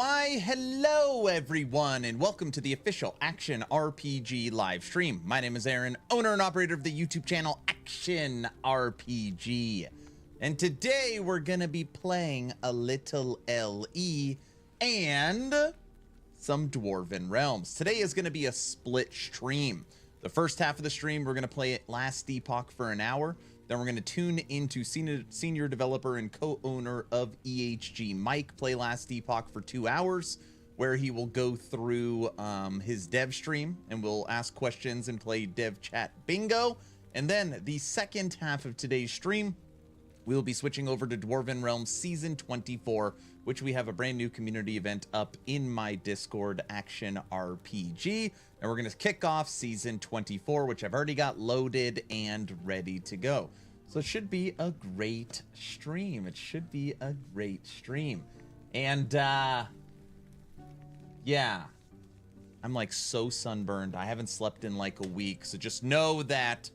Why, hello everyone, and welcome to the official Action RPG live stream. My name is Aaron, owner and operator of the YouTube channel Action RPG. And today we're gonna be playing a little LE and some Dwarven Realms. Today is gonna be a split stream. The first half of the stream, we're gonna play it Last Epoch for an hour. Then we're going to tune into senior developer and co-owner of EHG, Mike, play Last Epoch for 2 hours, where he will go through his dev stream and we'll ask questions and play dev chat bingo. And then the second half of today's stream, we'll be switching over to Dwarven Realms Season 24, which we have a brand new community event up in my Discord, Action RPG. And we're going to kick off Season 24, which I've already got loaded and ready to go. So it should be a great stream. It should be a great stream. And, yeah. I'm like so sunburned. I haven't slept in like a week. So just know that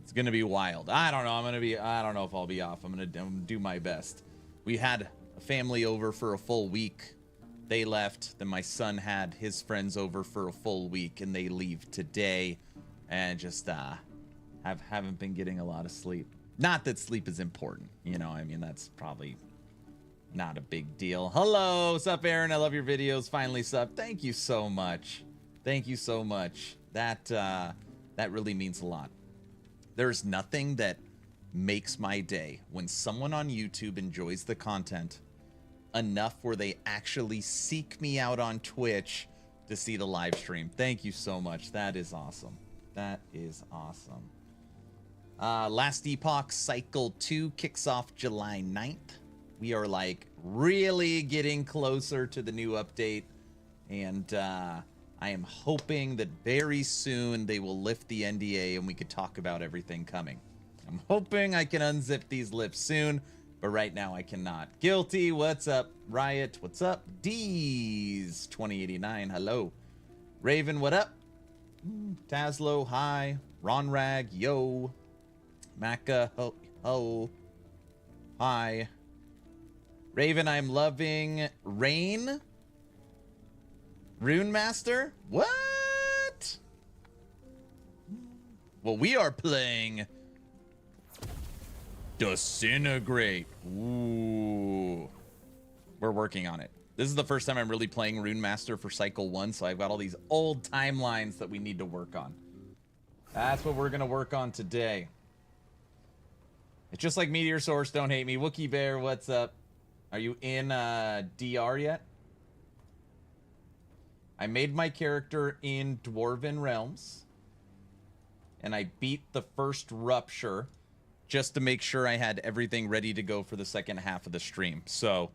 it's gonna be wild. I don't know. I don't know if I'll be off. I'm gonna do my best. We had a family over for a full week. They left. Then my son had his friends over for a full week, and they leave today. And just haven't been getting a lot of sleep. Not that sleep is important, you know. I mean, that's probably not a big deal. Hello, sup, Aaron? I love your videos. Finally, sup. Thank you so much. Thank you so much. That really means a lot. There's nothing that makes my day when someone on YouTube enjoys the content enough where they actually seek me out on Twitch to see the live stream. Thank you so much. That is awesome. That is awesome. Last Epoch Cycle 2 kicks off July 9th. We are like really getting closer to the new update, and I am hoping that very soon they will lift the NDA and we could talk about everything coming. I'm hoping I can unzip these lips soon, but right now I cannot. Guilty, what's up? Riot, what's up? D's 2089, hello. Raven, what up? Taslo, hi. Ronrag, yo. Maka, ho, ho. Hi. Raven, I'm loving Rain. Rune Master? What? Well, we are playing Disintegrate. Ooh. We're working on it. This is the first time I'm really playing Rune Master for Cycle 1, so I've got all these old timelines that we need to work on. That's what we're going to work on today. It's just like Meteor Source, don't hate me. Wookie Bear, what's up? Are you in DR yet? I made my character in Dwarven Realms, and I beat the first Rupture just to make sure I had everything ready to go for the second half of the stream. So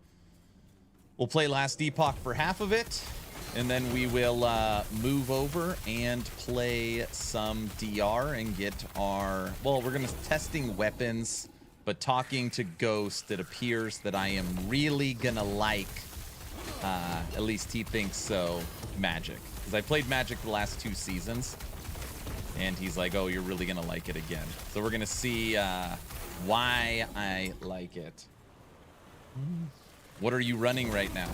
we'll play Last Epoch for half of it, and then we will move over and play some DR and get our... Well, we're going to testing weapons, but talking to Ghost, it appears that I am really going to like, at least he thinks so, Magic. Because I played Magic the last 2 seasons, and he's like, oh, you're really going to like it again. So we're going to see why I like it. What are you running right now?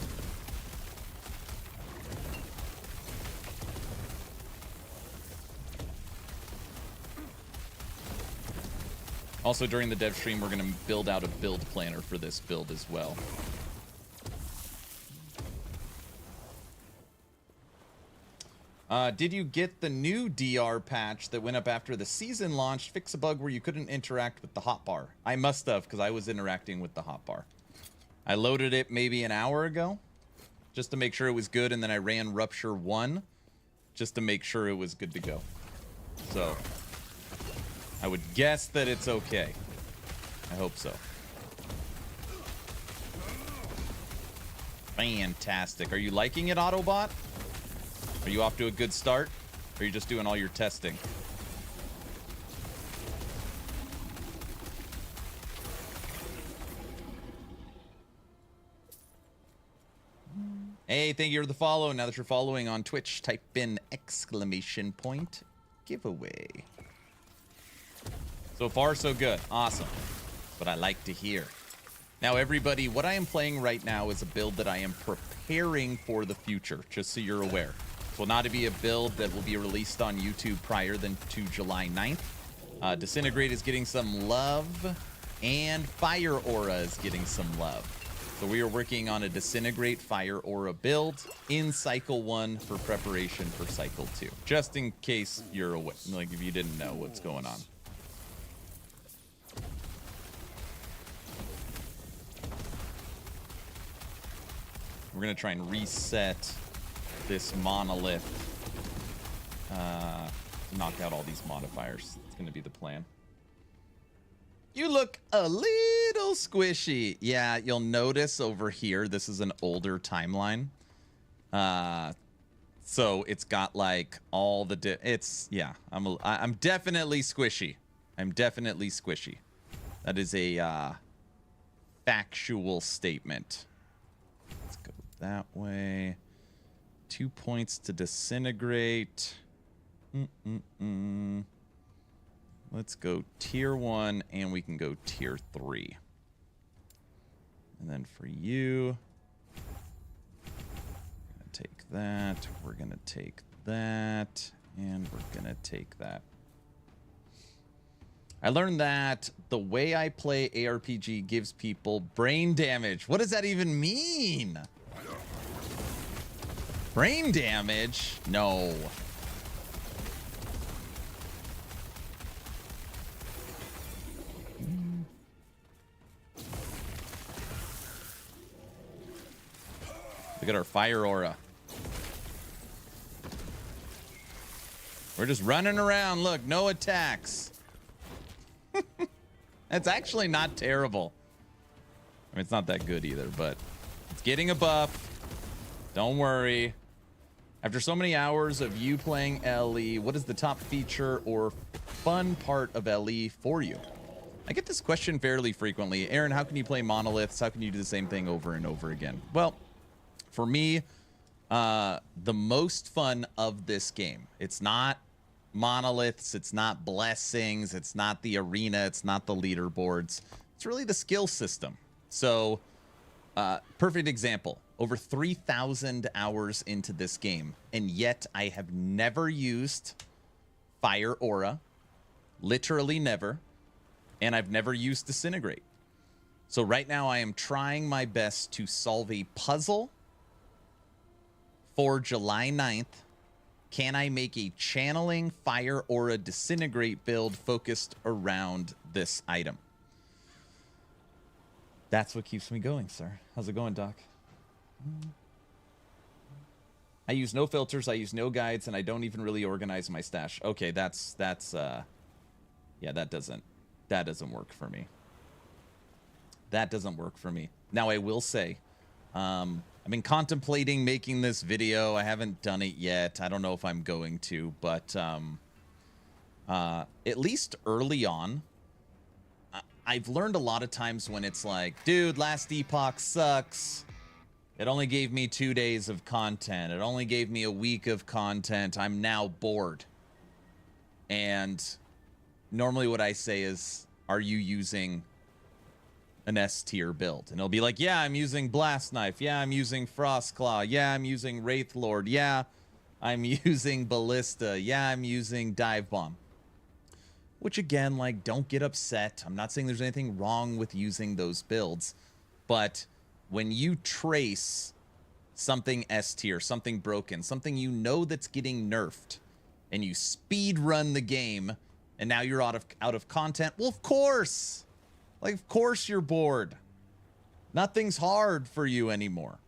Also, during the dev stream, we're going to build out a build planner for this build as well. Did you get the new DR patch that went up after the season launched? Fix a bug where you couldn't interact with the hotbar. I must have, because I was interacting with the hotbar. I loaded it maybe an hour ago, just to make sure it was good, and then I ran Rupture 1, just to make sure it was good to go. So I would guess that it's okay. I hope so. Fantastic. Are you liking it, Autobot? Are you off to a good start? Or are you just doing all your testing? Hey, thank you for the follow. Now that you're following on Twitch, type in !giveaway. So far, so good. Awesome. What I like to hear. Now, everybody, what I am playing right now is a build that I am preparing for the future, just so you're aware. It will not be a build that will be released on YouTube prior to July 9th. Disintegrate is getting some love, and Fire Aura is getting some love. So we are working on a Disintegrate Fire Aura build in Cycle 1 for preparation for Cycle 2. Just in case you're aware, like if you didn't know what's going on. We're going to try and reset this monolith to knock out all these modifiers. It's going to be the plan. You look a little squishy. Yeah, you'll notice over here, this is an older timeline. So it's got like all the... I'm definitely squishy. I'm definitely squishy. That is a factual statement. Let's go that way. 2 points to disintegrate. Let's go tier 1, and we can go tier 3. And then for you, we're gonna take that, we're gonna take that, and we're gonna take that. I learned that the way I play ARPG gives people brain damage. What does that even mean? Brain damage? No. Look at our Fire Aura. We're just running around. Look, no attacks. That's actually not terrible. I mean, it's not that good either, but it's getting a buff. Don't worry. After so many hours of you playing LE, what is the top feature or fun part of LE for you? I get this question fairly frequently. Aaron, how can you play monoliths? How can you do the same thing over and over again? Well, for me, the most fun of this game, it's not monoliths, it's not blessings, it's not the arena, it's not the leaderboards. It's really the skill system. So, perfect example. Over 3,000 hours into this game, and yet I have never used Fire Aura. Literally never. And I've never used Disintegrate. So right now I am trying my best to solve a puzzle for July 9th. Can I make a channeling Fire Aura Disintegrate build focused around this item? That's what keeps me going, sir. How's it going, Doc? I use no filters, I use no guides, and I don't even really organize my stash. Okay, that's yeah, that doesn't work for me. That doesn't work for me. Now I will say, I've been contemplating making this video. I haven't done it yet. I don't know if I'm going to, but at least early on, I've learned a lot of times when it's like, dude, last Epoch sucks. It only gave me 2 days of content. It only gave me a week of content. I'm now bored. And normally what I say is, are you using an S tier build? And it'll be like, yeah, I'm using Blast Knife. Yeah, I'm using Frost Claw. Yeah, I'm using Wraith Lord. Yeah, I'm using Ballista. Yeah, I'm using Dive Bomb. Which again, like, don't get upset. I'm not saying there's anything wrong with using those builds, but when you trace something S tier, something broken, something you know that's getting nerfed, and you speed run the game, and now you're out of content, well, of course. Like, of course you're bored. Nothing's hard for you anymore.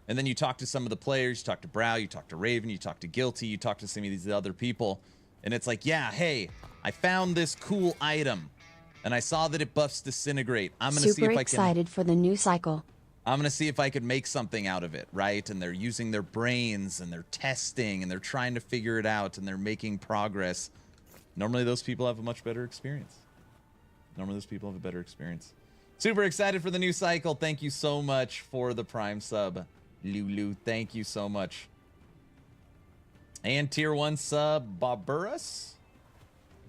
And then you talk to some of the players, you talk to Brow, you talk to Raven, you talk to Guilty, you talk to some of these other people, and it's like, yeah, hey, I found this cool item, and I saw that it buffs Disintegrate. I'm going to see if I can... Super excited for the new cycle. I'm going to see if I could make something out of it, right? And they're using their brains, and they're testing, and they're trying to figure it out, and they're making progress. Normally, those people have a much better experience. Super excited for the new cycle. Thank you so much for the Prime sub, Lulu. Thank you so much. And tier 1 sub, Boburus?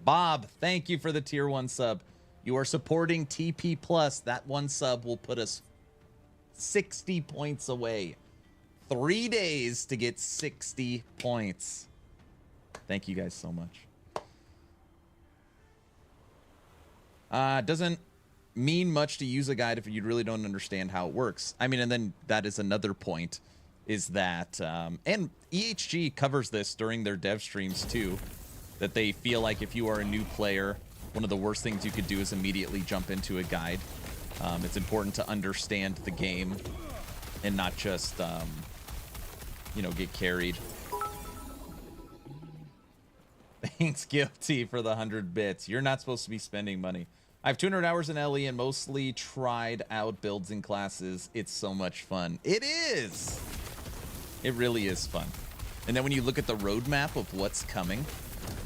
Bob, thank you for the tier 1 sub. You are supporting TP Plus. That one sub will put us 60 points away. 3 days to get 60 points. Thank you guys so much. Doesn't mean much to use a guide if you really don't understand how it works. I mean, and then that is another point, is that, and EHG covers this during their dev streams too, that they feel like if you are a new player, one of the worst things you could do is immediately jump into a guide. It's important to understand the game and not just, you know, get carried. Thanks, Guilty, for the 100 bits. You're not supposed to be spending money. I have 200 hours in LE and mostly tried out builds and classes. It's so much fun. It is! It really is fun. And then when you look at the roadmap of what's coming,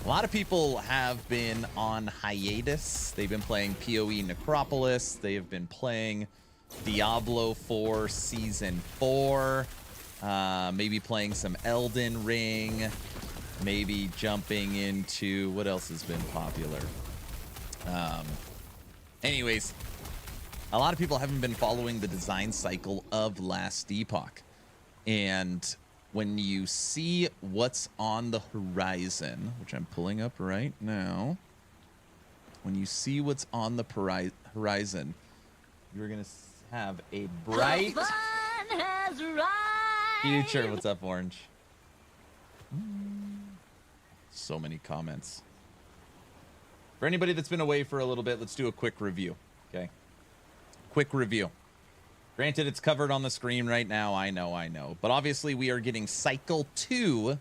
a lot of people have been on hiatus. They've been playing PoE Necropolis. They have been playing Diablo 4 Season 4. Maybe playing some Elden Ring. Maybe jumping into... what else has been popular? Anyways, a lot of people haven't been following the design cycle of last Epoch. And when you see what's on the horizon, which I'm pulling up right now, when you see what's on the horizon, you're going to have a bright future. What's up, Orange? So many comments. For anybody that's been away for a little bit, let's do a quick review, okay? Quick review. Granted, it's covered on the screen right now. I know. But obviously, we are getting Cycle 2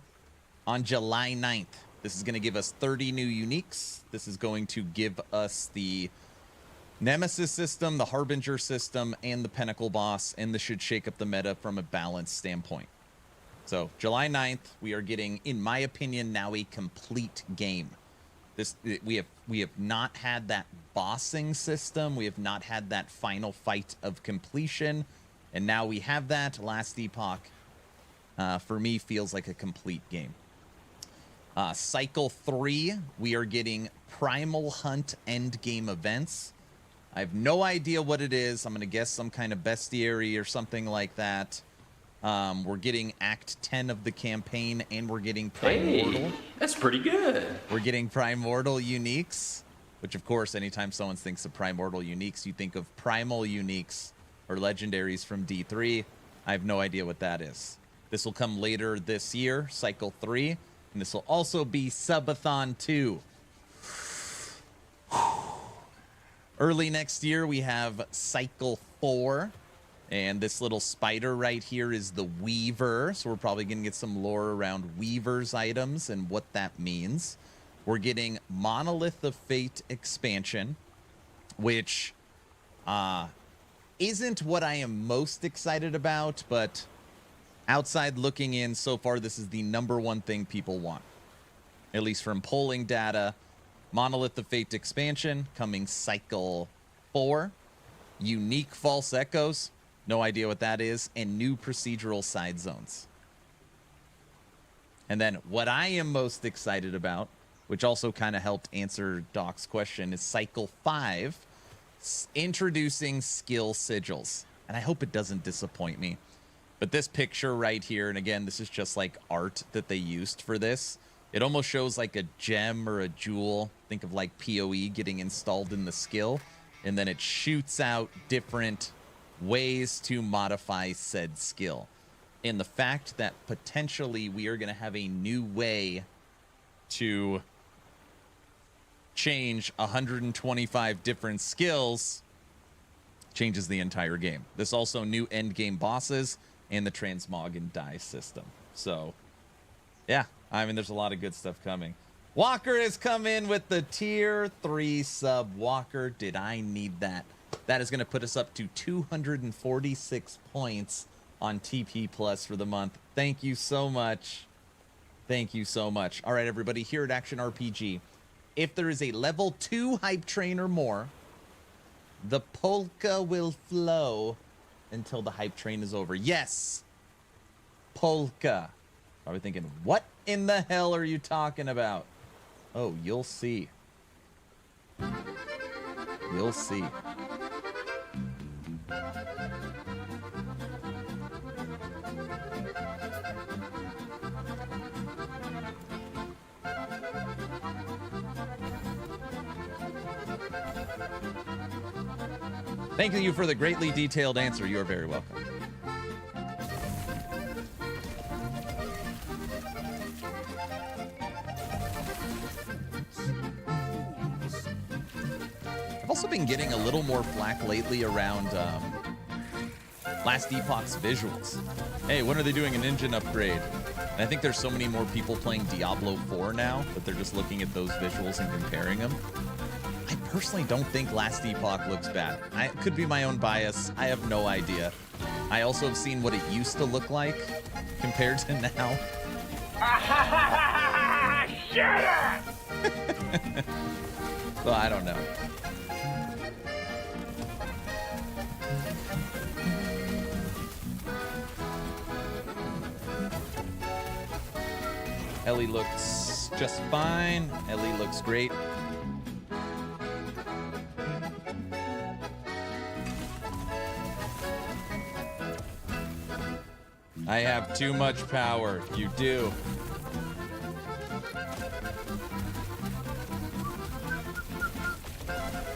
on July 9th. This is going to give us 30 new uniques. This is going to give us the Nemesis system, the Harbinger system, and the Pinnacle boss. And this should shake up the meta from a balance standpoint. So, July 9th, we are getting, in my opinion, now a complete game. We have not had that bossing system. We have not had that final fight of completion. And now we have that. Last Epoch, for me, feels like a complete game. Cycle 3, we are getting Primal Hunt endgame events. I have no idea what it is. I'm going to guess some kind of bestiary or something like that. We're getting Act 10 of the campaign, and we're getting Primordial. Hey, that's pretty good. We're getting Primordial uniques, which, of course, anytime someone thinks of Primordial uniques, you think of Primal uniques or legendaries from D3. I have no idea what that is. This will come later this year, Cycle 3, and this will also be Subathon 2. Early next year, we have Cycle 4. And this little spider right here is the Weaver. So we're probably going to get some lore around Weaver's items and what that means. We're getting Monolith of Fate expansion, which isn't what I am most excited about. But outside looking in, so far, this is the #1 thing people want. At least from polling data. Monolith of Fate expansion coming Cycle 4. Unique False Echoes. No idea what that is. And new procedural side zones. And then what I am most excited about, which also kind of helped answer Doc's question, is Cycle 5, introducing skill sigils. And I hope it doesn't disappoint me. But this picture right here, and again, this is just like art that they used for this. It almost shows like a gem or a jewel. Think of like PoE getting installed in the skill. And then it shoots out different ways to modify said skill. And the fact that potentially we are going to have a new way to change 125 different skills changes the entire game. This also new end game bosses and the transmog and die system. So yeah, I mean, there's a lot of good stuff coming. Walker has come in with the tier 3 sub. Walker, did I need that? That is going to put us up to 246 points on TP Plus for the month. Thank you so much. Thank you so much. All right, everybody, here at Action RPG, if there is a level 2 hype train or more, the polka will flow until the hype train is over. Yes, polka. Probably thinking, what in the hell are you talking about? Oh, you'll see. You'll see. Thank you for the greatly detailed answer. You are very welcome. I've also been getting a little more flack lately around Last Epoch's visuals. Hey, when are they doing an engine upgrade? And I think there's so many more people playing Diablo 4 now that they're just looking at those visuals and comparing them. I personally don't think Last Epoch looks bad. It could be my own bias. I have no idea. I also have seen what it used to look like compared to now. Shut up! So I don't know. Ellie looks just fine. Ellie looks great. I have too much power. You do.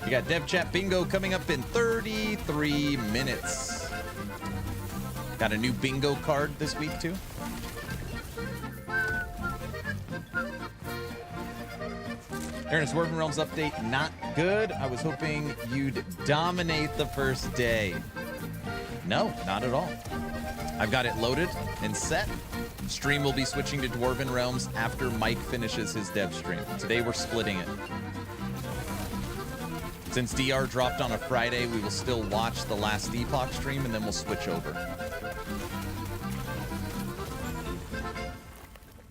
We got Dev Chat Bingo coming up in 33 minutes. Got a new bingo card this week, too. Aaron's Dwarven Realms update, not good. I was hoping you'd dominate the first day. No, not at all. I've got it loaded and set. Stream will be switching to Dwarven Realms after Mike finishes his dev stream. Today we're splitting it. Since DR dropped on a Friday, we will still watch the Last Epoch stream and then we'll switch over.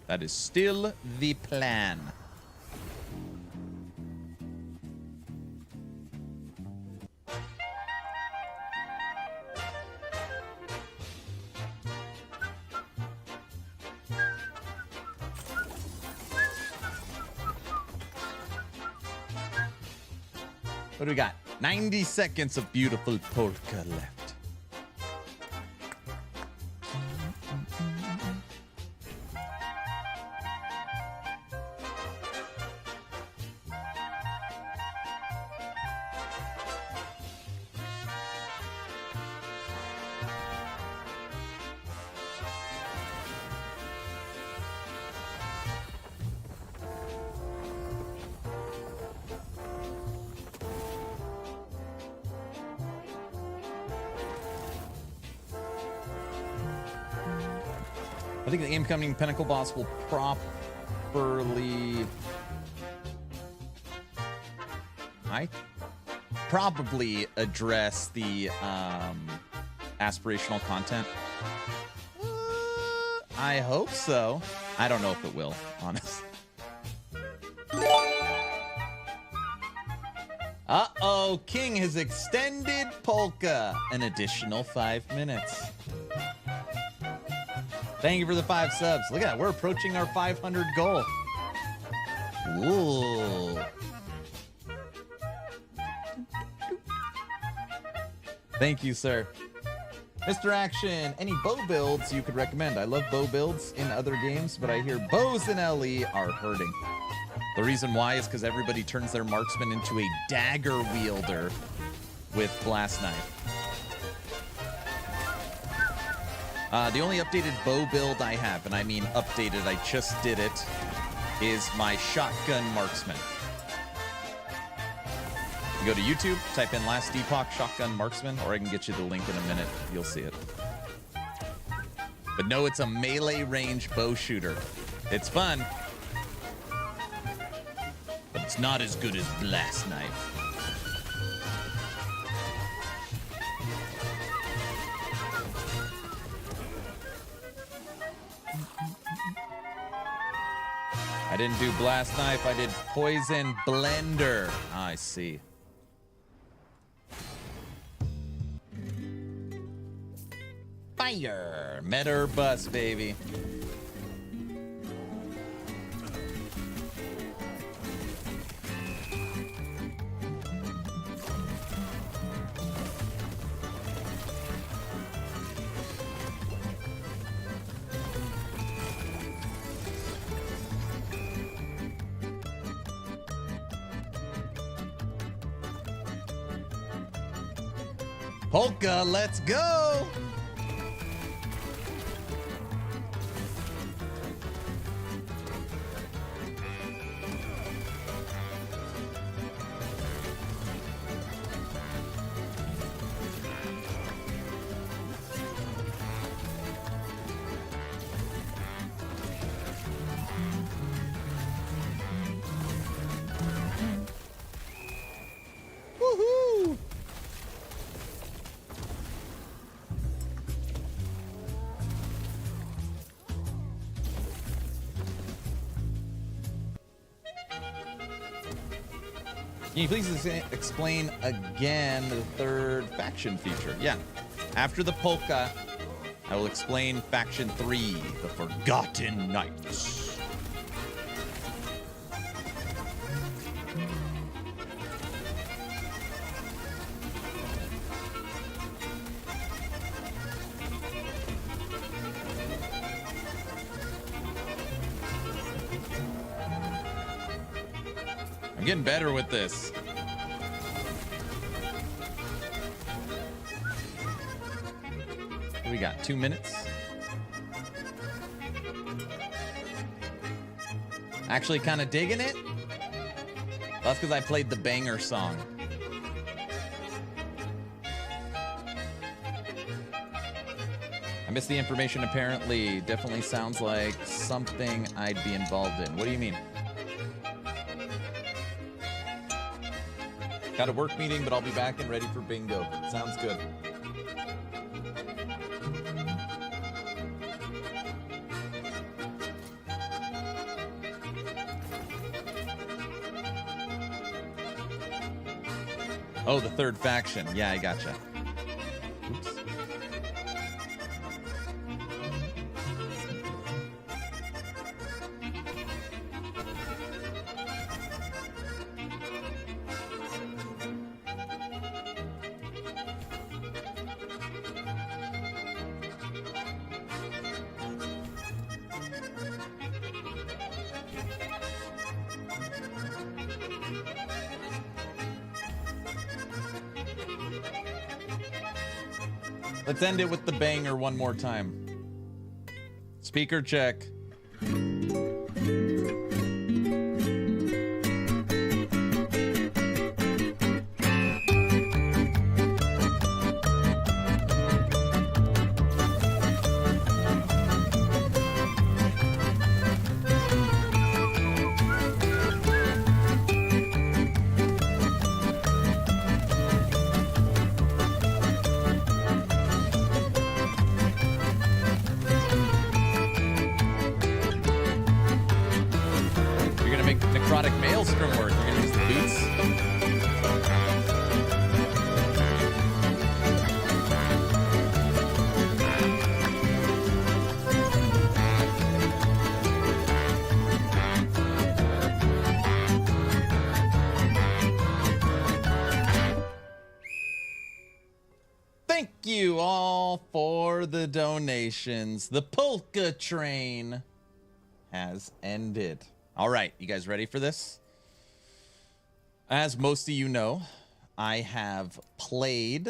That is still the plan. What do we got? 90 seconds of beautiful polka left. I think the incoming Pinnacle boss will probably address the aspirational content. I hope so. I don't know if it will, honestly. Uh-oh, King has extended Polka an additional 5 minutes. Thank you for the 5 subs. Look at that. We're approaching our 500 goal. Ooh. Thank you, sir. Mr. Action, any bow builds you could recommend? I love bow builds in other games, but I hear bows in LE are hurting. The reason why is because everybody turns their marksman into a dagger wielder with blast knife. The only updated bow build I have, and I mean updated, I just did it, is my shotgun marksman. You go to YouTube, type in Last Epoch shotgun marksman, or I can get you the link in a minute. You'll see it. But no, it's a melee range bow shooter. It's fun, but it's not as good as blast knife. I didn't do blast knife, I did poison blender. I see. Fire! Met or bust, baby. Polka, let's go! Woohoo! Can you please explain again the third faction feature? Yeah. After the polka, I will explain faction 3, the Forgotten Knights. I'm getting better with this. What do we got? 2 minutes? Actually kind of digging it? That's because I played the banger song. I missed the information apparently. Definitely sounds like something I'd be involved in. What do you mean? Got a work meeting, but I'll be back and ready for bingo. Sounds good. Oh, the third faction. Yeah, I gotcha. Oops. Let's end it with the banger one more time. Speaker check. You all for the donations. The polka train has ended. All right, you guys ready for this? As most of you know, I have played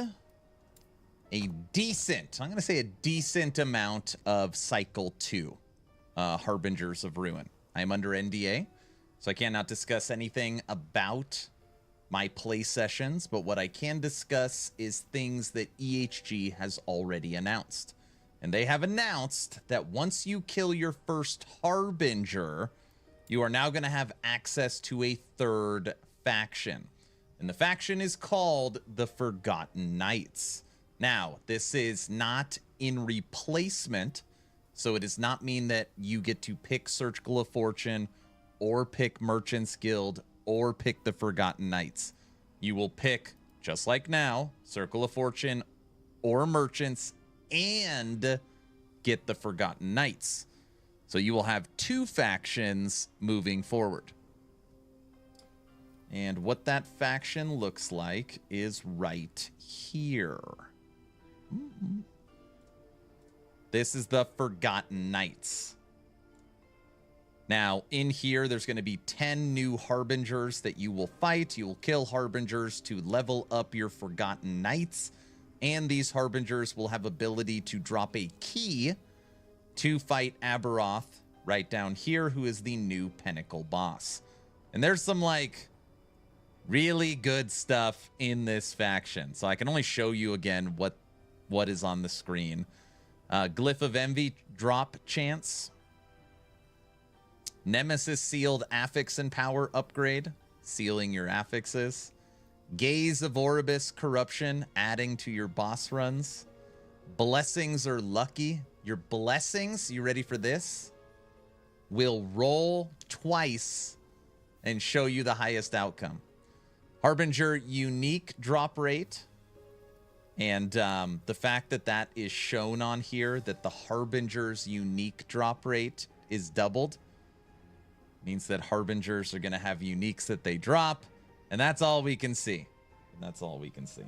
a decent, I'm going to say a decent amount of Cycle 2, Harbingers of Ruin. I'm under NDA, so I cannot discuss anything about my play sessions, but what I can discuss is things that EHG has already announced. And they have announced that once you kill your first Harbinger, you are now going to have access to a third faction. And the faction is called the Forgotten Knights. Now, this is not in replacement, so it does not mean that you get to pick Circle of Fortune or pick Merchant's Guild or pick the Forgotten Knights. You will pick, just like now, Circle of Fortune or Merchants and get the Forgotten Knights. So you will have two factions moving forward. And what that faction looks like is right here. This is the Forgotten Knights. Now, in here, there's going to be 10 new Harbingers that you will fight. You will kill Harbingers to level up your Forgotten Knights. and these Harbingers will have ability to drop a key to fight Aberoth right down here, who is the new Pinnacle boss. And there's some, like, really good stuff in this faction. So I can only show you again what is on the screen. Glyph of Envy drop chance. Nemesis sealed affix and power upgrade, sealing your affixes. Gaze of Oribus corruption, adding to your boss runs. Blessings are lucky. Your blessings, you ready for this? Will roll twice and show you the highest outcome. Harbinger unique drop rate. And the fact that that is shown on here, that the Harbinger's unique drop rate is doubled, means that Harbingers are going to have uniques that they drop. And that's all we can see. And that's all we can see.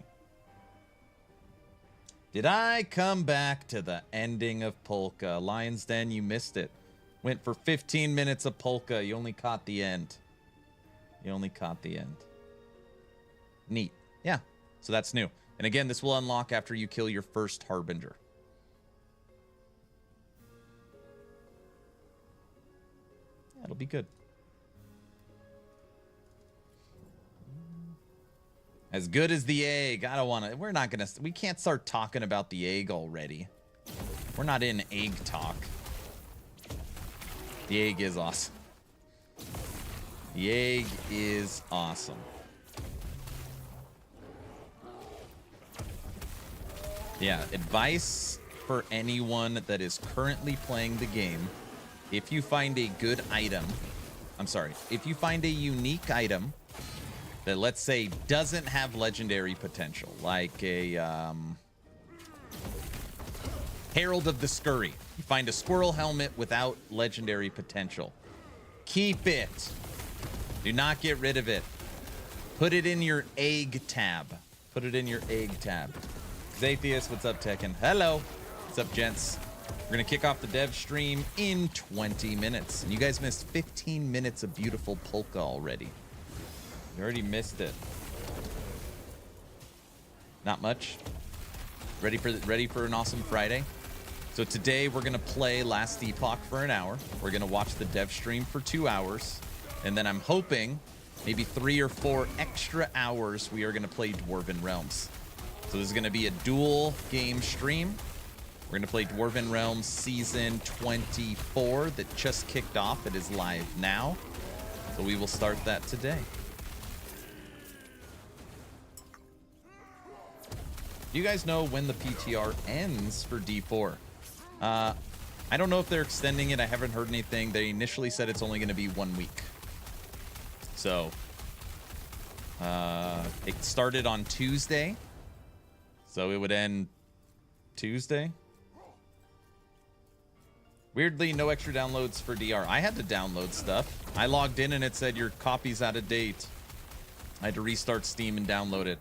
Did I come back to the ending of Polka? Lion's Den, you missed it. Went for 15 minutes of Polka. You only caught the end. You only caught the end. Neat. Yeah. So that's new. And again, this will unlock after you kill your first Harbinger. Yeah, it'll be good. As good as the egg. I don't want to. We can't start talking about the egg already. We're not in egg talk. The egg is awesome. The egg is awesome. Yeah, advice for anyone that is currently playing the game. If you find a good item, if you find a unique item that, let's say, doesn't have legendary potential, like a Herald of the Scurry. You find a squirrel helmet without legendary potential. Keep it. Do not get rid of it. Put it in your egg tab. Put it in your egg tab. Zatheus, what's up, Tekken? Hello. What's up, gents? We're going to kick off the dev stream in 20 minutes. And you guys missed 15 minutes of beautiful polka already. You already missed it. Not much. Ready for an awesome Friday? So today we're going to play Last Epoch for an hour. We're going to watch the dev stream for 2 hours. And then I'm hoping maybe 3 or 4 extra hours we are going to play Dwarven Realms. So this is going to be a dual game stream. We're going to play Dwarven Realms Season 24 that just kicked off. It is live now. So we will start that today. Do you guys know when the PTR ends for D4? I don't know if they're extending it. I haven't heard anything. They initially said it's only going to be 1 week. So it started on Tuesday. So it would end Tuesday. Weirdly, no extra downloads for DR. I had to download stuff. I logged in and it said your copy's out of date. I had to restart Steam and download it.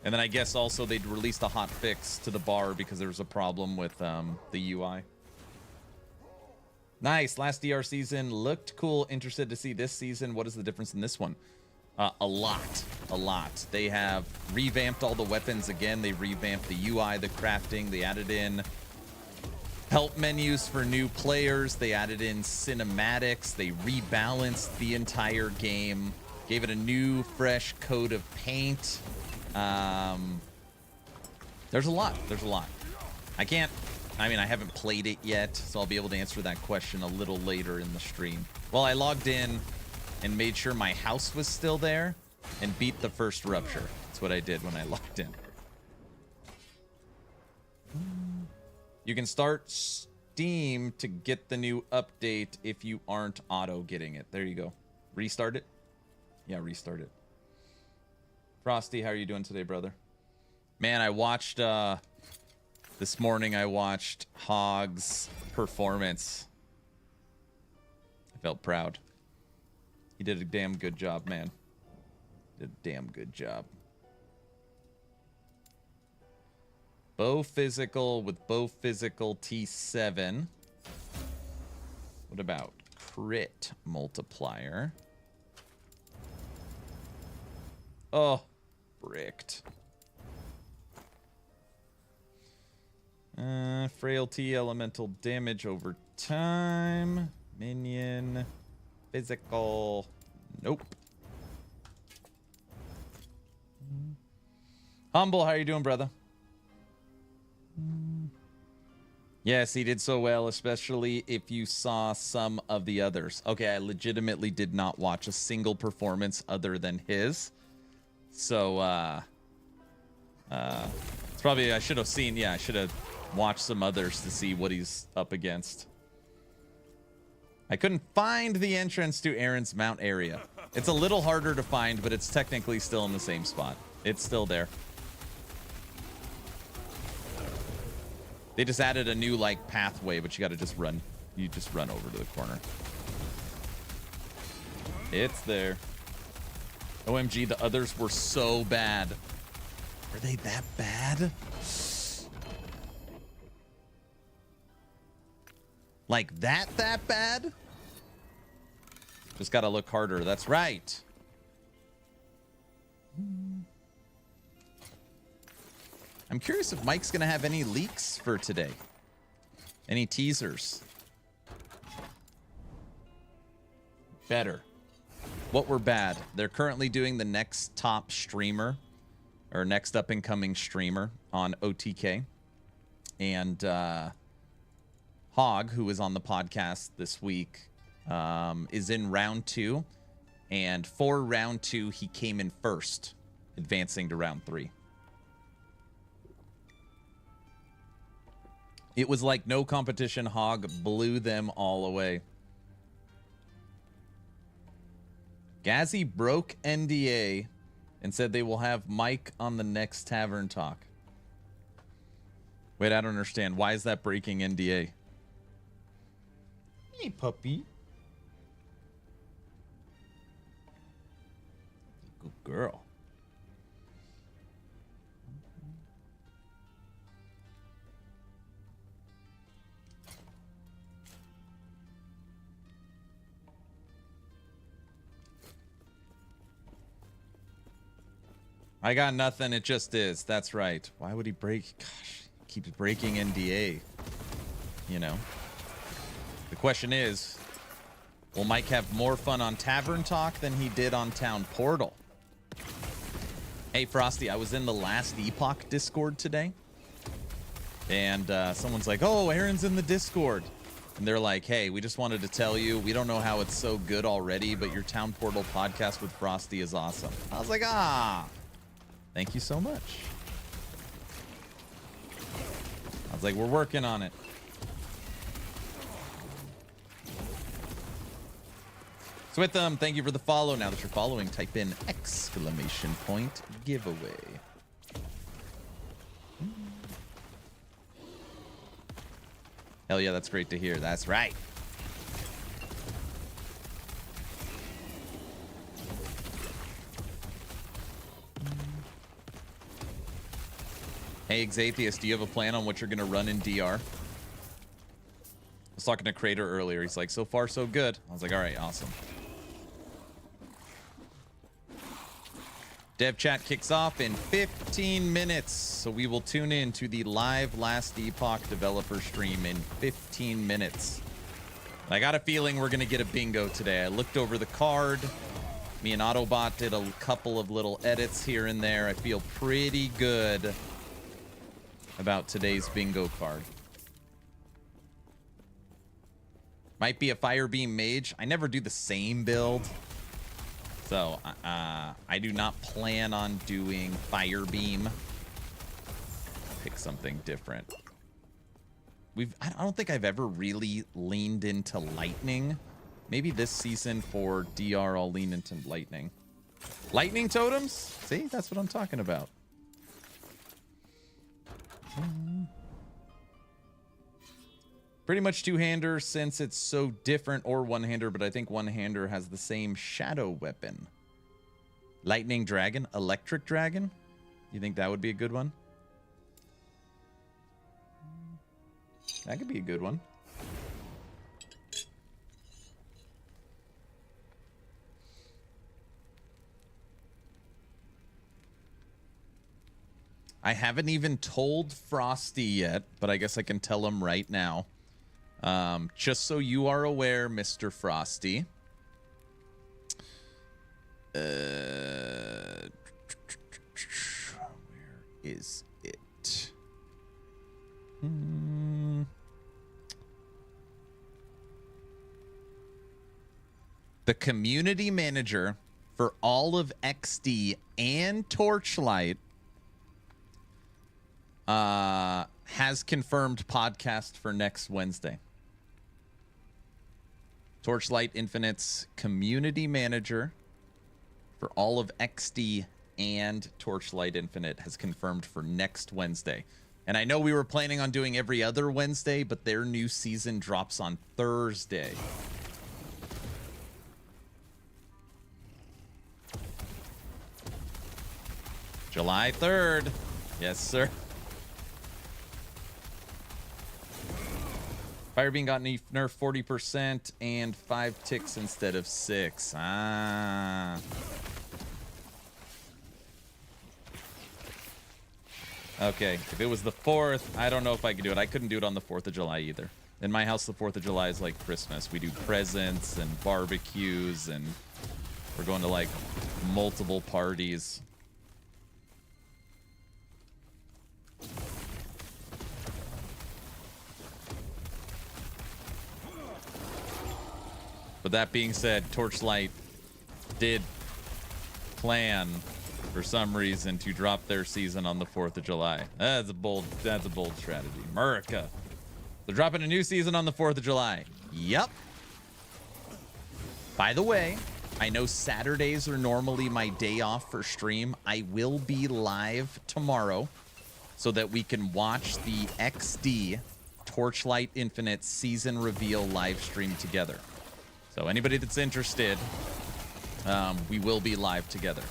And then I guess also they'd released a hot fix to the bar because there was a problem with the UI. Nice. Last DR season looked cool. Interested to see this season. What is the difference in this one? A lot. They have revamped all the weapons again. They revamped the UI, the crafting. They added in help menus for new players. They added in cinematics. They rebalanced the entire game. Gave it a new, fresh coat of paint. There's a lot. I haven't played it yet, so I'll be able to answer that question a little later in the stream. Well, I logged in and made sure my house was still there and beat the first rupture. That's what I did when I logged in. You can start Steam to get the new update if you aren't auto getting it. There you go. Restart it? Yeah, restart it. Frosty, how are you doing today, brother? Man, I watched this morning I watched Hog's performance. I felt proud. He did a damn good job, man. Did a damn good job. Bow physical with bow physical T7. What about crit multiplier? Oh, bricked. Frailty, elemental damage over time. Minion. Physical. Nope. Humble, how you doing, brother? Yes, he did so well, especially if you saw some of the others. Okay, I legitimately did not watch a single performance other than his. So, it's probably, I should have seen, yeah, I should have watched some others to see what he's up against. I couldn't find the entrance to Aaron's Mount area. It's a little harder to find, but it's technically still in the same spot. It's still there. They just added a new, like, pathway, but you gotta just run. You just run over to the corner. It's there. OMG, the others were so bad. Were they that bad? Like that bad? Just gotta look harder. That's right. I'm curious if Mike's gonna have any leaks for today. Any teasers? Better. What were bad? They're currently doing the next top streamer, or next up and coming streamer on OTK. And Hog, who was on the podcast this week, is in round 2. And for round 2, he came in first, advancing to round 3. It was like no competition. Hog blew them all away. Gazzy broke NDA and said they will have Mike on the next Tavern Talk. Wait, I don't understand. Why is that breaking NDA? Hey, puppy. Good girl. I got nothing. It just is. That's right. Why would he break? Gosh, he keeps breaking NDA. You know. The question is, will Mike have more fun on Tavern Talk than he did on Town Portal? Hey, Frosty, I was in the last Epoch Discord today. And someone's like, oh, Aaron's in the Discord. And they're like, hey, we just wanted to tell you, we don't know how it's so good already, but your Town Portal podcast with Frosty is awesome. I was like, thank you so much. I was like, we're working on it. So with them, thank you for the follow. Now that you're following, type in !giveaway. Hell yeah, that's great to hear. That's right. Hey, Xathius, do you have a plan on what you're going to run in DR? I was talking to Crater earlier. He's like, so far, so good. I was like, all right, awesome. Dev chat kicks off in 15 minutes, so we will tune in to the live Last Epoch developer stream in 15 minutes. I got a feeling we're going to get a bingo today. I looked over the card. Me and Autobot did a couple of little edits here and there. I feel pretty good about today's bingo card. Might be a Firebeam Mage. I never do the same build. So, I do not plan on doing Firebeam. Pick something different. I don't think I've ever really leaned into Lightning. Maybe this season for DR, I'll lean into Lightning. Lightning totems? See, that's what I'm talking about. Pretty much two-hander since it's so different, or one-hander, but I think one-hander has the same shadow weapon. Lightning Dragon, Electric Dragon? You think that would be a good one? That could be a good one. I haven't even told Frosty yet, but I guess I can tell him right now. Just so you are aware, Mr. Frosty. Where is it? The community manager for all of XD and Torchlight has confirmed podcast for next Wednesday. Torchlight Infinite's community manager for all of XD and Torchlight Infinite has confirmed for next Wednesday. And I know we were planning on doing every other Wednesday, but their new season drops on Thursday. July 3rd. Yes, sir. Firebeam got nerfed 40% and 5 ticks instead of 6. Ah. Okay, if it was the 4th, I don't know if I could do it. I couldn't do it on the 4th of July either. In my house, the 4th of July is like Christmas. We do presents and barbecues, and we're going to like multiple parties. But that being said, Torchlight did plan for some reason to drop their season on the 4th of July. That's a bold strategy. America. They're dropping a new season on the 4th of July. Yep. By the way, I know Saturdays are normally my day off for stream. I will be live tomorrow so that we can watch the XD Torchlight Infinite season reveal live stream together. So anybody that's interested, we will be live together.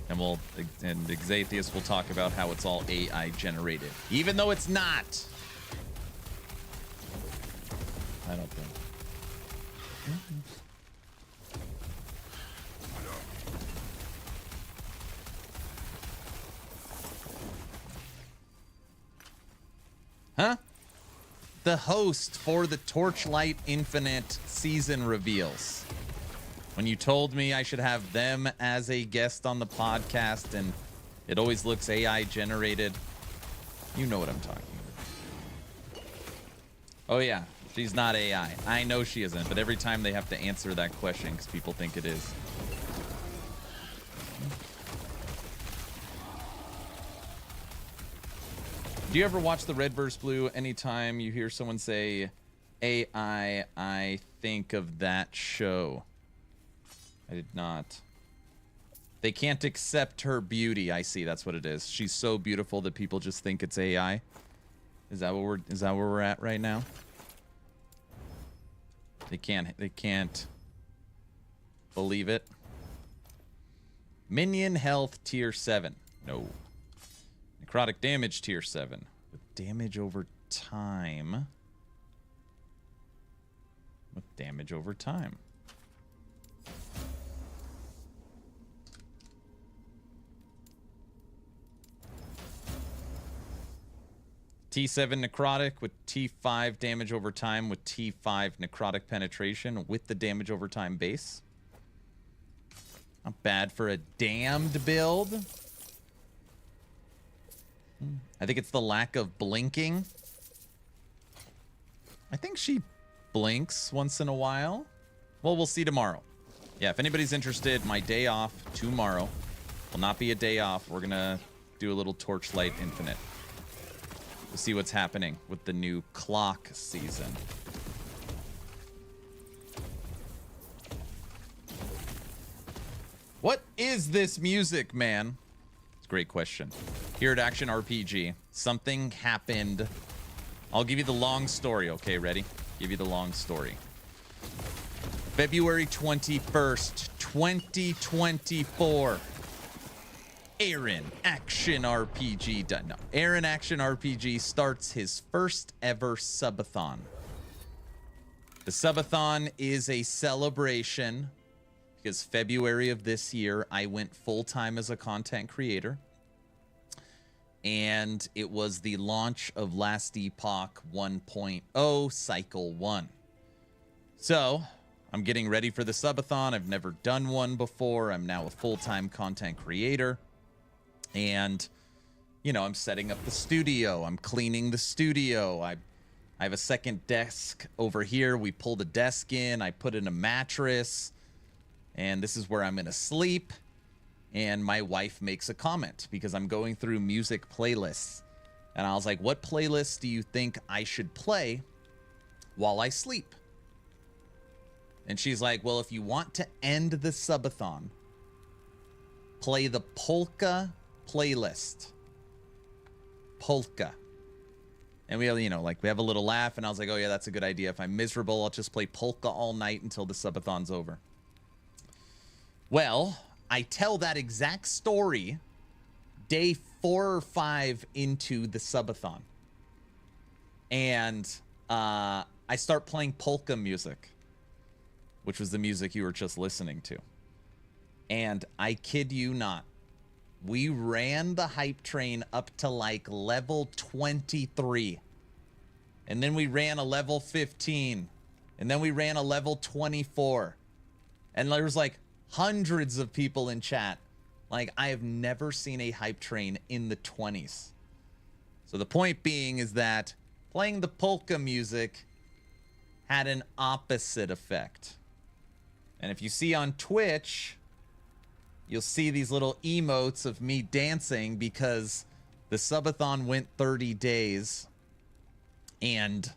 And Exathius will talk about how it's all AI generated. Even though it's not. I don't think. Huh? The host for the Torchlight Infinite season reveals. When you told me I should have them as a guest on the podcast and it always looks AI generated, you know what I'm talking about. Oh yeah, she's not AI. I know she isn't, but every time they have to answer that question because people think it is. Do you ever watch the Red vs. Blue? Anytime you hear someone say AI, I think of that show. I did not. They can't accept her beauty. I see. That's what it is. She's so beautiful that people just think it's AI. Is that where we're at right now? They can't believe it. Minion health tier 7. No. Necrotic damage tier 7. With damage over time. With damage over time. T7 necrotic with T5 damage over time with T5 necrotic penetration with the damage over time base. Not bad for a damned build. I think it's the lack of blinking. I think she blinks once in a while. Well, we'll see tomorrow. Yeah, if anybody's interested, my day off tomorrow will not be a day off. We're going to do a little Torchlight Infinite. We'll see what's happening with the new clock season. What is this music, man? It's a great question. Here at Action RPG, something happened. I'll give you the long story, okay? Ready? Give you the long story. February 21st, 2024. Aaron Action RPG. No, Aaron Action RPG starts his first ever subathon. The subathon is a celebration because February of this year, I went full-time as a content creator. and it was the launch of Last Epoch 1.0 Cycle 1. So, I'm getting ready for the subathon. I've never done one before. I'm now a full-time content creator. And, you know, I'm setting up the studio. I'm cleaning the studio. I have a second desk over here. We pull the desk in. I put in a mattress. And this is where I'm going to sleep. And my wife makes a comment because I'm going through music playlists. And I was like, what playlist do you think I should play while I sleep? And she's like, well, if you want to end the subathon, play the polka playlist. Polka. And we have, you know, like we have a little laugh, and I was like, oh yeah, that's a good idea. If I'm miserable, I'll just play polka all night until the subathon's over. Well, I tell that exact story day 4 or 5 into the subathon. And I start playing polka music, which was the music you were just listening to. And I kid you not, we ran the hype train up to like level 23. And then we ran a level 15. And then we ran a level 24. And there was like hundreds of people in chat. Like, I have never seen a hype train in the 20s. So the point being is that playing the polka music had an opposite effect. And if you see on Twitch, you'll see these little emotes of me dancing because the subathon went 30 days. And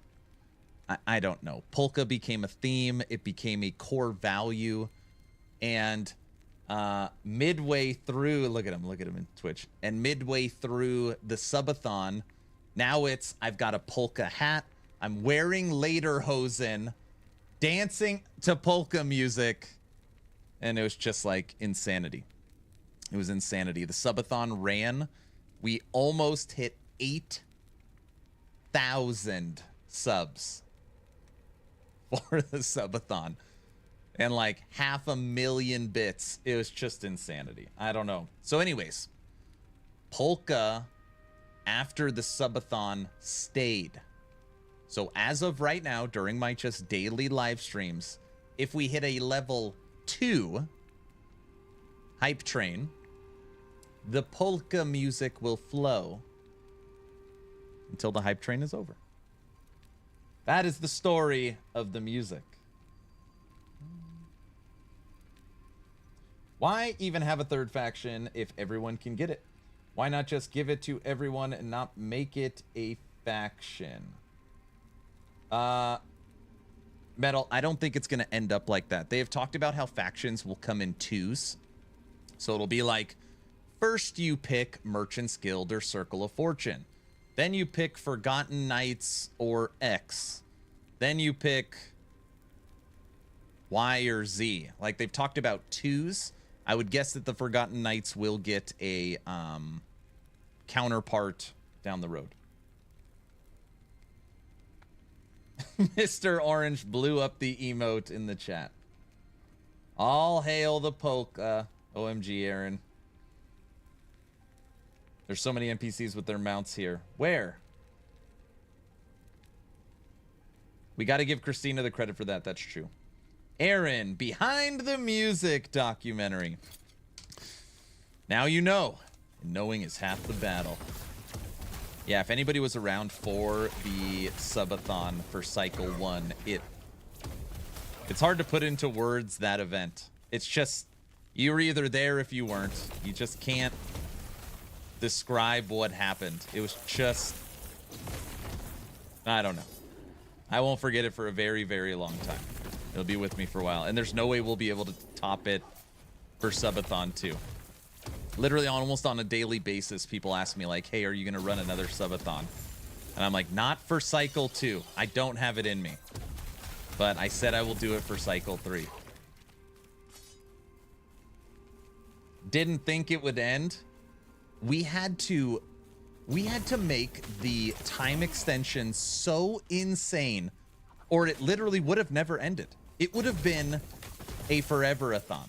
I don't know. Polka became a theme. It became a core value. And midway through, look at him in Twitch. And midway through the subathon, now it's, I've got a polka hat. I'm wearing lederhosen, dancing to polka music. And it was just like insanity. It was insanity. The subathon ran. We almost hit 8,000 subs for the subathon. And like 500,000 bits. It was just insanity. I don't know. So anyways, polka after the subathon stayed. So as of right now, during my just daily live streams, if we hit a level 2 hype train, the polka music will flow until the hype train is over. That is the story of the music. Why even have a third faction if everyone can get it? Why not just give it to everyone and not make it a faction? Metal, I don't think it's going to end up like that. They have talked about how factions will come in 2s. So it'll be like, first you pick Merchant's Guild or Circle of Fortune. Then you pick Forgotten Knights or X. Then you pick Y or Z. Like, they've talked about 2s. I would guess that the Forgotten Knights will get a counterpart down the road. Mr. Orange blew up the emote in the chat. All hail the polka. OMG, Aaron. There's so many NPCs with their mounts here. Where? We got to give Christina the credit for that. That's true. Aaron, behind the music documentary. Now you know. And knowing is half the battle. Yeah, if anybody was around for the subathon for Cycle 1, it's hard to put into words that event. It's just, you were either there if you weren't. You just can't describe what happened. It was just, I don't know. I won't forget it for a very, very long time. It'll be with me for a while. And there's no way we'll be able to top it for Subathon 2. Literally almost on a daily basis, people ask me like, hey, are you going to run another Subathon? And I'm like, not for Cycle 2. I don't have it in me. But I said I will do it for Cycle 3. Didn't think it would end. We had to make the time extension so insane, or it literally would have never ended. It would have been a forever-a-thon.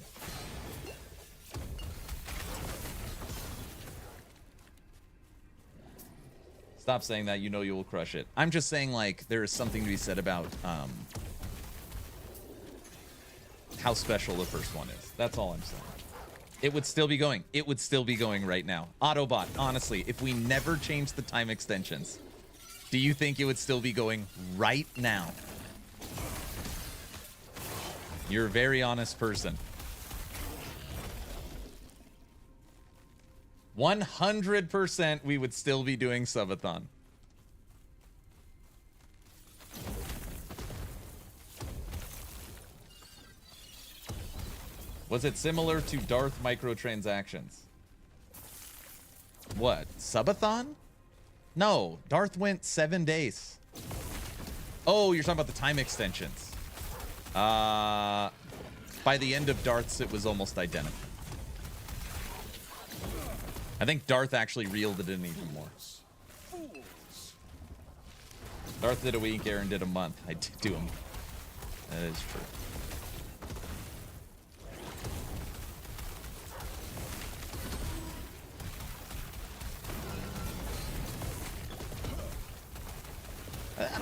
Stop saying that. You know you will crush it. I'm just saying, like, there is something to be said about how special the first one is. That's all I'm saying. It would still be going. It would still be going right now. Autobot, honestly, if we never change the time extensions, do you think it would still be going right now? You're a very honest person. 100% we would still be doing subathon. Was it similar to Darth microtransactions? What? Subathon? No, Darth went 7 days. Oh, you're talking about the time extensions. By the end of Darth's, it was almost identical. I think Darth actually reeled it in even more. Darth did a week, Aaron did a month. I did do him. That is true.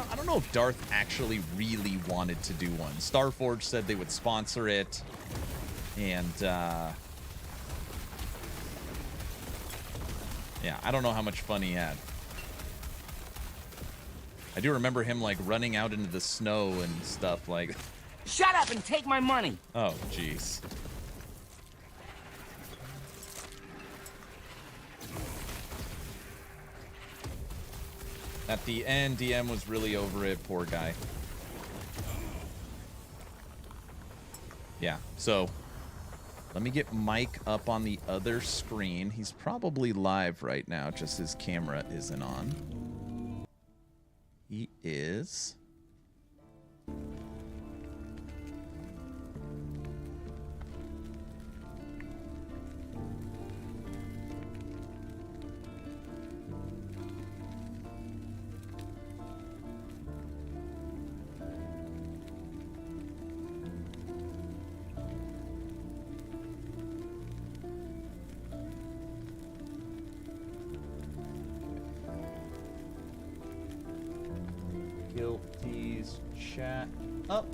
I don't know if Darth actually really wanted to do one. Starforge said they would sponsor it, and yeah, I don't know how much fun he had. I do remember him like running out into the snow and stuff like. Shut up and take my money. Oh, jeez. At the end, DM was really over it. Poor guy. Yeah, so let me get Mike up on the other screen. He's probably live right now, just his camera isn't on. He is. Guilty's chat up.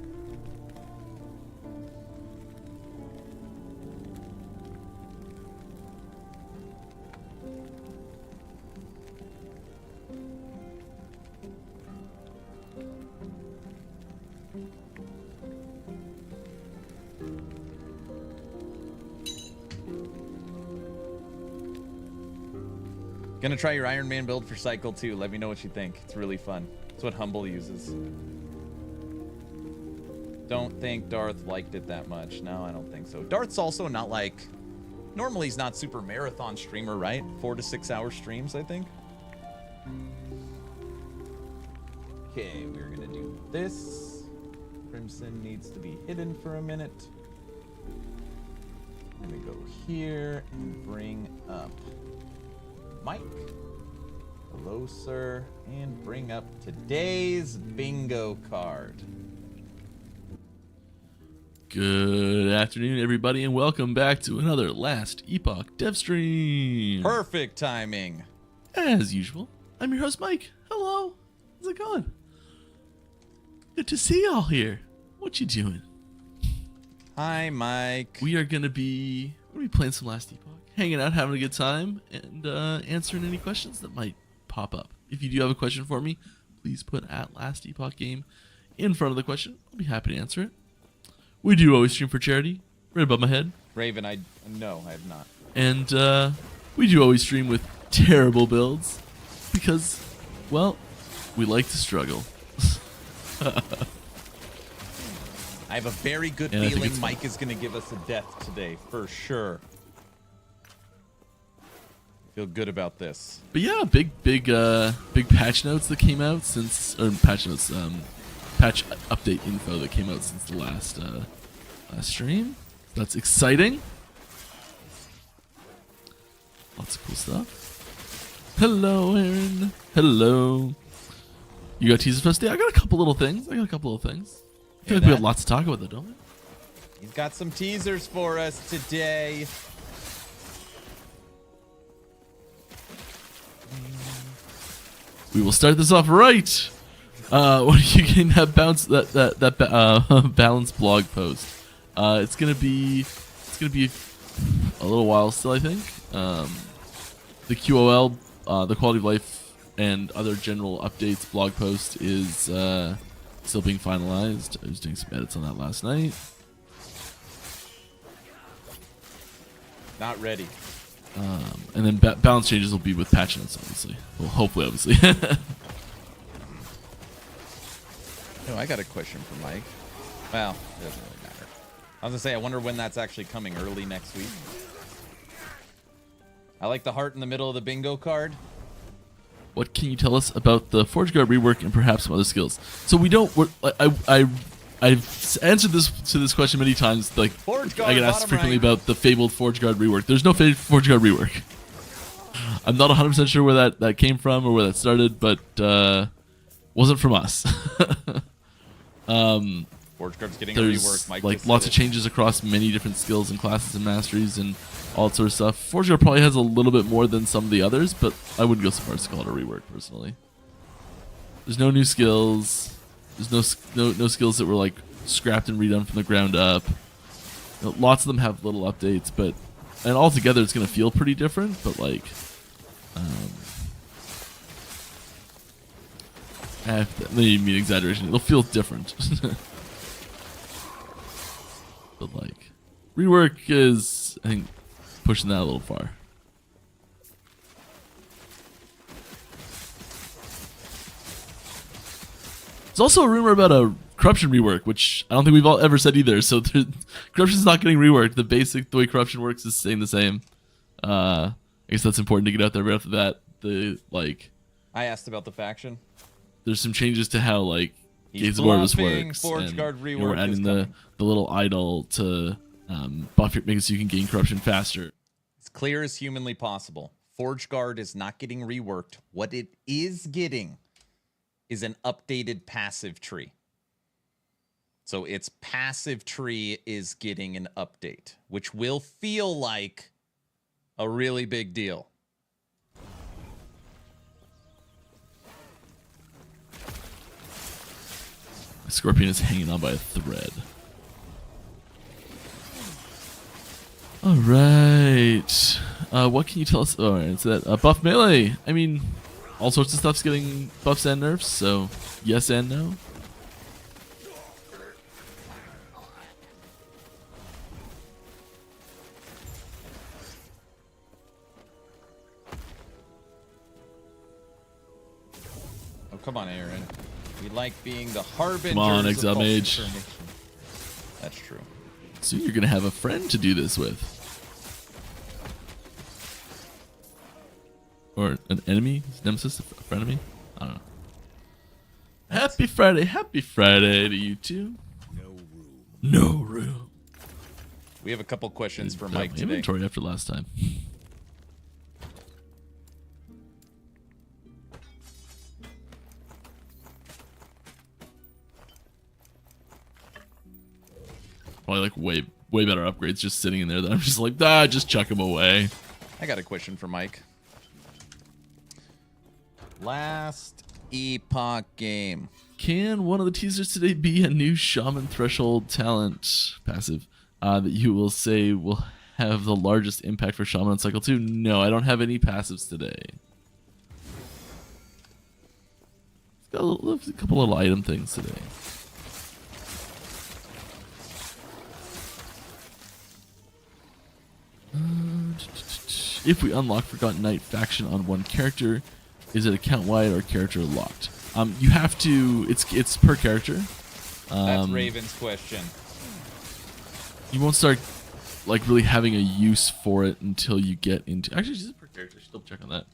Gonna try your Iron Man build for Cycle 2. Let me know what you think. It's really fun. It's what Humble uses. Don't think Darth liked it that much. No, I don't think so. Darth's also not like... Normally he's not super marathon streamer, right? 4 to 6 hour streams, I think. Okay, we're gonna do this. Crimson needs to be hidden for a minute. I'm gonna go here and bring up Mike. Hello, sir. And bring up today's bingo card. Good afternoon, everybody, and welcome back to another Last Epoch dev stream. Perfect timing. As usual, I'm your host, Mike. Hello. How's it going? Good to see y'all here. What you doing? Hi, Mike. We are gonna be playing some Last Epoch, hanging out, having a good time, and answering any questions that might pop up. If you do have a question for me, please put at Last Epoch Game in front of the question. I'll be happy to answer it. We do always stream for charity, right above my head. Raven, no, I have not. And we do always stream with terrible builds because, well, we like to struggle. I have a very good feeling Mike is going to give us a death today, for sure. Feel good about this. But yeah, big patch notes that came out since, or patch update info that came out since the last stream. That's exciting. Lots of cool stuff. Hello, Aaron. Hello. You got teasers for us today? I got a couple little things. I feel like we have lots to talk about, though, don't we? He's got some teasers for us today. we will start this off right. What are you getting that balance blog post? It's gonna be a little while still, I think. The QOL, the quality of life and other general updates blog post is still being finalized. I was doing some edits on that last night. Not ready. And then balance changes will be with patch notes, obviously. Well, hopefully, obviously. Oh, I got a question for Mike. Well, it doesn't really matter. I was gonna say, I wonder when that's actually coming. Early next week. I like the heart in the middle of the bingo card. What can you tell us about the Forge Guard rework and perhaps some other skills? So we don't. I've answered this question many times. Like, Forge Guard, I get asked frequently right. about the fabled Forge Guard rework. There's no Forge Guard rework. I'm not 100% sure where that came from or where that started, but wasn't from us. Forge Guard's getting a rework. Mike like just lots said of changes across many different skills and classes and masteries and all that sort of stuff. Forge Guard probably has a little bit more than some of the others, but I wouldn't go so far as to call it a rework personally. There's no new skills. There's no skills that were like scrapped and redone from the ground up. You know, lots of them have little updates, but and altogether it's gonna feel pretty different. But like, maybe exaggeration. It'll feel different. But like, rework is, I think, pushing that a little far. There's also a rumor about a corruption rework, which I don't think we've all ever said either. So corruption's not getting reworked. The way corruption works is staying the same. I guess that's important to get out there right after that. I asked about the faction. There's some changes to how like He's Gates of Orvis bluffing. works. Forge And, Guard you know, we're rework adding is the little idol to buff make it so you can gain corruption faster. As clear as humanly possible. Forge Guard is not getting reworked. What it is getting is an updated passive tree. So its passive tree is getting an update, which will feel like a really big deal. My Scorpion is hanging on by a thread. All right. What can you tell us? Oh, it's that buff melee. I mean, all sorts of stuff's getting buffs and nerfs, so yes and no. Oh, come on, Aaron. We like being the harbingers Come on, of Exile false Mage. information. That's true. So you're gonna have a friend to do this with, or an enemy, nemesis, a frenemy. I don't know. Happy Friday to you two. No room. We have a couple questions for Did I Mike have my today. inventory after last time. Probably like way better upgrades just sitting in there that I'm just like, just chuck them away. I got a question for Mike. Last Epoch game. Can one of the teasers today be a new Shaman Threshold talent passive that you will say will have the largest impact for Shaman on Cycle 2? No, I don't have any passives today. Got a couple little item things today. If we unlock Forgotten Knight faction on one character, is it account wide or character locked? You have to. It's per character. That's Raven's question. You won't start like really having a use for it until you get into. Actually, it's per character. I should double check on that.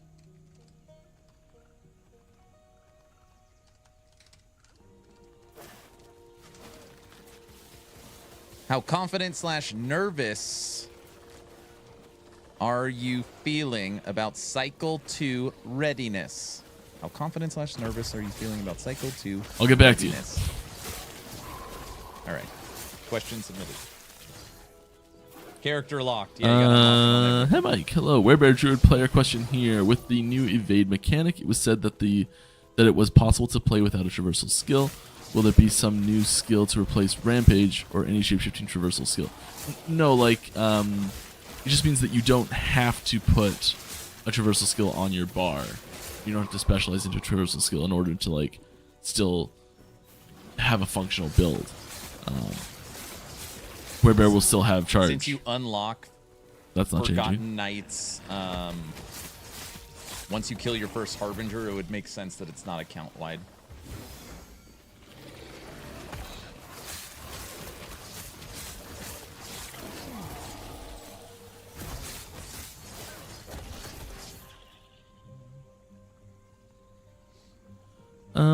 How confident / nervous are you feeling about Cycle 2 readiness? How confident / nervous are you feeling about Cycle 2 I'll get back to you. All right. Question submitted. Character locked. Yeah, you gotta unlock it on Hey Mike, hello. Werebear Druid player question here. With the new evade mechanic, it was said that it was possible to play without a traversal skill. Will there be some new skill to replace Rampage or any shapeshifting traversal skill? No, like it just means that you don't have to put a traversal skill on your bar. You don't have to specialize into a traversal skill in order to like still have a functional build. Werebear will still have charge. Since you unlock That's not Forgotten changing. Knights, once you kill your first Harbinger, it would make sense that it's not account wide.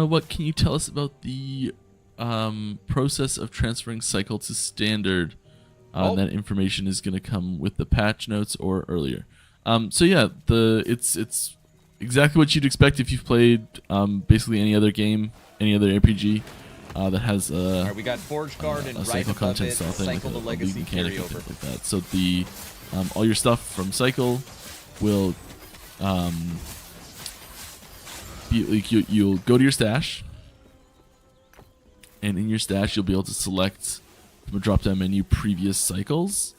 What can you tell us about the process of transferring cycle to standard? That information is going to come with the patch notes or earlier. So yeah, it's exactly what you'd expect if you've played basically any other game, any other RPG that has All right, we got Forge Guard and a right cycle above content it, style thing, Cycle like the a league Legacy mechanic and carryover. things like that. So the all your stuff from cycle will you'll go to your stash, and in your stash you'll be able to select from a drop-down menu previous cycles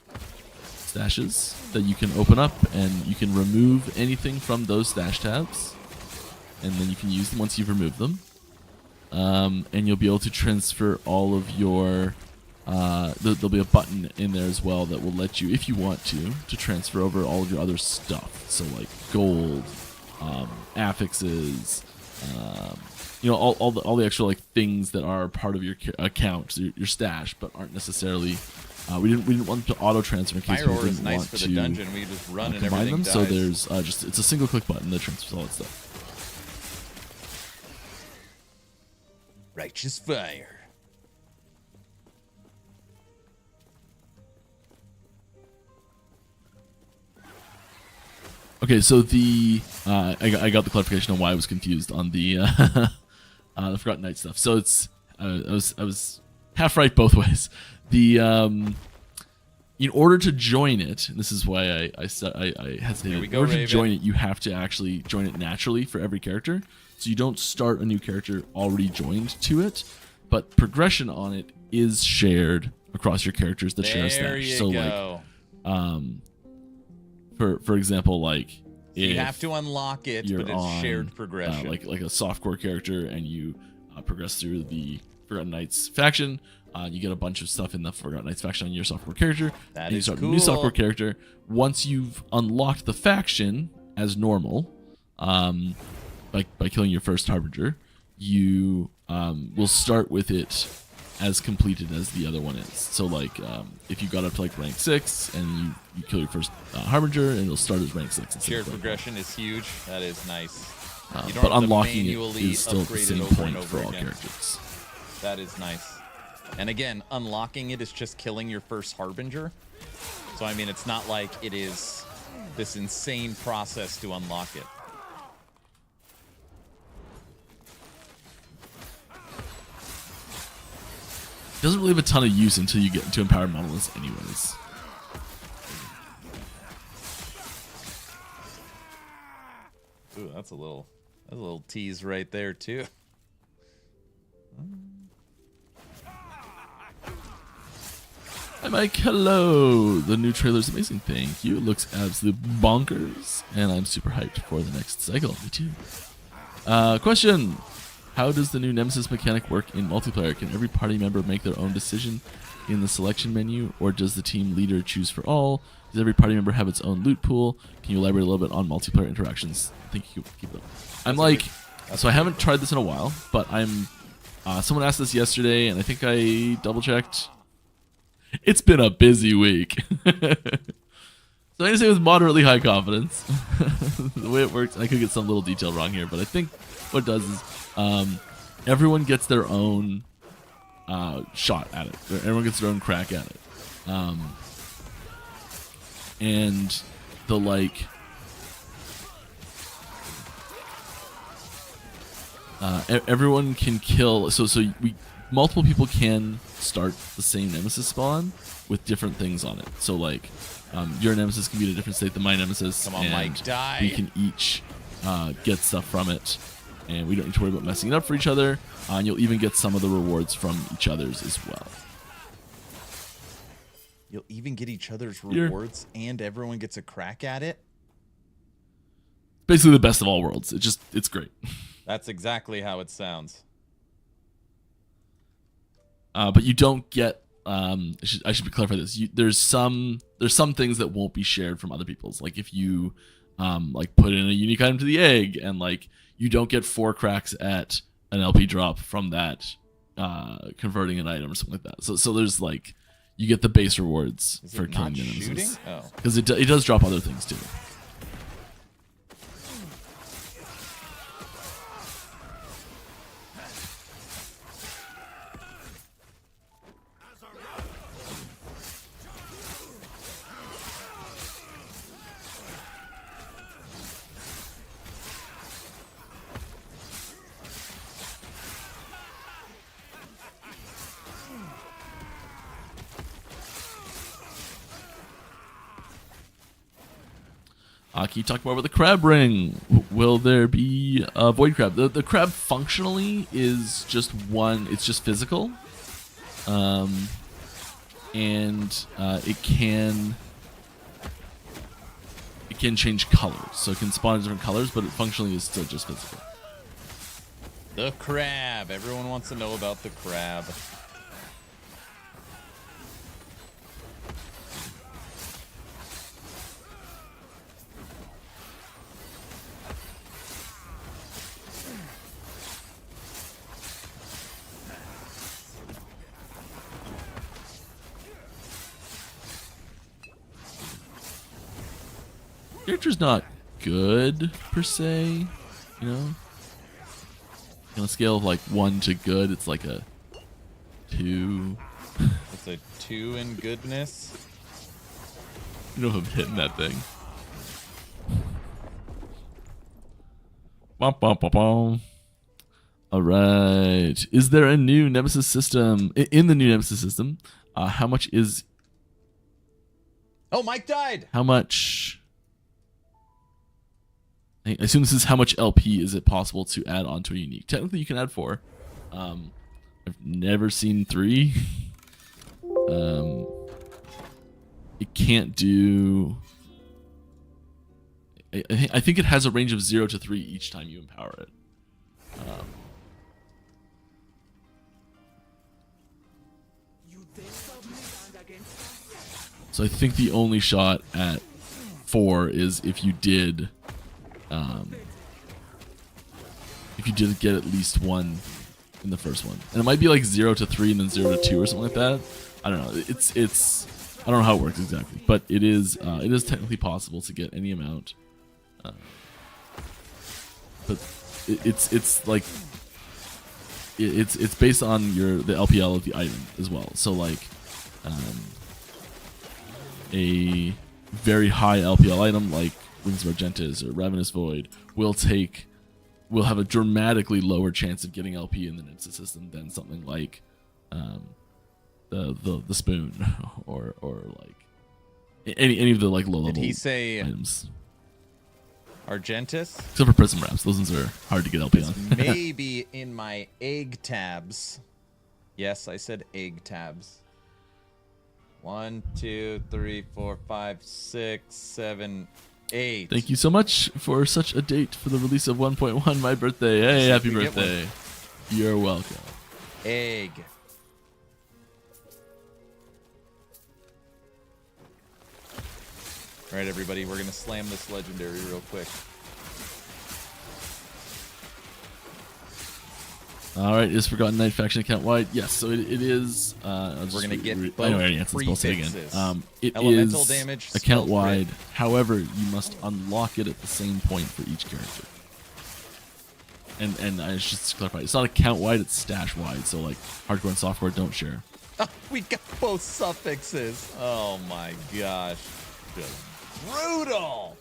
stashes that you can open up, and you can remove anything from those stash tabs, and then you can use them once you've removed them. And you'll be able to transfer all of your there'll be a button in there as well that will let you, if you want to transfer over all of your other stuff, so like gold, affixes, all the actual like things that are part of your account, your stash, but aren't necessarily. We didn't want to auto transfer in case Fire we Ore is didn't nice want for to the dungeon. We just run and combine everything them. dies. So there's it's a single click button that transfers all that stuff. Righteous Fire. Okay, so I got the clarification on why I was confused on the the Forgotten Knight stuff. So it's I was half right both ways. The in order to join it, and this is why I hesitated. we In go, order to Raven. join it, you have to actually join it naturally for every character. So you don't start a new character already joined to it, but progression on it is shared across your characters that share a stash. There you So go. for example, like You if have to unlock it, you're but it's on, shared progression. like a softcore character, and you progress through the Forgotten Knights faction. You get a bunch of stuff in the Forgotten Knights faction on your softcore character. That and you is start a new cool. softcore character. Once you've unlocked the faction as normal, by killing your first Harbinger, you will start with it as completed as the other one is. So like if you got up to like rank 6 and you kill your first Harbinger, and it'll start as rank 6. instead Shared of rank progression is huge. That is nice. You don't but have to unlocking it manually is still the upgrade it same over and point over for all again. characters. That is nice. And again, unlocking it is just killing your first Harbinger. So I mean, it's not like it is this insane process to unlock it. Doesn't really have a ton of use until you get into Empowered Monoliths anyways. Ooh, that's a little tease right there too. Hi Mike, hello! The new trailer's amazing, thank you. It looks absolute bonkers, and I'm super hyped for the next cycle. Me too. Question: how does the new Nemesis mechanic work in multiplayer? Can every party member make their own decision in the selection menu, or does the team leader choose for all? Does every party member have its own loot pool? Can you elaborate a little bit on multiplayer interactions? I think you keep it up. So I haven't tried this in a while, but I'm. Someone asked this yesterday, and I think I double checked. It's been a busy week. So I'm gonna say with moderately high confidence. The way it works, I could get some little detail wrong here, but I think what it does is everyone gets their own shot at it. Everyone gets their own crack at it. And the everyone can kill. So we multiple people can start the same nemesis spawn with different things on it. So like, your nemesis can be in a different state than my nemesis. Come on, Mike, die. We can each get stuff from it, and we don't need to worry about messing it up for each other. And you'll even get some of the rewards from each other's as well. You'll even get each other's rewards, and everyone gets a crack at it? Basically the best of all worlds. It's great. That's exactly how it sounds. But you don't get. I should clarify this. There's some things that won't be shared from other people's. Like if you like put in a unique item to the egg, and like you don't get 4 cracks at an LP drop from that converting an item or something like that. So there's like you get the base rewards for killing the nemesis. Oh, because it does drop other things too. Can you talk more about the crab ring? Will there be a void crab? The crab functionally is just one. It's just physical, and it can change colors. So it can spawn in different colors, but it functionally is still just physical. the crab. Everyone wants to know about the crab. Character's not good per se, you know. On a scale of like 1 to good, it's like a 2. It's a 2 in goodness. You know, I'm hitting that thing. Bum, bum, bum, bum. All right. Is there a new Nemesis system? In the new Nemesis system, how much is... Oh, Mike died! How much... I assume this is how much LP is it possible to add onto a unique. Technically, you can add 4. I've never seen 3. It can't do... I think it has a range of 0 to 3 each time you empower it. So I think the only shot at 4 is if you did get at least 1 in the first one, and it might be like 0 to 3 and then 0 to 2 or something like that. I don't know. It's I don't know how it works exactly, but it is technically possible to get any amount. But it's like it's based on the LPL of the item as well. So like a very high LPL item like Wings of Argentis or Ravenous Void will have a dramatically lower chance of getting LP in the Nemesis system than something like the spoon or like any of the like low level. Did he say items? Argentis? Except for Prism Wraps, those ones are hard to get LP on. Maybe in my egg tabs. Yes, I said egg tabs. 1, 2, 3, 4, 5, 6, 7, 8. Thank you so much for such a date for the release of 1.1, my birthday. Hey, happy birthday. You're welcome. Egg. All right, everybody, we're going to slam this legendary real quick. All right, is Forgotten Knight faction account wide? Yes, so it is. We're going to get both anyway, prefixes. It Elemental is damage, account wide. crit. However, you must unlock it at the same point for each character. And I should clarify, it's not account wide; it's stash wide. So like hardcore and softcore don't share. Oh, we got both suffixes. Oh my gosh. Just brutal.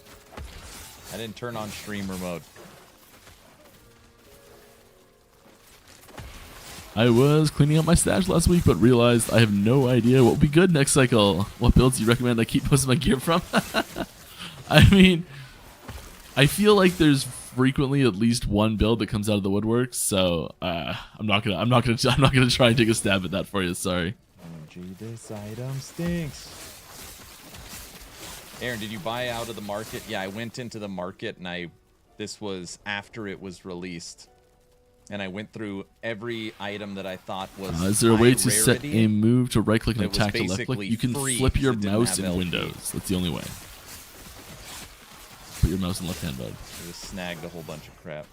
I didn't turn on streamer mode. I was cleaning up my stash last week, but realized I have no idea what will be good next cycle. What builds do you recommend I keep most of my gear from? I mean, I feel like there's frequently at least one build that comes out of the woodwork, so I'm not gonna try and take a stab at that for you. Sorry. OMG, this item stinks. Aaron, did you buy out of the market? Yeah, I went into the market and this was after it was released. And I went through every item that I thought was is there a way to set rarity, a move to right click and it was attack to left click? basically You can free flip your 'cause it didn't mouse have in LP. Windows. That's the only way. Put your mouse in left hand mode. I just snagged a whole bunch of crap.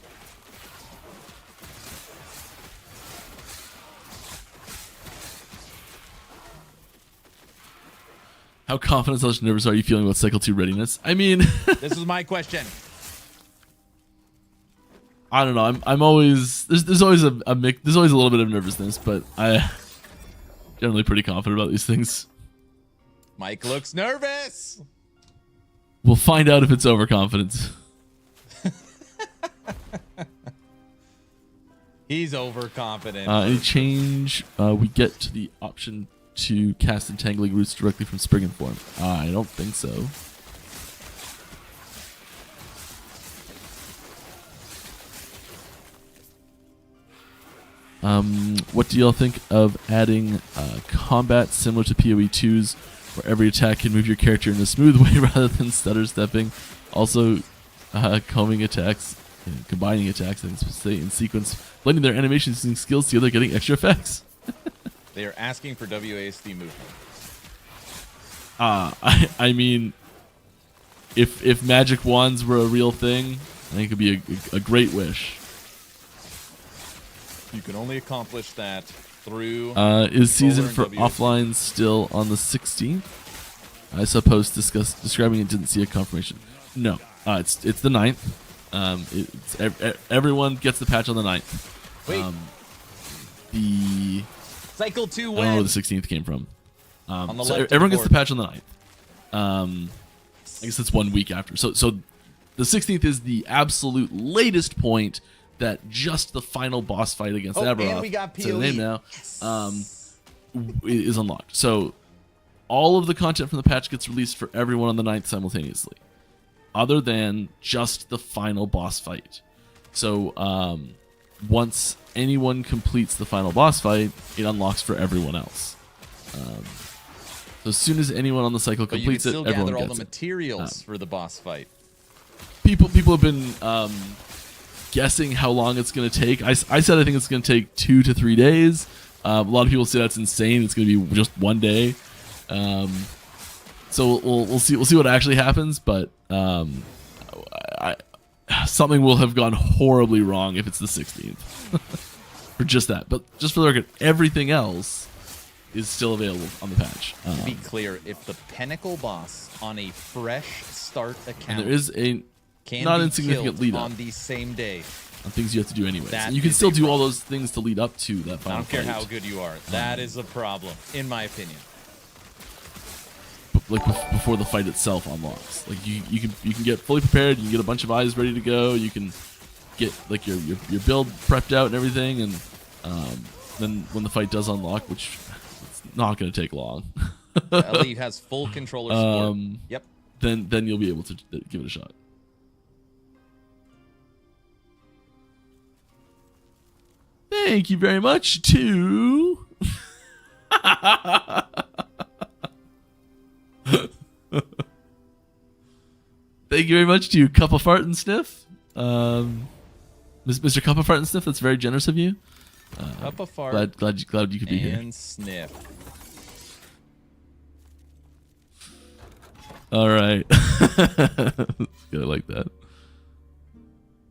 How confident / nervous are you feeling about Cycle 2 readiness? I mean, This is my question. I don't know. I'm always there's always a mix. There's always a little bit of nervousness, but I generally pretty confident about these things. Mike looks nervous. We'll find out if it's overconfidence. He's overconfident. Any change? We get to the option to cast Entangling Roots directly from Spriggan form. I don't think so. What do y'all think of adding combat similar to PoE 2's, where every attack can move your character in a smooth way rather than stutter stepping? Also, combing attacks, combining attacks, and say in sequence, blending their animations and skills together, getting extra effects. They are asking for WASD movement. I mean, if magic wands were a real thing, I think it could be a great wish. You can only accomplish that through. Is season for controller and WASD. offline still on the 16th? I suppose describing it didn't see a confirmation. No, it's the 9th. Everyone gets the patch on the 9th. Wait. The Cycle 2 I don't know where when? the 16th came from. On the So left of everyone the gets the board. patch on the 9th. I guess it's 1 week after. So the 16th is the absolute latest point that just the final boss fight against Aberoth, and we got say the PoE. name now, is unlocked. So all of the content from the patch gets released for everyone on the 9th simultaneously, other than just the final boss fight. So once anyone completes the final boss fight, it unlocks for everyone else. So as soon as anyone on the cycle But you can completes it, still everyone gather all gets the it. materials for the boss fight. People have been guessing how long it's going to take. I said I think it's going to take 2 to 3 days. A lot of people say that's insane. It's going to be just 1 day. So we'll see what actually happens. But something will have gone horribly wrong if it's the 16th for just that. But just for the record, everything else is still available on the patch. To be clear, if the Pinnacle boss on a fresh start And account there is a can not be insignificant killed lead up on the same day, on things you have to do anyways. That And you can is still a do all problem. those things to lead up to that I final don't care fight. how good you are. That is a problem, in my opinion. Like before the fight itself unlocks. Like you can get fully prepared. You can get a bunch of eyes ready to go. You can get like your build prepped out and everything, and then when the fight does unlock, which it's not going to take long, Ellie has full controller support. Yep. then you'll be able to give it a shot. Thank you very much to. Thank you very much to Cup of Fart and Sniff. Mr. Cup of Fart and Sniff, that's very generous of you. Up a fart Glad you could be here. and sniff. All right. Good, I like that.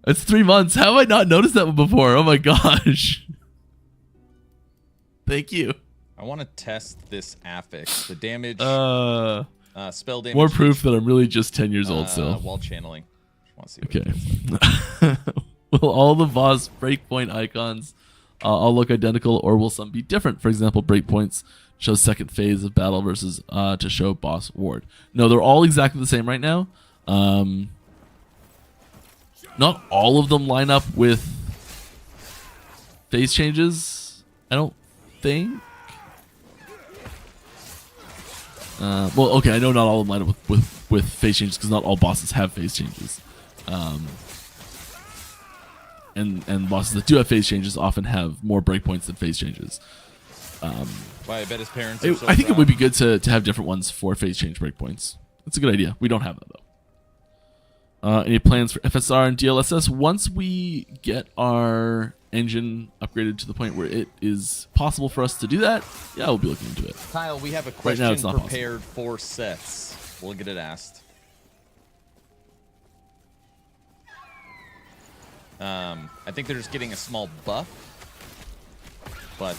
It's 3 months. How have I not noticed that one before? Oh my gosh. Thank you. I want to test this affix. The damage, spell damage. More proof that I'm really just 10 years old still. While channeling. Just want to see what Okay. it feels like. Will all the boss breakpoint icons all look identical, or will some be different? For example, breakpoints show second phase of battle versus to show boss ward. No, they're all exactly the same right now. Not all of them line up with phase changes. I don't think. Well, okay, I know not all of them line up with phase changes because not all bosses have phase changes. And bosses that do have phase changes often have more breakpoints than phase changes. Why, I bet his parents I think it would be good to have different ones for phase change breakpoints. That's a good idea. We don't have that, though. Any plans for FSR and DLSS? Once we get our engine upgraded to the point where it is possible for us to do that, yeah, we'll be looking into it. Kyle, we have a Right now, question it's not prepared for sets. We'll get it asked. I think they're just getting a small buff, but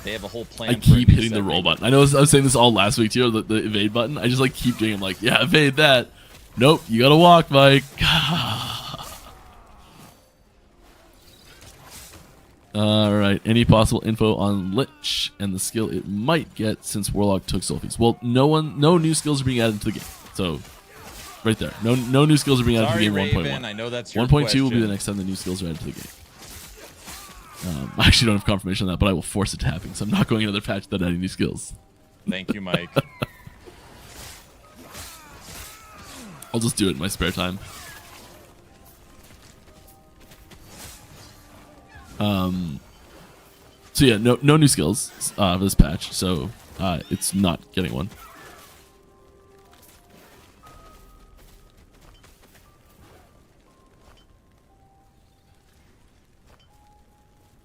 they have a whole plan. I keep hitting the roll button. I know I was saying this all last week too, the evade button. I just like keep doing it. I'm like, yeah, evade that. Nope, you gotta walk, Mike. Alright, any possible info on Lich and the skill it might get since Warlock took Sulfies? Well, no new skills are being added to the game. So, right there. No new skills are being added to the game. Raven, 1.1. I know that's your 1.2 will be question. the next time the new skills are added to the game. I actually don't have confirmation on that, but I will force it to happen, so I'm not going another patch without adding new skills. Thank you, Mike. I'll just do it in my spare time. So yeah, no new skills for this patch, so it's not getting one.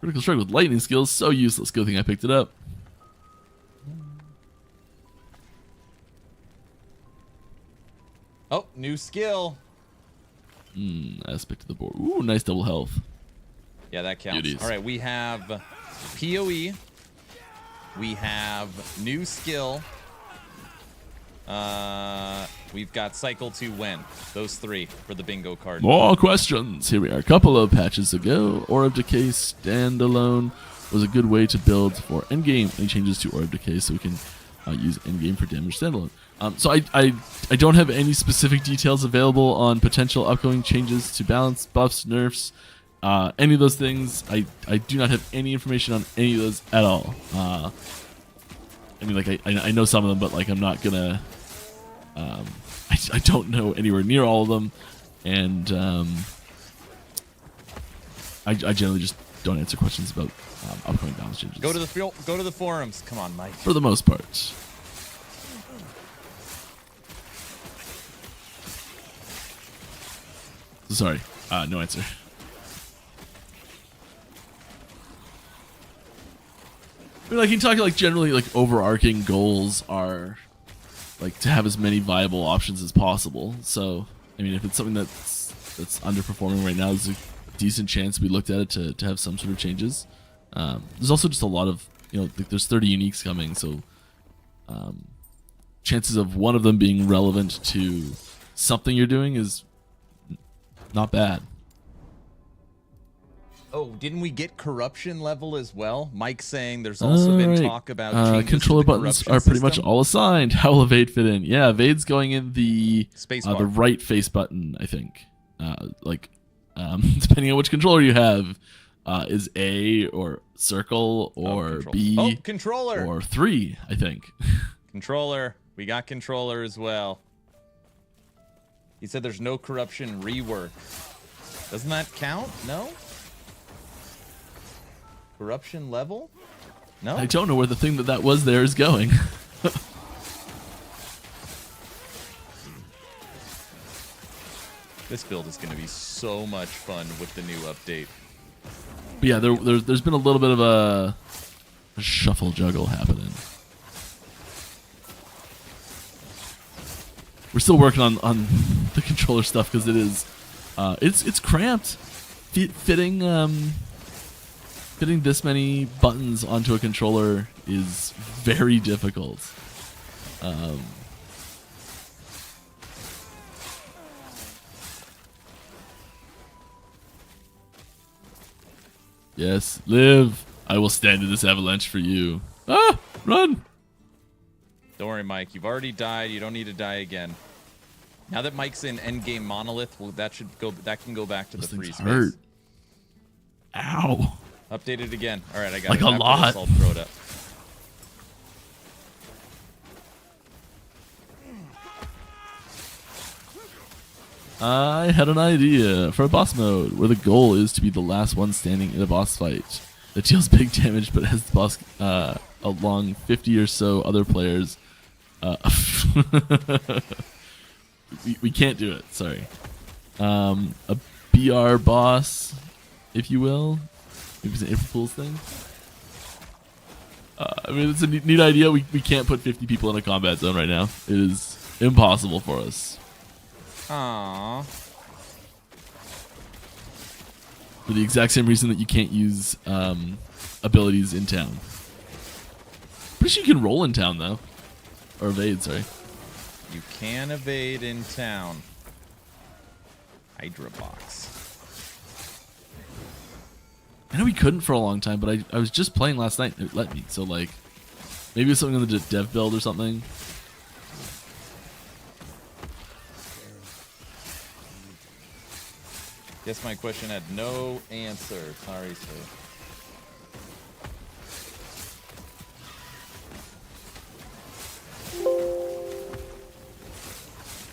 Critical strike with lightning skills, so useless. Good thing I picked it up. Oh, new skill. Aspect of the board. Ooh, nice double health. Yeah, that counts. Beauties. All right, we have PoE. We have new skill. We've got cycle to win. Those three for the bingo card. More questions. Here we are. A couple of patches ago, Aura of Decay standalone was a good way to build for endgame. Any changes to Aura of Decay so we can use endgame for damage standalone? So I don't have any specific details available on potential upcoming changes to balance, buffs, nerfs, any of those things. I do not have any information on any of those at all. I mean, like I know some of them, but like I'm not gonna. I don't know anywhere near all of them, and I generally just don't answer questions about upcoming balance changes. Go to the forums. Come on, Mike. For the most part. Sorry, no answer. I mean, like you talk like generally like overarching goals are like to have as many viable options as possible. So I mean, if it's something that's underperforming right now, there's a decent chance we looked at it to have some sort of changes. There's also just a lot of like there's 30 uniques coming, so chances of one of them being relevant to something you're doing is not bad. Oh, didn't we get corruption level as well? Mike's saying there's also been talk about changes controller to the buttons corruption are pretty much system. all assigned. How will evade fit in? Yeah, evade's going in the Space the bar. right face button, I think. Depending on which controller you have, is A or circle or B controller or 3, I think. Controller. We got controller as well. He said there's no corruption rework. Doesn't that count? No? Corruption level? No? I don't know where the thing that was there is going. This build is going to be so much fun with the new update. But yeah, there's been a little bit of a shuffle juggle happening. We're still working on the controller stuff because it is it's cramped. Fitting this many buttons onto a controller is very difficult. Yes, live. I will stand in this avalanche for you. Ah, run. Don't worry, Mike. You've already died. You don't need to die again. Now that Mike's in endgame monolith, well, that can go back to Those the free things space. hurt. Ow. Updated again. All right, I got Like it. a After lot. this, I'll throw it up. I had an idea for a boss mode where the goal is to be the last one standing in a boss fight that deals big damage but has the boss along 50 or so other players. We can't do it, sorry. A BR boss, if you will. Maybe it's an April Fool's thing. I mean, it's a neat idea. We can't put 50 people in a combat zone right now. It is impossible for us. Aww. For the exact same reason that you can't use abilities in town. Pretty sure you can roll in town, though. Or evade, sorry. You can evade in town. Hydra box. I know we couldn't for a long time, but I was just playing last night. It let me. So, like, maybe it's something on the dev build or something. Guess my question had no answer. Sorry, sir.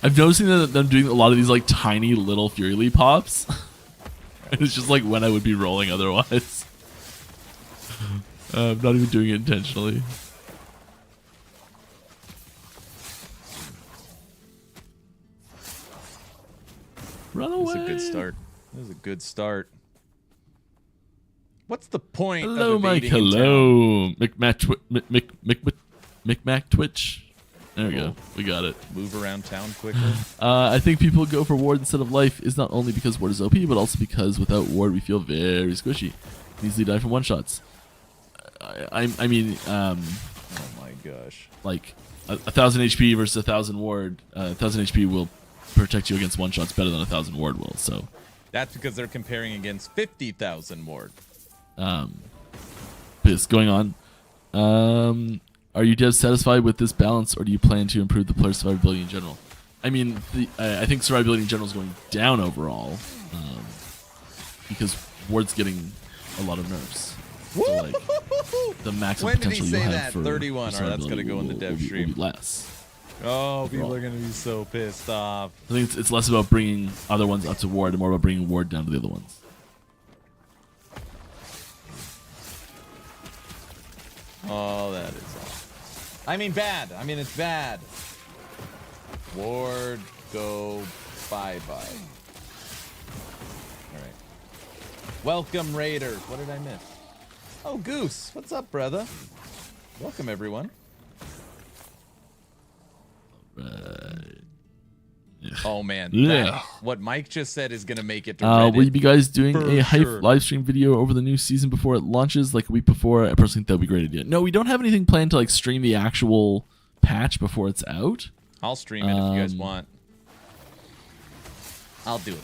I've noticed that I'm doing a lot of these, like, tiny little Fury Leap pops. It's just, like, when I would be rolling otherwise. I'm not even doing it intentionally. Run away. That's a good start. That was a good start. What's the point Hello, of Mike. evading in town? Hello. Micmac Twitch. There we go. We got it. Move around town quicker. I think people go for ward instead of life is not only because ward is OP, but also because without ward we feel very squishy. Easily die from one shots. I mean, Oh my gosh. like 1,000 HP versus 1,000 ward. 1,000 HP will protect you against one shots better than 1,000 ward will. So That's because they're comparing against 50,000 ward. this going on. Are you devs satisfied with this balance, or do you plan to improve the player survivability in general? I mean, I think survivability in general is going down overall, because ward's getting a lot of nerfs. So, like, the maximum When did he potential you say have that? for 31. for All right, that's survivability gonna go in the will dev be stream. less. Oh, people are gonna be so pissed off. I think it's less about bringing other ones up to ward and more about bringing ward down to the other ones. Oh, that is awful. I mean, bad. I mean, it's bad. Ward, go, bye-bye. All right. Welcome, Raiders. What did I miss? Oh, Goose. What's up, brother? Welcome, everyone. Right. Oh, man. Yeah. What Mike just said is going to make it to Will you Reddit. be guys doing For a hype sure. live stream video over the new season before it launches, like a week before? I personally think that would be a great idea. No, we don't have anything planned to like stream the actual patch before it's out. I'll stream it if you guys want. I'll do it.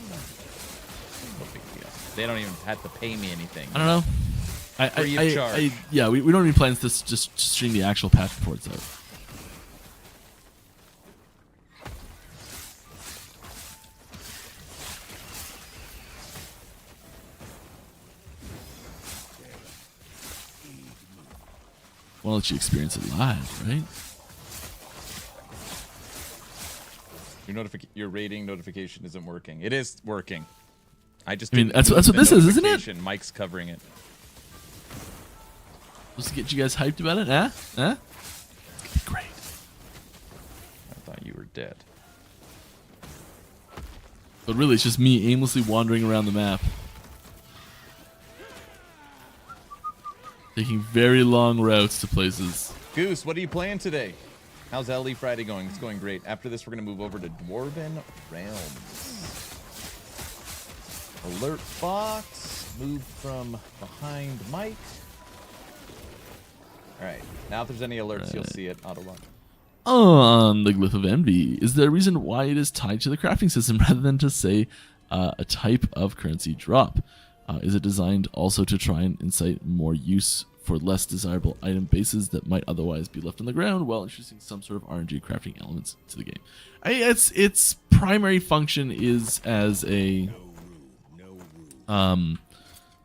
No big deal. They don't even have to pay me anything. I don't know. Free of charge. Yeah, we don't even plan to just stream the actual patch before it's out. Want to let you experience it live, right? Your rating notification isn't working. It is working. I just. I mean, didn't that's move what the this is, isn't it? notification. Mike's covering it. Supposed to get you guys hyped about it, huh? Huh? It's gonna be great. I thought you were dead. But really, it's just me aimlessly wandering around the map. Taking very long routes to places. Goose, what are you playing today? How's LE Friday going? It's going great. After this, we're going to move over to Dwarven Realms. Alert box. Move from behind Mike. All right. Now, if there's any alerts, you'll see it auto lock. On the Glyph of Envy, is there a reason why it is tied to the crafting system rather than to, say, a type of currency drop? Is it designed also to try and incite more use for less desirable item bases that might otherwise be left on the ground while introducing some sort of RNG crafting elements to the game? Its primary function is as a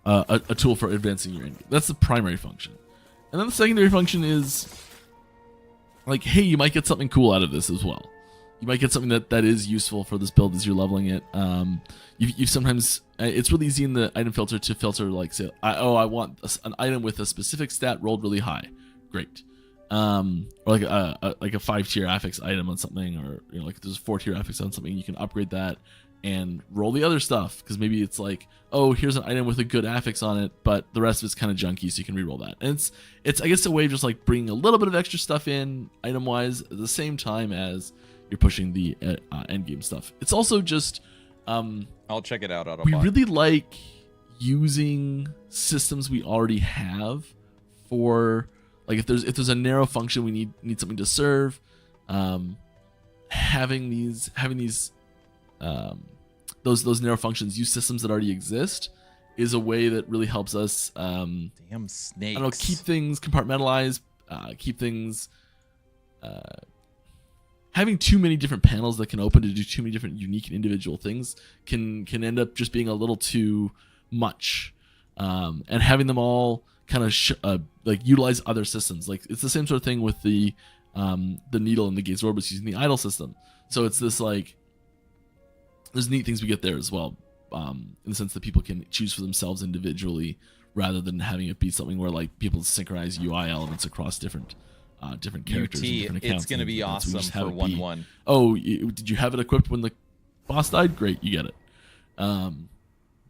a tool for advancing your endgame. That's the primary function. And then the secondary function is like, hey, you might get something cool out of this as well. You might get something that is useful for this build as you're leveling it. You sometimes, it's really easy in the item filter to filter, like, say, I want an item with a specific stat rolled really high. Great. Or like a 5-tier affix item on something, or like there's a 4-tier affix on something, you can upgrade that and roll the other stuff, because maybe it's like, oh, here's an item with a good affix on it, but the rest of it's kind of junky, so you can re-roll that. And it's I guess a way of just like bringing a little bit of extra stuff in item wise at the same time as you're pushing the end game stuff. It's also just I'll check it out. We really like using systems we already have for, like, if there's a narrow function we need something to serve, having these those narrow functions use systems that already exist is a way that really helps us damn snakes. I don't know, keep things compartmentalized, keep things having too many different panels that can open to do too many different unique and individual things can end up just being a little too much, and having them all kind of like utilize other systems. Like, it's the same sort of thing with the needle and the Gaze Orbis using the idle system. So it's this, like, there's neat things we get there as well, in the sense that people can choose for themselves individually rather than having it be something where, like, people synchronize UI elements across different characters and different accounts. It's going to be awesome for 1-1. Oh, did you have it equipped when the boss died? Great, you get it.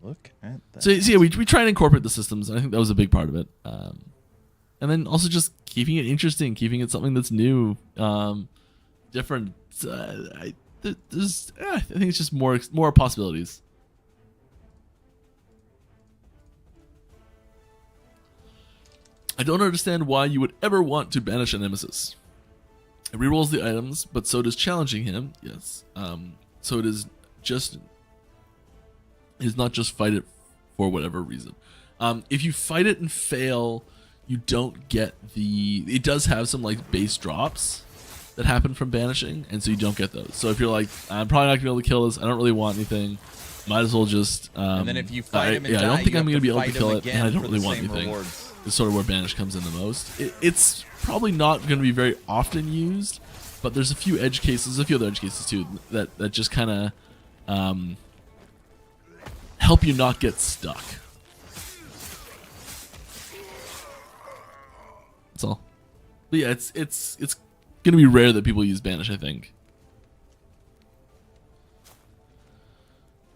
Look at that. So yeah, we try and incorporate the systems, and I think that was a big part of it. And then also just keeping it interesting, keeping it something that's new, different. I think it's just more possibilities. I don't understand why you would ever want to banish a nemesis. It rerolls the items, but so does challenging him. Yes. So it is not just fight it for whatever reason. If you fight it and fail, you don't get it does have some, like, base drops that happen from banishing, and so you don't get those. So if you're like, I'm probably not gonna be able to kill this, I don't really want anything, might as well just and then if you fight him and I don't think I'm gonna be able to kill it, and I don't for really the want same anything. rewards. It's sort of where banish comes in the most. It's probably not going to be very often used, but there's a few other edge cases too that just kind of help you not get stuck. That's all. But yeah, it's going to be rare that people use banish, I think.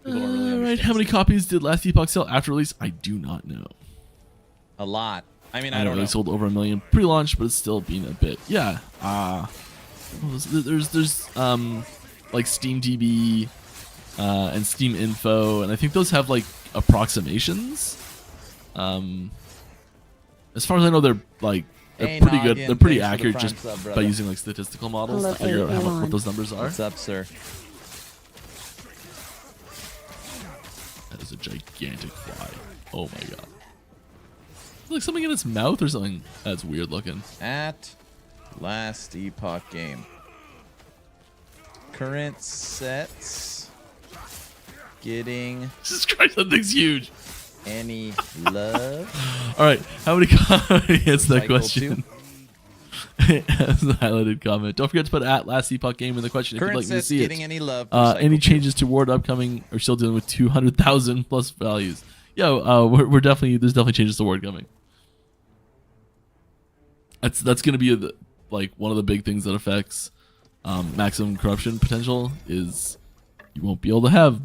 People don't really Right, how many copies did last Epoch sell after release? I do not know. A lot. I mean, I don't don't know. know. They sold over 1 million pre-launch, but it's still been a bit. Yeah. There's like SteamDB and Steam Info, and I think those have, like, approximations. As far as I know, they're pretty good. They're pretty accurate just by using, like, statistical models to figure out what those numbers are. What's up, sir? That is a gigantic fly. Oh my god. Like something in its mouth or something. That's weird looking. At last Epoch game. Current sets. Getting Jesus Christ, that thing's huge. any love? All right, how many answer that question? As the highlighted comment. Don't forget to put at last Epoch game in the question Current if you'd like me to sets see getting it. any love? Any changes toward upcoming or still dealing with 200,000 plus values? Yeah, we're definitely, there's definitely changes to ward coming. That's going to be like one of the big things that affects maximum corruption potential is you won't be able to have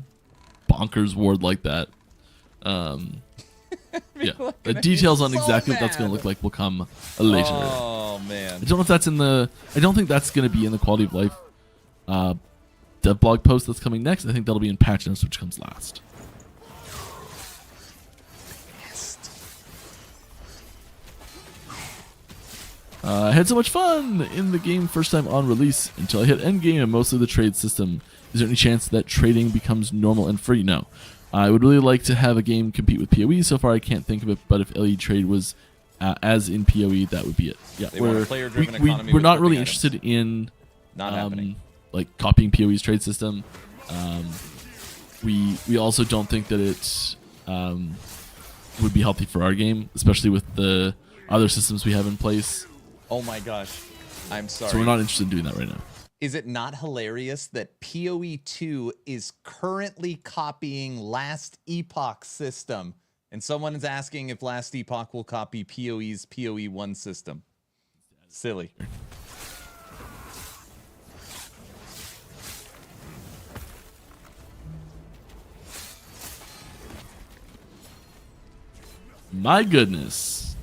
bonkers ward like that. Yeah, the details on exactly what that's going to look like will come later. Oh man, I don't know if that's I don't think that's going to be in the quality of life dev blog post that's coming next. I think that'll be in patch notes, which comes last. I had so much fun in the game first time on release until I hit endgame and mostly the trade system. Is there any chance that trading becomes normal and free? No. I would really like to have a game compete with PoE. So far I can't think of it, but if LE trade was as in PoE, that would be it. Yeah, we're not really interested in not happening. Like copying PoE's trade system. We also don't think that it's would be healthy for our game, especially with the other systems we have in place. Oh my gosh. I'm sorry. So we're not interested in doing that right now. Is it not hilarious that PoE 2 is currently copying Last Epoch system? And someone is asking if Last Epoch will copy PoE's PoE 1 system. Silly. My goodness.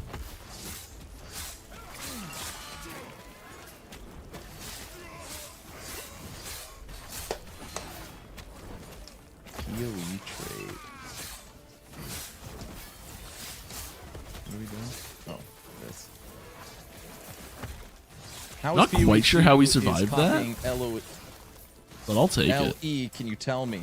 PoE trade. What are we doing? Oh, this. How Not is quite sure how we PoE survived that. LE, But I'll take it. can you tell me?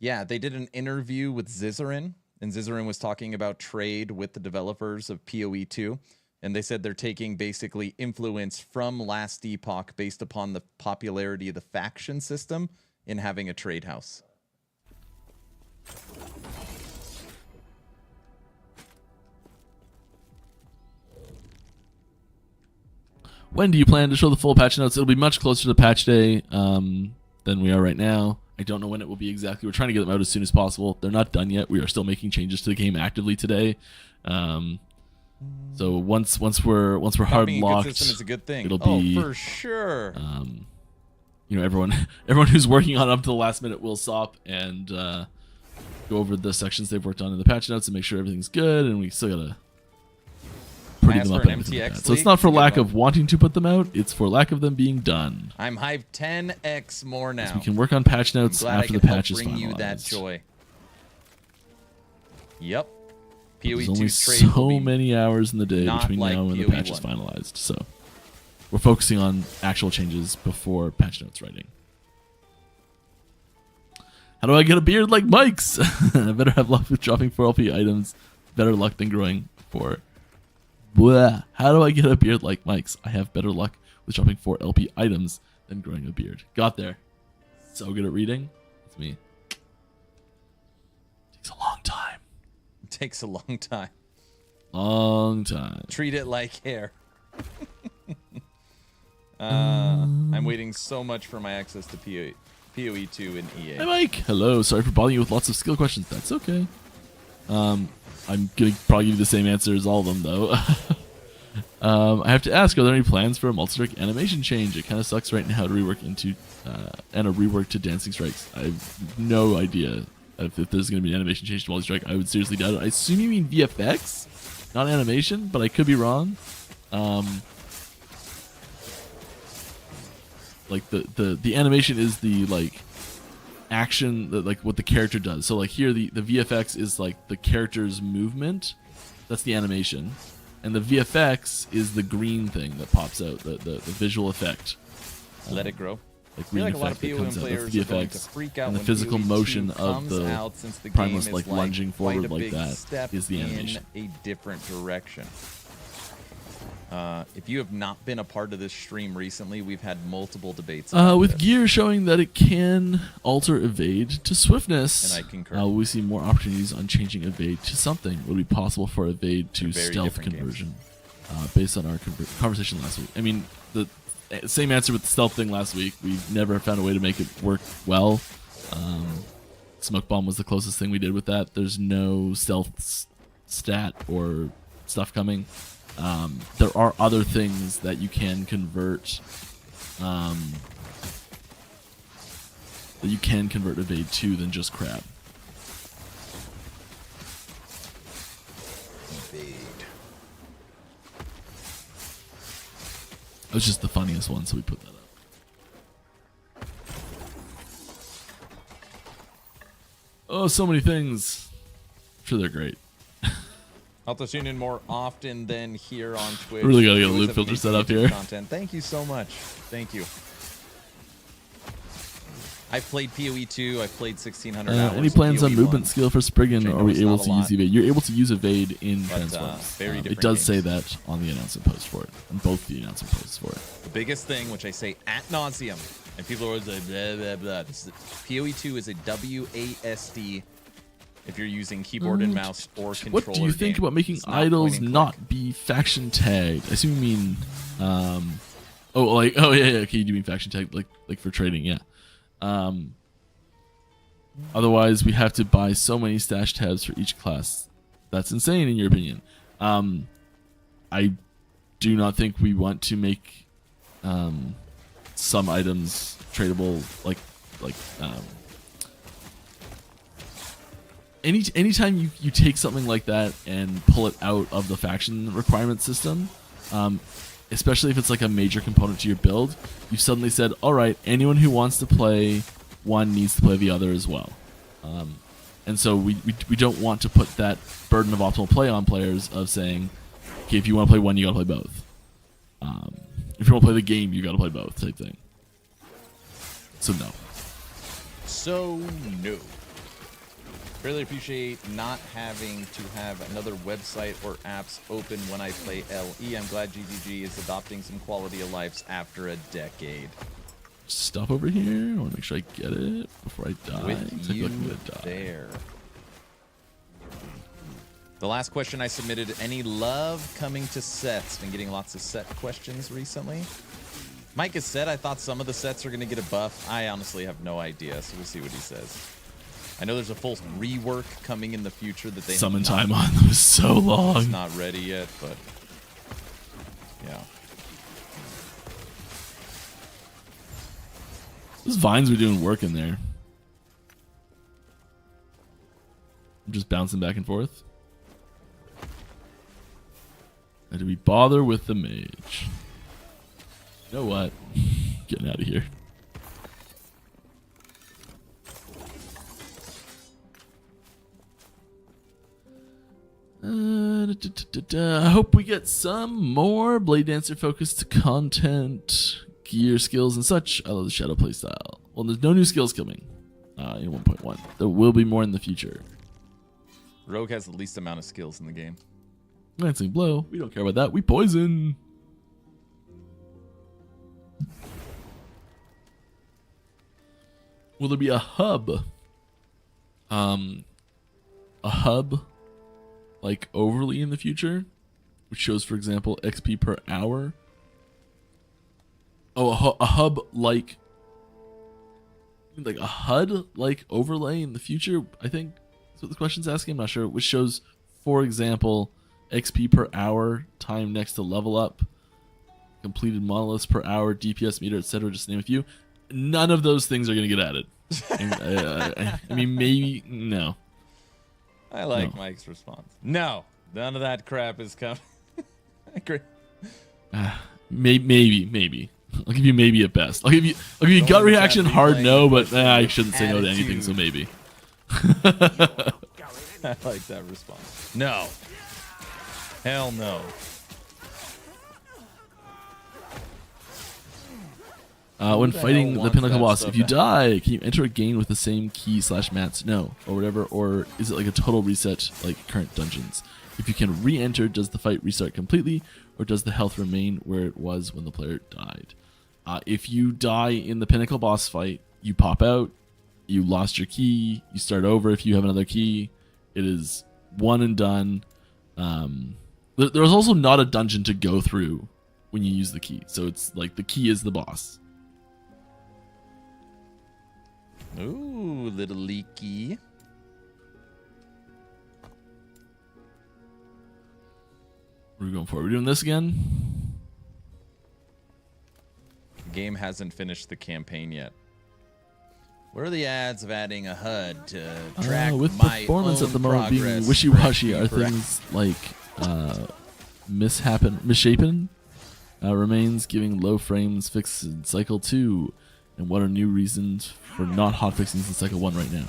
Yeah, they did an interview with Zizarin, and Zizarin was talking about trade with the developers of PoE 2, and they said they're taking basically influence from Last Epoch based upon the popularity of the faction system in having a trade house. When do you plan to show the full patch notes? It'll be much closer to patch day than we are right now. I don't know when it will be exactly. We're trying to get them out as soon as possible. They're not done yet. We are still making changes to the game actively today. So once we're hard locked, System is a good thing. It'll be for sure. You know, everyone who's working on it up to the last minute will stop and go over the sections they've worked on in the patch notes and make sure everything's good. And we still gotta pretty them up and everything like that. So it's not for lack of wanting to put them out; it's for lack of them being done. I'm Hive 10x more now. So we can work on patch notes after the patch is bring finalized. you that joy. Yep. PoE There's 2 only trade so many hours in the day between now and the PoE patch is 1. finalized. So we're focusing on actual changes before patch notes writing. How do I get a beard like Mike's? I better have luck with dropping 4 LP items. Better luck than growing 4. Blah. How do I get a beard like Mike's? I have better luck with dropping 4 LP items than growing a beard. Got there. So good at reading. It's me. Takes a long time. It takes a long time. Long time. Treat it like hair. I'm waiting so much for my access to PoE 2 in EA. Hi, Mike. Hello. Sorry for bothering you with lots of skill questions. That's okay. I'm gonna probably give you the same answer as all of them, though. I have to ask: are there any plans for a multi-strike animation change? It kind of sucks right now to rework into and a rework to Dancing Strikes. I have no idea if there's gonna be an animation change to multi-strike. I would seriously doubt it. I assume you mean VFX, not animation, but I could be wrong. Like the animation is the like action, like what the character does. So like here the VFX is like the character's movement. That's the animation. And the VFX is the green thing that pops out, the visual effect. Let it grow. Like green I feel like a lot effect of that PoE comes out. players That's the are going to VFX. freak out And the when physical PoE 2 motion of comes the out, since the game Primalist is like lunging quite forward a like big that step is the animation. in a different direction. If you have not been a part of this stream recently, we've had multiple debates about With this. gear showing that it can alter evade to swiftness, And I concur. will we see more opportunities on changing evade to something? Would it be possible for evade to They're very stealth different conversion? Based on our conversation last week. I mean, the same answer with the stealth thing last week. We've never found a way to make it work well. Smoke bomb was the closest thing we did with that. There's no stealth stat or stuff coming. There are other things that you can convert. That you can convert evade to than just crab. It was just the funniest one, so we put that up. Oh, so many things. I'm sure they're great. I'll have to tune in more often than here on Twitch. Really gotta get a Always loop have filter amazing set up YouTube here. Content. Thank you so much. Thank you. I've played PoE 2. I've played 1600 hours. Any plans on PoE movement 1, skill for Spriggan? which I Are know we is able not a to use lot, evade? You're able to use evade in but, Transformers. very It different does say games. that on the announcement post for it, on both the announcement posts for it. The biggest thing, which I say at nauseum, and people are always like, blah, blah, blah. PoE 2 is a WASD. if you're using keyboard and mouse or controller. What do you think about making idols not be faction tagged? I assume you mean, oh yeah, okay, you do mean faction tagged, like for trading, yeah. Otherwise, we have to buy so many stash tabs for each class. That's insane, in your opinion. I do not think we want to make some items tradable, anytime you take something like that and pull it out of the faction requirement system, especially if it's like a major component to your build, you've suddenly said, all right, anyone who wants to play one needs to play the other as well. And so we don't want to put that burden of optimal play on players of saying, okay, if you want to play one, you got to play both. If you want to play the game, you got to play both, type thing. So no. No. Really appreciate not having to have another website or apps open when I play LE. I'm glad GGG is adopting some quality of lives after a decade. Stop over here. I want to make sure I get it before I die. With you there. The last question I submitted, any love coming to sets? Been getting lots of set questions recently. Mike has said I thought some of the sets are going to get a buff. I honestly have no idea, so we'll see what he says. I know there's a full rework coming in the future that they summon time on them is so long. It's not ready yet, but yeah. Those vines were doing work in there. I'm just bouncing back and forth. Now, do we bother with the mage? You know what? Getting out of here. I hope we get some more Blade Dancer focused content, gear, skills, and such. I love the Shadow playstyle. Well, there's no new skills coming in 1.1. There will be more in the future. Rogue has the least amount of skills in the game. Glancing Blow. We don't care about that. We poison. Will there be a hub? A hub like overly in the future, which shows, for example, XP per hour. Oh, a hub like a HUD like overlay in the future, I think that's what the question's asking. I'm not sure. Which shows, for example, XP per hour, time next to level up, completed monoliths per hour, DPS meter, etc. Just to name a few. None of those things are going to get added. I mean, maybe no. I like Mike's response. No, none of that crap is coming. I agree. Maybe. I'll give you maybe at best. I'll give you gut reaction, hard no, but I shouldn't say no to anything, so maybe. I like that response. No. Hell no. When fighting the pinnacle boss, if you die, can you enter a game with the same key / mats? No, or whatever, or is it like a total reset like current dungeons? If you can re-enter, does the fight restart completely, or does the health remain where it was when the player died? If you die in the pinnacle boss fight, you pop out, you lost your key, you start over if you have another key. It is one and done. There's also not a dungeon to go through when you use the key, so it's like the key is the boss. Ooh, little leaky. What are we going for? Are we doing this again? The game hasn't finished the campaign yet. Where are the ads of adding a HUD to track with my performance own at the moment being progress? wishy-washy, are things like misshapen remains, giving low frames, fixed in Cycle 2, and what are new reasons for not hotfixing in Cycle 1 right now?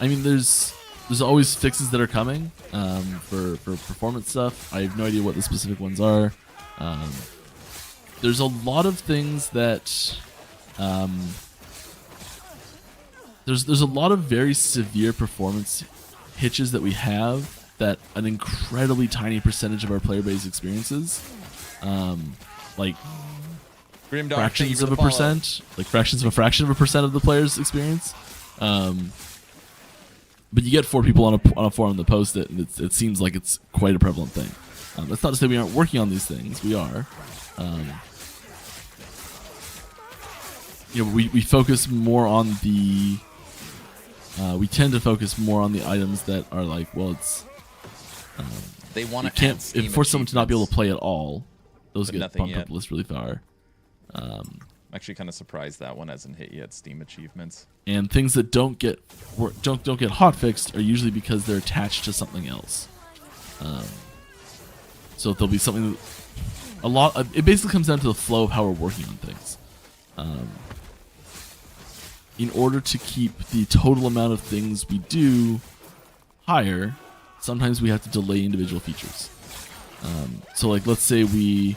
I mean, there's always fixes that are coming for performance stuff. I have no idea what the specific ones are. There's a lot of things that there's a lot of very severe performance hitches that we have that an incredibly tiny percentage of our player base experiences. Like Grimdark, fractions of a percent, like fractions of a fraction of a percent of the players experience. but you get 4 people on a forum that post it, and it seems like it's quite a prevalent thing. That's not to say we aren't working on these things. We are. We focus more on the. We tend to focus more on the items that are like, well, it's. They want to. Can't force someone to not be able to play at all. Those get bumped yet. up the list really far. I'm actually kind of surprised that one hasn't hit yet. Steam achievements. And things that don't get hotfixed are usually because they're attached to something else. So there'll be something. It basically comes down to the flow of how we're working on things. In order to keep the total amount of things we do higher, sometimes we have to delay individual features. So like, let's say we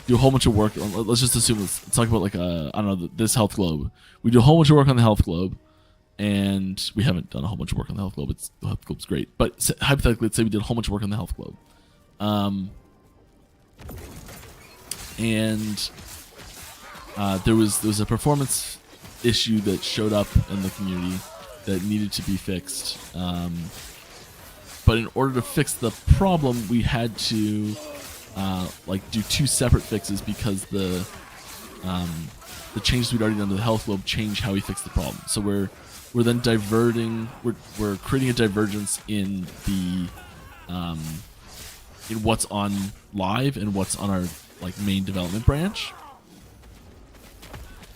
do a whole bunch of work. Let's just assume let's talk about like I don't know, this health globe. We do a whole bunch of work on the health globe, and we haven't done a whole bunch of work on the health globe. The health globe's great, but hypothetically, let's say we did a whole bunch of work on the health globe, and there was a performance issue that showed up in the community that needed to be fixed. But in order to fix the problem, we had to do 2 separate fixes because the changes we'd already done to the health globe changed how we fix the problem. So we're then diverting. We're creating a divergence in the in what's on live and what's on our main development branch,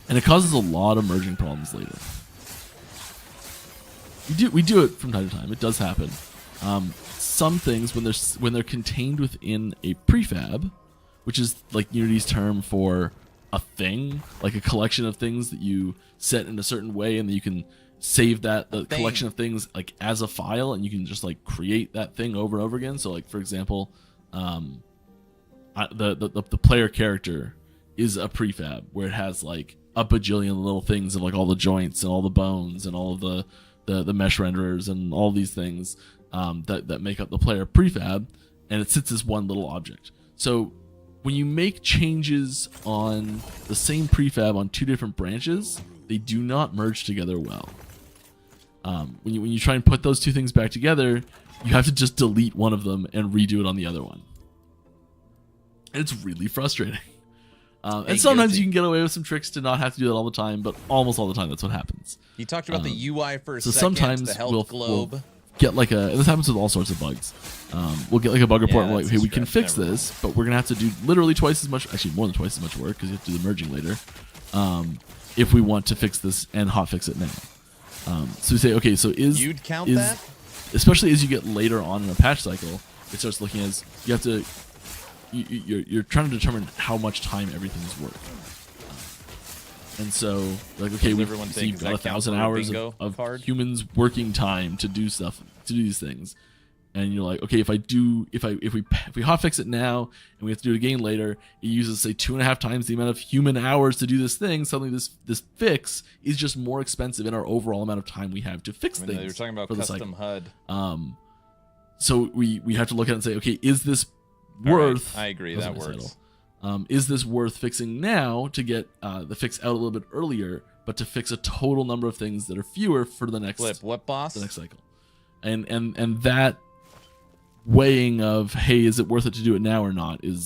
and it causes a lot of merging problems later. We do it from time to time. It does happen. Some things when they're contained within a prefab, which is like Unity's term for a thing, like a collection of things that you set in a certain way, and then you can save the collection of things like as a file, and you can just like create that thing over and over again. So like, for example, the player character is a prefab where it has like a bajillion little things of like all the joints and all the bones and all of the mesh renderers and all these things that make up the player prefab, and it sits as one little object. So when you make changes on the same prefab on 2 different branches, they do not merge together well. When you try and put those 2 things back together, you have to just delete one of them and redo it on the other one. It's really frustrating. And sometimes you can get away with some tricks to not have to do that all the time, but almost all the time that's what happens. You talked about the UI for a so second, sometimes the health globe. We'll get and this happens with all sorts of bugs. We'll get like a bug report and we're like, hey, we can fix this, but we're going to have to do literally twice as much, actually more than twice as much work because you have to do the merging later, if we want to fix this and hotfix it now. So we say, okay, so you'd count that? Especially as you get later on in a patch cycle, it starts looking as you have to, you're trying to determine how much time everything's worth. And so, like, okay, we've got 1,000 hours of humans working time to do stuff, to do these things, and you're like, okay, if we hotfix it now and we have to do it again later, it uses say 2.5 times the amount of human hours to do this thing. Suddenly, this fix is just more expensive in our overall amount of time we have to fix things. You're talking about custom HUD. So we have to look at it and say, okay, is this worth? Right. I agree, that works. Is this worth fixing now to get the fix out a little bit earlier, but to fix a total number of things that are fewer for the next what boss? The next cycle, and that weighing of, hey, is it worth it to do it now or not, it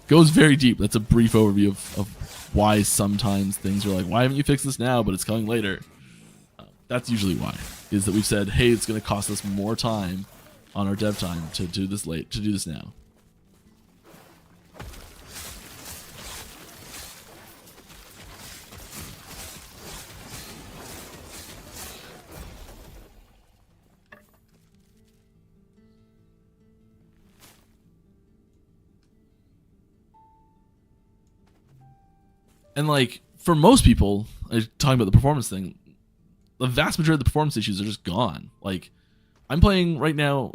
goes very deep. That's a brief overview of why sometimes things are like, why haven't you fixed this now, but it's coming later. That's usually why, is that we've said, hey, it's going to cost us more time on our dev time to do this now. And like, for most people, talking about the performance thing, the vast majority of the performance issues are just gone. Like, I'm playing right now,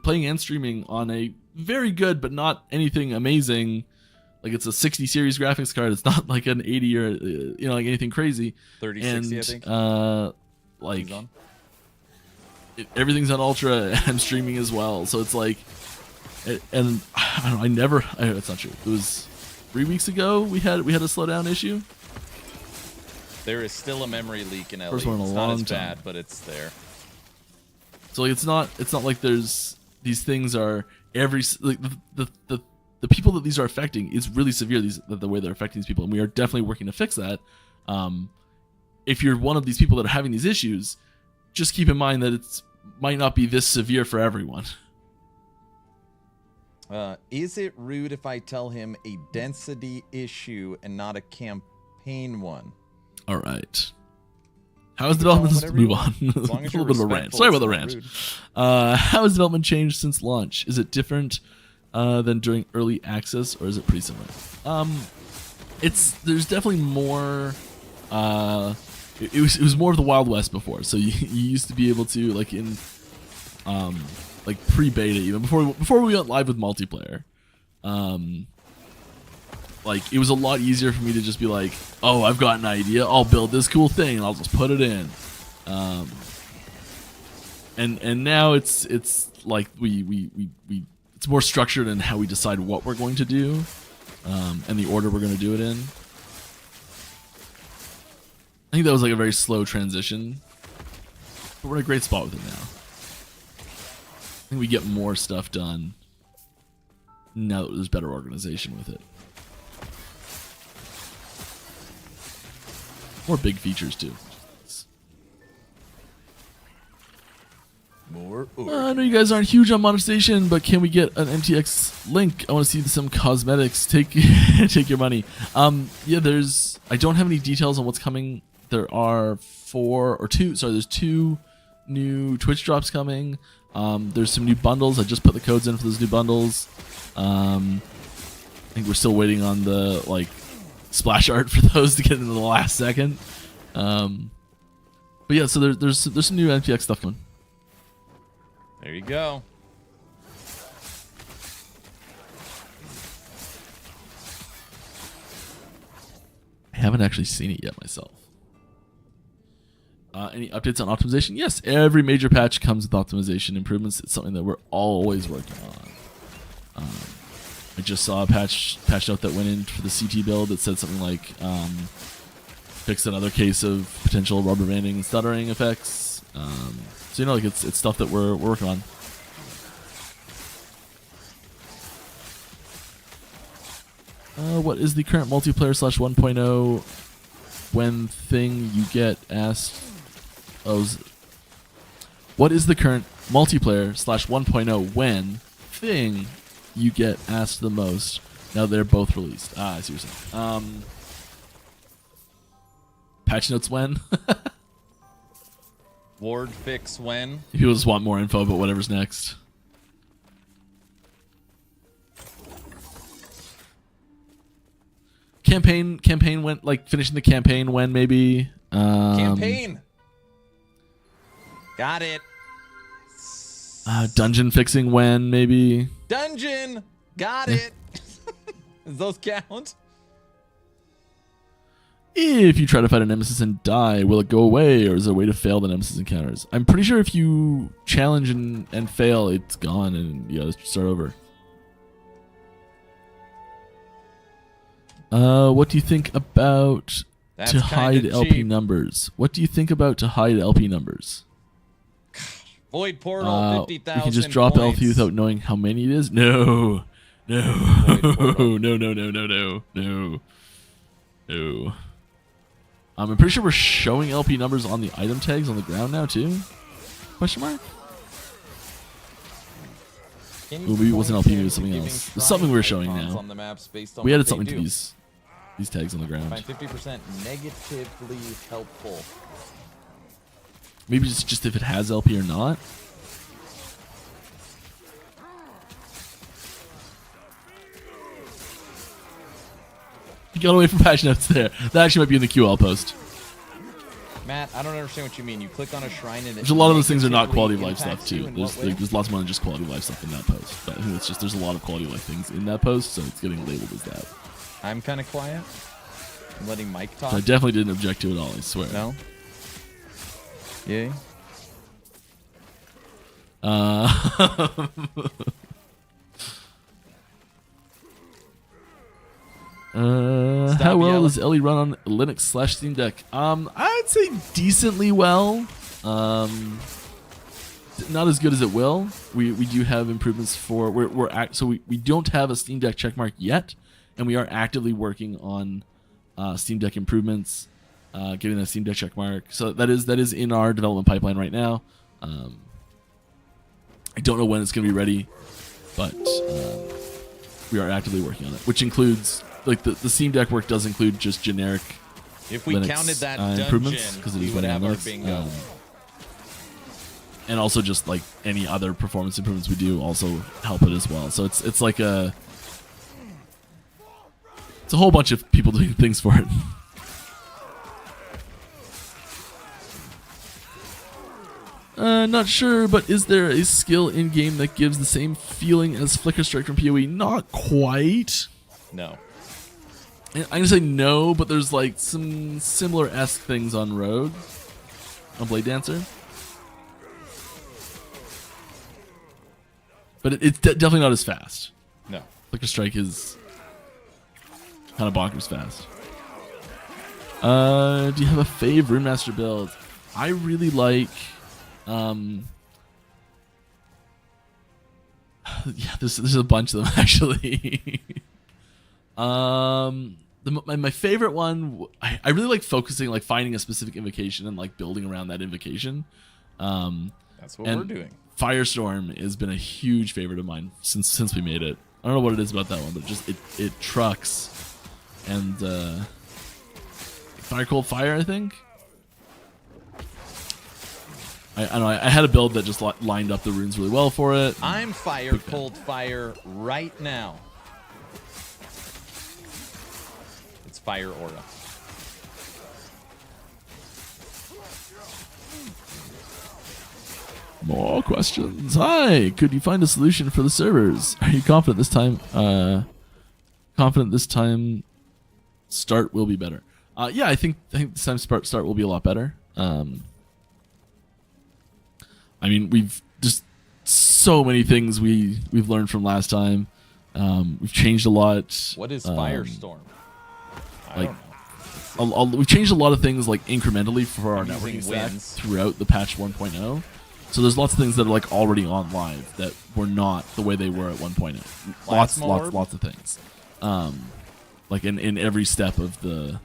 playing and streaming on a very good, but not anything amazing. Like, it's a 60 series graphics card. It's not like an 80 or, like anything crazy. 3060, I think. Everything's on ultra, and I'm streaming as well. So it's like, and I don't know, it's not true. It was 3 weeks ago we had a slowdown issue. There is still a memory leak in LE. First one in a It's long not as time. bad, but it's there. So like, it's not like there's these things are every like the people that these are affecting is really severe. The way they're affecting these people, and we are definitely working to fix that. If you're one of these people that are having these issues, just keep in mind that it's might not be this severe for everyone. Is it rude if I tell him a density issue and not a campaign one? All right. How has development? Let's move on. a little bit of a rant. Sorry about the rant. How has development changed since launch? Is it different than during early access, or is it pretty similar? There's definitely more. It was more of the Wild West before. So you used to be able to like in like pre-beta, even before we went live with multiplayer. Like it was a lot easier for me to just be like, oh, I've got an idea, I'll build this cool thing and I'll just put it in. And now it's like we it's more structured in how we decide what we're going to do, and the order we're going to do it in. I think that was like a very slow transition, but we're in a great spot with it now. I think we get more stuff done now that there's better organization with it. More big features too. More. I know you guys aren't huge on monetization, but can we get an MTX link? I want to see some cosmetics. Take your money. Yeah, I don't have any details on what's coming. There are there's 2 new Twitch drops coming. There's some new bundles. I just put the codes in for those new bundles. I think we're still waiting on the like splash art for those to get into the last second. But yeah, so there's some new MTX stuff coming. There you go. I haven't actually seen it yet myself. Any updates on optimization? Yes, every major patch comes with optimization improvements. It's something that we're always working on. I just saw a patch note that went in for the CT build that said something like fixed another case of potential rubber banding and stuttering effects. So like it's stuff that we're working on. What is the current multiplayer / 1.0 when thing you get asked? What is the current multiplayer / 1.0 when thing you get asked the most? Now they're both released. I see what you're saying. Patch notes when? Ward fix when? If people just want more info about whatever's next. Campaign went like finishing the campaign when maybe. Campaign. Got it. Dungeon fixing when maybe. Dungeon. Got it. Does those count? If you try to fight a nemesis and die, will it go away, or is there a way to fail the nemesis encounters? I'm pretty sure if you challenge and fail, it's gone and you gotta start over. What do you think about to hide LP numbers? What do you think about to hide LP numbers? Void portal, 50,000. We can just drop points. LP without knowing how many it is? No. I'm pretty sure we're showing LP numbers on the item tags on the ground now too? Question mark? Maybe it wasn't LP, it was something else. It's something we're showing now. We added something to these tags on the ground. Find 50% negatively helpful. Maybe it's just if it has LP or not. You got away from patch notes there. That actually might be in the QL post. Matt, I don't understand what you mean. You click on a shrine and there's a lot of those things are not quality of life stuff too. There's lots more than just quality of life stuff in that post. But I think it's just there's a lot of quality of life things in that post, so it's getting labeled as that. I'm kind of quiet. I'm letting Mike talk. So I definitely didn't object to it at all, I swear. No? Yay? How well yelling. does Ellie run on Linux/Steam Deck? I'd say decently well. Not as good as it will. We do have improvements for we don't have a Steam Deck checkmark yet, and we are actively working on Steam Deck improvements, getting that Steam Deck checkmark. So that is in our development pipeline right now. I don't know when it's going to be ready, but we are actively working on it, which includes like the Steam Deck work does include just generic. If we Linux, counted that improvements dungeon, because it we is would running have on our Linux. bingo. And also just like any other performance improvements we do also help it as well. So it's like a whole bunch of people doing things for it. Not sure, but is there a skill in game that gives the same feeling as Flicker Strike from PoE? Not quite. No. I'm gonna say no, but there's like some similar-esque things on Rogue, on Blade Dancer. But it's definitely not as fast. No. Flicker Strike is kind of bonkers fast. Do you have a fave Rune Master build? I really like. Yeah, there's a bunch of them actually. My favorite one, I really like focusing, like finding a specific invocation and like building around that invocation. That's what we're doing. Firestorm has been a huge favorite of mine since we made it. I don't know what it is about that one, but just it trucks. And Fire Cold Fire, I think. I know I had a build that just lined up the runes really well for it. I'm Fire Cold Fire right now. It's Fire Aura. More questions. Hi, could you find a solution for the servers? Are you confident this time? Start will be better. Yeah, I think this time start will be a lot better. I mean, we've just so many things we've learned from last time. We've changed a lot. What is Firestorm? I don't know. We've changed a lot of things like incrementally for our I'm using networking stack wins. throughout the patch 1.0. So there's lots of things that are like already on live that were not the way they were at 1.0. Lots of things. Like in every step of the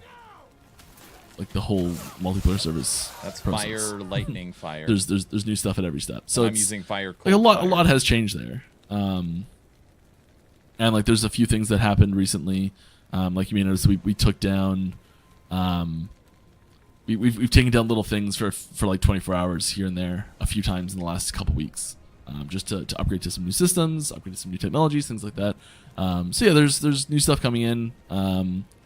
whole multiplayer service. That's process. Fire, Lightning, Fire. There's new stuff at every step. So I'm it's, using Fire like Cold a lot has changed there. And like there's a few things that happened recently. Like you may notice we took down we've taken down little things for like 24 hours here and there a few times in the last couple weeks, just to upgrade to some new systems, upgrade to some new technologies, things like that. So yeah, there's new stuff coming in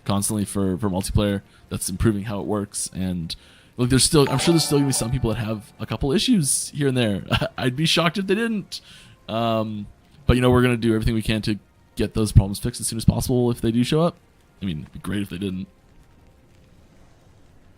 constantly for multiplayer that's improving how it works. And look, I'm sure there's still gonna be some people that have a couple issues here and there. I'd be shocked if they didn't. But you know, we're gonna do everything we can to get those problems fixed as soon as possible if they do show up. I mean, it'd be great if they didn't.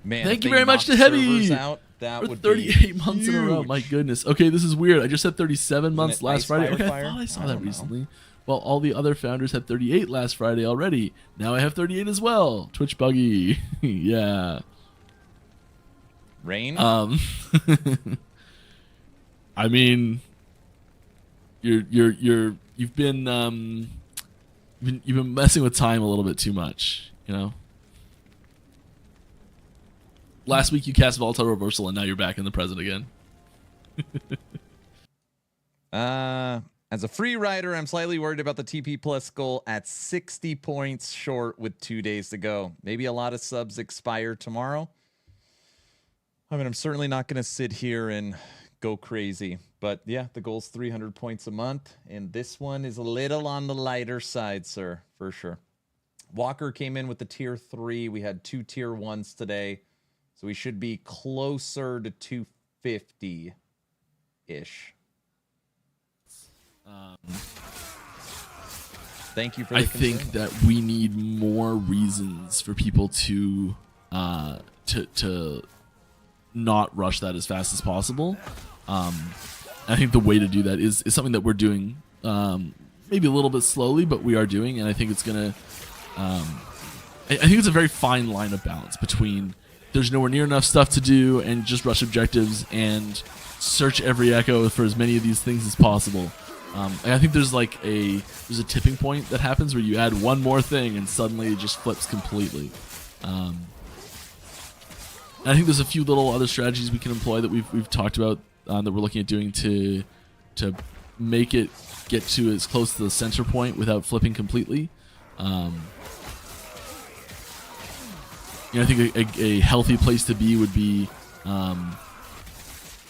Man, thank if you they very much knock to Heavy servers out, that for would 38 be months in a row. huge. My goodness. Okay, this is weird. I just had 37 months it last Ice Friday. Fire Okay, Fire? I thought I saw I that don't know. recently. Well, all the other founders had 38 last Friday already. Now I have 38 as well. Twitch buggy. Yeah. Rain? I mean, you've been messing with time a little bit too much, you know. Last week you cast Volatile Reversal, and now you're back in the present again. As a free rider, I'm slightly worried about the TP plus goal at 60 points short with 2 days to go. Maybe a lot of subs expire tomorrow. I mean, I'm certainly not going to sit here and go crazy. But yeah, the goal's 300 points a month. And this one is a little on the lighter side, sir, for sure. Walker came in with the tier 3. We had 2 tier 1s today. So we should be closer to 250-ish. Thank you for the I think that we need more reasons for people to not rush that as fast as possible. I think the way to do that is something that we're doing maybe a little bit slowly, but we are doing, and I think it's gonna I think it's a very fine line of balance between there's nowhere near enough stuff to do and just rush objectives and search every echo for as many of these things as possible. And I think there's like there's a tipping point that happens where you add one more thing and suddenly it just flips completely. And I think there's a few little other strategies we can employ that we've talked about that we're looking at doing to make it get to as close to the center point without flipping completely. I think a healthy place to be would be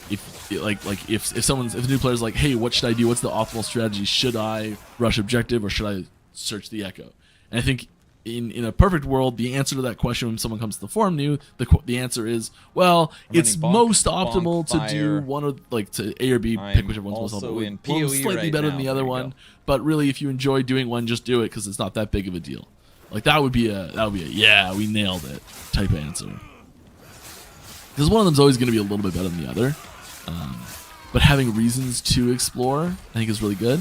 if the new player's like, hey, what should I do? What's the optimal strategy? Should I rush objective or should I search the echo? And I think in a perfect world, the answer to that question when someone comes to the forum new, the answer is, well, it's most optimal to do one of to A or B, pick whichever one's most optimal. One's slightly better than the other one, but really, if you enjoy doing one, just do it because it's not that big of a deal. Like that would be a yeah, we nailed it type of answer. Because one of them's always going to be a little bit better than the other. But having reasons to explore, I think, is really good.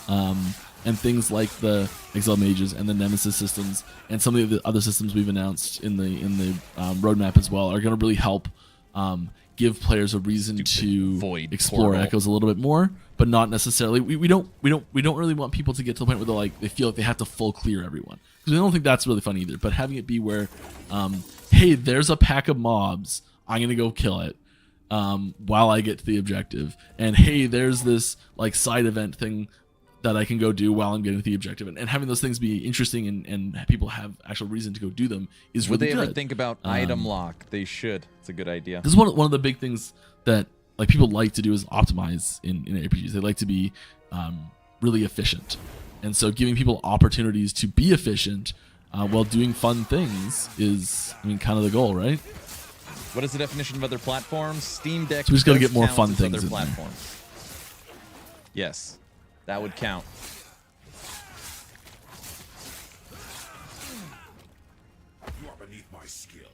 And things like the Exile Mages and the Nemesis systems and some of the other systems we've announced in the roadmap as well are going to really help give players a reason to explore echoes a little bit more, but not necessarily. We don't really want people to get to the point where they feel like they have to full clear everyone, because we don't think that's really fun either. But having it be where, hey, there's a pack of mobs, I'm gonna go kill it while I get to the objective, and hey, there's this side event thing that I can go do while I'm getting to the objective, and having those things be interesting and people have actual reason to go do them is really good. Would they ever think about item lock? They should. It's a good idea. This is one of the big things that people like to do is optimize in ARPGs. They like to be really efficient, and so giving people opportunities to be efficient while doing fun things is, kind of the goal, right? What is the definition of other platforms? Steam Deck. So we just got to get more fun things other in platforms. There. Yes, that would count. You are beneath my skill.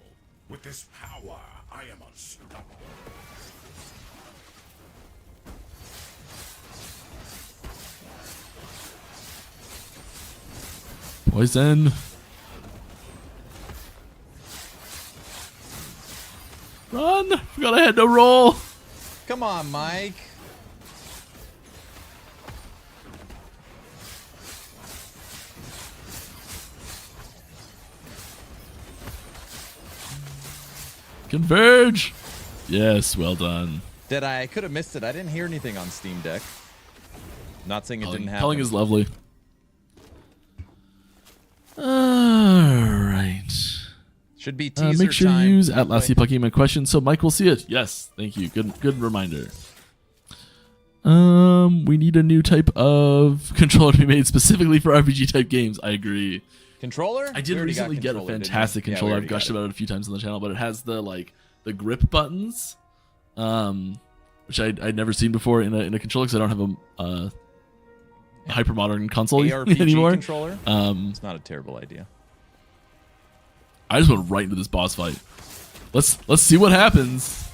With this power, I am unstoppable. Poison. Run! Forgot I had no roll. Come on, Mike. Converge. Yes, well done. I could have missed it. I didn't hear anything on Steam Deck. Not saying it didn't happen. Culling is lovely. All right. Should be teaser make sure time. you use @LastEpoch my question so Mike will see it. Yes, thank you. Good reminder. We need a new type of controller to be made specifically for RPG type games. I agree. Controller? I did recently get a fantastic controller. I've gushed about it a few times on the channel, but it has the grip buttons, which I'd never seen before in a controller because I don't have a hyper modern console ARPG anymore. Controller? It's not a terrible idea. I just went right into this boss fight. Let's see what happens.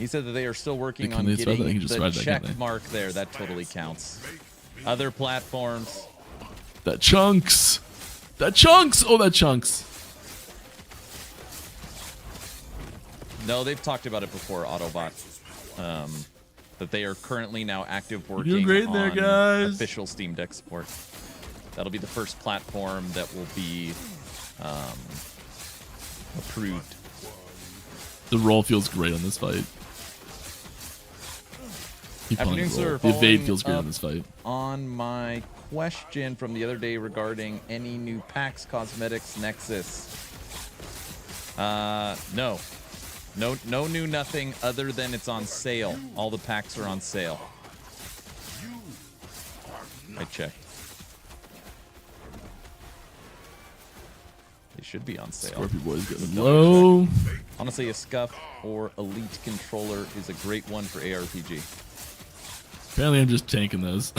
He said that they are still working on getting the check mark there. That totally counts. Other platforms. That chunks. That chunks. Oh, that chunks. No, they've talked about it before, Autobot. That they are currently now active working You're doing great there, guys. Official Steam Deck support. That'll be the first platform that will be approved. The roll feels great on this fight. Afternoon, sir. The evade feels great on this fight. On my question from the other day regarding any new packs, cosmetics, Nexus. No. No new nothing other than it's on sale. All the packs are on sale. I checked. They should be on sale. Scorpio Boy's getting low. Honestly, a Scuff or Elite controller is a great one for ARPG. Apparently, I'm just tanking those.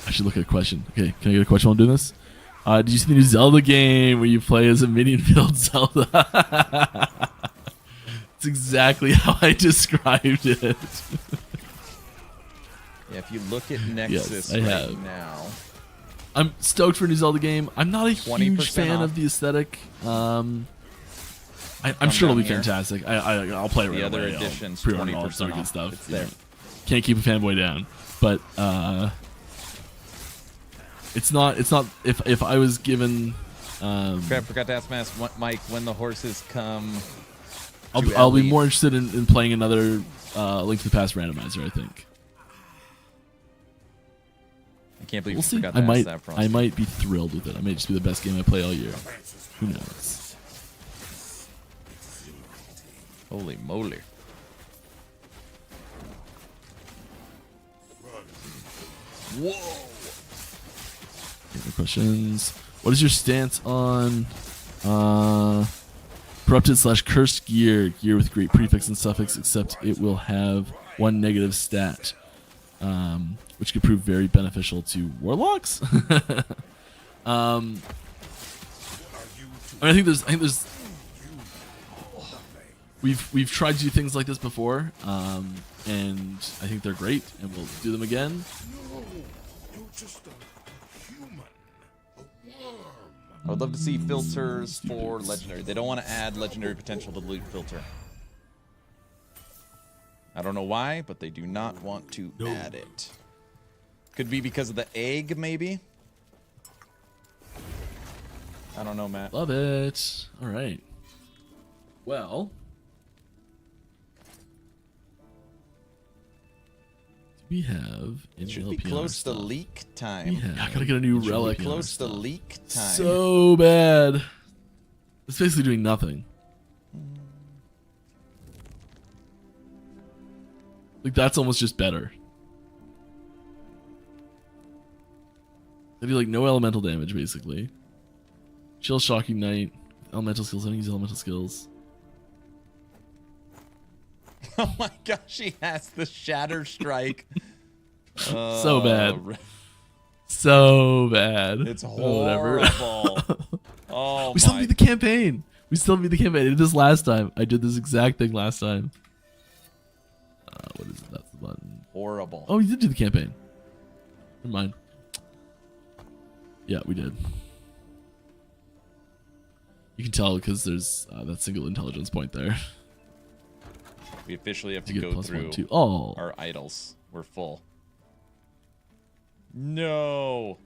I should look at a question. Okay, can I get a question while I'm doing this? Did you see the new Zelda game where you play as a minion-filled Zelda? It's exactly how I described it. Yeah, if you look at Nexus now, I'm stoked for a new Zelda game. I'm not a huge fan off. of the aesthetic. I'm sure it'll be fantastic. I'll play it right away. The other editions, pre-order all 20% good off. stuff. It's there. Can't keep a fanboy down, but it's not. If I was given, Crap, forgot to ask Mike when the horses come. I'll be more interested in playing another Link to the Past randomizer. I think. I can't believe We'll you see. forgot to ask that, Frosty. I might be thrilled with it. I might just be the best game I play all year. Who knows? Holy moly. Whoa. Any questions? What is your stance on corrupted / cursed gear with great prefix and suffix, except it will have one negative stat, which could prove very beneficial to warlocks? I think there's we've tried to do things like this before, and I think they're great, and we'll do them again. You're just a human. A worm. I would love to see filters for legendary. They don't want to add legendary potential to loot filter. I don't know why, but they do not want to add it. Could be because of the egg, maybe? I don't know, Matt. Love it. All right. Well, do we have any Should be LP close to stuff? leak time. We have. I gotta get a new relic. Be close to leak time. So bad. It's basically doing nothing. Like, that's almost just better. They do like no elemental damage, basically. Chill, Shocking Knight, elemental skills. I don't use elemental skills. Oh my gosh, he has the Shatter Strike. So bad. So bad. It's horrible. Oh, we still beat the campaign. I did this last time. I did this exact thing last time. What is it? That's the button. Horrible. Oh, you did do the campaign. Never mind. Yeah, we did. You can tell because there's that single intelligence point there. We officially have to get go plus through 1, 2. Oh. our idols. We're full. No.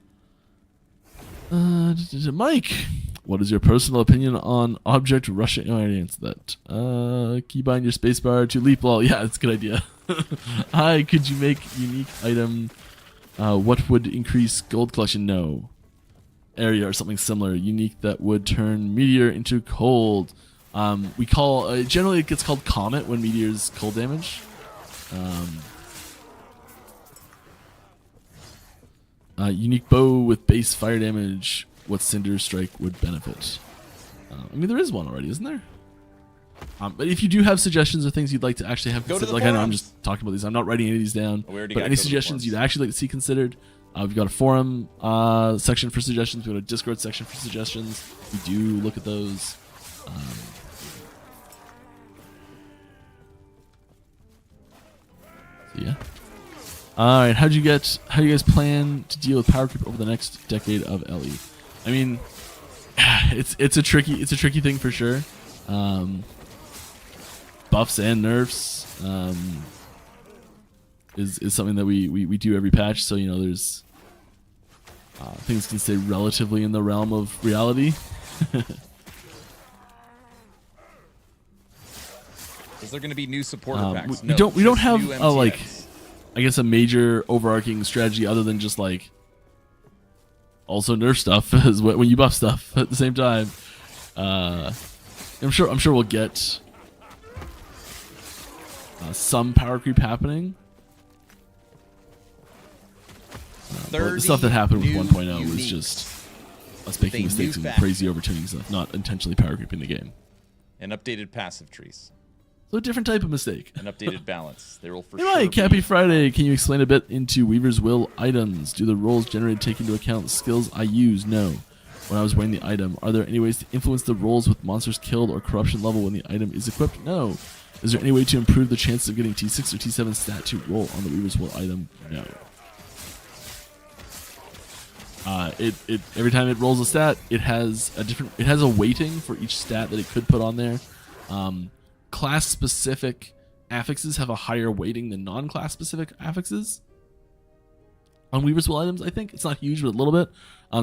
Mike, what is your personal opinion on object rushing? Oh, I already answered that. Keybind your spacebar to leap wall. Yeah, that's a good idea. Hi, could you make unique item? What would increase gold collection? No. Area or something similar. Unique that would turn meteor into cold. We call generally it gets called comet when meteors cold damage. Unique bow with base fire damage. What Cinder Strike would benefit? I mean, there is one already, isn't there? But if you do have suggestions or things you'd like to actually have considered, like I know I'm just talking about these, I'm not writing any of these down. But any suggestions you'd actually like to see considered, we've got a forum section for suggestions. We've got a Discord section for suggestions. We do look at those. So yeah. All right, how do you guys plan to deal with power creep over the next decade of LE? I mean, it's a tricky thing for sure. Buffs and nerfs is something that we do every patch. So you know, there's things can stay relatively in the realm of reality. Is there going to be new supporter packs? We don't have like, I guess, a major overarching strategy other than just like also nerf stuff is when you buff stuff at the same time. I'm sure we'll get some power creep happening. But the stuff that happened with 1.0 was just us making mistakes and crazy overtuning stuff, not intentionally power creeping the game. And updated passive trees. So a different type of mistake. An updated balance. There will for Hey sure Mike, happy Friday. Can you explain a bit into Weaver's Will items? Do the rolls generated take into account the skills I use? No. When I was wearing the item, are there any ways to influence the rolls with monsters killed or corruption level when the item is equipped? No. Is there any way to improve the chances of getting T6 or T7 stat to roll on the Weaver's Will item? No. It every time it rolls a stat, it has a weighting for each stat that it could put on there. Class specific affixes have a higher weighting than non-class specific affixes on Weaver's Will items. I think it's not huge, but a little bit.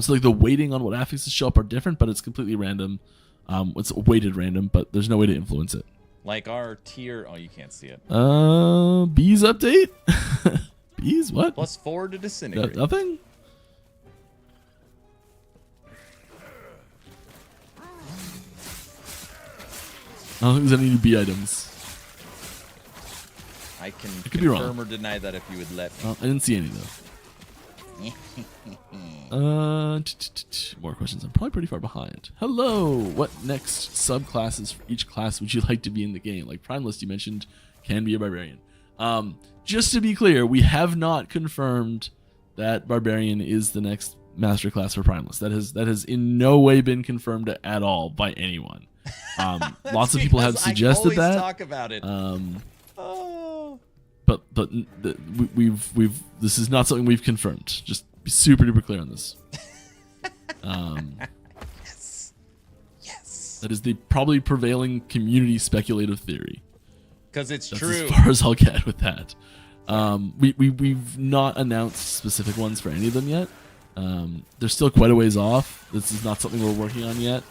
So like the weighting on what affixes show up are different, but it's completely random. It's weighted random, but there's no way to influence it. Like our tier. Oh, you can't see it. Bees update. Bees what? +4 to disintegrate. Nothing. I don't think there's any new B items. I can could be wrong. confirm or deny that if you would let me. I didn't see any though. More questions. I'm probably pretty far behind. Hello. What next subclasses for each class would you like to be in the game? Like Primalist, you mentioned, can be a barbarian. Just to be clear, we have not confirmed that barbarian is the next master class for Primalist. That has in no way been confirmed at all by anyone. Lots of people have suggested that. Talk about it. But we've this is not something we've confirmed. Just be super duper clear on this. Yes. That is the probably prevailing community speculative theory. Because it's That's true. as far as I'll get with that. We've not announced specific ones for any of them yet. They're still quite a ways off. This is not something we're working on yet.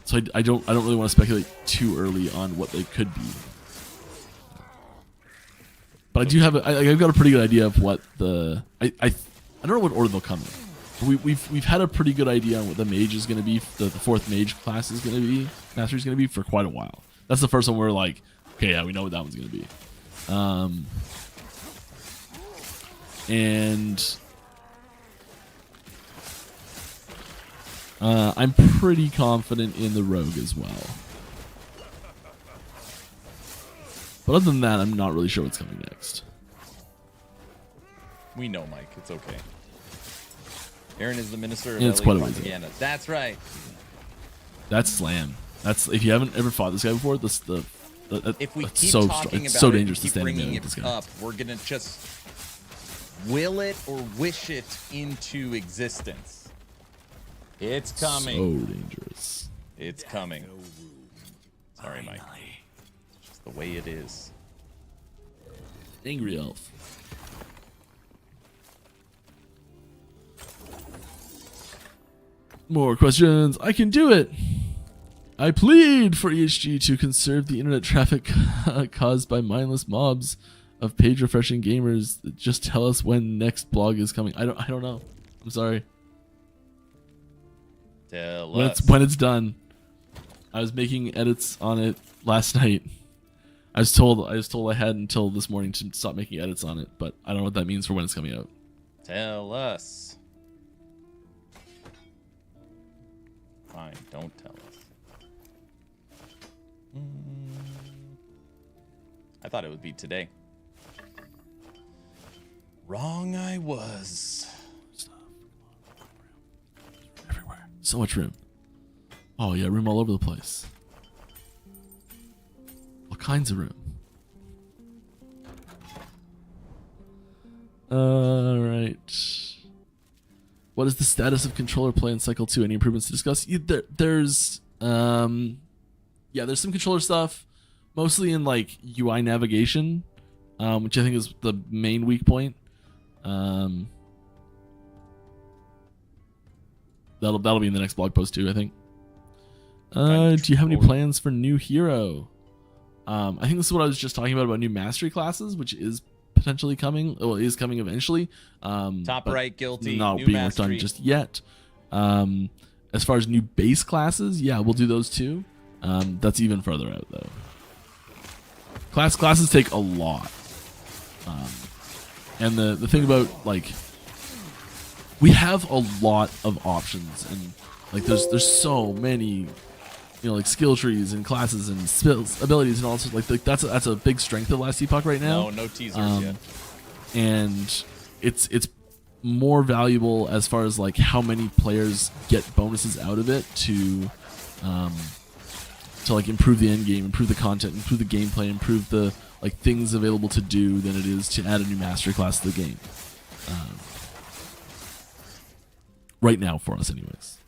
So I don't really want to speculate too early on what they could be. But I do have I've got a pretty good idea of what the I don't know what order they'll come in. But we've had a pretty good idea on what the mage is going to be. The fourth mage class is going to be, master is going to be for quite a while. That's the first one we're like, okay, yeah, we know what that one's going to be. And I'm pretty confident in the rogue as well. But other than that, I'm not really sure what's coming next. We know, Mike. It's okay. Aaron is the minister of Yeah, it's LA quite a ways propaganda. That's right. That's Slam. That's if you haven't ever fought this guy before. If we that's keep so talking it's about so it, dangerous to keep stand in bringing with this it guy. up, we're gonna just will it or wish it into existence. It's coming. So dangerous. It's coming. Sorry, Mike. It's just the way it is. Angry elf. More questions. I can do it. I plead for EHG to conserve the internet traffic caused by mindless mobs of page refreshing gamers. Just tell us when next blog is coming. I don't know. I'm sorry. Tell us. When it's done. I was making edits on it last night. I was told I had until this morning to stop making edits on it, but I don't know what that means for when it's coming out. Tell us. Fine, don't tell us. I thought it would be today. Wrong I was. Everywhere. So much room. Oh yeah, room all over the place. All kinds of room. Alright. What is the status of controller play in Cycle 2? Any improvements to discuss? There's some controller stuff, mostly in like UI navigation, which I think is the main weak point. That'll be in the next blog post too, I think. Do you have any plans for new hero? I think this is what I was just talking about new mastery classes, which is potentially coming. Well, it is coming eventually. Top right, guilty. Not new being mastery. worked on just yet. As far as new base classes, yeah, we'll do those too. That's even further out though. Classes take a lot. And the thing about like we have a lot of options, and like there's so many, like skill trees and classes and spells, abilities and all sorts. Like that's a big strength of Last Epoch right now. No teasers yet. And it's more valuable as far as like how many players get bonuses out of it to to like improve the end game, improve the content, improve the gameplay, improve the like things available to do than it is to add a new master class to the game. Right now, for us, anyways.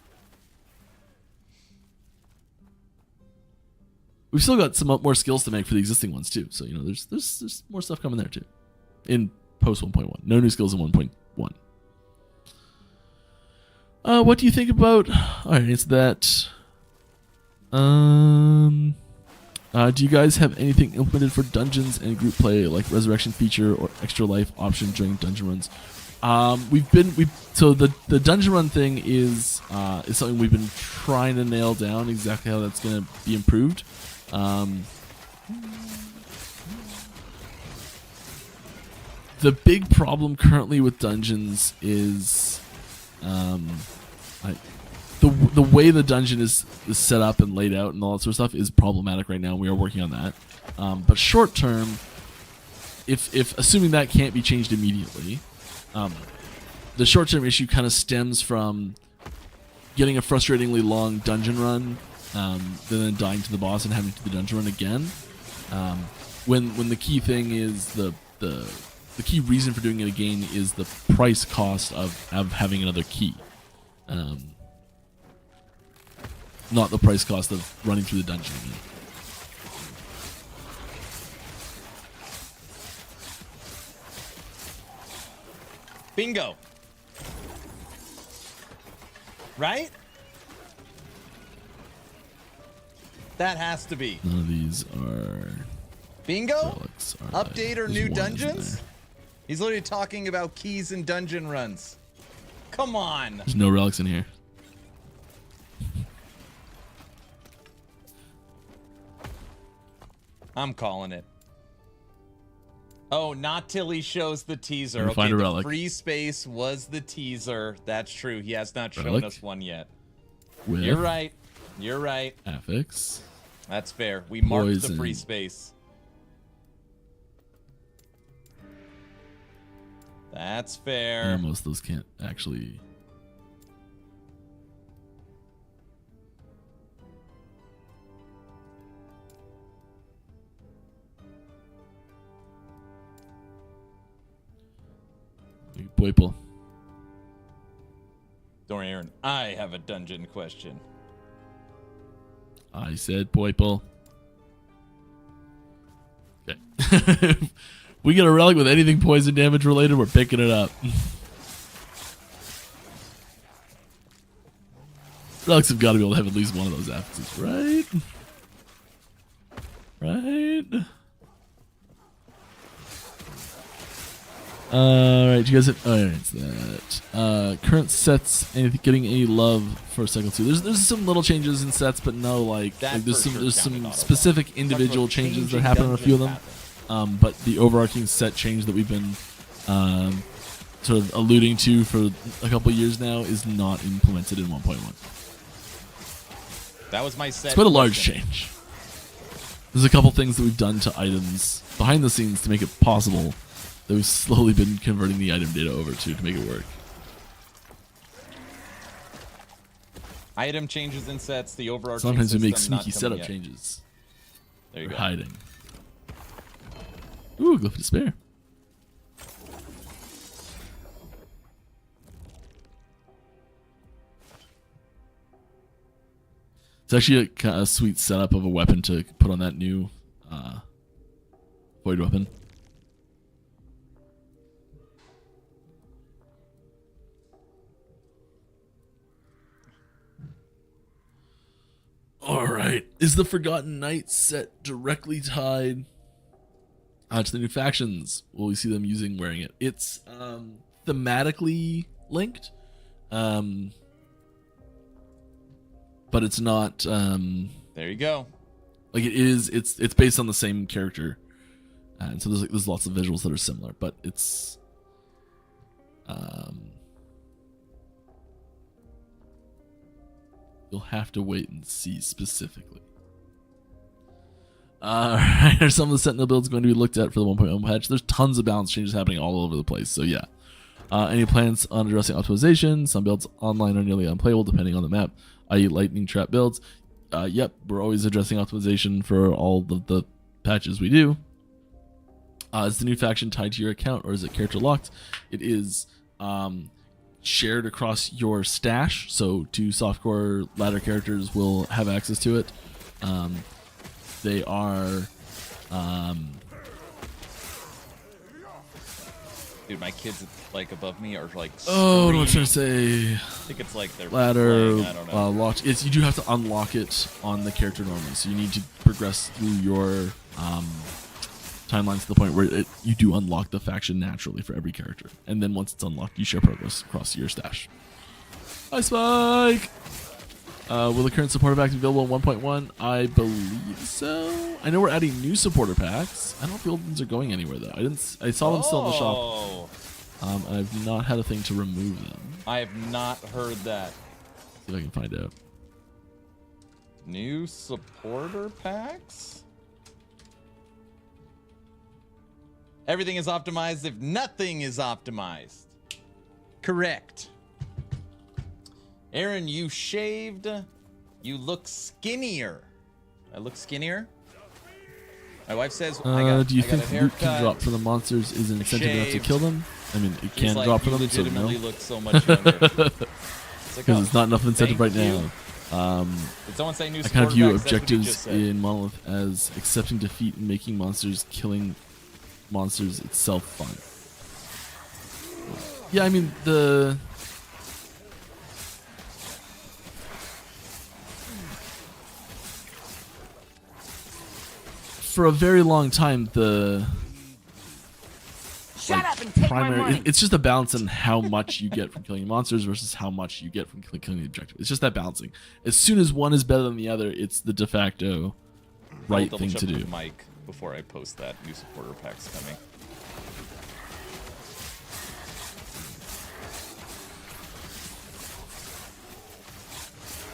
We've still got some more skills to make for the existing ones too. So there's more stuff coming there too. In post 1.1, no new skills in 1.1. What do you think about? All right, it's that. Do you guys have anything implemented for dungeons and group play, like resurrection feature or extra life option during dungeon runs? So the dungeon run thing is something we've been trying to nail down exactly how that's going to be improved. The big problem currently with dungeons is the way the dungeon is set up and laid out and all that sort of stuff is problematic right now. We are working on that. But short term, if assuming that can't be changed immediately, the short term issue kind of stems from getting a frustratingly long dungeon run, then dying to the boss and having to do the dungeon run again. When the key thing is the key reason for doing it again is the price cost of having another key. Not the price cost of running through the dungeon again. Bingo. Right? That has to be. None of these are... Bingo? relics, are Update they? or There's new one, isn't dungeons? there? He's literally talking about keys and dungeon runs. Come on. There's no relics in here. I'm calling it. Oh, not till he shows the teaser. Never find a the relic. free space was the teaser. That's true. He has not shown Relic? us one yet. With You're right. You're right. affix. That's fair. We marked the Poison. free space. That's fair. Most of those can't actually... Poiple. Don't worry, Aaron. I have a dungeon question. I said Poiple. Okay. We get a relic with anything poison damage related, we're picking it up. Relics have got to be able to have at least one of those affixes, right? Right? Alright, do you guys have... Alright, it's that. Current sets, anything getting any love for Cycle 2? There's some little changes in sets, but no, like That there's for some sure there's counted some auto. specific individual Talking about changes that changing happen on a few of them. dungeon But the overarching set change that we've been sort of alluding to for a couple of years now is not implemented in 1.1. That was my set. It's quite a large question. change. There's a couple things that we've done to items behind the scenes to make it possible that we've slowly been converting the item data over to make it work. Item changes in sets, the overarching Sometimes we make system not sneaky coming setup yet. changes. There you We're go. hiding. Ooh, Glyph of Despair. It's actually a kind of sweet setup of a weapon to put on that new void weapon. Alright. Is the Forgotten Knight set directly tied to the new factions? Will we see them wearing it? It's thematically linked. But it's not There you go. like it's based on the same character. And so there's lots of visuals that are similar, but it's you'll have to wait and see specifically. Alright, are some of the Sentinel builds going to be looked at for the 1.1 patch? There's tons of balance changes happening all over the place, so yeah. Any plans on addressing optimization? Some builds online are nearly unplayable depending on the map, i.e. lightning trap builds. yep, we're always addressing optimization for all of the patches we do. Is the new faction tied to your account, or is it character locked? It is shared across your stash, so 2 softcore ladder characters will have access to it. They are Dude, my kids like above me are like. oh, what am I screaming. trying to say? I think it's like they're Ladder playing, I don't know. locked. It's, you do have to unlock it on the character normally, so you need to progress through your timeline to the point where you do unlock the faction naturally for every character, and then once it's unlocked, you share progress across your stash. Hi, Spike. Will the current supporter pack be available in 1.1? I believe so. I know we're adding new supporter packs. I don't know if the old ones are going anywhere though. I saw them still in the shop. I've not had a thing to remove them. I have not heard that. See if I can find out. New supporter packs? Everything is optimized if nothing is optimized. Correct. Aaron, you shaved. You look skinnier. I look skinnier? My wife says Do you I got think a loot can haircut. drop for the monsters is an incentive enough to shaved. kill them? I mean, it He's can like, drop for you them, so no. legitimately look so much younger. It's like, Because it's not enough incentive right thank you. now. Did someone say new I kind of supporter view packs? That's what you objectives just said. in Monolith as accepting defeat and making monsters, killing monsters itself fun. Yeah, I mean, for a very long time, Shut up and take my money. it's just a balance on how much you get from killing monsters versus how much you get from killing the objective. It's just that balancing. As soon as one is better than the other, it's the de facto right I'll thing double to check do. with Mike before I post that new supporter packs coming.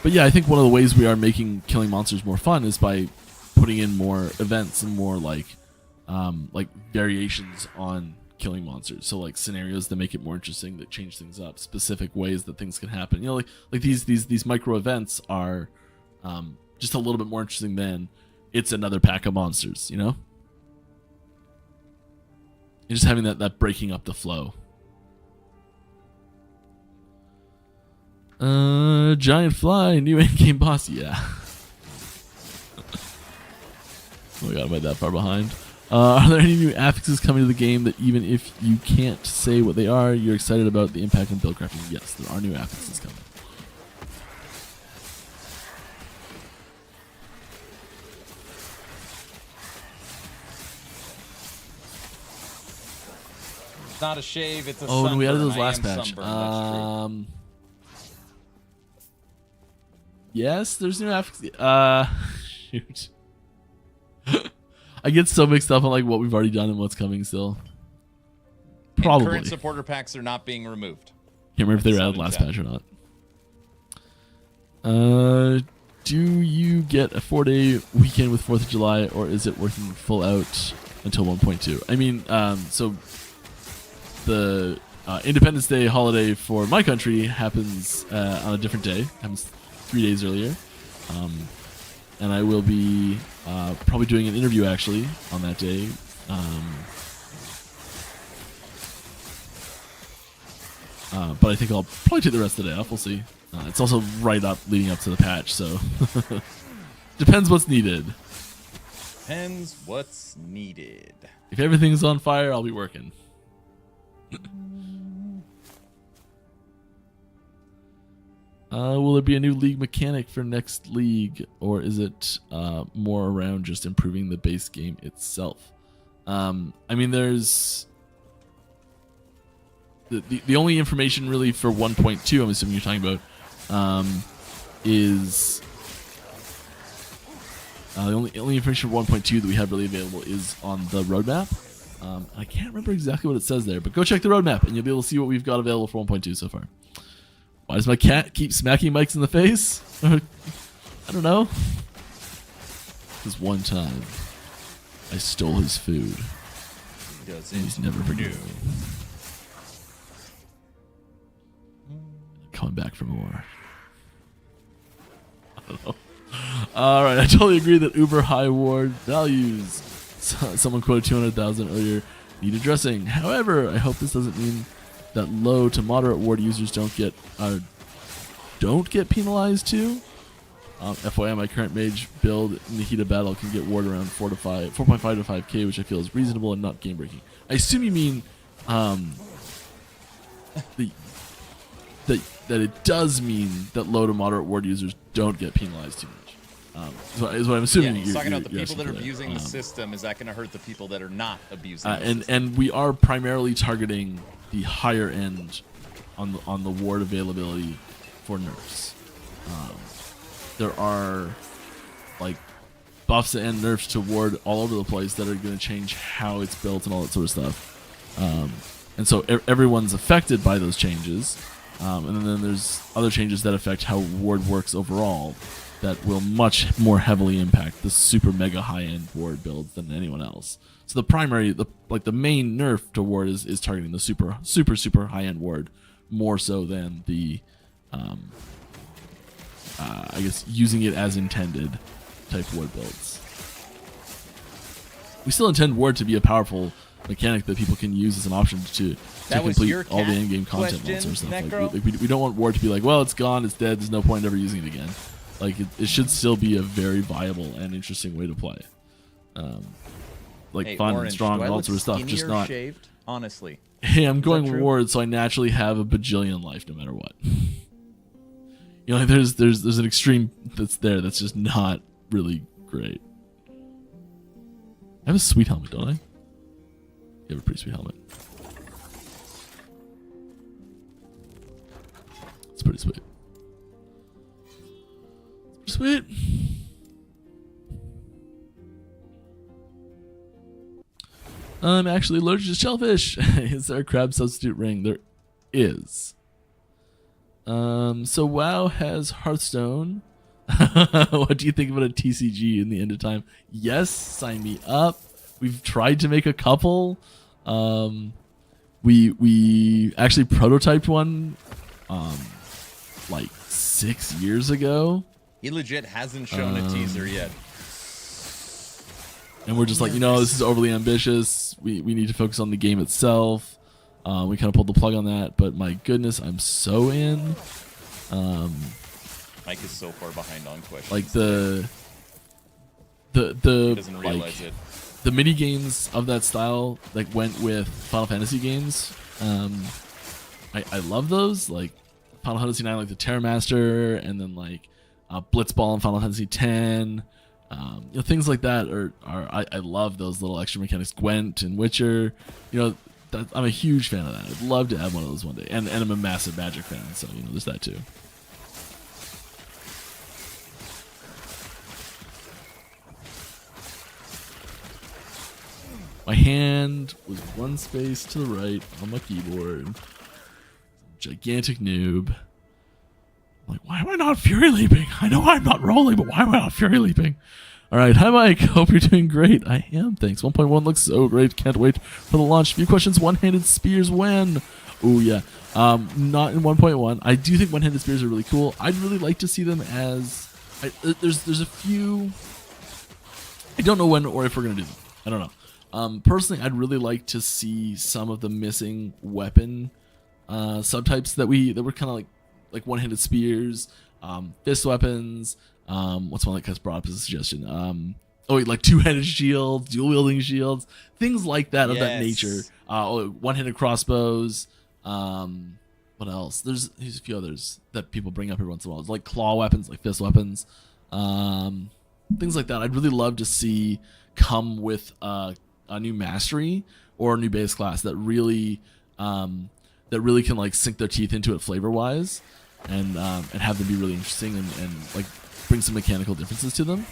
But yeah, I think one of the ways we are making killing monsters more fun is by putting in more events and more like variations on killing monsters. So like scenarios that make it more interesting, that change things up, specific ways that things can happen. You know, like these micro events are just a little bit more interesting than it's another pack of monsters. You know, and just having that breaking up the flow. Giant fly, new in-game boss, yeah. Oh my god, am I that far behind? Are there any new affixes coming to the game that even if you can't say what they are, you're excited about the impact on build crafting? Yes, there are new affixes coming. It's not a shave, it's a Oh, no, we added sunburn. those I last am patch. sunburned, that's true. Yes, there's new affixes. Shoot. I get so mixed up on like what we've already done and what's coming still. And Probably. current supporter packs are not being removed. Can't remember if they were That's added not in last chat. patch or not. Do you get a 4-day weekend with 4th of July, or is it working full out until 1.2? I mean, so the Independence Day holiday for my country happens on a different day. Happens 3 days earlier. And I will be probably doing an interview actually on that day. But I think I'll probably take the rest of the day off. We'll see. It's also right up leading up to the patch, so depends what's needed. Depends what's needed. If everything's on fire, I'll be working. Will there be a new league mechanic for next league, or is it more around just improving the base game itself? I mean, there's the only information really for 1.2, I'm assuming you're talking about, is the only information for 1.2 that we have really available is on the roadmap. I can't remember exactly what it says there, but go check the roadmap and you'll be able to see what we've got available for 1.2 so far. Why does my cat keep smacking mics in the face? I don't know. Because one time, I stole his food. And he's never forgiven me. Coming back for more. I don't know. All right, I totally agree that uber high ward values, someone quoted 200,000 earlier, need addressing. However, I hope this doesn't mean that low to moderate ward users don't get penalized too. FYI, my current mage build in the heat of battle can get ward around 4.5 to 5k, which I feel is reasonable and not game breaking. I assume you mean that it does mean that low to moderate ward users don't get penalized too much. Is what I'm assuming. Yeah, he's talking about the you're people that are there. abusing the system. Is that going to hurt the people that are not abusing the system? And we are primarily targeting the higher end on the ward availability for nerfs. There are like buffs and nerfs to ward all over the place that are going to change how it's built and all that sort of stuff. And so everyone's affected by those changes. And then there's other changes that affect how ward works overall that will much more heavily impact the super mega high-end ward builds than anyone else. So the main nerf to ward is targeting the super high-end ward more so than the I guess using it as intended type ward builds. We still intend ward to be a powerful mechanic that people can use as an option to complete all the in-game content and stuff. We don't want ward to be like, well, it's gone, it's dead, there's no point ever using it again. Like it should still be a very viable and interesting way to play. Like fun and strong and all that sort of stuff. Just not shaved, honestly. Hey, I'm going ward, so I naturally have a bajillion life no matter what. You know, like there's an extreme that's there that's just not really great. I have a sweet helmet, don't I? You have a pretty sweet helmet. It's pretty sweet. It's pretty sweet. I'm actually allergic to shellfish. Is there a crab substitute ring? There is. So WoW has Hearthstone. What do you think about a TCG in the end of time? Yes, sign me up. We've tried to make a couple. We actually prototyped one like 6 years ago. He legit hasn't shown a teaser yet. And we're just like, this is overly ambitious. We need to focus on the game itself. We kind of pulled the plug on that, but my goodness, I'm so in. Mike is so far behind on questions. Like the he doesn't realize it. The mini games of that style like went with Final Fantasy games. I love those, like Final Fantasy 9, like the Terramaster, and then like Blitzball and Final Fantasy 10. Things like that I love those little extra mechanics. Gwent and Witcher, I'm a huge fan of that. I'd love to have one of those one day, and I'm a massive Magic fan, so there's that too. My hand was one space to the right on my keyboard. Gigantic noob. I'm like, why am I not Fury Leaping? I know I'm not rolling, but why am I not Fury Leaping? All right, hi Mike. Hope you're doing great. I am, thanks. 1.1 looks so great. Can't wait for the launch. Few questions. One-handed spears when? Oh yeah. Not in 1.1. I do think one-handed spears are really cool. I'd really like to see them as. There's a few. I don't know when or if we're gonna do them. I don't know. Personally, I'd really like to see some of the missing weapon subtypes that were kind of like one-handed spears, fist weapons. What's one that Cuts brought up as a suggestion? Like two-handed shields, dual-wielding shields, things like that of that nature. One-handed crossbows. What else? There's a few others that people bring up every once in a while. It's like claw weapons, like fist weapons, things like that. I'd really love to see come with a new mastery or a new base class that really can like sink their teeth into it flavor-wise, and have them be really interesting and like bring some mechanical differences to them.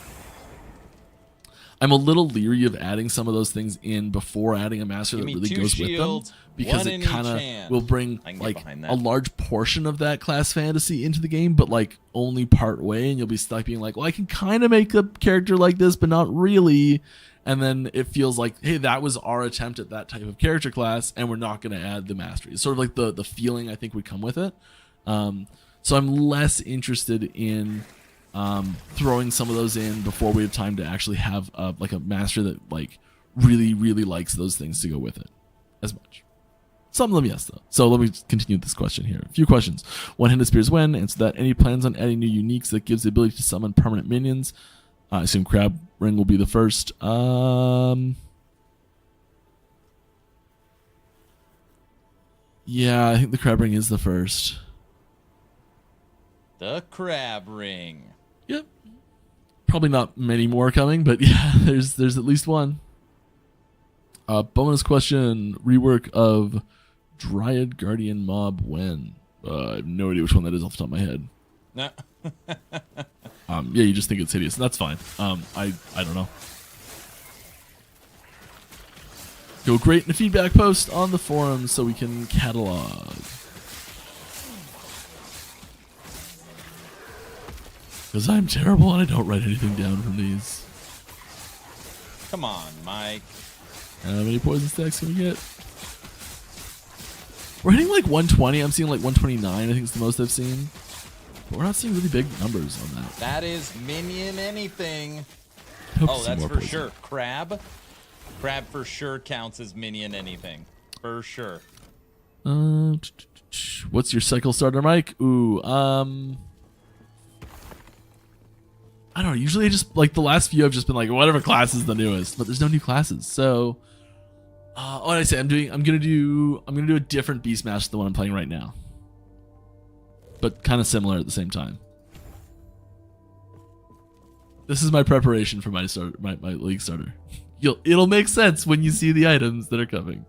I'm a little leery of adding some of those things in before adding a master that really goes with them, because it kind of will bring like a large portion of that class fantasy into the game, but like only part way, and you'll be stuck being like, well, I can kind of make a character like this, but not really. And then it feels like, hey, that was our attempt at that type of character class, and we're not going to add the mastery. It's sort of like the feeling I think would come with it. So I'm less interested in throwing some of those in before we have time to actually have like a master that like really likes those things to go with it as much. Some of them, yes, though. So let me continue this question here. A few questions. One-handed spears when? Answer that. Any plans on adding new uniques that gives the ability to summon permanent minions? I assume Crab Ring will be the first. Yeah, I think the Crab Ring is the first. The Crab Ring. Yep. Probably not many more coming, but yeah, there's at least one. Bonus question. Rework of Dryad Guardian Mob when? I have no idea which one that is off the top of my head. No. Yeah, you just think it's hideous. That's fine. I don't know. Go great in a feedback post on the forums so we can catalog. Because I'm terrible and I don't write anything down from these. Come on, Mike. How many poison stacks can we get? We're hitting like 120. I'm seeing like 129. I think it's the most I've seen. But we're not seeing really big numbers on that. That is minion anything. Oh, that's for sure. Crab for sure counts as minion anything. For sure. What's your cycle starter, Mike? Ooh, I don't know. Usually I just, like, the last few I've just been like, whatever class is the newest. But there's no new classes. So, what did I say? I'm gonna do a different Beastmaster than the one I'm playing right now. But kind of similar at the same time. This is my preparation for my league starter. It'll make sense when you see the items that are coming.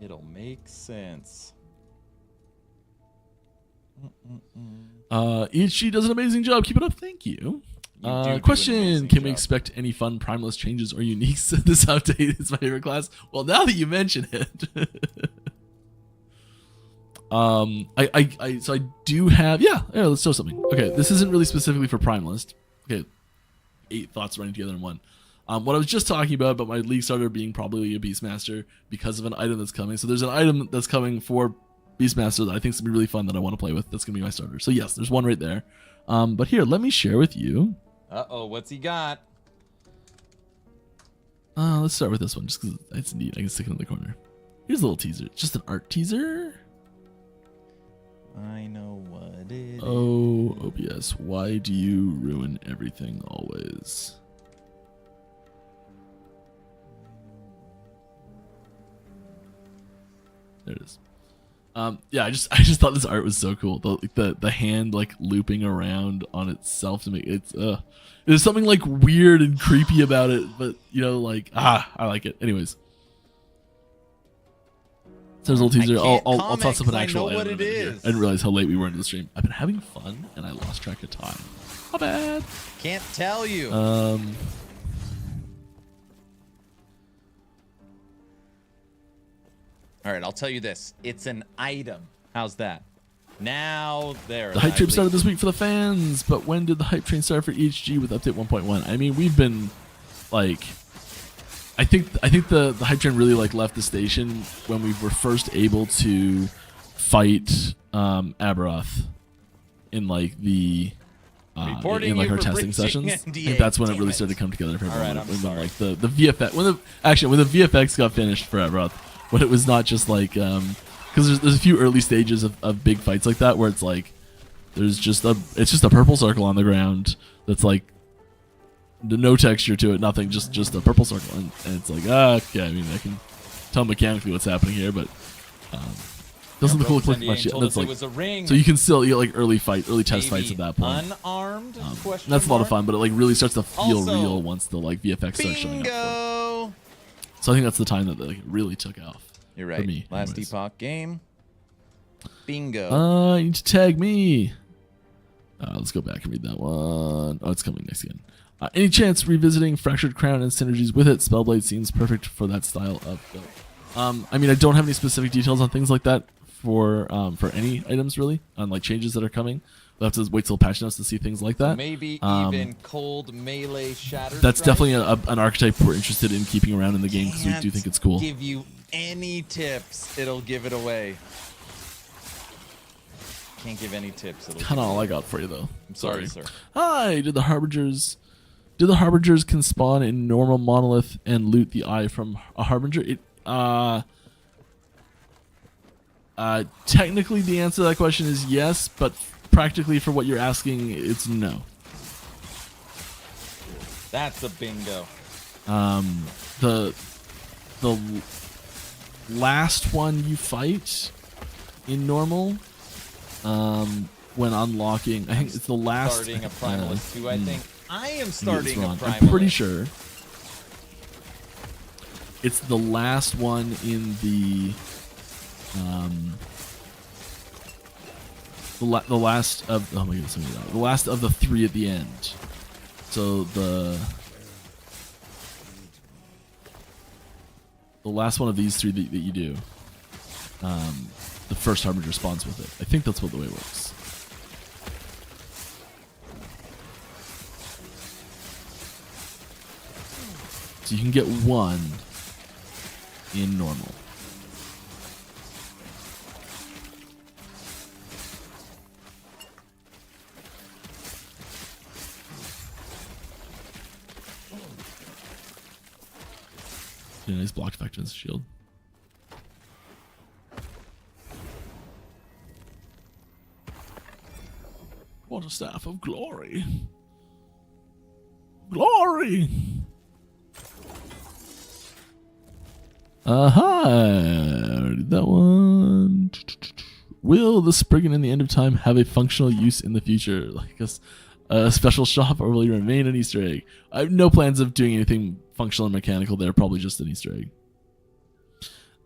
It'll make sense. EHG does an amazing job. Keep it up. Thank you. Question: can we expect any fun Primalist changes or uniques? This update is my favorite class. Well, now that you mention it. So I do have, yeah, let's show something. Okay, this isn't really specifically for Primalist. Okay, 8 thoughts running together in one. What I was just talking about my league starter being probably a Beastmaster because of an item that's coming. So there's an item that's coming for Beastmaster that I think is going to be really fun that I want to play with. That's going to be my starter. So yes, there's one right there. But here, let me share with you. Uh-oh, what's he got? Let's start with this one just because it's neat. I can stick it in the corner. Here's a little teaser. It's just an art teaser. I know what it is. Oh, OBS, why do you ruin everything always? There it is. Yeah, I just thought this art was so cool. The hand like looping around on itself to make there's something like weird and creepy about it, but you know, like I like it. Anyways. So there's a little teaser. I'll toss up an actual item. I didn't realize how late we were into the stream. I've been having fun and I lost track of time. How bad? Can't tell you. All right, I'll tell you this. It's an item. How's that? Now there. The hype train started this week for the fans, but when did the hype train start for EHG with update 1.1? I mean, we've been like, I think the hype train really like left the station when we were first able to fight Aberoth in like the in like our testing sessions. I think that's when it really started to come together for everyone. All right, I'm sorry. Like the VFX when the VFX got finished for Aberoth, when it was not just like because there's a few early stages of big fights like that where it's like it's just a purple circle on the ground that's like no texture to it, nothing, just a purple circle, and it's like okay, I mean I can tell mechanically what's happening here, but doesn't look like much yet. That's like, so you can still get like early test fights at that point. Unarmed? That's a lot of fun, but it like really starts to feel real once the like VFX starts showing up. So I think that's the time that like really took off. You're right. For me, Last anyways. Epoch game. Bingo. You need to tag me. Let's go back and read that one. Oh, it's coming next again. Any chance revisiting Fractured Crown and synergies with it? Spellblade seems perfect for that style of build. I mean, I don't have any specific details on things like that for any items really, on like changes that are coming. We'll have to wait till patch notes to see things like that. Maybe even cold melee shatter. That's definitely an archetype we're interested in keeping around in the game because we do think it's cool. Give you any tips, it'll give it away. can't give any tips. Kind of all I got for you, though. I'm sorry, sir. Hi, did the Harbingers can spawn in normal monolith and loot the eye from a Harbinger? Technically, the answer to that question is yes, but practically for what you're asking, it's no. That's a bingo. The last one you fight in normal, when unlocking, I think it's the last. Starting a Primalist too, I think. I am starting a Primalist. I'm pretty sure. It's the last one in the last of the last of the 3 at the end. So the last one of these 3 that you do, the first Harbinger spawns with it. I think that's what the way it works. So you can get 1 in normal. Yeah, nice block effect in his shield. What a staff of glory. Glory! Did that one. Will the Spriggan in the End of Time have a functional use in the future? Like a special shop, or will it remain an Easter egg? I have no plans of doing anything functional and mechanical there, probably just an Easter egg.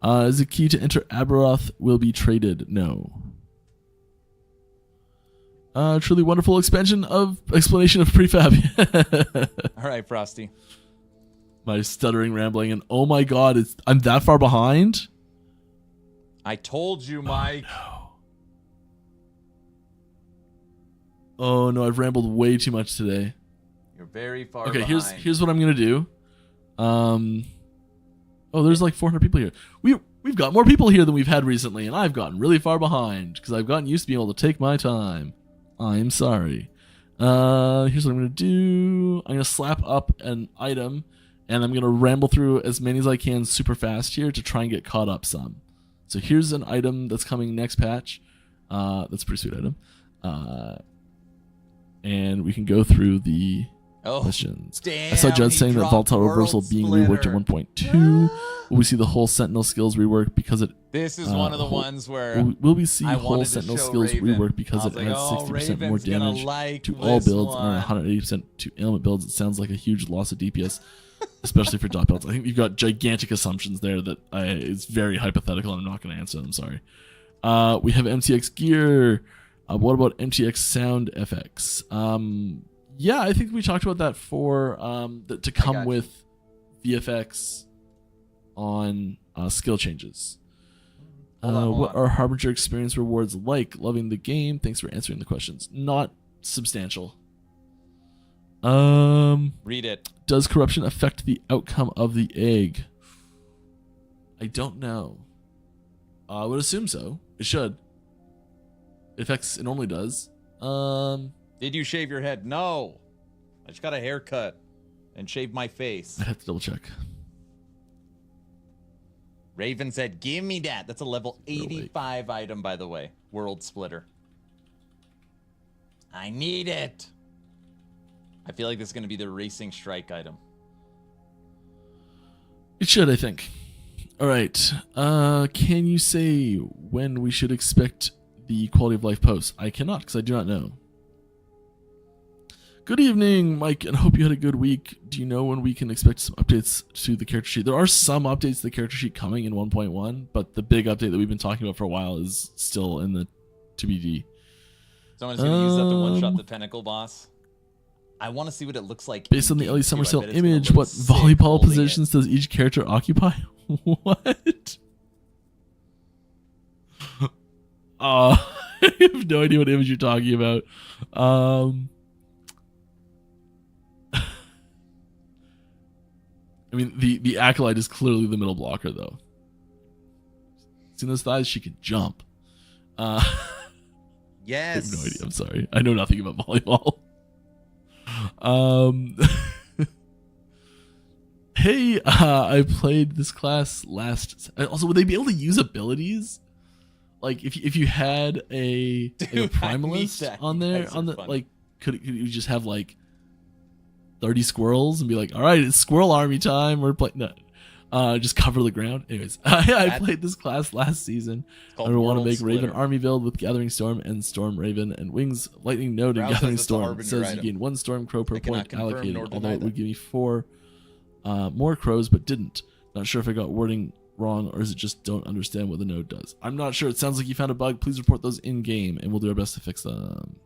Is the key to enter Aberoth will be traded? No. Truly wonderful explanation of prefab. All right, Frosty. My stuttering, rambling, and oh my god, I'm that far behind? I told you, Mike. Oh no, I've rambled way too much today. You're very far okay, behind. here's what I'm gonna do. Oh, there's like 400 people here. We've got more people here than we've had recently, and I've gotten really far behind because I've gotten used to being able to take my time. I'm sorry. Here's what I'm gonna do. I'm gonna slap up an item, and I'm gonna ramble through as many as I can super fast here to try and get caught up some. So here's an item that's coming next patch. That's a pretty sweet item. And we can go through the questions. Damn, I saw Judd saying that volatile reversal being reworked at 1.2. Will we see the whole Sentinel skills rework because it? This is one of the ones where will we see whole Sentinel skills rework because it adds 60% more damage to all builds and 180% to ailment builds? It sounds like a huge loss of DPS, especially for dot builds. I think you've got gigantic assumptions there that it's very hypothetical, and I'm not going to answer them. Sorry. We have MTX gear. What about MTX sound FX? Yeah, I think we talked about that for to come with VFX on skill changes. What are Harbinger experience rewards like? Loving the game. Thanks for answering the questions. Not substantial. Read it. Does corruption affect the outcome of the egg? I don't know. I would assume so. It should. It normally does. Did you shave your head? No. I just got a haircut and shaved my face. I have to double check. Raven said, give me that. That's a level 85 item, by the way. World Splitter. I need it. I feel like this is going to be the Racing Strike item. It should, I think. All right. Can you say when we should expect the quality of life posts? I cannot because I do not know. Good evening, Mike, and hope you had a good week. Do you know when we can expect some updates to the character sheet? There are some updates to the character sheet coming in 1.1, but the big update that we've been talking about for a while is still in the TBD. Someone's going to use that to one-shot the Pinnacle boss. I want to see what it looks like. Based on the Ellie Summersail image, what volleyball positions does each character occupy? What? I have no idea what image you're talking about. I mean, the Acolyte is clearly the middle blocker, though. See those thighs? She can jump. Yeah, Yes. I have no idea. I'm sorry. I know nothing about volleyball. Hey, I played this class last. Also, would they be able to use abilities? Like, if you had a Primalist on there, like, could you just have like 30 squirrels and be like, all right, it's squirrel army time. We're playing. No, just cover the ground. Anyways, I played this class last season. I want to make Raven Army build with Gathering Storm and Storm Raven and Wings Lightning Node and Gathering Storm. It says you gain 1 Storm Crow per point allocated, although it would give me 4 more crows, but didn't. Not sure if I got wording wrong or is it just don't understand what the node does. I'm not sure. It sounds like you found a bug. Please report those in game and we'll do our best to fix them.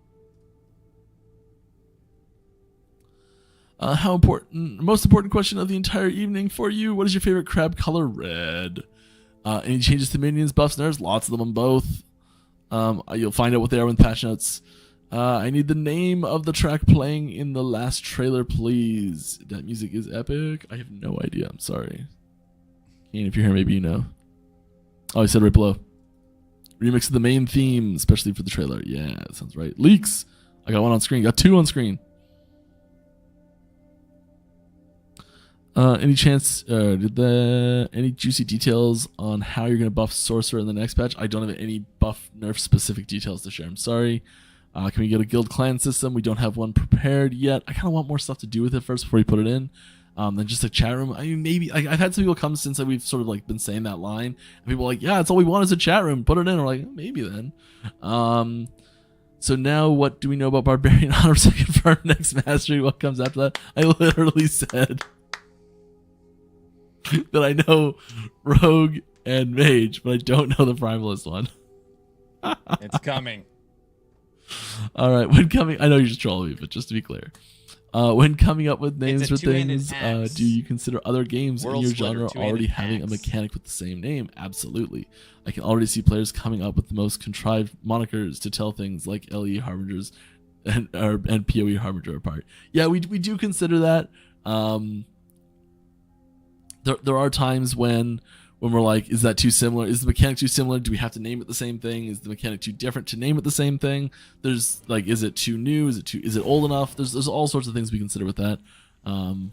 Most important question of the entire evening for you. What is your favorite crab color? Red. Any changes to minions, buffs, nerfs? Lots of them on both. You'll find out what they are in the patch notes. I need the name of the track playing in the last trailer, please. That music is epic. I have no idea. I'm sorry. Kane, if you're here, maybe you know. Oh, I said right below. Remix of the main theme, especially for the trailer. Yeah, that sounds right. Leaks. I got one on screen. Got 2 on screen. Any chance, any juicy details on how you're going to buff Sorcerer in the next patch? I don't have any buff nerf specific details to share. I'm sorry. Can we get a guild clan system? We don't have one prepared yet. I kind of want more stuff to do with it first before we put it in. Than just a chat room. I mean, maybe I've had some people come since we've sort of like been saying that line. And people are like, yeah, it's all we want is a chat room. Put it in. We're like, maybe then. So now what do we know about Barbarian Honor Second for our next mastery? What comes after that? I literally said that I know Rogue and Mage, but I don't know the Primalist one. It's coming. All right, when coming, I know you're just trolling me, but just to be clear, when coming up with names for things, do you consider other games in your genre already having a mechanic with the same name? Absolutely. I can already see players coming up with the most contrived monikers to tell things like LE Harbingers and PoE Harbinger apart. Yeah, we do consider that. There are times when we're like, is that too similar? Is the mechanic too similar? Do we have to name it the same thing? Is the mechanic too different to name it the same thing? There's like, is it too new? Is it old enough? There's all sorts of things we consider with that. PoE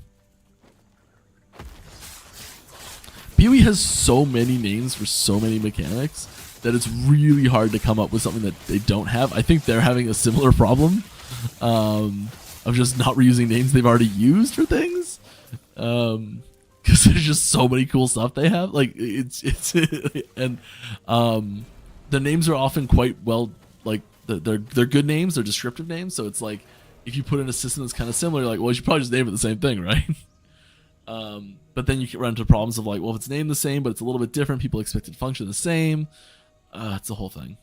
has so many names for so many mechanics that it's really hard to come up with something that they don't have. I think they're having a similar problem of just not reusing names they've already used for things. Because there's just so many cool stuff they have. Like it's and the names are often quite well, like they're good names. They're descriptive names. So it's like if you put in a system that's kind of similar, you're like, well, you should probably just name it the same thing, right? But then you can run into problems of like, well, if it's named the same but it's a little bit different, people expect it to function the same. It's the whole thing.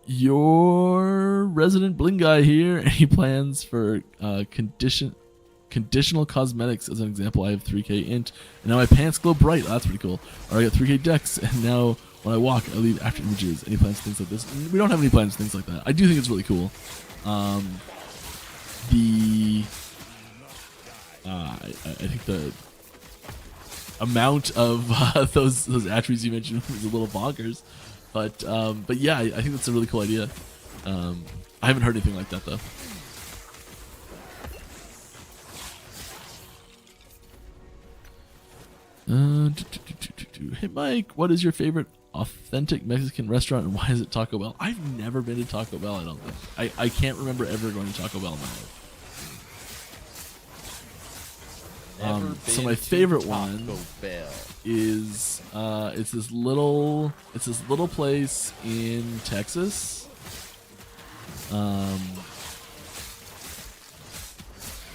Your resident bling guy here. Any plans for conditional cosmetics? As an example, I have 3k int, and now my pants glow bright. Oh, that's pretty cool. Or I got 3k dex, and now when I walk, I leave after images. Any plans for things like this? We don't have any plans for things like that. I do think it's really cool. I think the amount of those attributes you mentioned was a little bonkers. But yeah, I think that's a really cool idea. I haven't heard anything like that though. Hey Mike, what is your favorite authentic Mexican restaurant and why is it Taco Bell? I've never been to Taco Bell, I don't think. I can't remember ever going to Taco Bell in my life. So my favorite one is it's this little place in Texas. And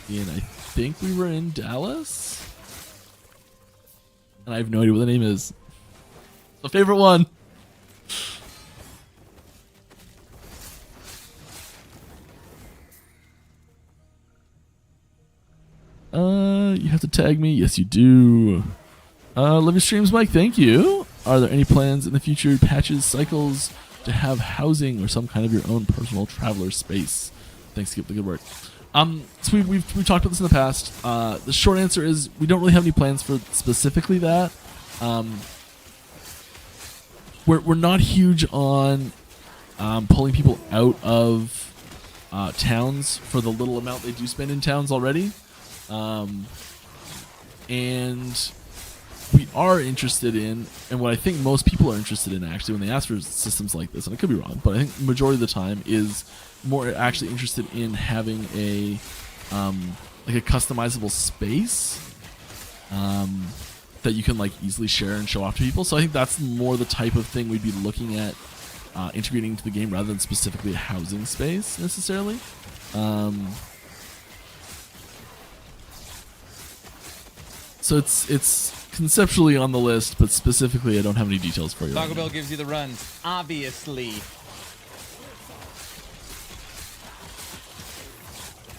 I think we were in Dallas. And I have no idea what the name is. It's my favorite one. You have to tag me. Yes, you do. Love your streams, Mike. Thank you. Are there any plans in the future, patches, cycles, to have housing or some kind of your own personal traveler space? Thanks, keep the good work. So we've talked about this in the past. The short answer is we don't really have any plans for specifically that. we're not huge on pulling people out of towns for the little amount they do spend in towns already, and we are interested in, and what I think most people are interested in actually when they ask for systems like this, and I could be wrong, but I think the majority of the time is more actually interested in having a like a customizable space that you can like easily share and show off to people. So I think that's more the type of thing we'd be looking at integrating into the game rather than specifically a housing space necessarily. So it's conceptually on the list, but specifically I don't have any details for you. Taco Bell gives you the runs, obviously.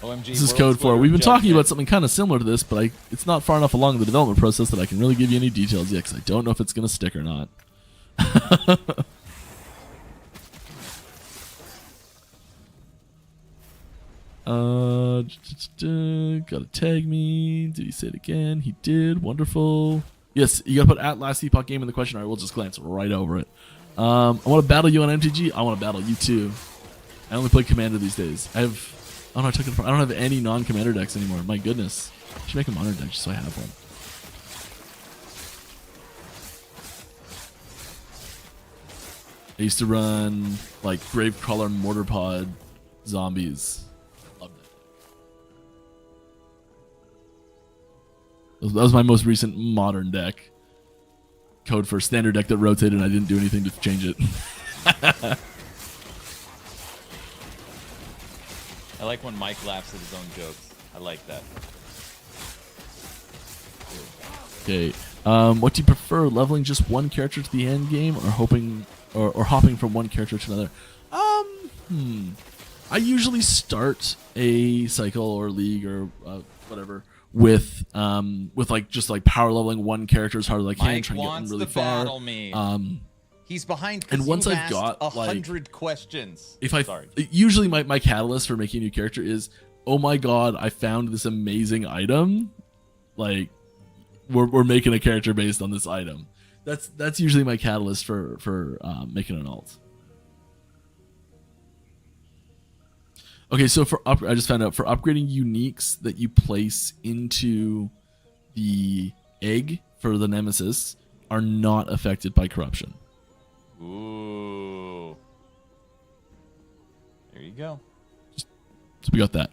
OMG, this is Code 4. We've been talking about something kind of similar to this, but it's not far enough along the development process that I can really give you any details yet, because I don't know if it's going to stick or not. Gotta tag me. Did he say it again? He did. Wonderful. Yes, you gotta put at last Epoch game in the question. All right, we'll just glance right over it. I want to battle you on MTG. I want to battle you too. I only play Commander these days. I don't have any non-Commander decks anymore. My goodness. I should make a modern deck just so I have one. I used to run like Gravecrawler Mortarpod zombies. Loved it. That was my most recent modern deck. Code for standard deck that rotated and I didn't do anything to change it. I like when Mike laughs at his own jokes. I like that. Okay. What do you prefer, leveling just one character to the end game, or hopping from one character to another? I usually start a cycle or league or whatever with like just like power leveling one character as hard as I can, trying to get them really far. Battle me. He's behind. And once I've got 100 questions, usually my catalyst for making a new character is, oh my god, I found this amazing item. Like we're making a character based on this item. That's usually my catalyst for making an alt. Okay, so I just found out for upgrading uniques that you place into the egg for the Nemesis are not affected by corruption. Ooh. There you go. So we got that.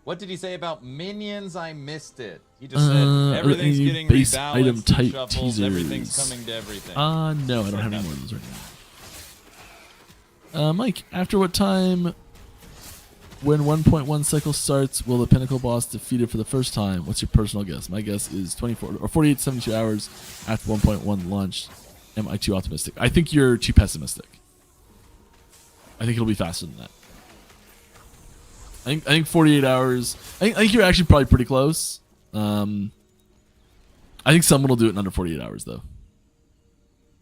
What did he say about minions? I missed it. He just said everything's getting base rebalanced, item type shuffled, teasers. everything's coming to everything. No, I don't have any more of those right now. Mike, after what time when 1.1 cycle starts will the Pinnacle boss defeated for the first time? What's your personal guess? My guess is 24 or 48 to 72 hours after 1.1 launched. Am I too optimistic? I think you're too pessimistic. I think it'll be faster than that. I think 48 hours. I think you're actually probably pretty close. I think someone will do it in under 48 hours though,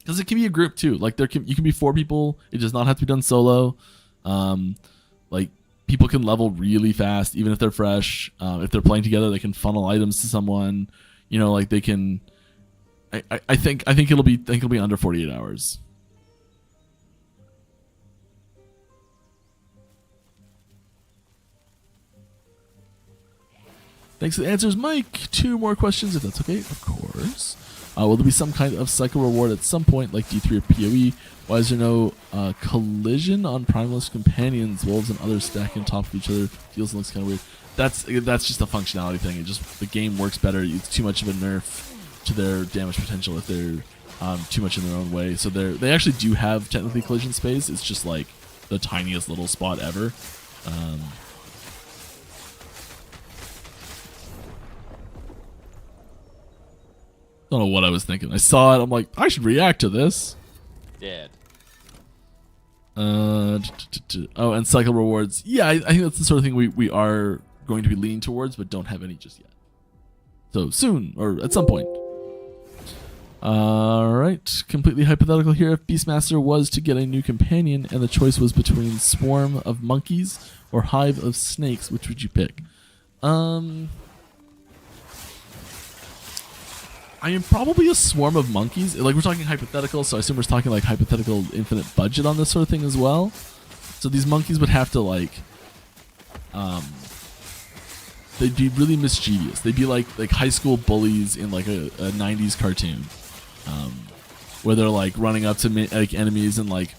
because it can be a group too. Like you can be 4 people. It does not have to be done solo. Like people can level really fast even if they're fresh. If they're playing together, they can funnel items to someone. You know, like they can. I think it'll be under 48 hours. Thanks for the answers, Mike. 2 more questions, if that's okay. Of course. Will there be some kind of cycle reward at some point, like D3 or PoE? Why is there no collision on Primalist companions? Wolves and others stack on top of each other. Feels and looks kind of weird. That's just a functionality thing. The game works better. It's too much of a nerf to their damage potential if they're too much in their own way. So they actually do have technically collision space. It's just like the tiniest little spot ever. Don't know what I was thinking. I saw it. I'm like, I should react to this. Dead. Oh, and cycle rewards. Yeah, I think that's the sort of thing we are going to be leaning towards, but don't have any just yet. So soon, or at some point. Alright, completely hypothetical here. If Beastmaster was to get a new companion and the choice was between Swarm of Monkeys or Hive of Snakes, which would you pick? I am probably a swarm of monkeys. Like, we're talking hypothetical, so I assume we're talking like hypothetical infinite budget on this sort of thing as well. So these monkeys would have to like, they'd be really mischievous. They'd be like high school bullies in like a 90s cartoon, where they're like running up to like enemies and like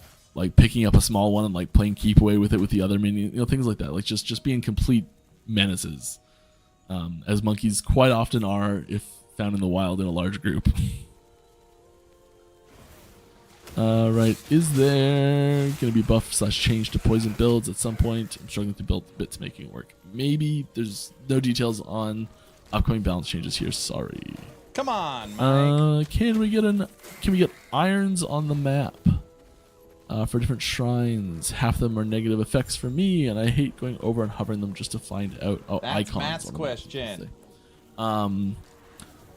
picking up a small one and like playing keep away with it with the other minion, things like that. Like just being complete menaces, as monkeys quite often are if found in the wild in a large group. Right, is there gonna be buff / change to poison builds at some point? I'm struggling to build bits making it work. Maybe. There's no details on upcoming balance changes here. Sorry. Come on, Mike. Can we get irons on the map for different shrines? Half of them are negative effects for me, and I hate going over and hovering them just to find out. Oh, that's icons. Matt's question.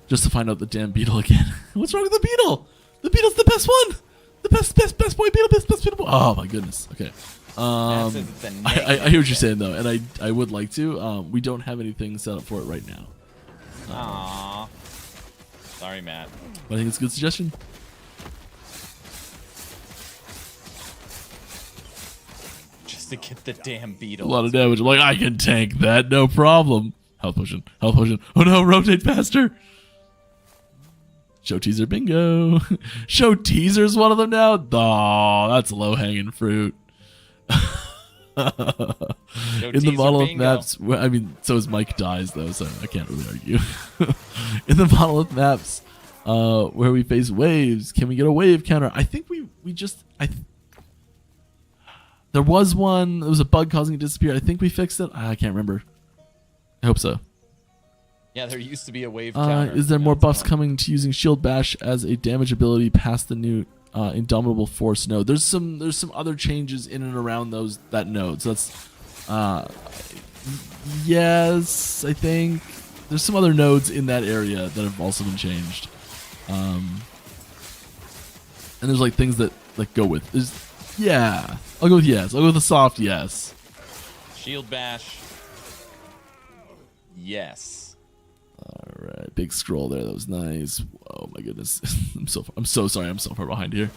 Just to find out the damn beetle again. What's wrong with the beetle? The beetle's the best one. The best boy beetle, best beetle boy. Oh my goodness. Okay. I hear what you're saying though, and I would like to. We don't have anything set up for it right now. Aww. Sorry, Matt. But I think it's a good suggestion. Just to get the damn beetle. A lot of damage. I'm like, I can tank that, no problem. Health potion. Health potion. Oh no, rotate faster. Show teaser bingo. Show teaser's one of them now. Oh, that's low hanging fruit. In the monolith maps, I mean, so is Mike dies though, so I can't really argue. In the monolith maps, where we face waves, can we get a wave counter? I think there was one. There was a bug causing it to disappear. I think we fixed it. I can't remember. I hope so. Yeah, there used to be a wave counter. Is there more buffs coming to using Shield Bash as a damage ability past the new Indomitable Force node? There's some other changes in and around that node. So that's yes, I think there's some other nodes in that area that have also been changed. And there's like things that like go with. Yeah, I'll go with yes. I'll go with a soft yes. Shield Bash. Yes. All right, big scroll there. That was nice. Oh my goodness, I'm so sorry. I'm so far behind here.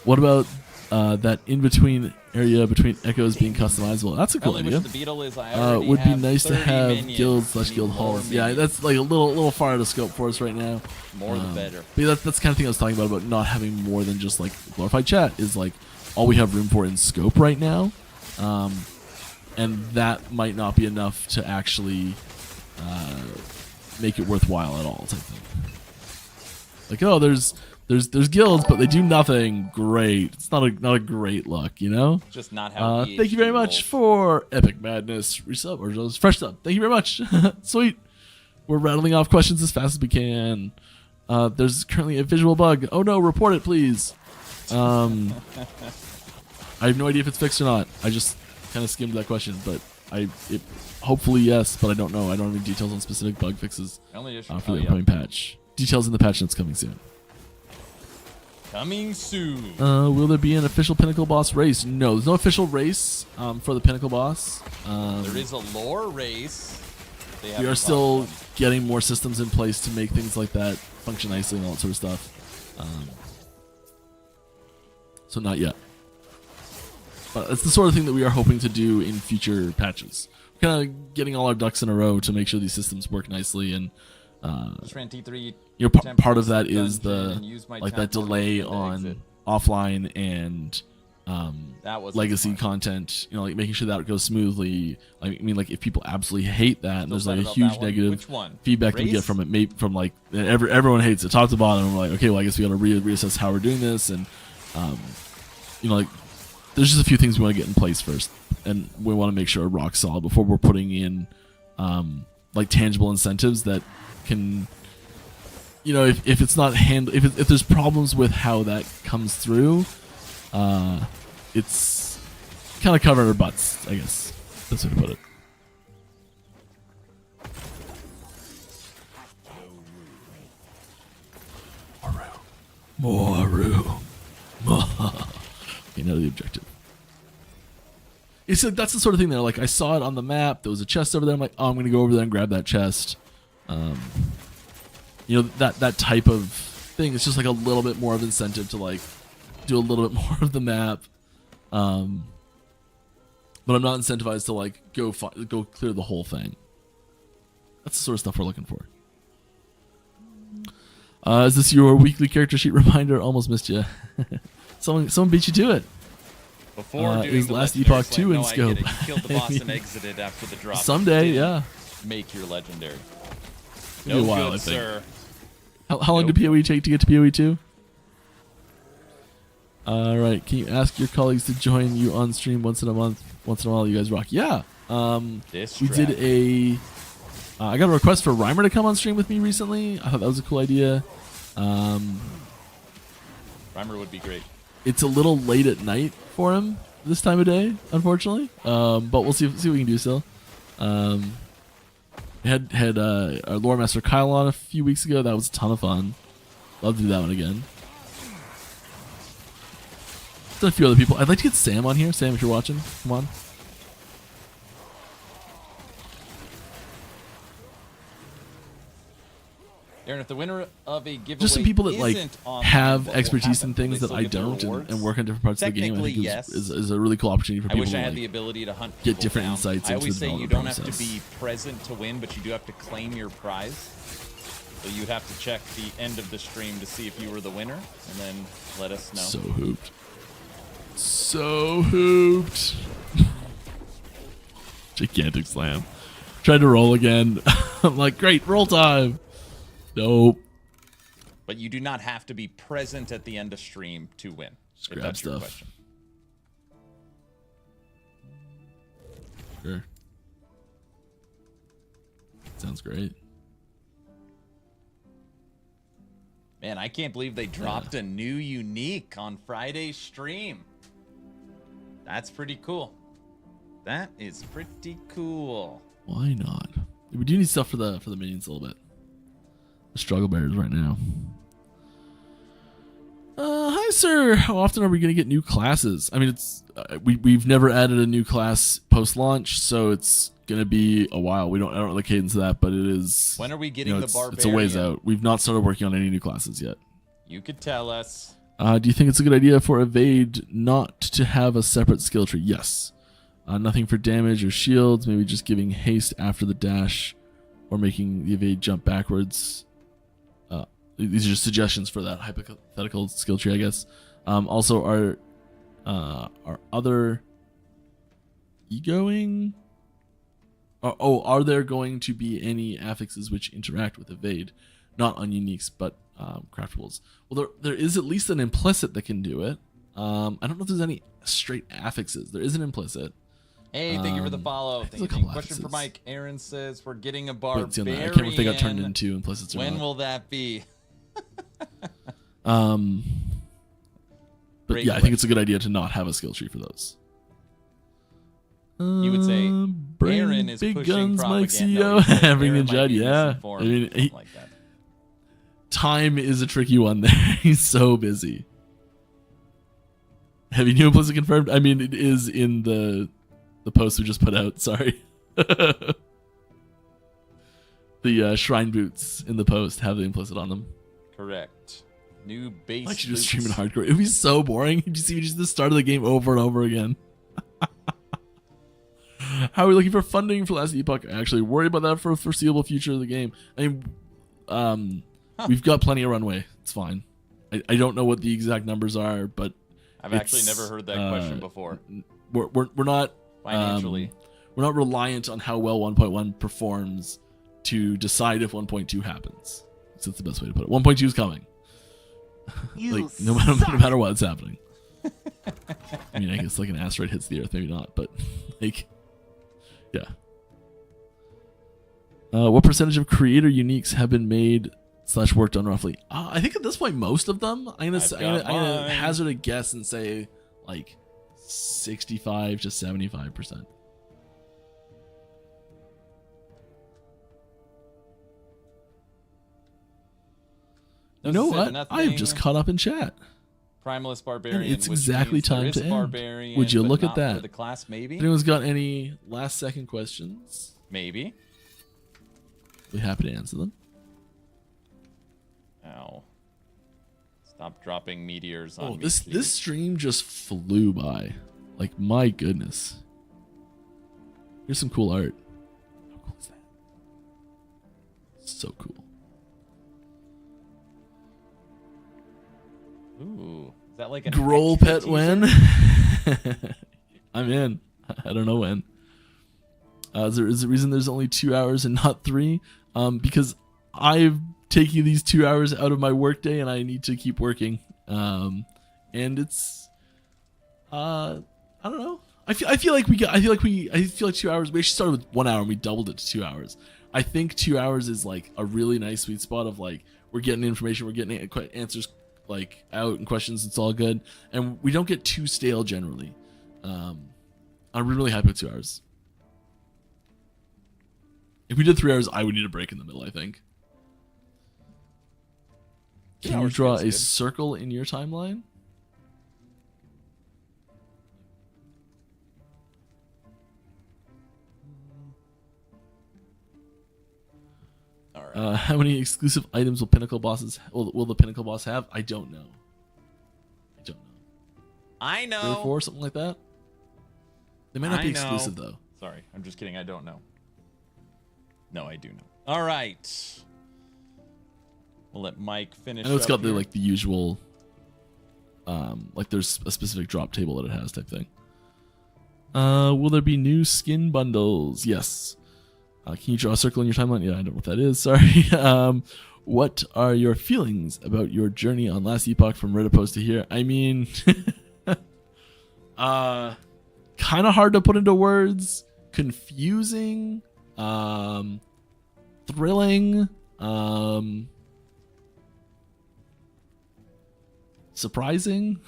What about that in between area between echoes being customizable? That's a cool idea. The beetle is, would be nice to have guilds / guild halls. Yeah, that's like a little far out of scope for us right now. More the better. But that's the kind of thing I was talking about not having more than just like glorified chat is like all we have room for in scope right now, and that might not be enough to actually make it worthwhile at all type thing. Like, oh, there's guilds, but they do nothing. Great. It's not a great look, Just not how. Thank you very much for Epic Madness resub or just fresh sub. Thank you very much. Sweet. We're rattling off questions as fast as we can. There's currently a visual bug. Oh no, report it, please. I have no idea if it's fixed or not. I just kind of skimmed that question, but hopefully yes, but I don't know. I don't have any details on specific bug fixes for the upcoming patch. Details in the patch notes coming soon. Coming soon. Will there be an official Pinnacle boss race? No, there's no official race for the Pinnacle boss. There is a lore race. We are still getting more systems in place to make things like that function nicely and all that sort of stuff. So not yet. But it's the sort of thing that we are hoping to do in future patches. We're kind of getting all our ducks in a row to make sure these systems work nicely, and just ran T3 part of that is that delay on offline and legacy content. Like making sure that goes smoothly. I mean, like if people absolutely hate that, and there's like a huge negative feedback that we get from it, maybe from like everyone hates it top to bottom. And we're like, okay, well, I guess we got to reassess how we're doing this, and like. There's just a few things we want to get in place first, and we want to make sure we're rock solid before we're putting in like tangible incentives that can, if it's not if there's problems with how that comes through, it's kind of covering our butts, I guess. That's the way to put it. Moru. Another objective. It's like, that's the sort of thing that like I saw it on the map. There was a chest over there. I'm like, oh, I'm gonna go over there and grab that chest. you know, that type of thing. It's just like a little bit more of incentive to like do a little bit more of the map. But I'm not incentivized to like go clear the whole thing. That's the sort of stuff we're looking for. Is this your weekly character sheet reminder? Almost missed you. Someone beat you to it. Before doing is the Last legendary Epoch slam, 2 in no, I get scope. it. You killed the boss and exited after the drop. Someday, You didn't yeah. Make your legendary. It'll No be a while, good, I think. sir. How long did PoE take to get to PoE 2? Alright, can you ask your colleagues to join you on stream once in a month? Once in a while, you guys rock. Yeah. We did a... I got a request for Reimer to come on stream with me recently. I thought that was a cool idea. Reimer would be great. It's a little late at night for him this time of day, unfortunately. But we'll see what we can do still. We had our lore master Kyle on a few weeks ago. That was a ton of fun. Love to do that one again. Done a few other people. I'd like to get Sam on here. Sam, if you're watching, come on. Aaron, if the winner of a giveaway Just some people that like isn't on have what will expertise happen? in things Will that they I still get the don't rewards? and work in different parts of the game. I think Technically, is a really cool opportunity for I people wish to I had like, the ability to hunt get people different down. insights I into always the say you development don't have to process. be present to win, but you do have to claim your prize. So you'd have to check the end of the stream to see if you were the winner, and then let us know. So hooped. So hooped. Gigantic slam. Tried to roll again. I'm like, great, roll time. Nope. But you do not have to be present at the end of stream to win. Just if grab that's your stuff. question. Sure. Sounds great. Man, I can't believe they dropped a new unique on Friday's stream. That's pretty cool. That is pretty cool. Why not? We do need stuff for the minions a little bit. The struggle bears right now. Hi, sir. How often are we going to get new classes? I mean, it's we've never added a new class post-launch, so it's going to be a while. I don't know the cadence of that, but it is. When are we getting the barbarian? It's a ways out. We've not started working on any new classes yet. You could tell us. Do you think it's a good idea for Evade not to have a separate skill tree? Yes. Nothing for damage or shields. Maybe just giving haste after the dash, or making the Evade jump backwards. These are just suggestions for that hypothetical skill tree, I guess. Also, are other egoing? Are there going to be any affixes which interact with Evade, not on uniques but craftables? Well, there is at least an implicit that can do it. I don't know if there's any straight affixes. There is an implicit. Hey, thank you for the follow. there's a Thank you. couple Question for affixes. Mike. Aaron says we're getting a Wait, barbarian. see on that. I can't remember if they got turned into implicits or When not. will that be? But Great yeah, I think it's a good idea to not have a skill tree for those. You would say bring Aaron is big pushing guns, Mike propaganda. CEO. No, he said Having Aaron a might Judd, be yeah. misinformed, I mean, something like that. time is a tricky one there. He's so busy. Have you new implicit confirmed? I mean, it is in the post we just put out. Sorry. The shrine boots in the post have the implicit on them. Correct. New base. Why don't you just boots. stream in hardcore? It would be so boring. You see just the start of the game over and over again. How are we looking for funding for Last Epoch? I actually worry about that for the foreseeable future of the game. I mean, we've got plenty of runway. It's fine. I don't know what the exact numbers are, but I've actually never heard that question before. We're not Financially. we're not reliant on how well 1.1 performs to decide if 1.2 happens. So that's the best way to put it. 1.2 is coming. Like no matter what's happening. I mean, I guess like an asteroid hits the Earth, maybe not, but like, yeah. What percentage of creator uniques have been made / worked on roughly? I think at this point most of them. I'm gonna hazard a guess and say like 65 to 75%. You know what? I have just caught up in chat. Primalist barbarian. And it's which exactly means there time is to end. barbarian, Would you but look not at that? For the class, maybe. Anyone's got any last second questions? Maybe. Be happy to answer them. Stop dropping meteors on me, this please. stream just flew by. Like, my goodness. Here's some cool art. How cool is that? So cool. Ooh, is that like an Growl extra pet teaser? when? I'm in. I don't know when. Is there a reason there's only 2 hours and not 3? Because I've taken these 2 hours out of my workday and I need to keep working. And it's, I don't know. I feel like 2 hours. We actually started with 1 hour and we doubled it to 2 hours. I think 2 hours is like a really nice sweet spot of like we're getting information, we're getting answers like out and questions. It's all good, and we don't get too stale generally. I'm really happy with 2 hours. If we did 3 hours, I would need a break in the middle, I think. Can you draw a circle in your timeline? All right. How many exclusive items will Pinnacle bosses will the Pinnacle boss have? I don't know. I know. 3 or 4, something like that. They might not be I know. exclusive though. Sorry, I'm just kidding. I don't know. No, I do know. All right. We'll let Mike finish. I know it's up got the here. like the usual, like there's a specific drop table that it has type thing. Will there be new skin bundles? Yes. Can you draw a circle in your timeline? Yeah, I don't know what that is. Sorry. What are your feelings about your journey on Last Epoch from Reddit post to here? I mean, kind of hard to put into words. Confusing. Thrilling. Surprising.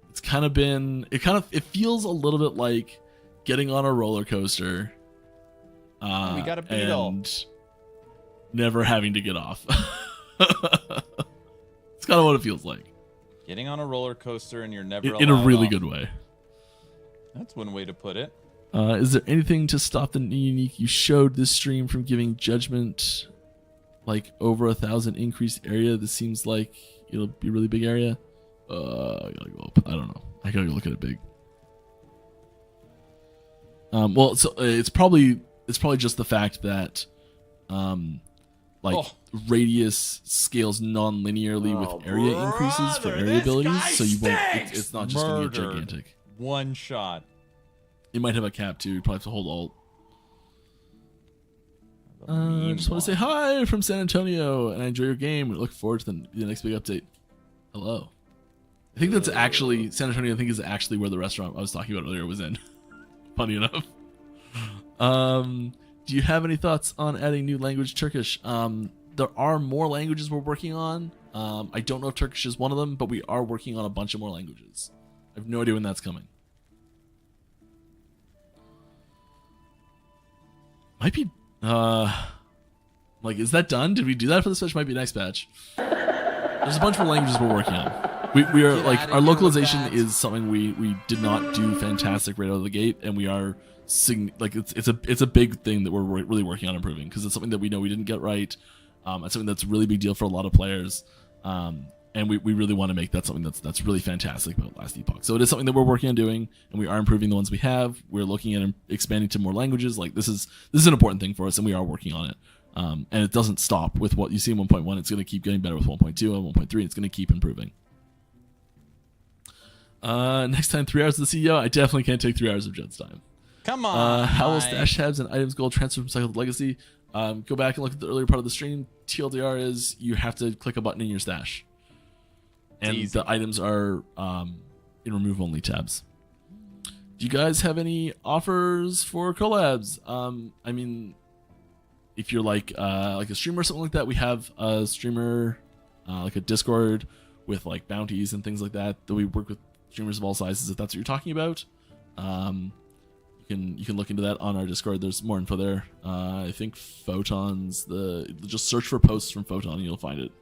It's kind of been. It feels a little bit like getting on a roller coaster. We got a beetle. And never having to get off. It's kind of what it feels like. Getting on a roller coaster and you're never In a allowed really off. good way. That's one way to put it. Is there anything to stop the new unique you showed this stream from giving judgment like over 1,000 increased area? This seems like it'll be a really big area. I gotta go up. I don't know. I gotta go look at it big. Well, so it's probably just the fact that radius scales non-linearly with area increases for area abilities, so you won't. It's not just gonna be gigantic. One shot. It might have a cap too. You probably have to hold alt. Just want to say hi from San Antonio, and I enjoy your game. We look forward to the next big update. Hello. I think that's actually San Antonio. I think is actually where the restaurant I was talking about earlier was in. Funny enough. Do you have any thoughts on adding new language Turkish? There are more languages we're working on. I don't know if Turkish is one of them, but we are working on a bunch of more languages. I have no idea when that's coming. Might be like, is that done? Did we do that for this patch? Might be next patch. There's a bunch more languages we're working on. We are like, our localization is something we did not do fantastic right out of the gate, and we are it's a big thing that we're really working on improving, because it's something that we know we didn't get right. It's something that's a really big deal for a lot of players, and we really want to make that something that's really fantastic about Last Epoch. So it is something that we're working on doing, and we are improving the ones we have. We're looking at expanding to more languages. Like this is an important thing for us, and we are working on it. And it doesn't stop with what you see in 1.1. It's going to keep getting better with 1.2 and 1.3. It's going to keep improving. Next time, 3 hours of the CEO. I definitely can't take 3 hours of Jed's time. Come on. How will Mike. stash tabs and items gold transfer from Cycle to Legacy? Go back and look at the earlier part of the stream. TLDR is you have to click a button in your stash. And Easy. the items are in remove only tabs. Do you guys have any offers for collabs? I mean, if you're like a streamer or something like that, we have a streamer, like a Discord with like bounties and things like that we work with streamers of all sizes. If that's what you're talking about, you can look into that on our Discord. There's more info there. I think Photon's just search for posts from Photon and you'll find it.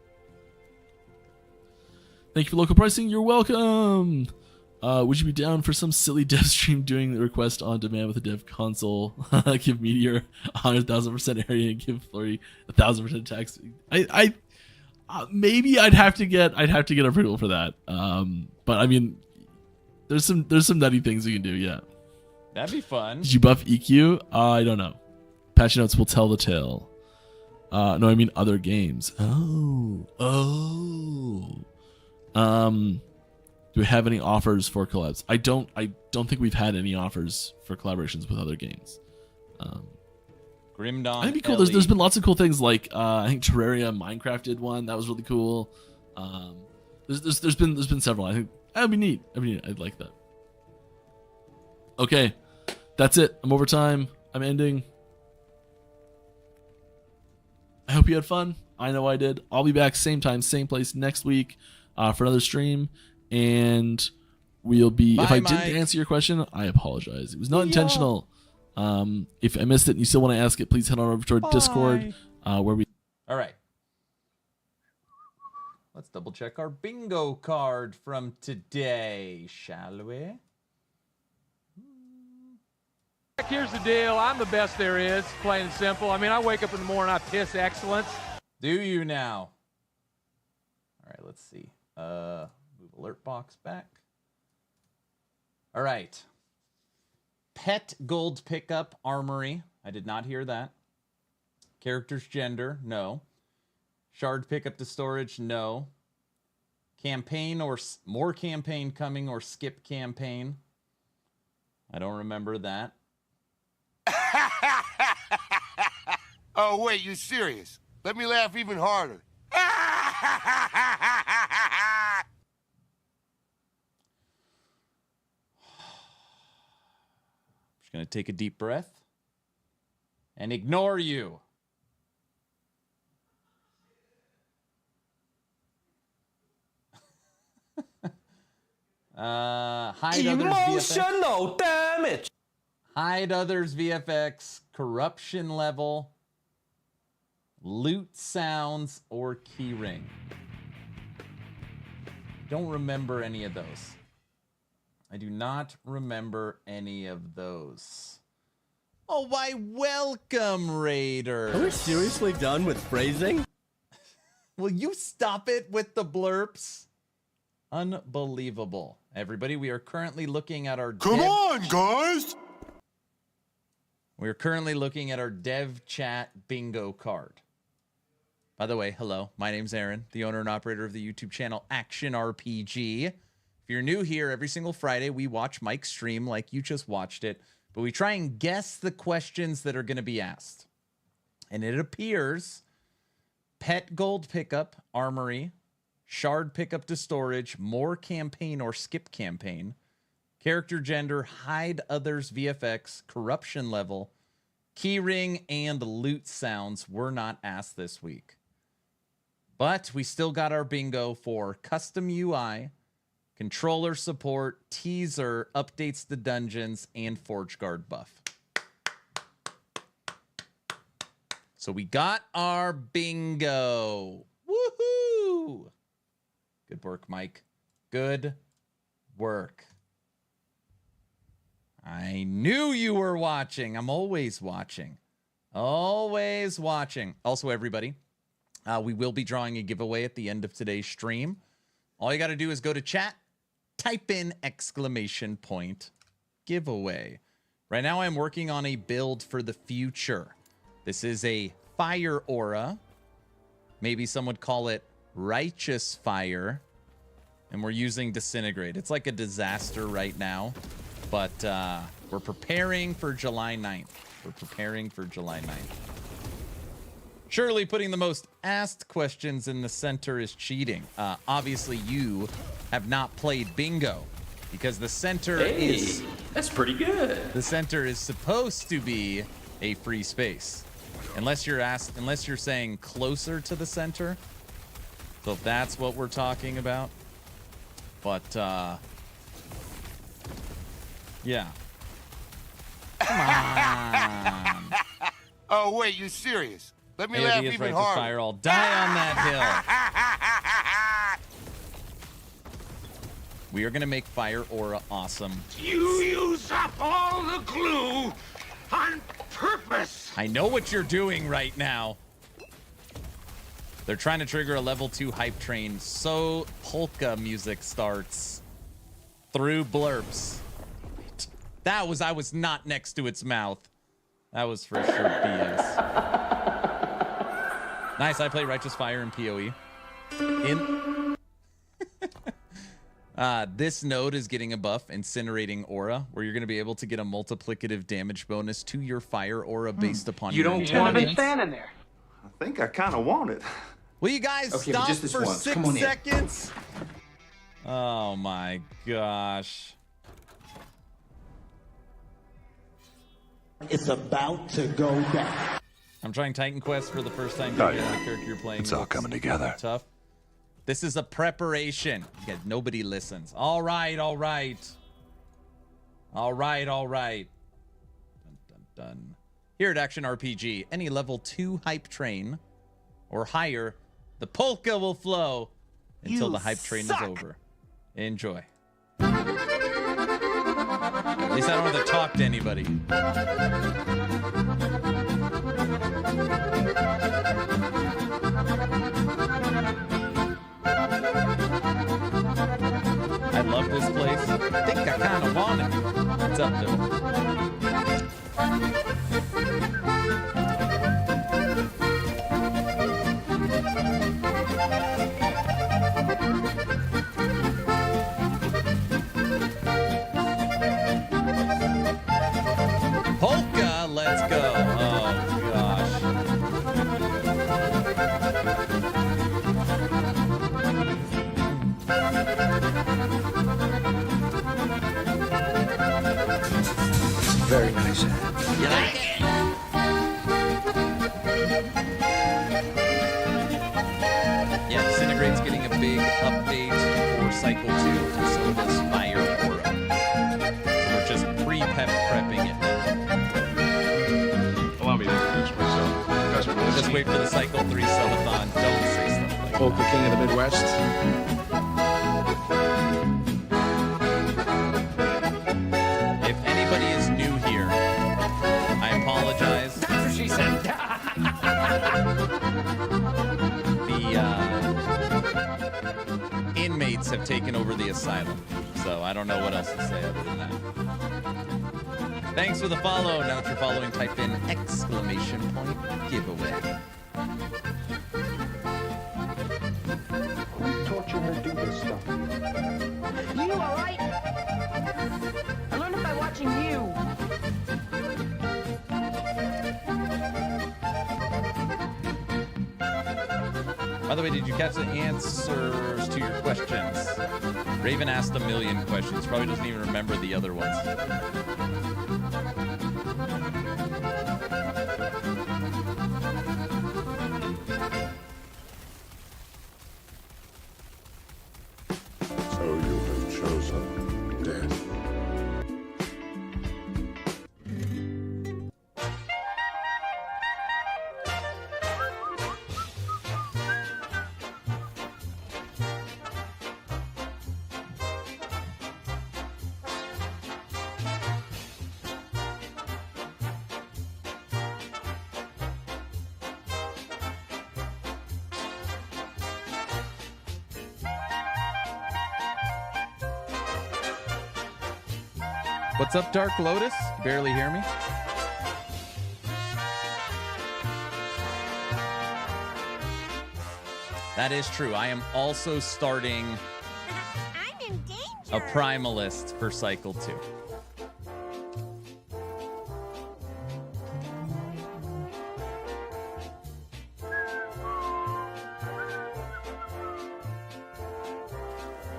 Thank you for local pricing. You're welcome. Would you be down for some silly dev stream doing the request on demand with a dev console? Give Meteor 100,000% area and give Flurry 1,000% tax. Maybe I'd have to get approval for that. But I mean, there's some nutty things you can do. Yeah. That'd be fun. Did you buff EQ? I don't know. Patch notes will tell the tale. No, I mean other games. Oh. Do we have any offers for collabs? I don't think we've had any offers for collaborations with other games. Grim Dawn. I think it'd be cool. There's been lots of cool things like I think Terraria Minecraft did one that was really cool. There's been several. I think that'd be neat. I'd like that. Okay, that's it. I'm over time. I'm ending. I hope you had fun. I know I did. I'll be back same time, same place next week for another stream, and we'll be. Bye, if I Mike. didn't answer your question, I apologize. It was not intentional. If I missed it and you still want to ask it, please head on over to our Discord where we. All right. Let's double check our bingo card from today, shall we? Here's the deal. I'm the best there is, plain and simple. I mean, I wake up in the morning, I piss excellence. Do you now? All right, let's see. Move alert box back. All right. Pet gold pickup armory. I did not hear that. Character's gender, no. Shard pickup to storage, no. Campaign or more campaign coming or skip campaign. I don't remember that. Oh, wait, you serious? Let me laugh even harder. Just going to take a deep breath and ignore you. Hide Emotional damage. Hide others VFX, corruption level, loot sounds, or keyring. Don't remember any of those. I do not remember any of those. Oh, why, welcome, Raiders. Are we seriously done with phrasing? Will you stop it with the blurps? Unbelievable. Everybody, we are currently looking at our Come on, guys! We're currently looking at our dev chat bingo card. By the way, hello. My name's Aaron, the owner and operator of the YouTube channel Action RPG. If you're new here, every single Friday we watch Mike's stream like you just watched it, but we try and guess the questions that are going to be asked. And it appears pet gold pickup, armory, shard pickup to storage, more campaign or skip campaign, character gender, hide others VFX, corruption level, keyring, and loot sounds were not asked this week. But we still got our bingo for custom UI, controller support, teaser, updates to dungeons, and Forge Guard buff. So we got our bingo. Woohoo! Good work, Mike. Good work. I knew you were watching. I'm always watching. Always watching. Also, everybody, we will be drawing a giveaway at the end of today's stream. All you got to do is go to chat, type in ! giveaway. Right now, I'm working on a build for the future. This is a fire aura. Maybe some would call it righteous fire. And we're using disintegrate. It's like a disaster right now. But we're preparing for July 9th. We're preparing for July 9th. Surely putting the most asked questions in the center is cheating. Obviously, you have not played bingo because the center is... That's pretty good. The center is supposed to be a free space. Unless you're saying closer to the center. So if that's what we're talking about. But, yeah. Come on. Oh, wait, you serious? Let me AOD laugh is even right harder. to fire. I'll die on that hill. We are going to make Fire Aura awesome. You use up all the glue on purpose. I know what you're doing right now. They're trying to trigger a level 2 hype train, so polka music starts through blurps. That was, I was not next to its mouth. That was for sure BS. Nice, I play Righteous Fire in PoE. This node is getting a buff, Incinerating Aura, where you're going to be able to get a multiplicative damage bonus to your fire aura based upon your intelligence. Standing there. I think I kind of want it. Will you guys stop just this for once. 6 Come on in. seconds? Oh my gosh. It's about to go down. I'm trying Titan Quest for the first time. The character you're playing. It's all coming together. Tough. This is a preparation. Yeah, nobody listens. All right, all right. All right, all right. Dun, dun, dun. Here at Action RPG, any level 2 hype train or higher, the polka will flow until the hype train is over. Enjoy. At least I don't have to talk to anybody. I love this place. I think I kind of want it. What's up, though? Polka, let's go. Oh, gosh. Very nice. You like it? Yeah, Disintegrate's getting a big update for Cycle 2, and so does Fire Aura. So we're just prepping it. Allow me to introduce myself. Just wait for the Cycle 3 subathon. Don't say stuff like Polka that. King of the Midwest. If anybody is new here, I apologize. That's what she said. The inmates have taken over the asylum, so I don't know what else to say other than that. Thanks for the follow. Now that you're following, type in exclamation point giveaway. Who taught you how to do this stuff? You all right? I learned it by watching you. By the way, did you catch the answers to your questions? Raven asked a million questions. Probably doesn't even remember the other ones. So you have chosen death. What's up, Dark Lotus? Barely hear me? That is true. I am also starting I'm in danger. a Primalist for Cycle 2.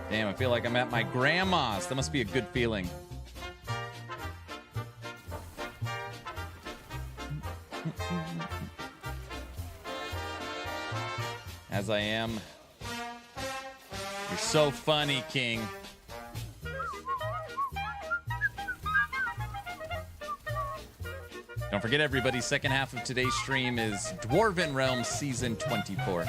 Damn, I feel like I'm at my grandma's. That must be a good feeling. As I am. You're so funny, King. Don't forget, everybody, second half of today's stream is Dwarven Realms Season 24.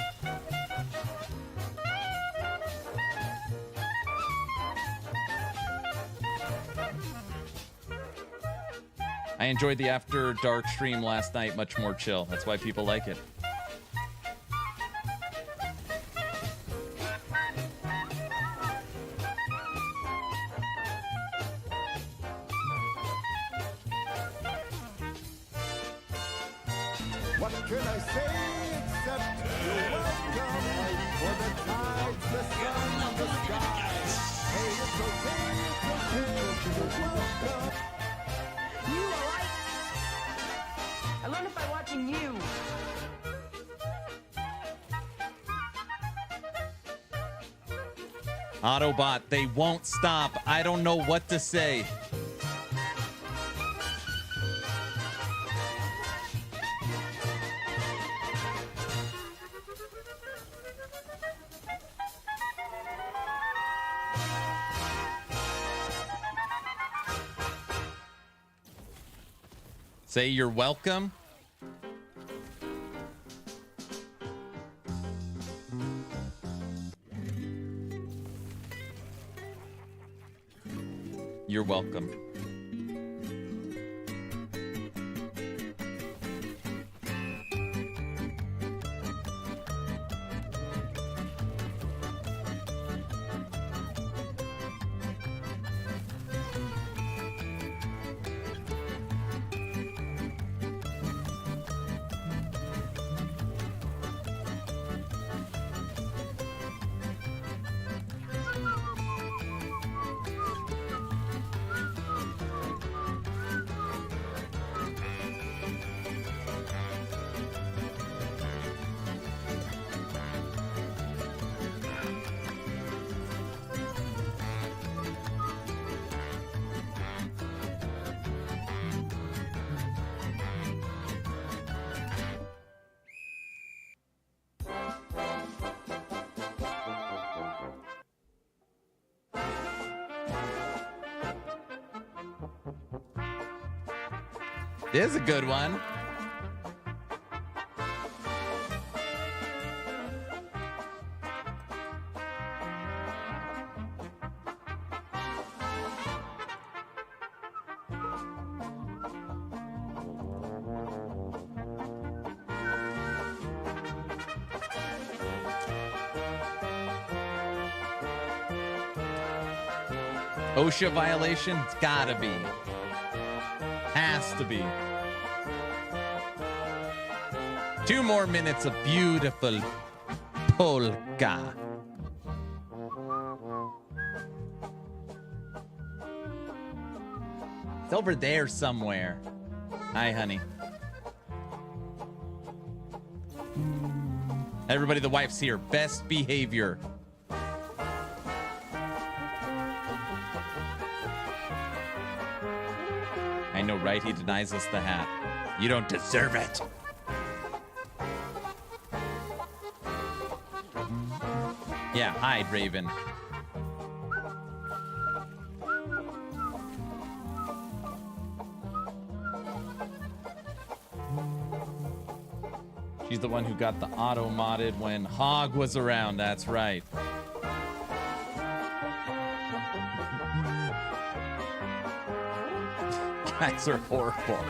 I enjoyed the After Dark stream last night, much more chill. That's why people like it. You alright? I learned it by watching you. Autobot, they won't stop. I don't know what to say. Say you're welcome. You're welcome. There's a good one. OSHA violation? It's gotta be. Has to be. 2 more minutes of beautiful polka. It's over there somewhere. Hi, honey. Everybody, the wife's here. Best behavior. I know, right? He denies us the hat. You don't deserve it. Yeah, hide, Raven. She's the one who got the auto modded when Hog was around. That's right. Guys are horrible.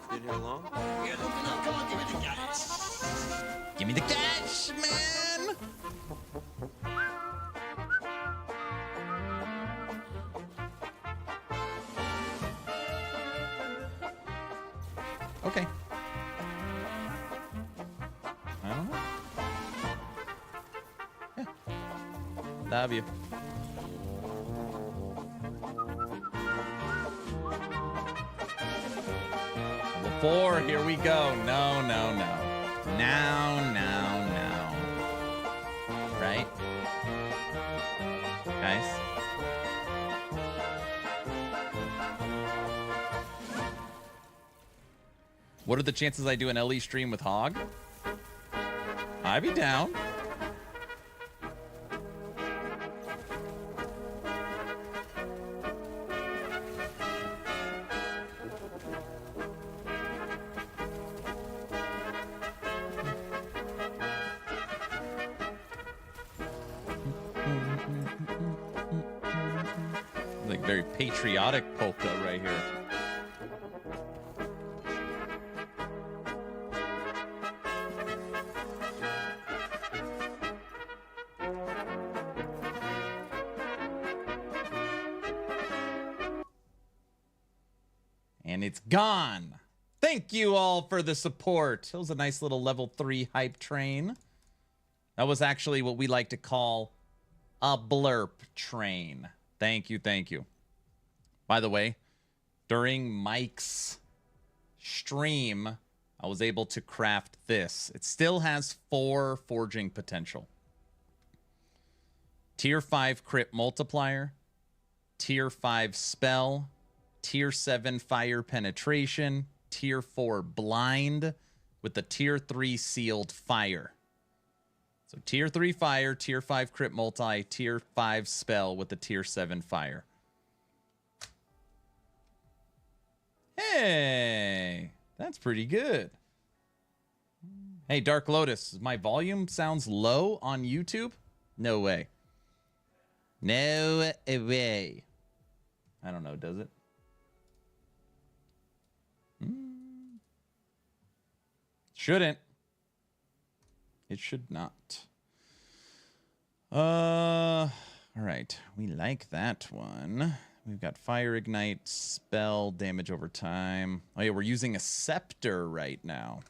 Been here long? Give me the cash, man. Okay. I don't know. Yeah. Love you. Level 4, here we go. No, no, no. No, no, no. Right? Guys? What are the chances I do an LE stream with Hog? I'd be down. Like very patriotic polka right here. And it's gone. Thank you all for the support. It was a nice little level 3 hype train. That was actually what we like to call a blurp train. Thank you, thank you. By the way, during Mike's stream, I was able to craft this. It still has 4 forging potential. Tier 5 crit multiplier, Tier 5 spell, Tier 7 fire penetration, Tier 4 blind with the Tier 3 sealed fire. So Tier 3 fire, Tier 5 crit multi, Tier 5 spell with the Tier 7 fire. Hey, that's pretty good. Hey, Dark Lotus, my volume sounds low on YouTube? No way. No way. I don't know, does it? Shouldn't. It should not. All right. We like that one. We've got fire ignite, spell, damage over time. Oh yeah, we're using a scepter right now.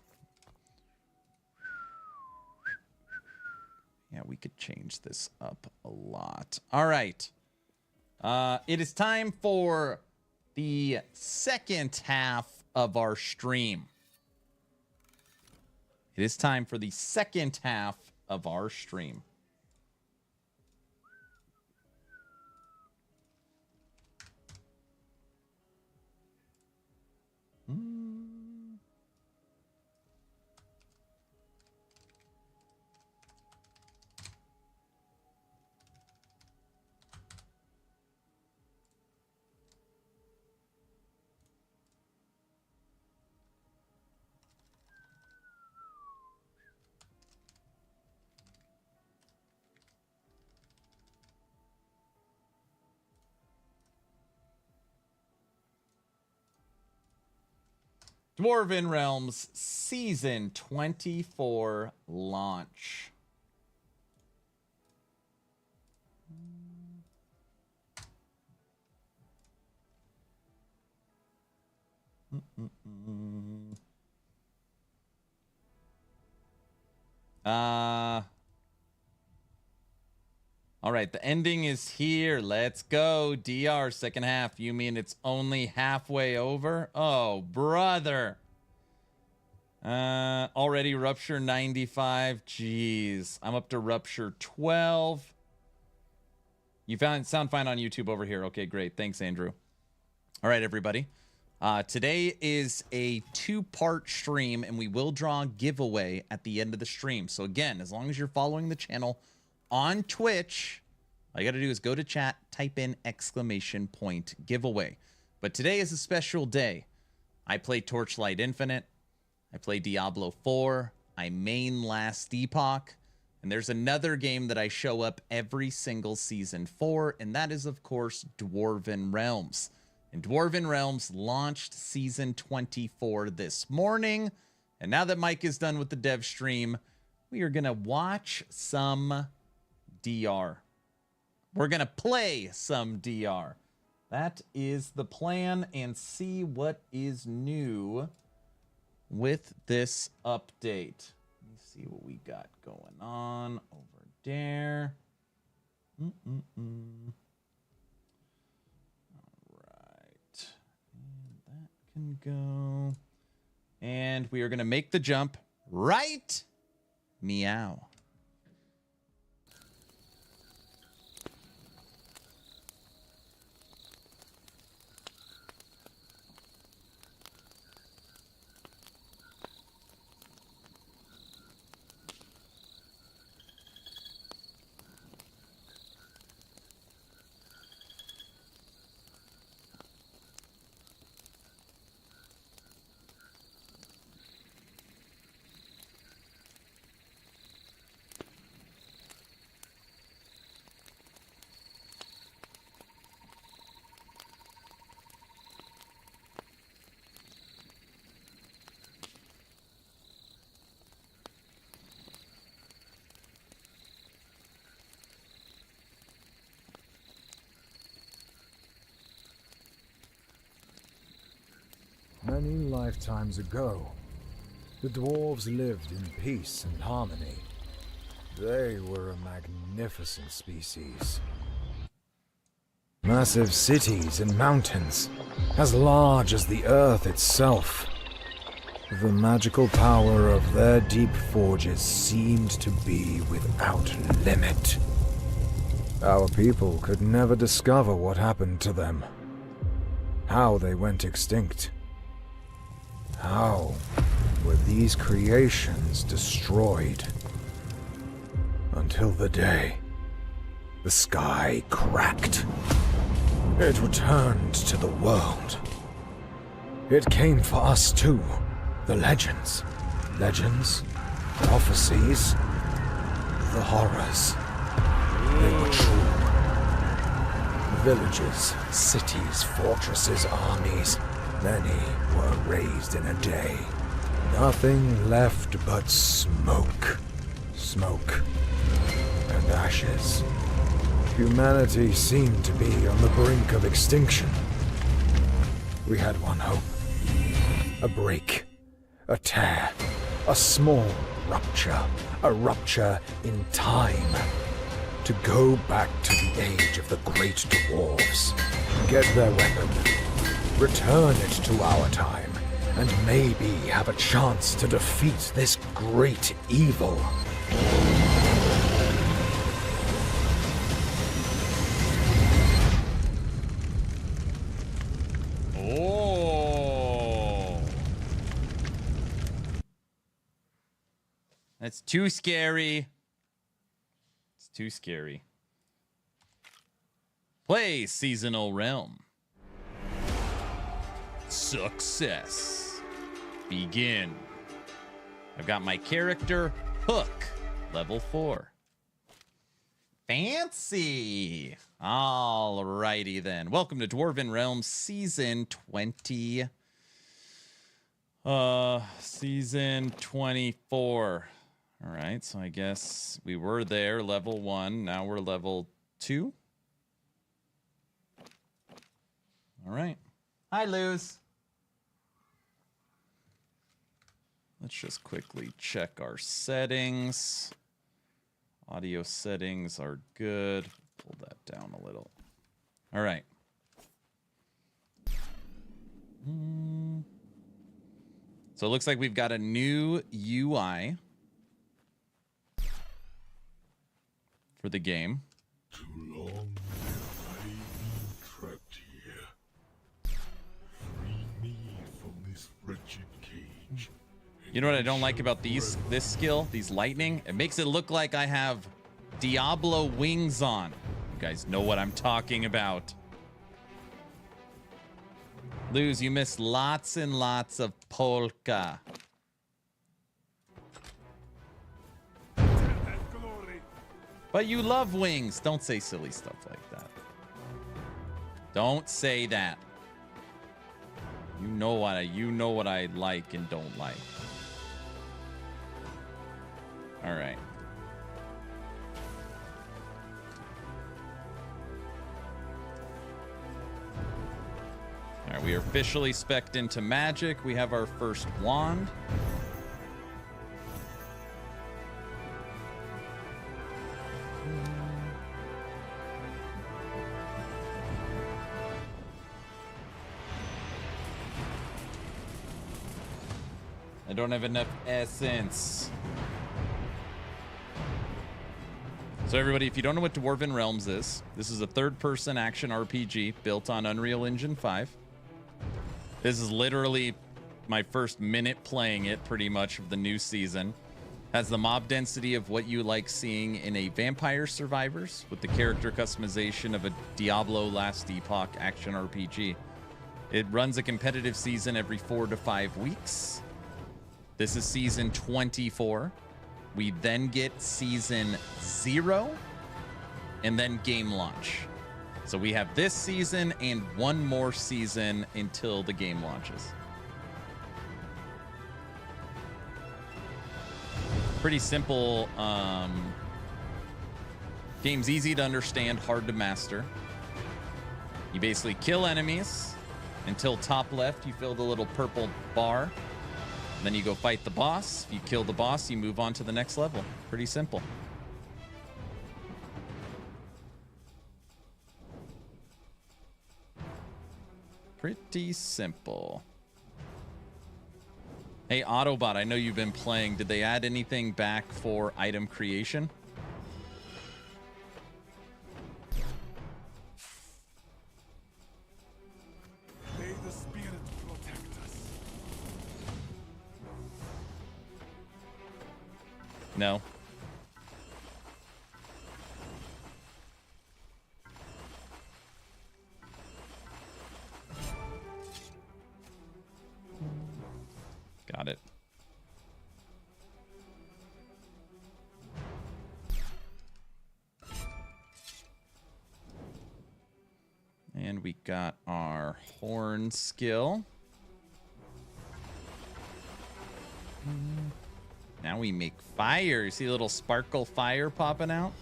Yeah, we could change this up a lot. All right. It is time for the second half of our stream. It is time for the second half of our stream. Dwarven Realms Season 24 launch. All right, the ending is here. Let's go. DR second half. You mean it's only halfway over? Oh, brother. Already rupture 95. Jeez. I'm up to rupture 12. You sound fine on YouTube over here. Okay, great. Thanks, Andrew. All right, everybody. Today is a 2-part stream, and we will draw a giveaway at the end of the stream. So again, as long as you're following the channel on Twitch, all you got to do is go to chat, type in !giveaway. But today is a special day. I play Torchlight Infinite. I play Diablo 4. I main Last Epoch. And there's another game that I show up every single season for, and that is, of course, Dwarven Realms. And Dwarven Realms launched Season 24 this morning. And now that Mike is done with the dev stream, we are going to watch some DR. We're going to play some DR. That is the plan, and see what is new with this update. Let me see what we got going on over there. All right. And that can go. And we are going to make the jump right meow. Many lifetimes ago, the dwarves lived in peace and harmony. They were a magnificent species. Massive cities and mountains, as large as the earth itself. The magical power of their deep forges seemed to be without limit. Our people could never discover what happened to them. How they went extinct. How were these creations destroyed? Until the day the sky cracked. It returned to the world. It came for us too. The legends, prophecies, the horrors. They were true. Villages, cities, fortresses, armies, many were razed in a day. Nothing left but smoke. Smoke and ashes. Humanity seemed to be on the brink of extinction. We had one hope. A break. A tear. A small rupture. A rupture in time. To go back to the age of the great dwarves. Get their weapon. Return it to our time. And maybe have a chance to defeat this great evil. Oh. That's too scary. It's too scary. Play Seasonal Realm. Success. Begin. I've got my character, Hook, level 4. Fancy. Alrighty then. Welcome to Dwarven Realms Season 20. Season 24. Alright, so I guess we were there, level 1. Now we're level 2. Alright. Hi, Luz. Let's just quickly check our settings. Audio settings are good. Pull that down a little. All right. So it looks like we've got a new UI for the game. Too long have I been trapped here. Free me from this wretched cage. You know what I don't like about this skill, these lightning? It makes it look like I have Diablo wings on. You guys know what I'm talking about. Luz, you missed lots and lots of polka. But you love wings. Don't say silly stuff like that. Don't say that. You know what I like and don't like. All right. All right, we are officially spec'd into magic. We have our first wand. I don't have enough essence. So everybody, if you don't know what Dwarven Realms is, this is a third-person action RPG built on Unreal Engine 5. This is literally my first minute playing it, pretty much, of the new season. Has the mob density of what you like seeing in a Vampire Survivors, with the character customization of a Diablo Last Epoch action RPG. It runs a competitive season every 4 to 5 weeks. This is season 24. We then get season 0 and then game launch. So we have this season and one more season until the game launches. Pretty simple. Game's easy to understand, hard to master. You basically kill enemies, Until top left, you fill the little purple bar. Then you go fight the boss. If you kill the boss, you move on to the next level. Pretty simple. Pretty simple. Hey, Autobot, I know you've been playing. Did they add anything back for item creation? May the spirit protect us. No. Got it. And we got our horn skill. Now we make fire. You see a little sparkle fire popping out?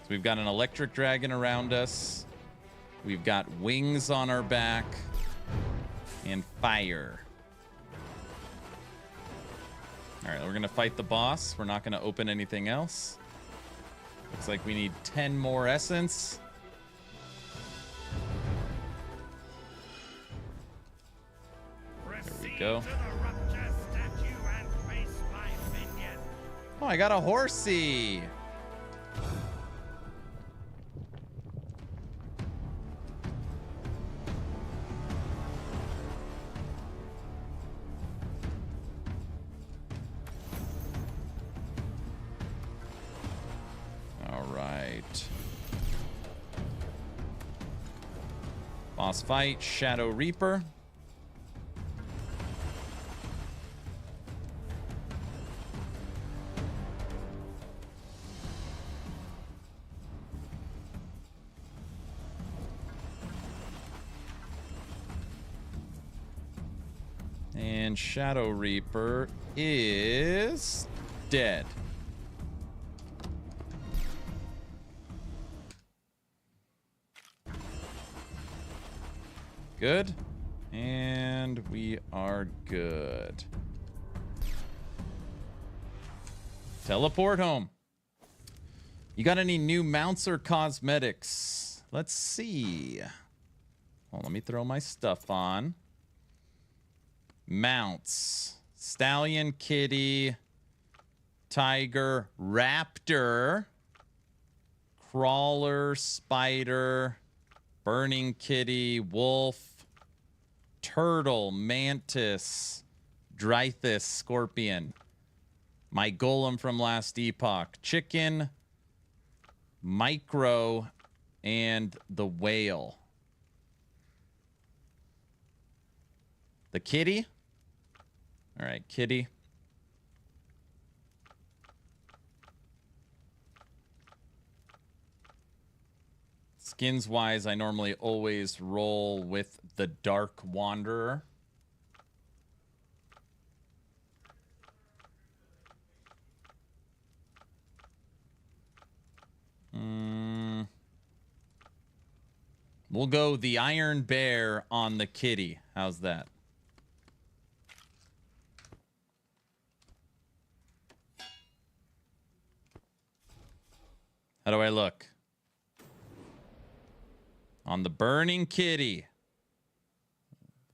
So we've got an electric dragon around us. We've got wings on our back. And fire. All right, we're going to fight the boss. We're not going to open anything else. Looks like we need 10 more essence. There we go. Oh, I got a horsey. All right. Boss fight, Shadow Reaper. And Shadow Reaper is dead. Good. And we are good. Teleport home. You got any new mounts or cosmetics? Let's see. Well, let me throw my stuff on. Mounts. Stallion, kitty, tiger, raptor, crawler, spider, burning kitty, wolf, turtle, mantis, Dreythus, scorpion, my golem from last epoch, chicken, micro, and the whale. The kitty? All right, kitty. Skins wise, I normally always roll with the Dark Wanderer. We'll go the Iron Bear on the kitty. How's that? How do I look? On the burning kitty.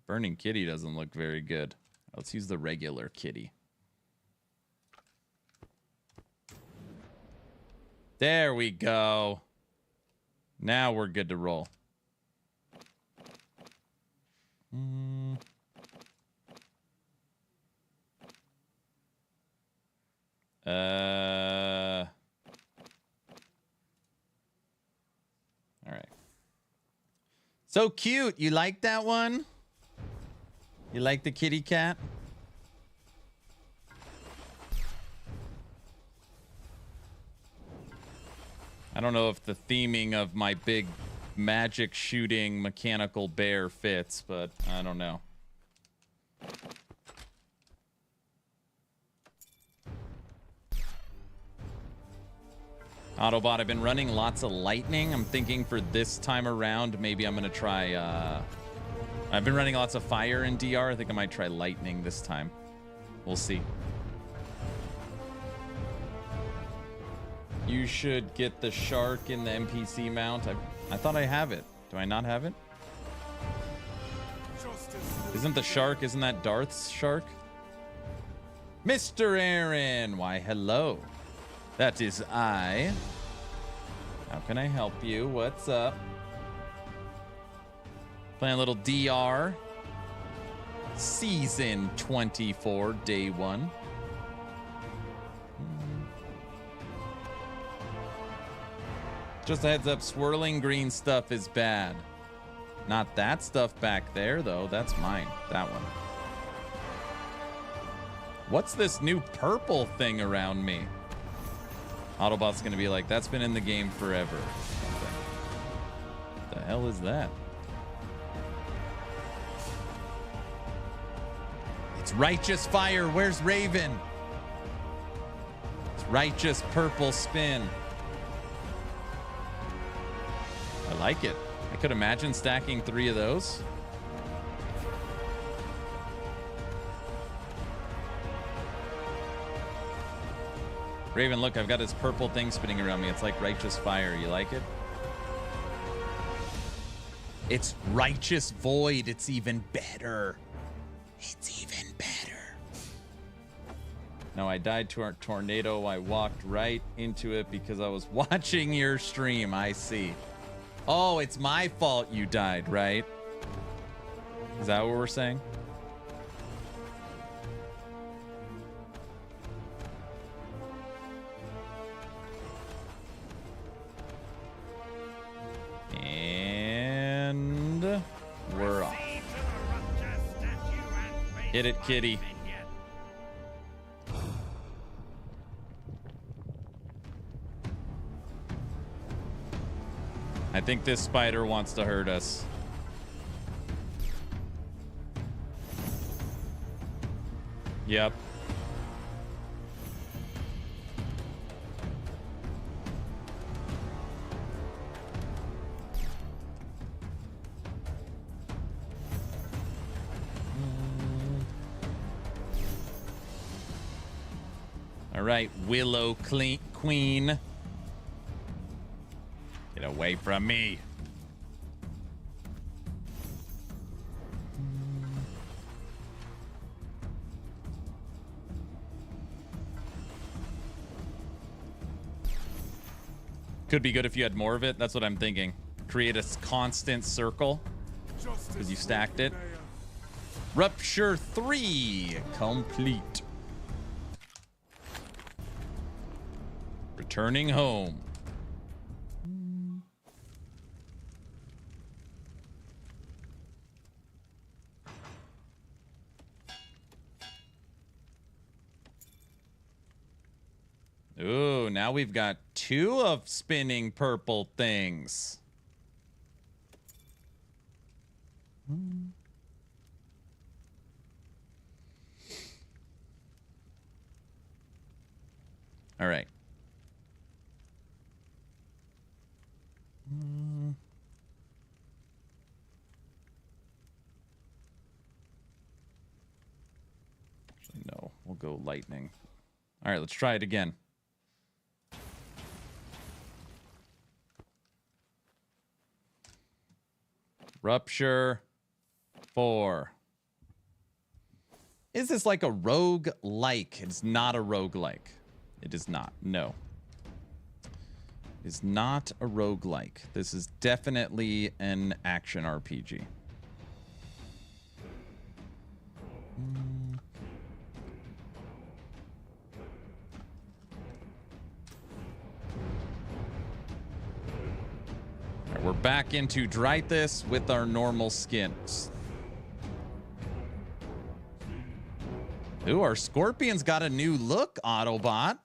Burning kitty doesn't look very good. Let's use the regular kitty. There we go. Now we're good to roll. All right. So cute. You like that one? You like the kitty cat? I don't know if the theming of my big magic shooting mechanical bear fits, but I don't know. Autobot, I've been running lots of lightning. I'm thinking for this time around, maybe I'm going to try I've been running lots of fire in DR. I think I might try lightning this time. We'll see. You should get the shark in the NPC mount. I thought I have it. Do I not have it? Isn't the shark, isn't that Darth's shark? Mr. Aaron, why hello. That is I. How can I help you? What's up? Playing a little DR. Season 24, day 1. Just a heads up, swirling green stuff is bad. Not that stuff back there, though. That's mine. That one. What's this new purple thing around me? Autobot's gonna be like, that's been in the game forever. What the hell is that? It's righteous fire. Where's Raven? It's righteous purple spin. I like it. I could imagine stacking 3 of those. Raven, look, I've got this purple thing spinning around me. It's like righteous fire. You like it? It's righteous void. It's even better. It's even better. No, I died to a tornado. I walked right into it because I was watching your stream. I see. Oh, it's my fault you died, right? Is that what we're saying? And we're off. Hit it, kitty. I think this spider wants to hurt us. Yep. All right, Willow Queen. Get away from me. Could be good if you had more of it. That's what I'm thinking. Create a constant circle because you stacked it. Rupture 3 complete. Returning home. Ooh, now we've got 2 of spinning purple things. All right. Actually, no. We'll go lightning. All right, let's try it again. Rupture 4. Is this like a rogue-like? It's not a rogue-like. It is not. No. It's not a rogue-like. This is definitely an action RPG. Right, we're back into Drythis with our normal skins. Ooh, our Scorpion's got a new look, Autobot.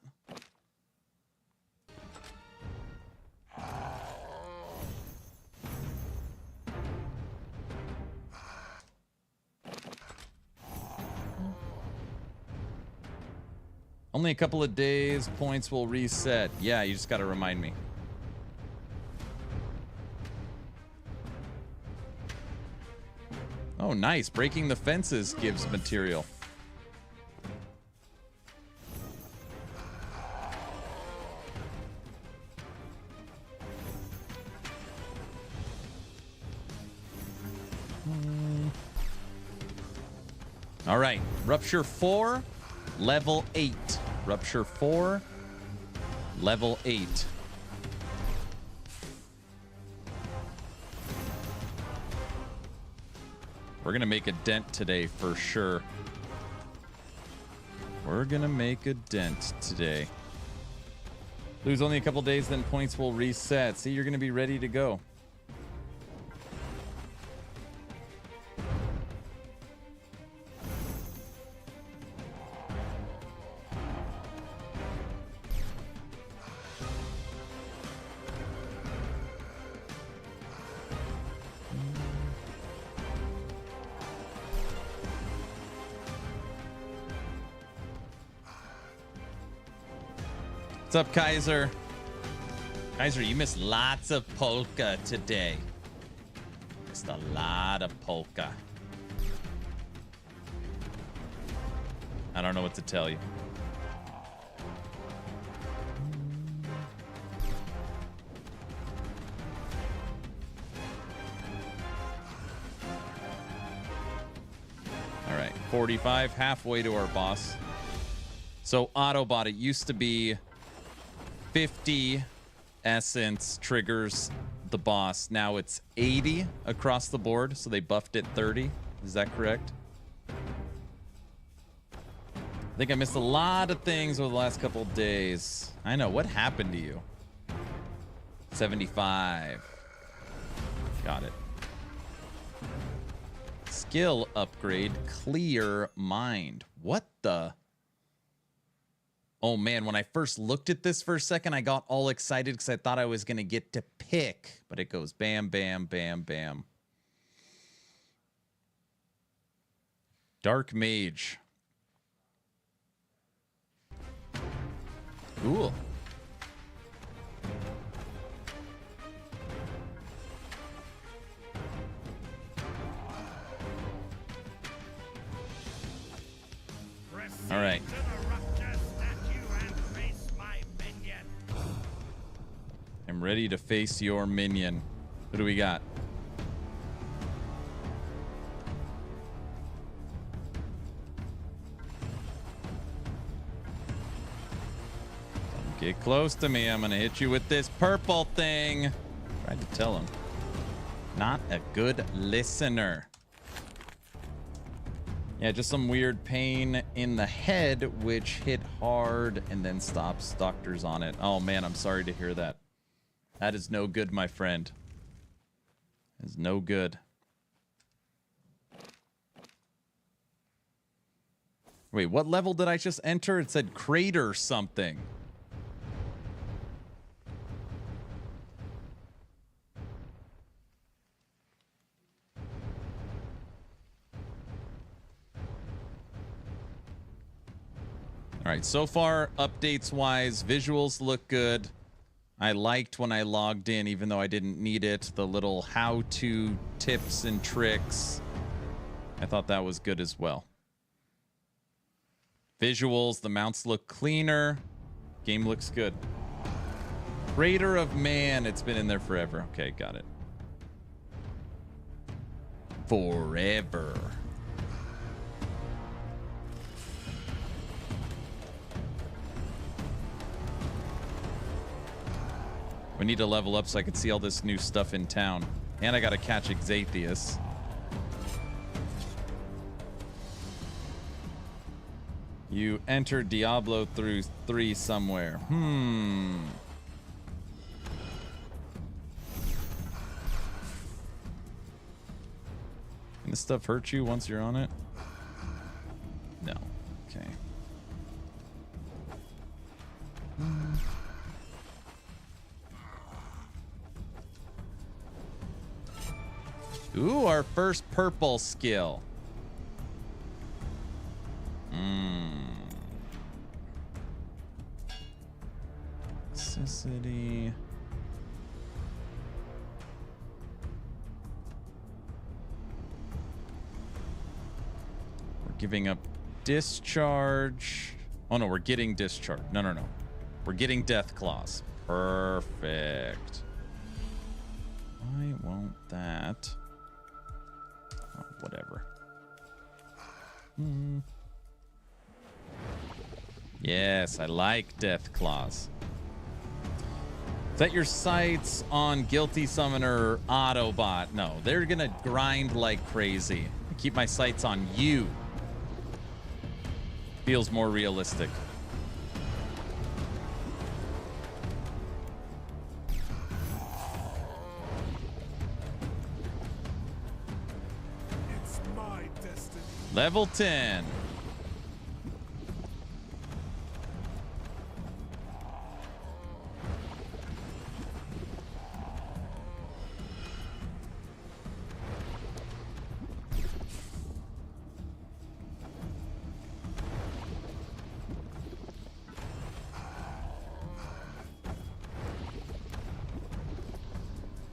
Only a couple of days, points will reset. Yeah, you just got to remind me. Oh, nice. Breaking the fences gives material. All right. Rupture 4, level 8. Rupture 4, level 8. We're going to make a dent today for sure. We're going to make a dent today. Lose only a couple days, then points will reset. See, you're going to be ready to go. What's up, Kaiser? Kaiser, you missed lots of polka today. Missed a lot of polka. I don't know what to tell you. All right, 45, halfway to our boss. So Autobot, it used to be 50 essence triggers the boss. Now it's 80 across the board, so they buffed it 30. Is that correct? I think I missed a lot of things over the last couple of days. I know. What happened to you? 75. Got it. Skill upgrade, clear mind. What the? Oh man, when I first looked at this for a second, I got all excited because I thought I was going to get to pick. But it goes bam, bam, bam, bam. Dark Mage. Cool. All right. I'm ready to face your minion. What do we got? Don't get close to me. I'm gonna hit you with this purple thing. Tried to tell him. Not a good listener. Yeah, just some weird pain in the head, which hit hard and then stops doctors on it. Oh man, I'm sorry to hear that. That is no good, my friend. That is no good. Wait, what level did I just enter? It said crater something. All right, so far, updates-wise, visuals look good. I liked when I logged in, even though I didn't need it, the little how-to tips and tricks. I thought that was good as well. Visuals, the mounts look cleaner. Game looks good. Raider of Man, it's been in there forever. Okay, got it. Forever. We need to level up so I can see all this new stuff in town. And I gotta catch Exatheus. You entered Diablo through 3 somewhere. Can this stuff hurt you once you're on it? No. Okay. Ooh, our first purple skill. Toxicity. Giving up discharge. Oh no, we're getting discharge. No. We're getting death claws. Perfect. Why won't that? Oh, whatever. Yes, I like death claws. Set your sights on Guilty Summoner Autobot. No, they're gonna grind like crazy. I keep my sights on you. Feels more realistic. It's my destiny. Level 10.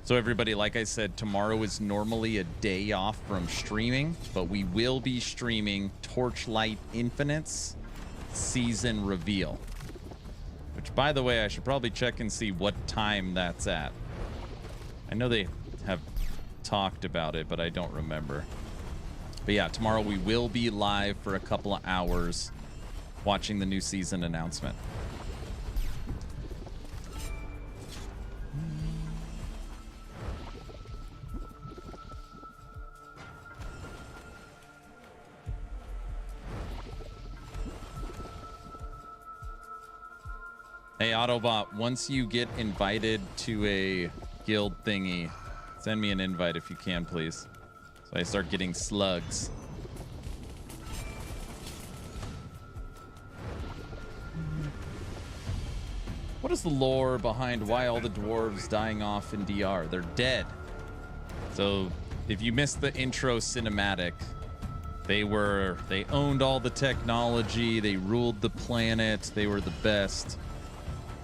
So everybody, like I said, tomorrow is normally a day off from streaming, but we will be streaming Torchlight Infinite's season reveal. Which, by the way, I should probably check and see what time that's at. I know they have talked about it, but I don't remember. But yeah, tomorrow we will be live for a couple of hours watching the new season announcement. Hey, Autobot, once you get invited to a guild thingy, send me an invite if you can, please. So I start getting slugs. What is the lore behind why all the dwarves dying off in DR? They're dead. So if you missed the intro cinematic, they owned all the technology, they ruled the planet, they were the best.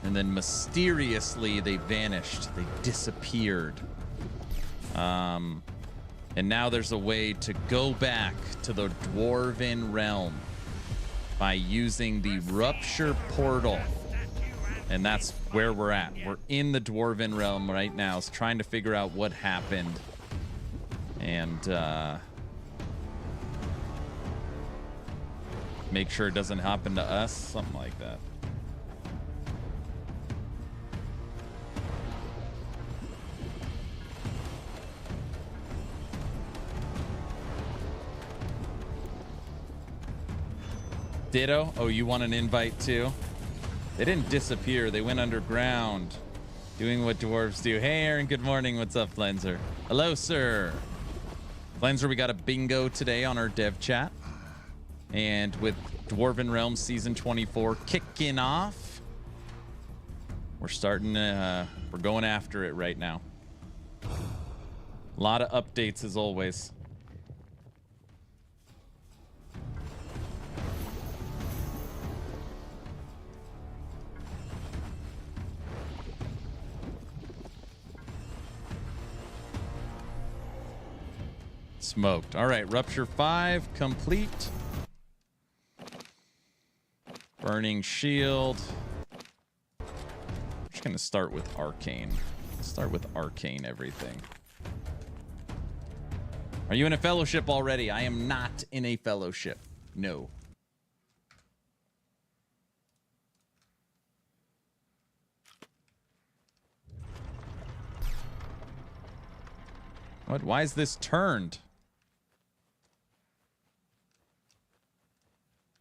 And then mysteriously they vanished. They disappeared. And now there's a way to go back to the Dwarven Realm by using the Rupture Portal. And that's where we're at. We're in the Dwarven Realm right now, trying to figure out what happened. And make sure it doesn't happen to us. Something like that. Ditto? Oh, you want an invite too? They didn't disappear. They went underground. Doing what dwarves do. Hey, Aaron. Good morning. What's up, Flenser? Hello, sir. Flenser, we got a bingo today on our dev chat. And with Dwarven Realms Season 24 kicking off, we're starting, we're going after it right now. A lot of updates as always. Smoked. All right, Rupture 5 complete. Burning Shield. I'm just going to start with Arcane. Start with Arcane everything. Are you in a fellowship already? I am not in a fellowship. No. What? Why is this turned?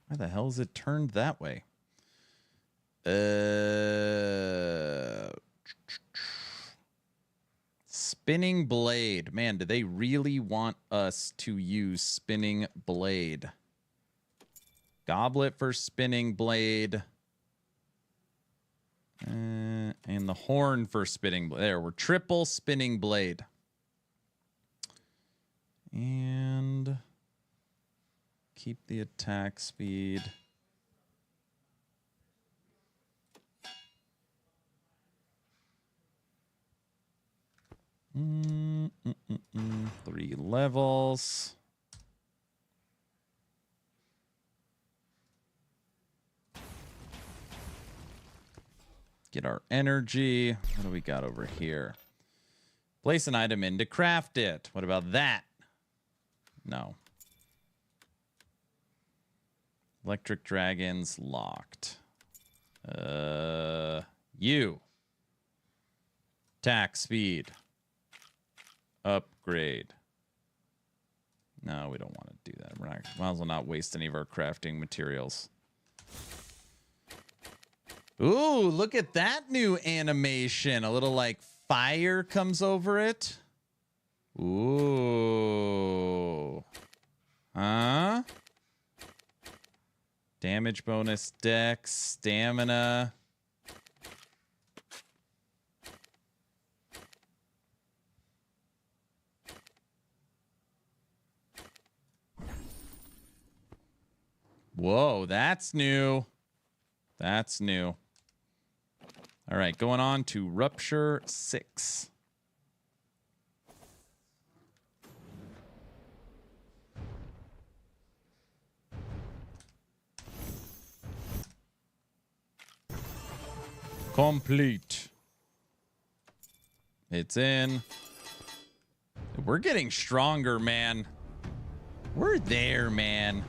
Why the hell is it turned that way? Spinning Blade. Man, do they really want us to use Spinning Blade? Goblet for Spinning Blade. And the Horn for Spinning Blade. There, we're triple Spinning Blade. And keep the attack speed. Three levels. Get our energy. What do we got over here? Place an item in to craft it. What about that? No. Electric dragons locked. You. Attack speed. Upgrade. No, we don't want to do that. We're not, might as well not waste any of our crafting materials. Ooh, look at that new animation. A little like fire comes over it. Ooh. Huh? Damage bonus, dex, stamina. Whoa, that's new. That's new. All right, going on to Rupture 6. Complete. It's in. We're getting stronger, man. We're there, man.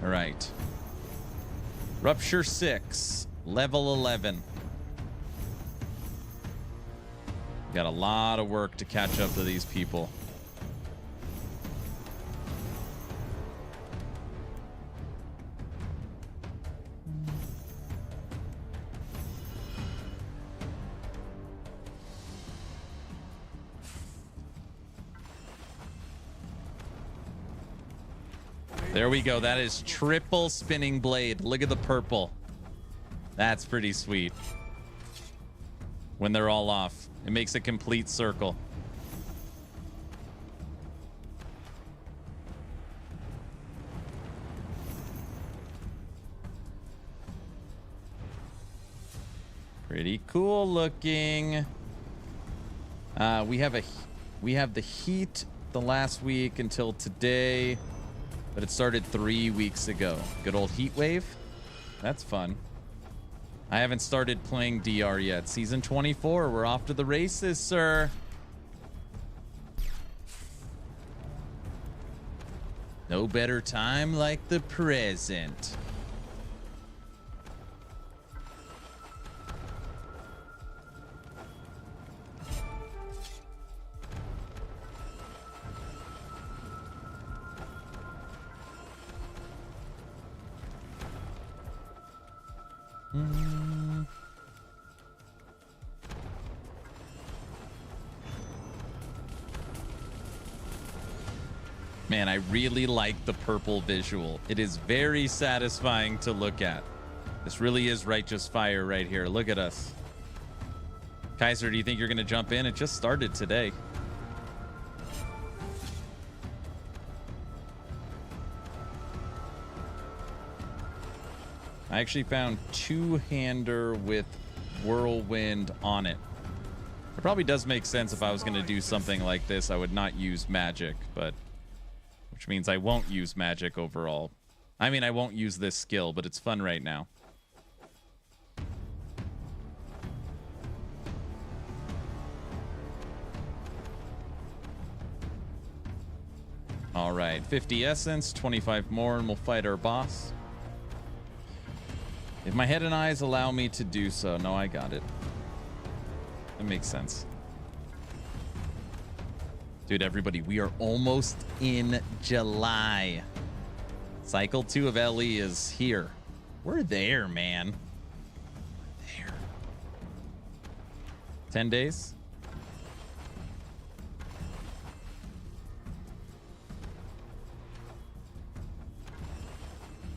All right. Rupture 6, level 11. Got a lot of work to catch up to these people. There we go. That is triple spinning blade. Look at the purple. That's pretty sweet. When they're all off, it makes a complete circle. Pretty cool looking. We have the heat the last week until today. But it started 3 weeks ago. Good old heat wave. That's fun. I haven't started playing DR yet. Season 24. We're off to the races, sir. No better time like the present. Man, I really like the purple visual. It is very satisfying to look at. This really is righteous fire right here. Look at us. Kaiser, do you think you're going to jump in? It just started today. I actually found two-hander with whirlwind on it. It probably does make sense if I was going to do something like this. I would not use magic, but which means I won't use magic overall. I mean, I won't use this skill, but it's fun right now. All right, 50 essence, 25 more, and we'll fight our boss. If my head and eyes allow me to do so. No, I got it. It makes sense. Dude, everybody, we are almost in July. Cycle 2 of LE is here. We're there, man. There. 10 days?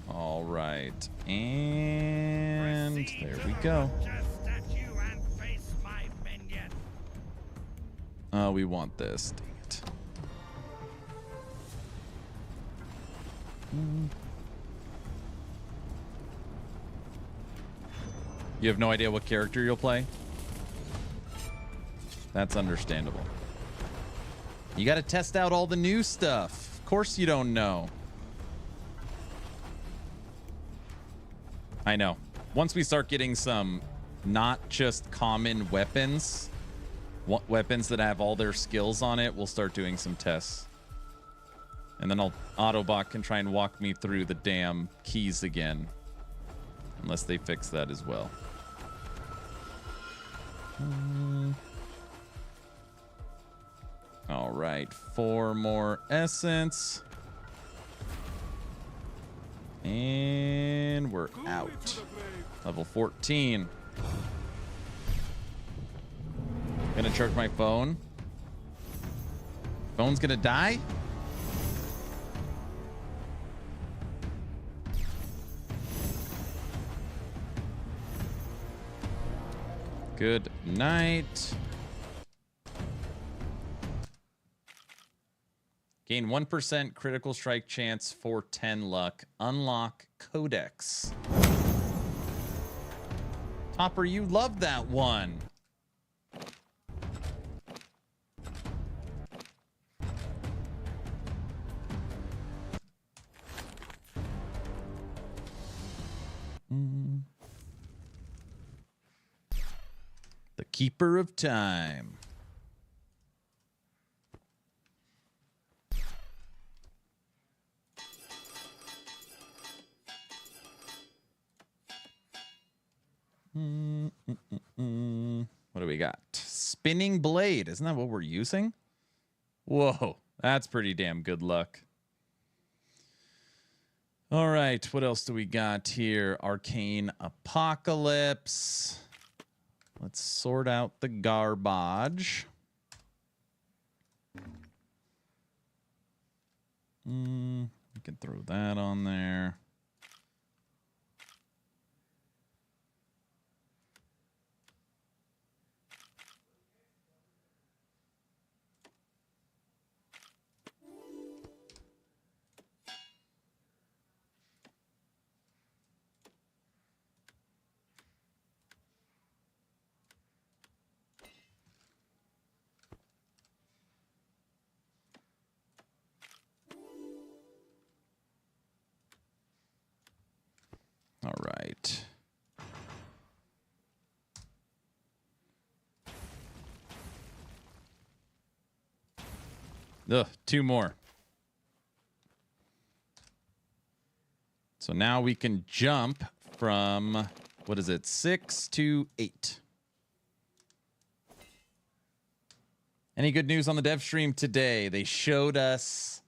All right. And there we go. Oh, we want this. Dang it. You have no idea what character you'll play? That's understandable. You got to test out all the new stuff. Of course you don't know. I know. Once we start getting some not just common weapons, weapons that have all their skills on it, we'll start doing some tests. And then Autobot can try and walk me through the damn keys again. Unless they fix that as well. All right, 4 more essence. And we're out. Level 14. Gonna charge my phone. Phone's gonna die? Good night. Gain 1% critical strike chance for 10 luck. Unlock Codex. Topper, you love that one. The Keeper of Time. What do we got? Spinning Blade. Isn't that what we're using? Whoa, that's pretty damn good luck. All right, what else do we got here? Arcane Apocalypse. Let's sort out the garbage. We can throw that on there. All right. Ugh, 2 more. So now we can jump from, what is it, 6 to 8. Any good news on the dev stream today? They showed us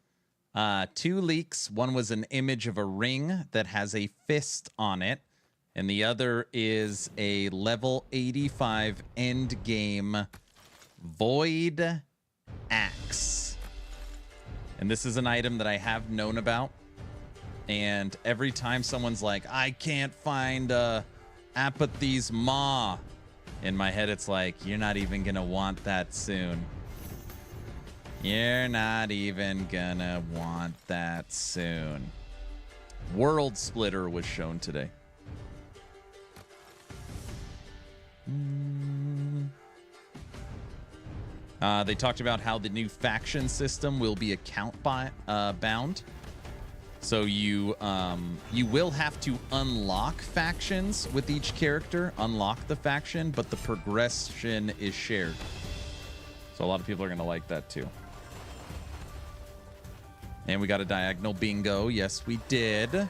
2 leaks. One was an image of a ring that has a fist on it, and the other is a level 85 end game void axe. And this is an item that I have known about. And every time someone's like, I can't find Apathy's Maw, in my head it's like, you're not even gonna want that soon. You're not even gonna want that soon. World Splitter was shown today. They talked about how the new faction system will be account bound. So you will have to unlock factions with each character, unlock the faction, but the progression is shared. So a lot of people are gonna like that too. And we got a diagonal bingo. Yes, we did.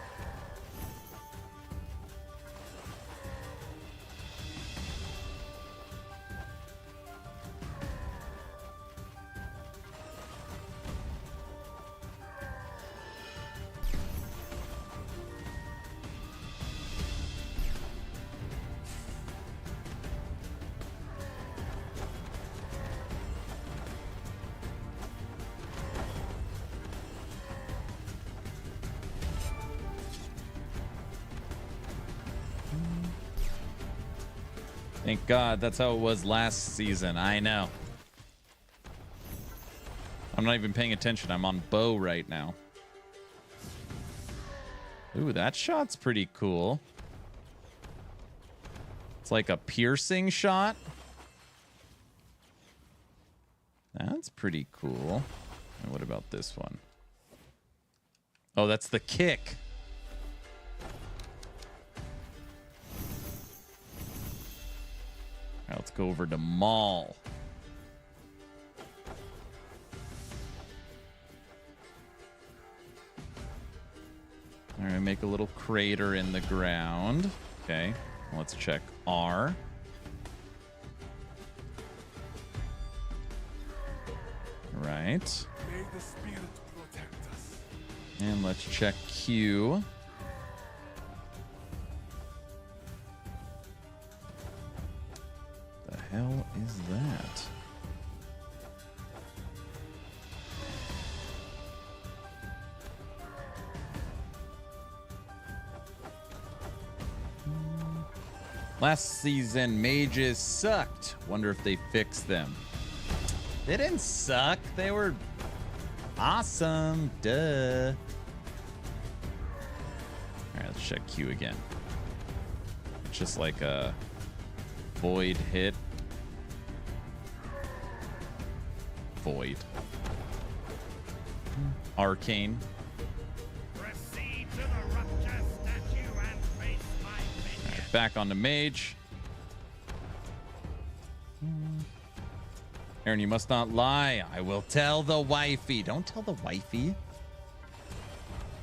Thank God, that's how it was last season. I know. I'm not even paying attention. I'm on bow right now. Ooh, that shot's pretty cool. It's like a piercing shot. That's pretty cool. And what about this one? Oh, that's the kick. right, let's go over to Maul. All right, make a little crater in the ground. Okay, let's check R. Right. May the spirit protect us. And let's check Q. The hell is that? Last season, mages sucked. Wonder if they fixed them. They didn't suck. They were awesome. Duh. All right, let's check Q again. It's just like a void hit. Void. Arcane. Proceed to the rupture statue and face my minion. All right, back on the mage. Aaron, you must not lie. I will tell the wifey. Don't tell the wifey.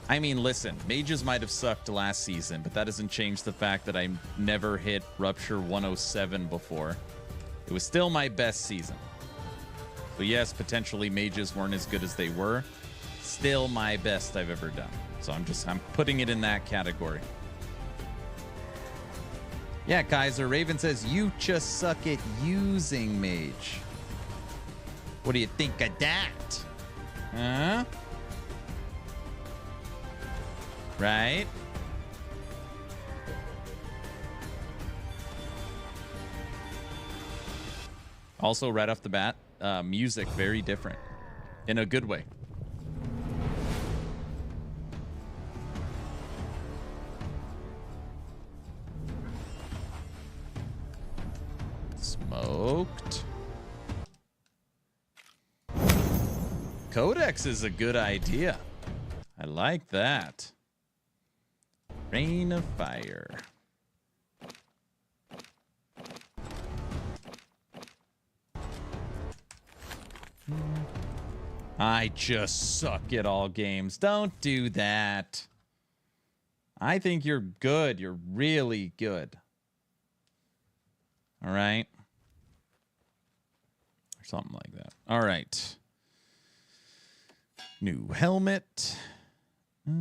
I mean, listen, mages might have sucked last season, but that doesn't change the fact that I never hit Rupture 107 before. It was still my best season. So yes, potentially mages weren't as good as they were. Still my best I've ever done. So I'm putting it in that category. Yeah, Kaiser. Raven says, you just suck at using mage. What do you think of that? Huh? Right? Also, right off the bat, music very different. In a good way. Smoked. Codex is a good idea. I like that. Rain of Fire. I just suck at all games. Don't do that. I think you're good. You're really good. All right. Or something like that. All right. New helmet. What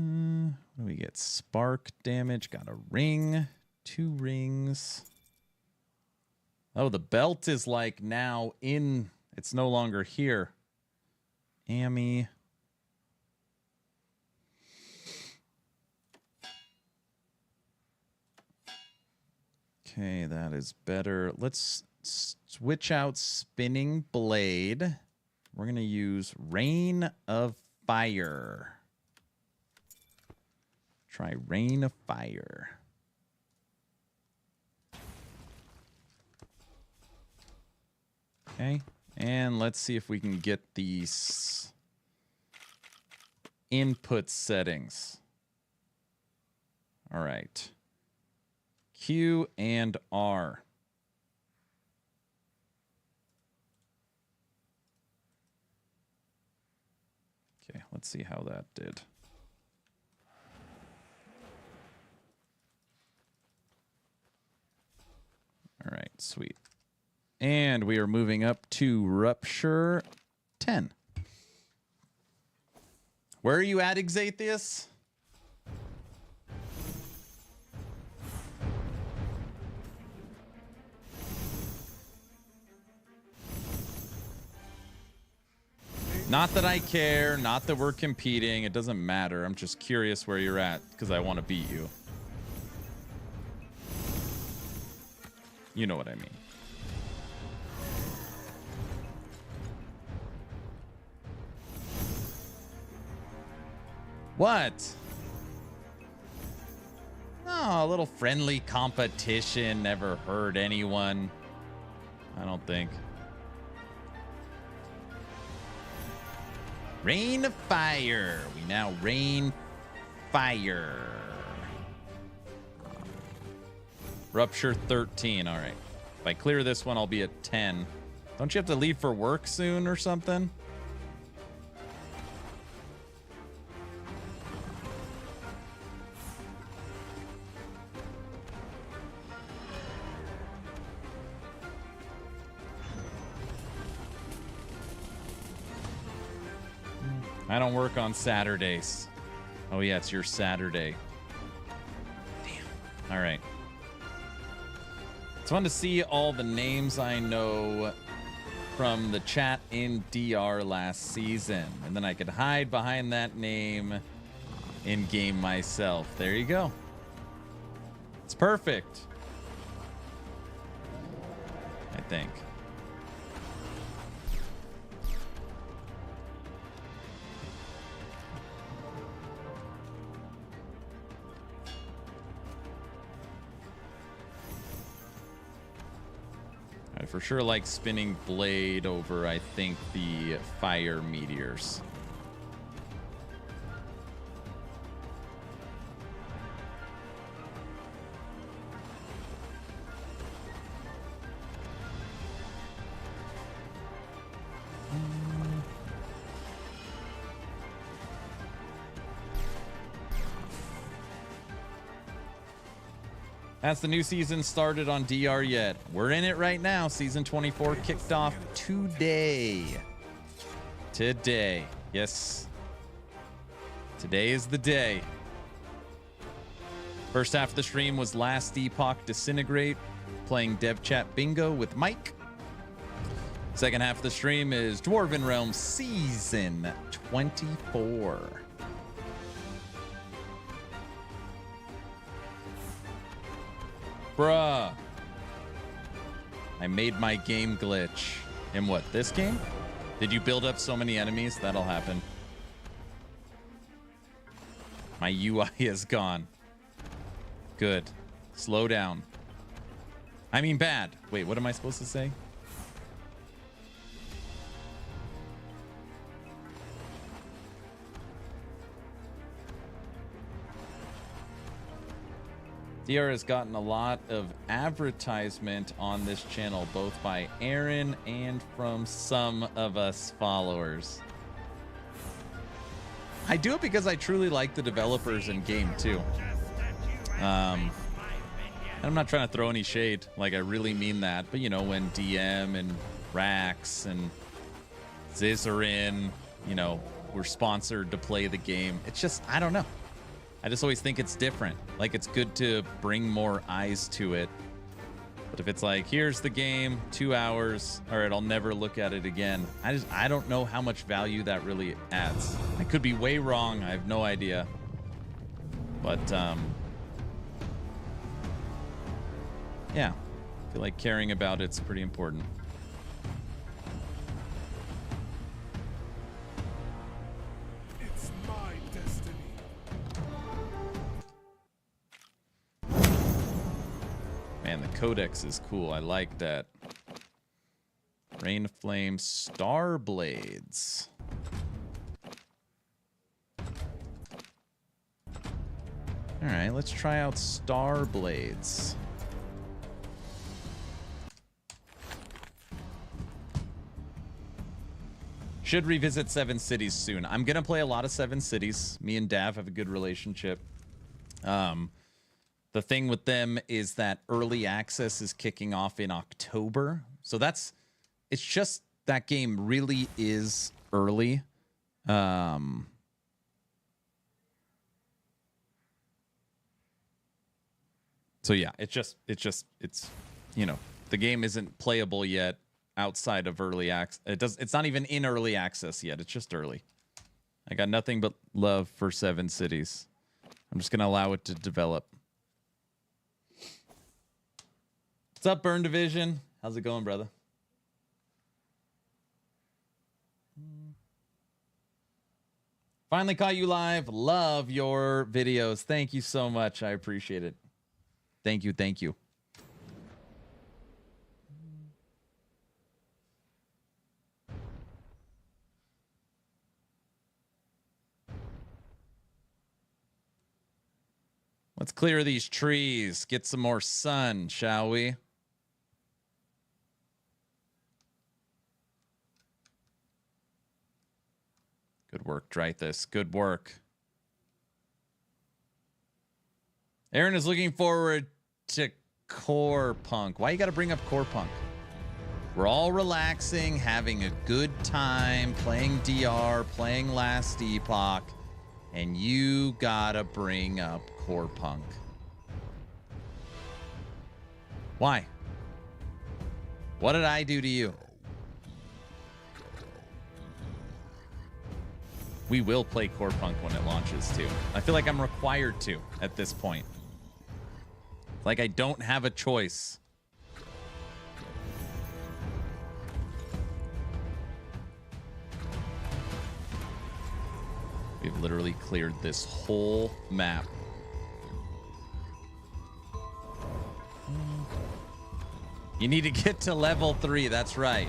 do we get? Spark damage. Got a ring. 2 rings. Oh, the belt is like now in. It's no longer here. Ammy. Okay, that is better. Let's switch out Spinning Blade. We're going to use Rain of Fire. Try Rain of Fire. Okay. And let's see if we can get these input settings. All right. Q and R. Okay, let's see how that did. All right, sweet. And we are moving up to Rupture 10. Where are you at, Exathius? Not that I care, not that we're competing. It doesn't matter. I'm just curious where you're at because I want to beat you. You know what I mean. What? Oh, a little friendly competition never hurt anyone. I don't think. Rain of Fire. We now rain fire. Rupture 13. All right. If I clear this one, I'll be at 10. Don't you have to leave for work soon or something? I don't work on Saturdays. Oh yeah, it's your Saturday. Damn. All right. It's fun to see all the names I know from the chat in DR last season. And then I could hide behind that name in game myself. There you go. It's perfect. I think. I for sure like spinning blade over, I think, the fire meteors. Has the new season started on DR yet? We're in it right now. Season 24 kicked off today. Today. Yes. Today is the day. First half of the stream was Last Epoch Disintegrate, playing Dev Chat Bingo with Mike. Second half of the stream is Dwarven Realms Season 24. Bruh. I made my game glitch. In what, this game? Did you build up so many enemies? That'll happen. My UI is gone. Good. Slow down. I mean bad. Wait, what am I supposed to say? DR has gotten a lot of advertisement on this channel, both by Aaron and from some of us followers. I do it because I truly like the developers in game too. And I'm not trying to throw any shade, like I really mean that. But you know, when DM and Rax and Ziz are in, you know, we're sponsored to play the game. It's just, I don't know. I just always think it's different. Like, it's good to bring more eyes to it. But if it's like, here's the game, 2 hours, all right, I'll never look at it again. I don't know how much value that really adds. I could be way wrong. I have no idea. But, yeah, I feel like caring about it's pretty important. Man, the codex is cool. I like that. Rain of Flame Starblades. All right, let's try out Starblades. Should revisit Seven Cities soon. I'm gonna play a lot of Seven Cities. Me and Dav have a good relationship. The thing with them is that early access is kicking off in October. So it's just that game really is early. So yeah, it's, you know, the game isn't playable yet outside of early access. It's not even in early access yet. It's just early. I got nothing but love for Seven Cities. I'm just going to allow it to develop. What's up, Burn Division? How's it going, brother? Finally caught you live. Love your videos. Thank you so much. I appreciate it. Thank you. Thank you. Let's clear these trees. Get some more sun, shall we? work, Dreythus. Good work. Aaron is looking forward to Core Punk. Why you got to bring up Core Punk? We're all relaxing, having a good time, playing DR, playing Last Epoch, and you gotta bring up Core Punk. Why? What did I do to you? We will play Core Punk when it launches too. I feel like I'm required to at this point. Like I don't have a choice. We've literally cleared this whole map. You need to get to level 3. That's right.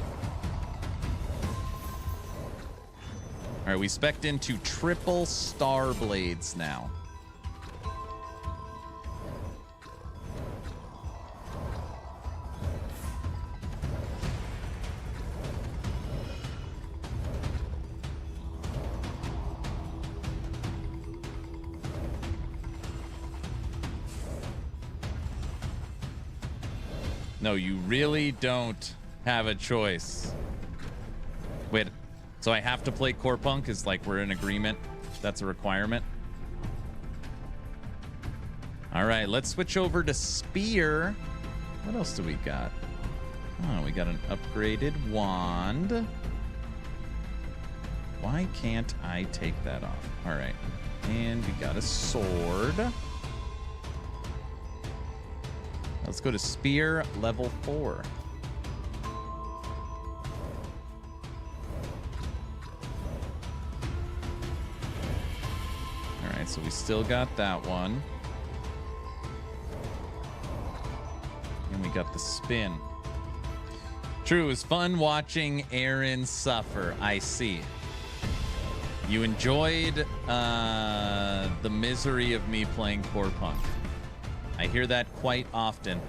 All right, we spec'd into triple star blades now. No, you really don't have a choice. Wait, so I have to play Core Punk? Is like we're in agreement? That's a requirement? All right, let's switch over to Spear. What else do we got? Oh, we got an upgraded wand. Why can't I take that off? All right, and we got a sword. Let's go to Spear level 4. All right, so we still got that one. And we got the spin. True, it was fun watching Aaron suffer. I see. You enjoyed the misery of me playing Core Punk. I hear that quite often.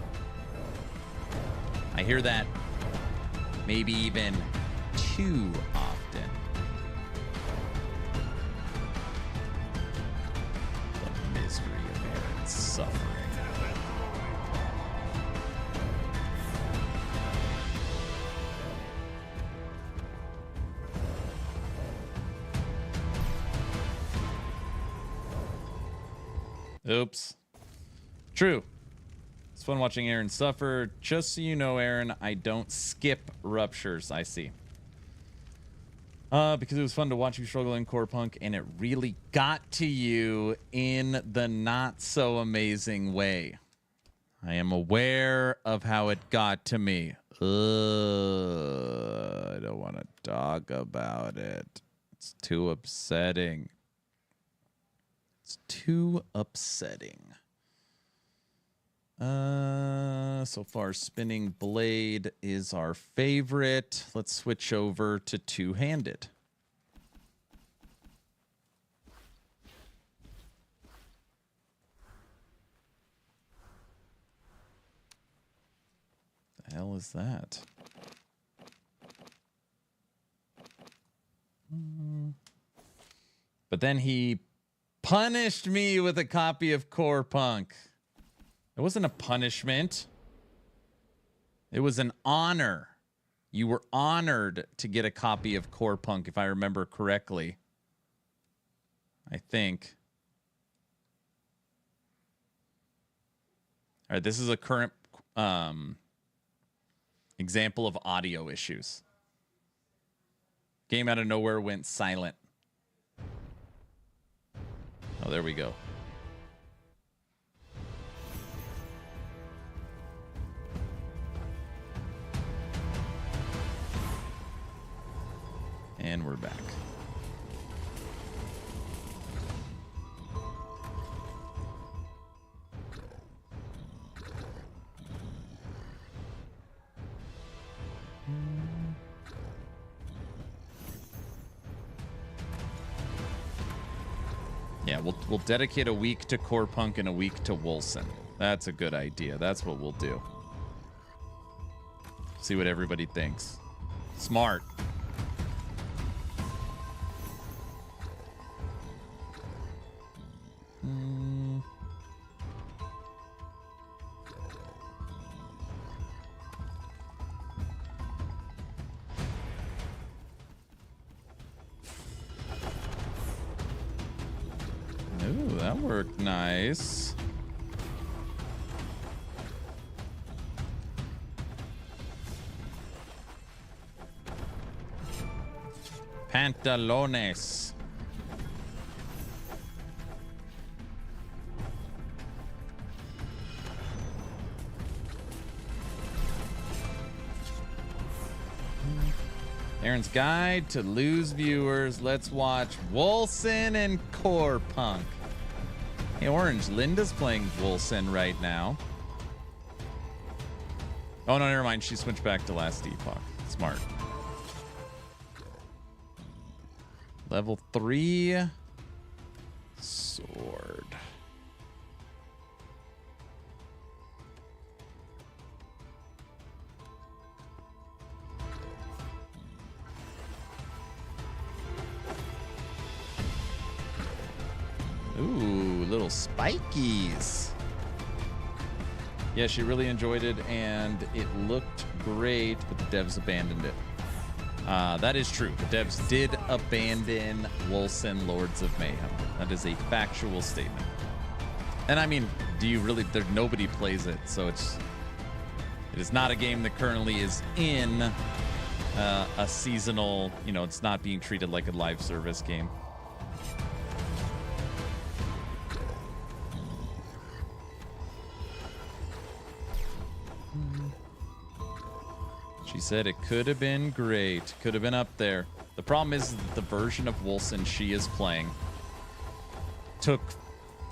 I hear that maybe even too often. The misery of Aaron's suffering. Oops. True. It's fun watching Aaron suffer. Just so you know, Aaron, I don't skip ruptures. I see. Because it was fun to watch you struggle in Core Punk, and it really got to you in the not so amazing way. I am aware of how it got to me. I don't want to talk about it. It's too upsetting. It's too upsetting. So far, Spinning Blade is our favorite. Let's switch over to Two-Handed. The hell is that? But then he punished me with a copy of Core Punk. It wasn't a punishment. It was an honor. You were honored to get a copy of Core Punk, if I remember correctly. I think. All right, this is a current example of audio issues. Game out of nowhere went silent. Oh, there we go. And we're back. Yeah, we'll dedicate a week to Core Punk and a week to Wolson. That's a good idea. That's what we'll do. See what everybody thinks. Smart. that worked nice. Pantalones. Aaron's Guide to Lose Viewers. Let's watch Wolcen and Core Punk. Hey, Orange, Linda's playing Wolcen right now. Oh, no, never mind. She switched back to last Epoch. Smart. Level 3 sword. Ooh, little spikies. Yeah, she really enjoyed it, and it looked great, but the devs abandoned it. That is true. The devs did abandon Wolcen Lords of Mayhem. That is a factual statement. And I mean, do you really? Nobody plays it, so it is not a game that currently is in a seasonal. You know, it's not being treated like a live service game. She said it could have been great. Could have been up there. The problem is that the version of Wolcen she is playing took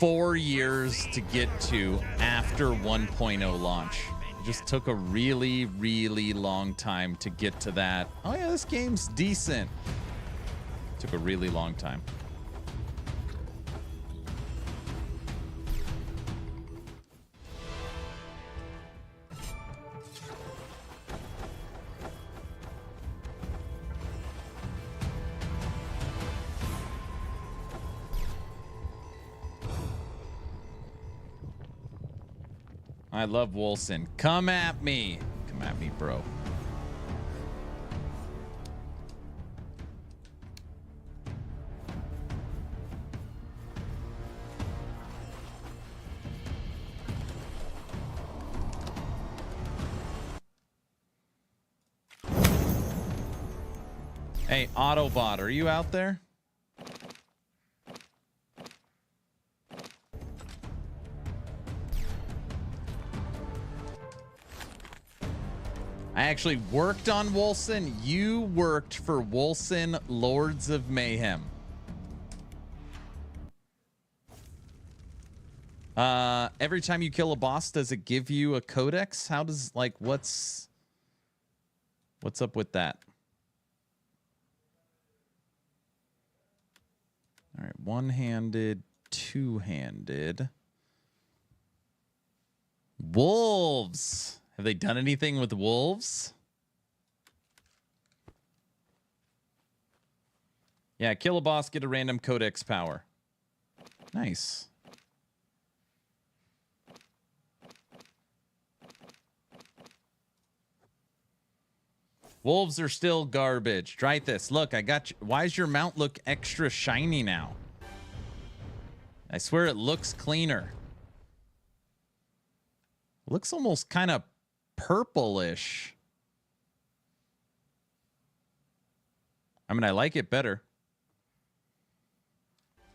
4 years to get to after 1.0 launch. It just took a really, really long time to get to that. Oh yeah, this game's decent. Took a really long time. I love Wolcen. Come at me. Come at me, bro. Hey, Autobot, are you out there? I actually worked on Wolcen. You worked for Wolcen Lords of Mayhem. Every time you kill a boss, does it give you a codex? How does, like, what's up with that? All right, one-handed, two-handed. Wolves. Have they done anything with wolves? Yeah, kill a boss, get a random codex power. Nice. Wolves are still garbage. Try this. Look, I got you. Why does your mount look extra shiny now? I swear it looks cleaner. Looks almost kind of purplish. I mean, I like it better.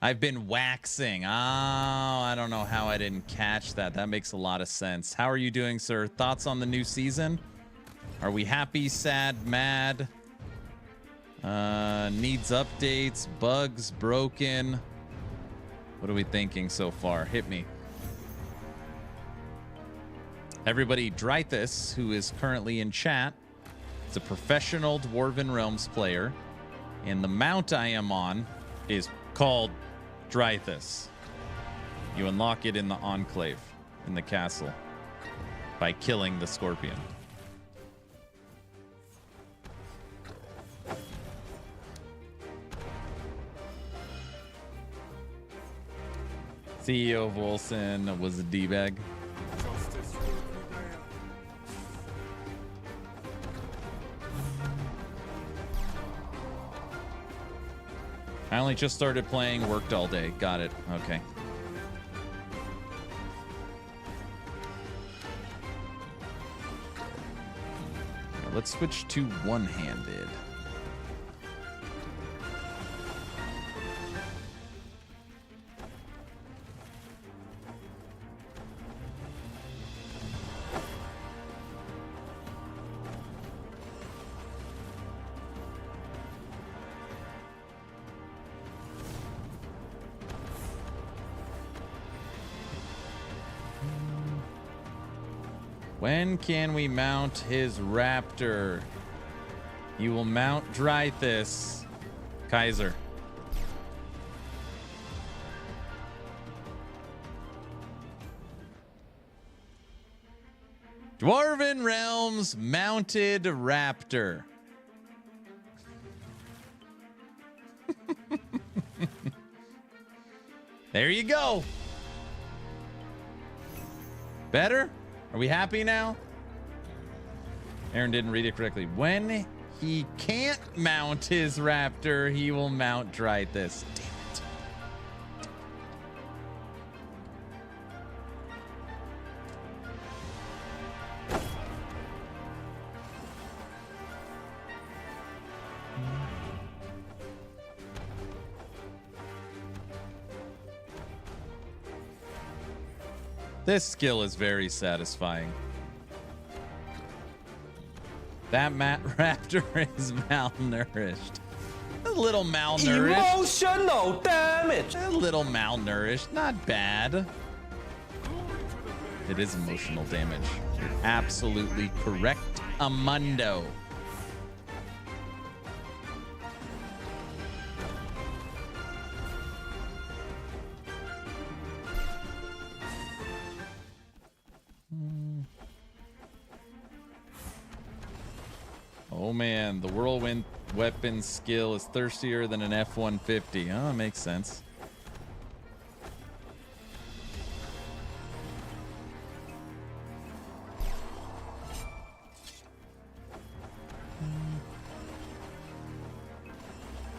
I've been waxing. Oh, I don't know how I didn't catch that. That makes a lot of sense. How are you doing, sir? Thoughts on the new season? Are we happy, sad, mad? Needs updates, bugs, broken. What are we thinking so far? Hit me. Everybody, Drythus, who is currently in chat, is a professional Dwarven Realms player, and the mount I am on is called Drythus. You unlock it in the Enclave, in the castle, by killing the Scorpion. CEO of Wolcen was a D-bag. I only just started playing, worked all day. Got it. Okay. Let's switch to one-handed. When can we mount his raptor? He will mount Drythis. Kaiser. Dwarven Realms mounted raptor. There you go. Better? Are we happy now? Aaron didn't read it correctly. When he can't mount his raptor, he will mount Drythis. Damn it. This skill is very satisfying. That raptor is malnourished. A little malnourished. Emotional damage. A little malnourished. Not bad. It is emotional damage. You're absolutely correct, Amundo. Oh man, the whirlwind weapon skill is thirstier than an F-150. Oh, that makes sense.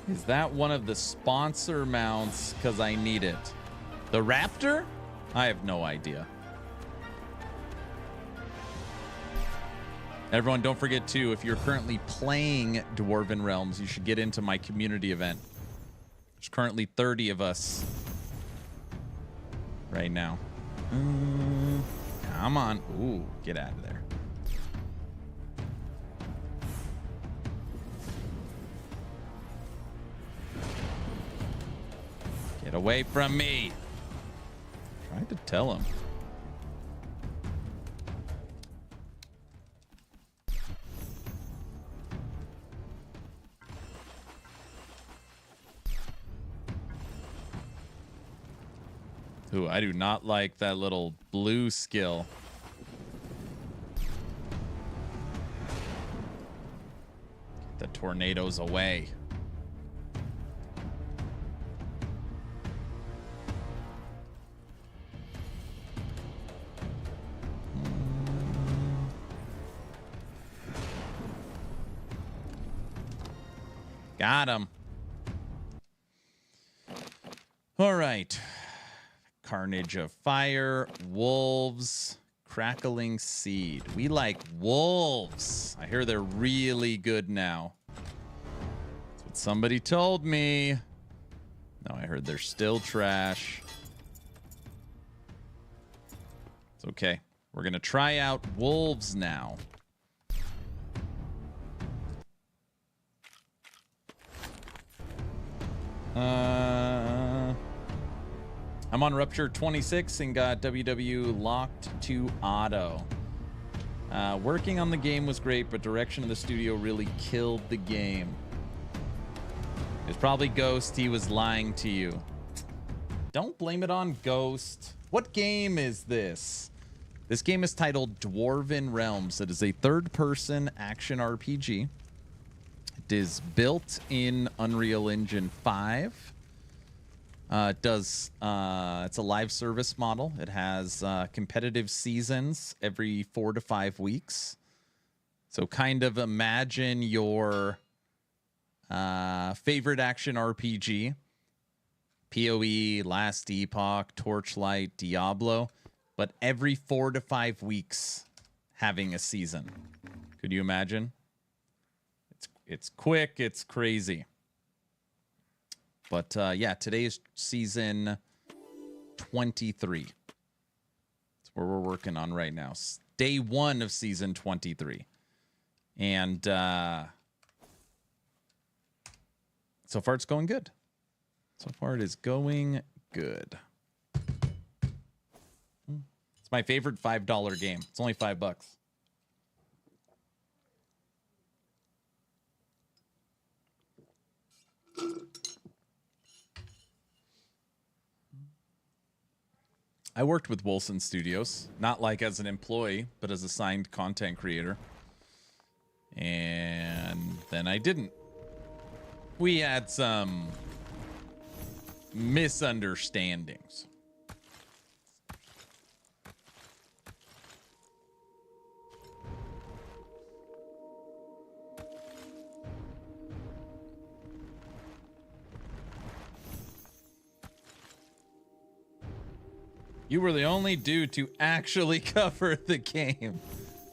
Is that one of the sponsor mounts? Because I need it. The Raptor? I have no idea. Everyone, don't forget too, if you're currently playing Dwarven Realms, you should get into my community event. There's currently 30 of us right now. Come on. Ooh, get out of there. Get away from me. Tried to tell him. Ooh, I do not like that little blue skill. Get the tornadoes away. Got him. All right. Carnage of Fire, Wolves, Crackling Seed. We like wolves. I hear they're really good now. That's what somebody told me. No, I heard they're still trash. It's okay. We're going to try out wolves now. I'm on Rupture 26 and got WW locked to auto. Working on the game was great, but direction of the studio really killed the game. It was probably Ghost. He was lying to you. Don't blame it on Ghost. What game is this? This game is titled Dwarven Realms. It is a third-person action RPG. It is built in Unreal Engine 5. It's a live service model. It has competitive seasons every 4 to 5 weeks. So kind of imagine your favorite action RPG, PoE, Last Epoch, Torchlight, Diablo, but every 4 to 5 weeks having a season. Could you imagine? It's quick. It's crazy. But yeah, today is season 23. That's where we're working on right now. Day 1 of season 23. And so far it's going good. So far it is going good. It's my favorite $5 game. It's only $5. I worked with Wilson Studios, not like as an employee, but as a signed content creator. And then I didn't. We had some misunderstandings. You were the only dude to actually cover the game.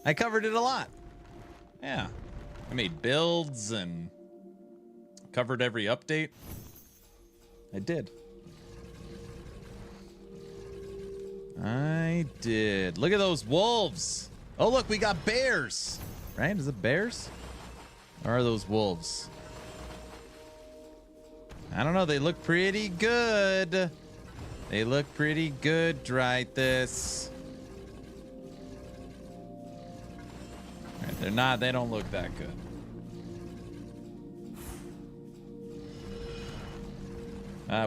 I covered it a lot. Yeah. I made builds and covered every update. I did. I did. Look at those wolves. Oh, look, we got bears. Right? Is it bears? Or are those wolves? I don't know. They look pretty good. They look pretty good right this. Right, they're not, they don't look that good.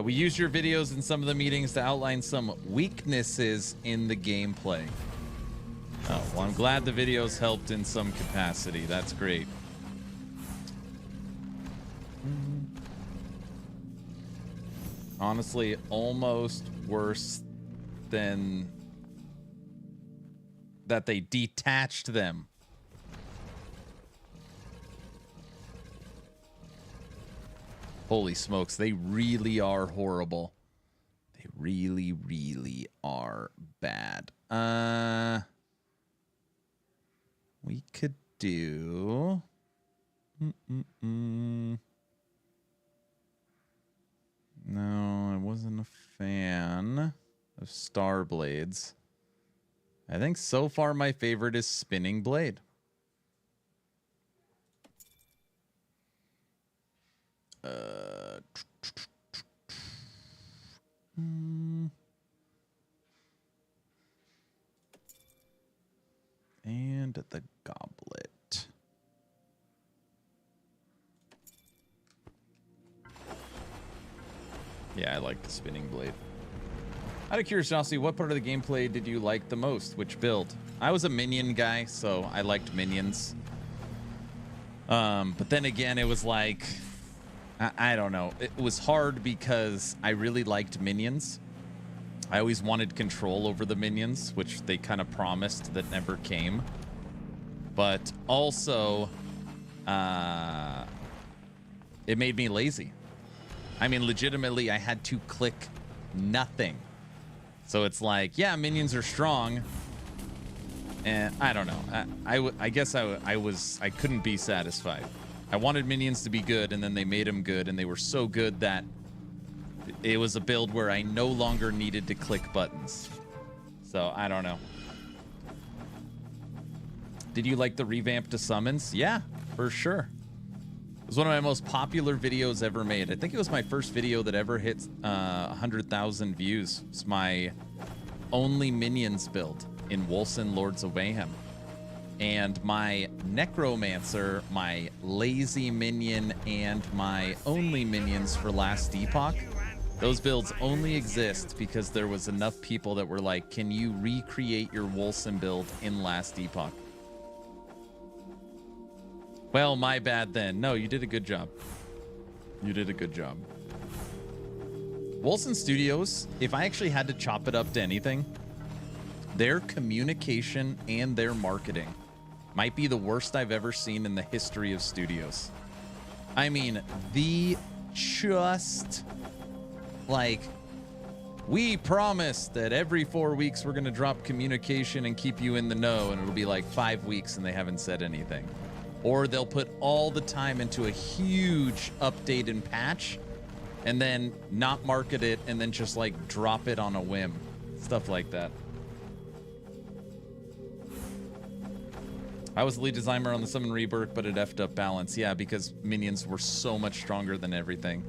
We used your videos in some of the meetings to outline some weaknesses in the gameplay. Oh, well, I'm glad the videos helped in some capacity. That's great. Honestly, almost worse than that they detached them. Holy smokes, they really are horrible. They really, really are bad. We could do... No, I wasn't a fan of Starblades. I think so far my favorite is Spinning Blade. And the Goblet. Yeah, I like the Spinning Blade. Out of curiosity, what part of the gameplay did you like the most? Which build? I was a minion guy, so I liked minions. But then again, it was like, I don't know. It was hard because I really liked minions. I always wanted control over the minions, which they kind of promised that never came. But also, it made me lazy. I mean, legitimately, I had to click nothing. So it's like, yeah, minions are strong. And I don't know. I guess I couldn't be satisfied. I wanted minions to be good, and then they made them good, and they were so good that it was a build where I no longer needed to click buttons. So I don't know. Did you like the revamp to summons? Yeah, for sure. It was one of my most popular videos ever made. I think it was my first video that ever hit 100,000 views. It's my only minions build in Wolson Lords of Mayhem. And my Necromancer, my lazy minion, and my only minions for Last Epoch, those builds only exist because there was enough people that were like, can you recreate your Wolson build in Last Epoch? Well, my bad then. No, you did a good job. You did a good job. Wolson Studios, if I actually had to chop it up to anything, their communication and their marketing might be the worst I've ever seen in the history of studios. I mean, like, we promise that every 4 weeks we're going to drop communication and keep you in the know, and it'll be like 5 weeks and they haven't said anything. Or they'll put all the time into a huge update and patch and then not market it and then just like drop it on a whim. Stuff like that. I was the lead designer on the Summon Rebirth, but it effed up balance. Yeah, because minions were so much stronger than everything.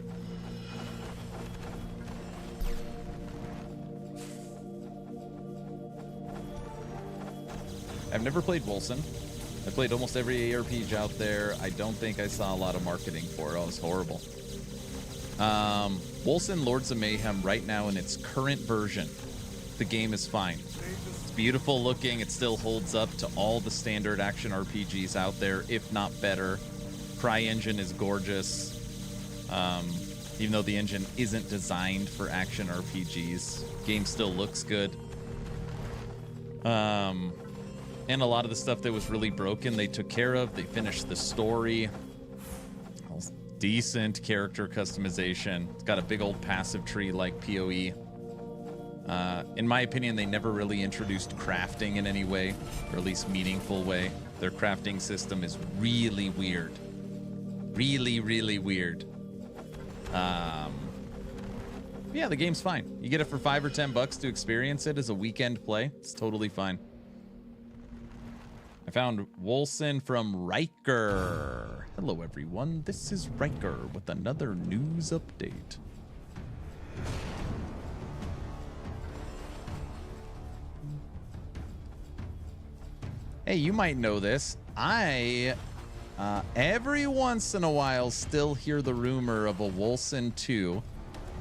I've never played Wolcen. I played almost every ARPG out there. I don't think I saw a lot of marketing for it. Oh, it was horrible. Wolcen Lords of Mayhem right now in its current version, the game is fine. It's beautiful looking. It still holds up to all the standard action RPGs out there, if not better. CryEngine is gorgeous. Even though the engine isn't designed for action RPGs, game still looks good. And a lot of the stuff that was really broken, they took care of. They finished the story. Decent character customization. It's got a big old passive tree like PoE. In my opinion, they never really introduced crafting in any way, or at least meaningful way. Their crafting system is really weird. Really, really weird. Yeah, the game's fine. You get it for $5 or $10 to experience it as a weekend play. It's totally fine. I found Wolcen from Riker. Hello, everyone. This is Riker with another news update. Hey, you might know this. I, every once in a while, still hear the rumor of a Wolcen 2.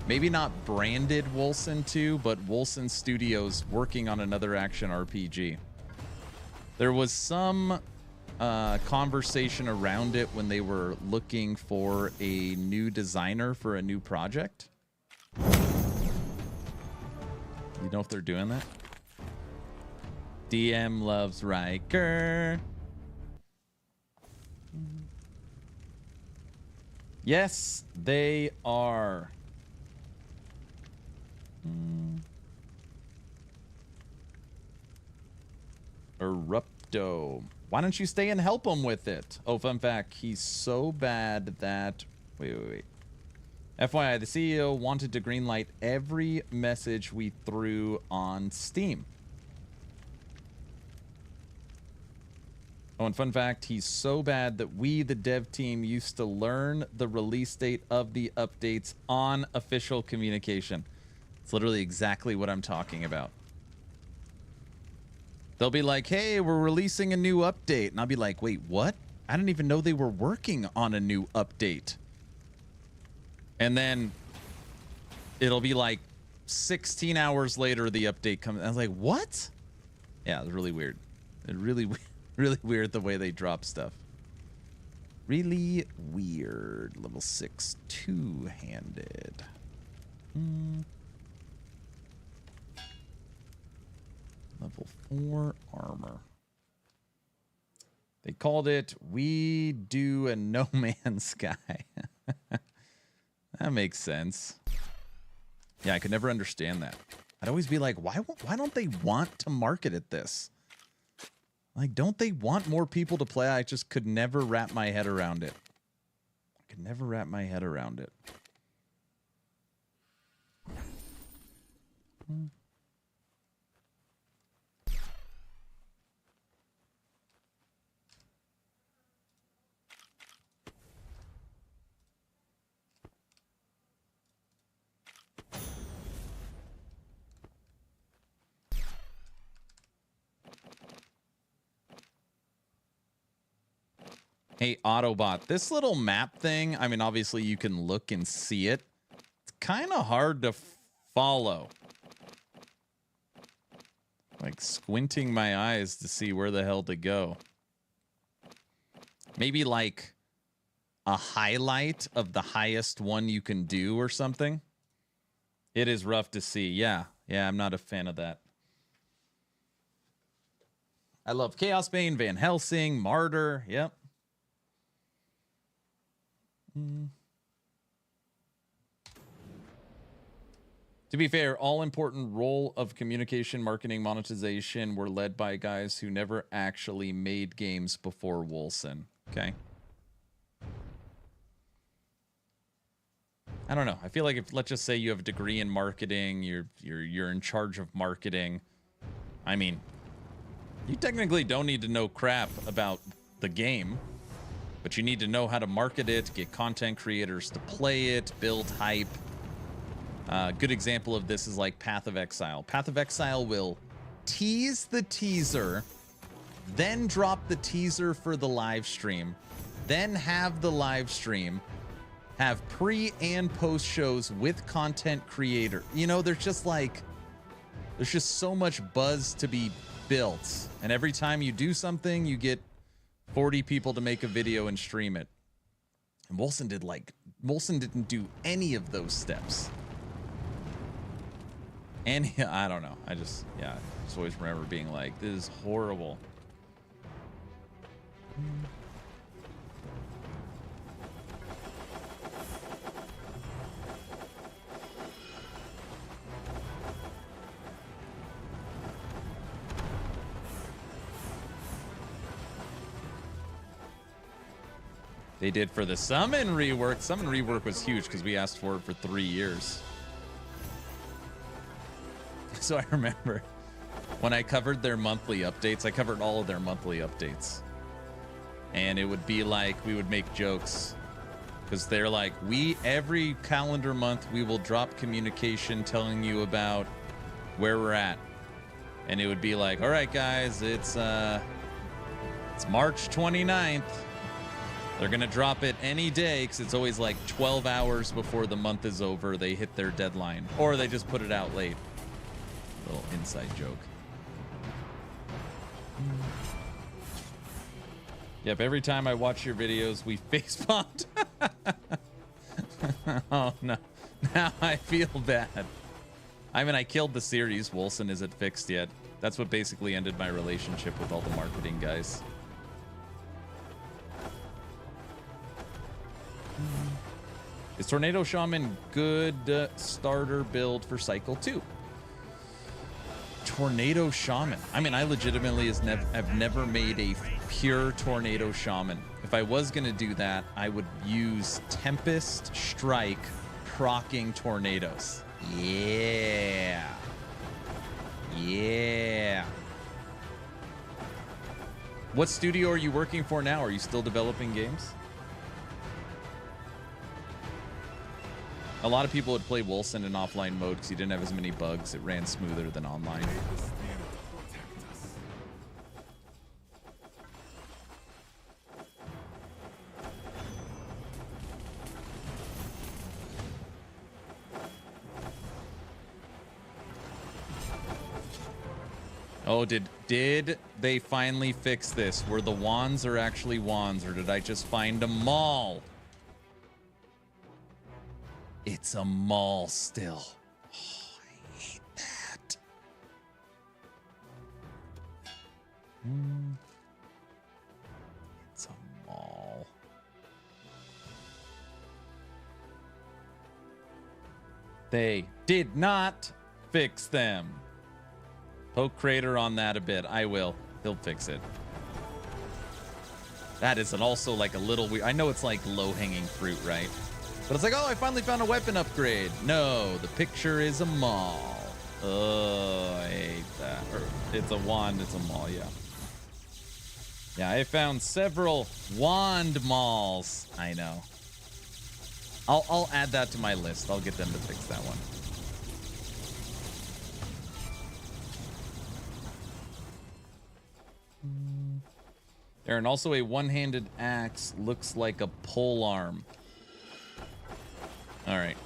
Maybe not branded Wolcen 2, but Wolcen Studios working on another action RPG. There was some conversation around it when they were looking for a new designer for a new project. You know if they're doing that? DM loves Riker. Yes, they are. Erupto. Why don't you stay and help him with it? Oh, fun fact, he's so bad that... Wait. FYI, the CEO wanted to greenlight every message we threw on Steam. Oh, and fun fact, he's so bad that we, the dev team, used to learn the release date of the updates on official communication. It's literally exactly what I'm talking about. They'll be like, hey, we're releasing a new update. And I'll be like, wait, what? I didn't even know they were working on a new update. And then it'll be like 16 hours later, the update comes. I was like, what? Yeah, it's really weird. It's really weird the way they drop stuff. Really weird. Level 6, two-handed. Level 4 armor. They called it We Do a No Man's Sky. That makes sense. Yeah, I could never understand that. I'd always be like, why don't they want to market it this? Like, don't they want more people to play? I just could never wrap my head around it. I could never wrap my head around it. Hey, Autobot, this little map thing, I mean, obviously you can look and see it. It's kind of hard to follow. Like squinting my eyes to see where the hell to go. Maybe like a highlight of the highest one you can do or something. It is rough to see. Yeah, I'm not a fan of that. I love Chaos Bane, Van Helsing, Martyr. Yep. To be fair, all important role of communication, marketing, monetization were led by guys who never actually made games before Wolcen. Okay. I don't know. I feel like if, let's just say you have a degree in marketing, you're in charge of marketing. I mean, you technically don't need to know crap about the game, but you need to know how to market it, get content creators to play it, build hype. Good example of this is like Path of Exile. Path of Exile will tease the teaser, then drop the teaser for the live stream, then have the live stream, have pre and post shows with content creator. You know, there's just so much buzz to be built. And every time you do something, you get 40 people to make a video and stream it. And Wilson didn't do any of those steps. And I don't know. I just always remember being like, this is horrible. They did for the summon rework. Summon rework was huge because we asked for it for 3 years. So I remember when I covered their monthly updates, I covered all of their monthly updates. And it would be like, we would make jokes because they're like, every calendar month, we will drop communication telling you about where we're at. And it would be like, all right, guys, it's March 29th. They're going to drop it any day because it's always like 12 hours before the month is over. They hit their deadline or they just put it out late. Little inside joke. Yep, every time I watch your videos, we face bombed. Oh, no. Now I feel bad. I mean, I killed the series. Wilson isn't fixed yet. That's what basically ended my relationship with all the marketing guys. Is Tornado Shaman good starter build for Cycle 2? Tornado Shaman. I mean, I legitimately have never made a pure Tornado Shaman. If I was going to do that, I would use Tempest Strike proccing tornadoes. Yeah. Yeah. What studio are you working for now? Are you still developing games? A lot of people would play Wilson in offline mode because he didn't have as many bugs. It ran smoother than online. Oh, did they finally fix this? Where the wands are actually wands, or did I just find a mall? It's a mall still. Oh, I hate that. It's a mall. They did not fix them. Poke Crater on that a bit. I will. He'll fix it. That isn't also like a little weird. I know it's like low-hanging fruit, right? But it's like, oh, I finally found a weapon upgrade. No, the picture is a maul. Oh, I hate that. Or it's a wand, it's a maul, yeah. Yeah, I found several wand mauls. I know. I'll add that to my list. I'll get them to fix that one. Aaron, also a one-handed axe looks like a pole arm. All right.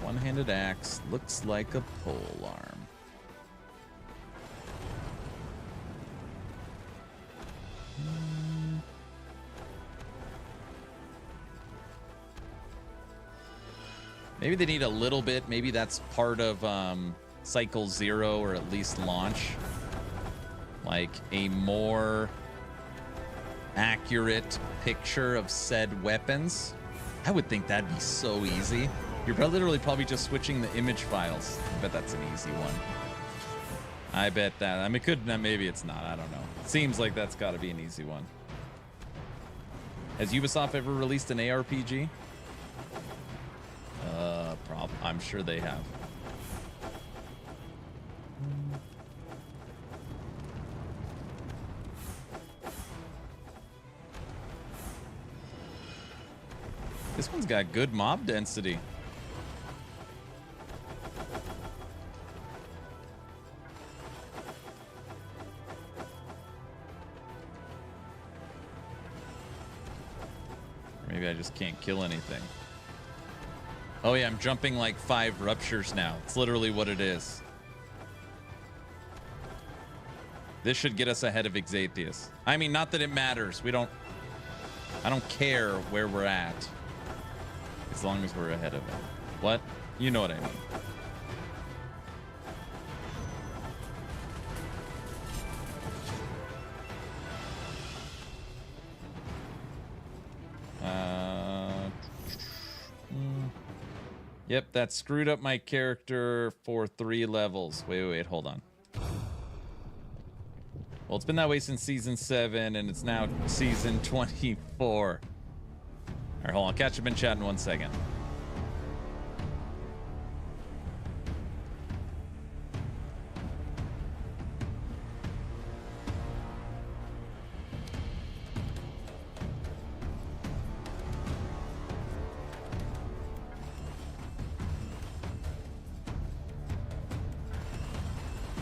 One-handed axe looks like a pole arm. Maybe they need a little bit. Maybe that's part of Cycle 0 or at least launch. Like a more accurate picture of said weapons. I would think that'd be so easy. You're literally probably just switching the image files. I bet that's an easy one. I bet that. I mean, maybe it's not. I don't know. Seems like that's got to be an easy one. Has Ubisoft ever released an ARPG? I'm sure they have. This one's got good mob density. Maybe I just can't kill anything. Oh yeah, I'm jumping like 5 ruptures now. It's literally what it is. This should get us ahead of Exathius. I mean, not that it matters. I don't care where we're at. As long as we're ahead of him. What? You know what I mean. Yep, that screwed up my character for 3 levels. Wait, hold on. Well, it's been that way since season 7, and it's now season 24. All right, hold on. I'll catch up in chat in 1 second.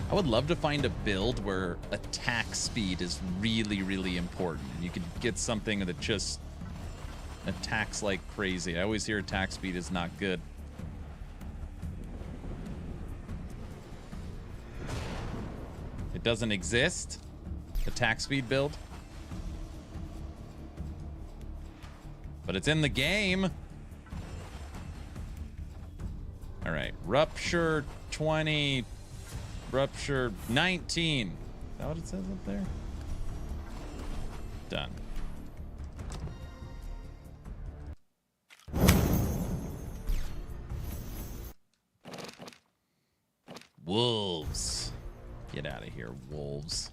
I would love to find a build where attack speed is really, really important. You could get something that just attacks like crazy. I always hear attack speed is not good. It doesn't exist? Attack speed build? But it's in the game. All right, Rupture 20... Rupture 19. Is that what it says up there? Done. Wolves. Get out of here, wolves.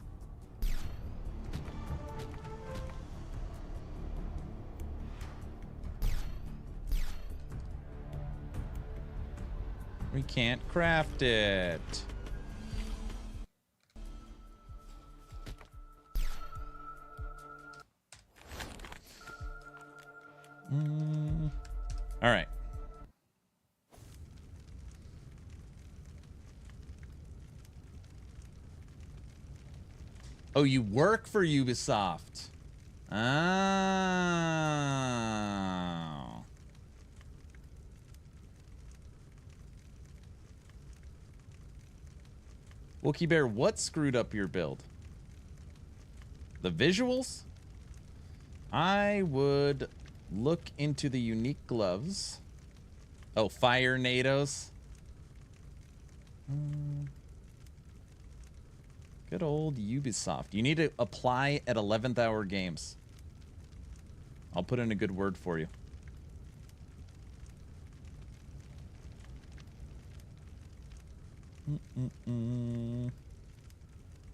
We can't craft it. All right. Oh, you work for Ubisoft. Oh. Wookie Bear, what screwed up your build? The visuals? I would look into the unique gloves. Oh, fire NATOs. Good old Ubisoft. You need to apply at 11th hour games. I'll put in a good word for you.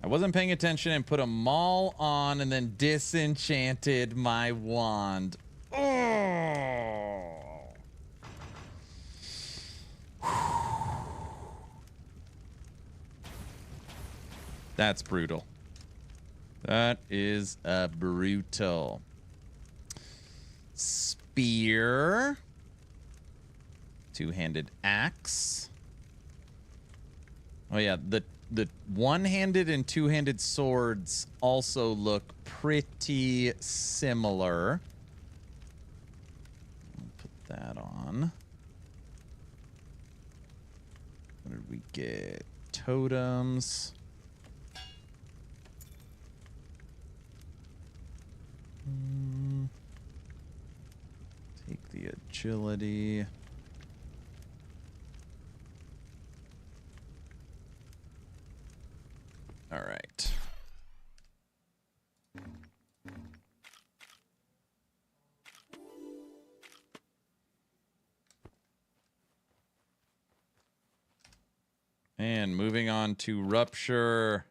I wasn't paying attention and put a maul on and then disenchanted my wand. Oh. That's brutal. That is brutal. Spear. Two-handed axe. Oh yeah, the one-handed and two-handed swords also look pretty similar. Put that on. What did we get? Totems. Take the agility. All right. And moving on to Rupture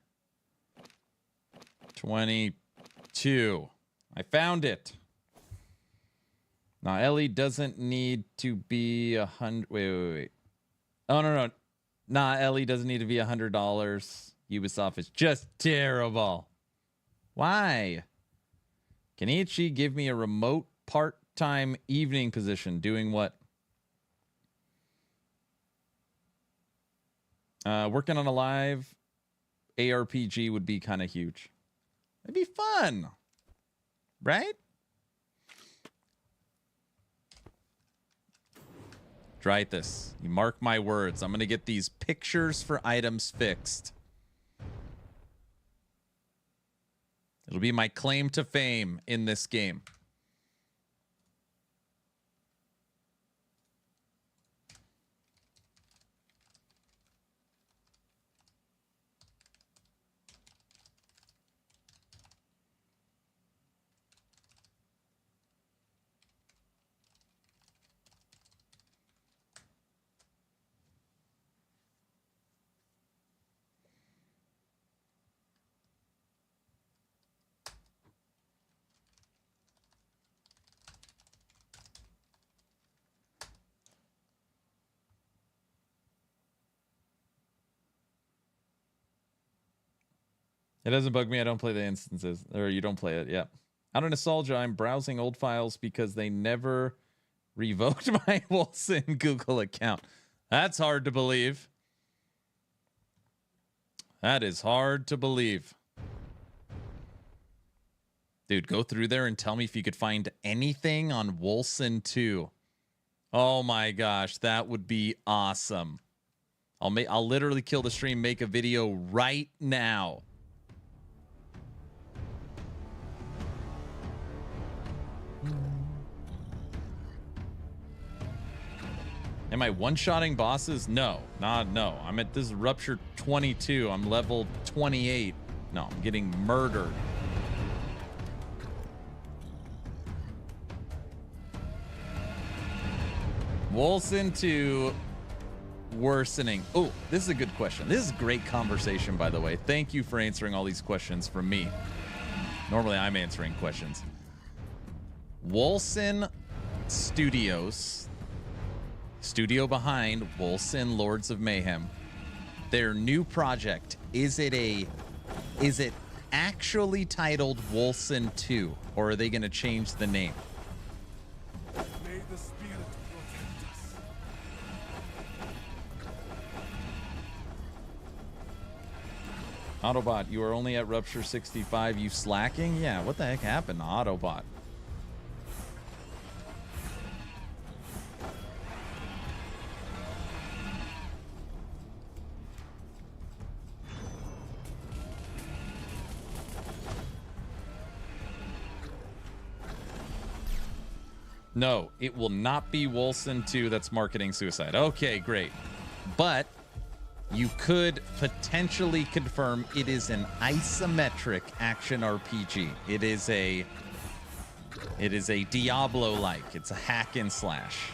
22. I found it. Now, Ellie doesn't need to be 100. Wait. Oh, no. Nah, Ellie doesn't need to be $100. Ubisoft is just terrible. Why? Kenichi give me a remote part-time evening position. Doing what? Working on a live ARPG would be kind of huge. It'd be fun. Right? Try this. You mark my words. I'm going to get these pictures for items fixed. It'll be my claim to fame in this game. It doesn't bug me. I don't play the instances. Or you don't play it. Yeah. Out of nostalgia, I'm browsing old files because they never revoked my Wilson Google account. That's hard to believe. That is hard to believe. Dude, go through there and tell me if you could find anything on Wilson 2. Oh my gosh, that would be awesome. I'll literally kill the stream, make a video right now. Am I one-shotting bosses? No. No. I'm at this Rupture 22. I'm level 28. No, I'm getting murdered. Wilson 2 worsening. Oh, this is a good question. This is great conversation, by the way. Thank you for answering all these questions from me. Normally, I'm answering questions. Wilson Studios, studio behind Wilson Lords of Mayhem, their new project, is it actually titled Wilson 2, or are they going to change the name? May the spirit protect us. Autobot, you are only at Rupture 65. You slacking? Yeah, what the heck happened to Autobot? No, it will not be Wilson 2 that's marketing suicide. Okay, great. But you could potentially confirm it is an isometric action RPG. It is a Diablo-like. It's a hack and slash.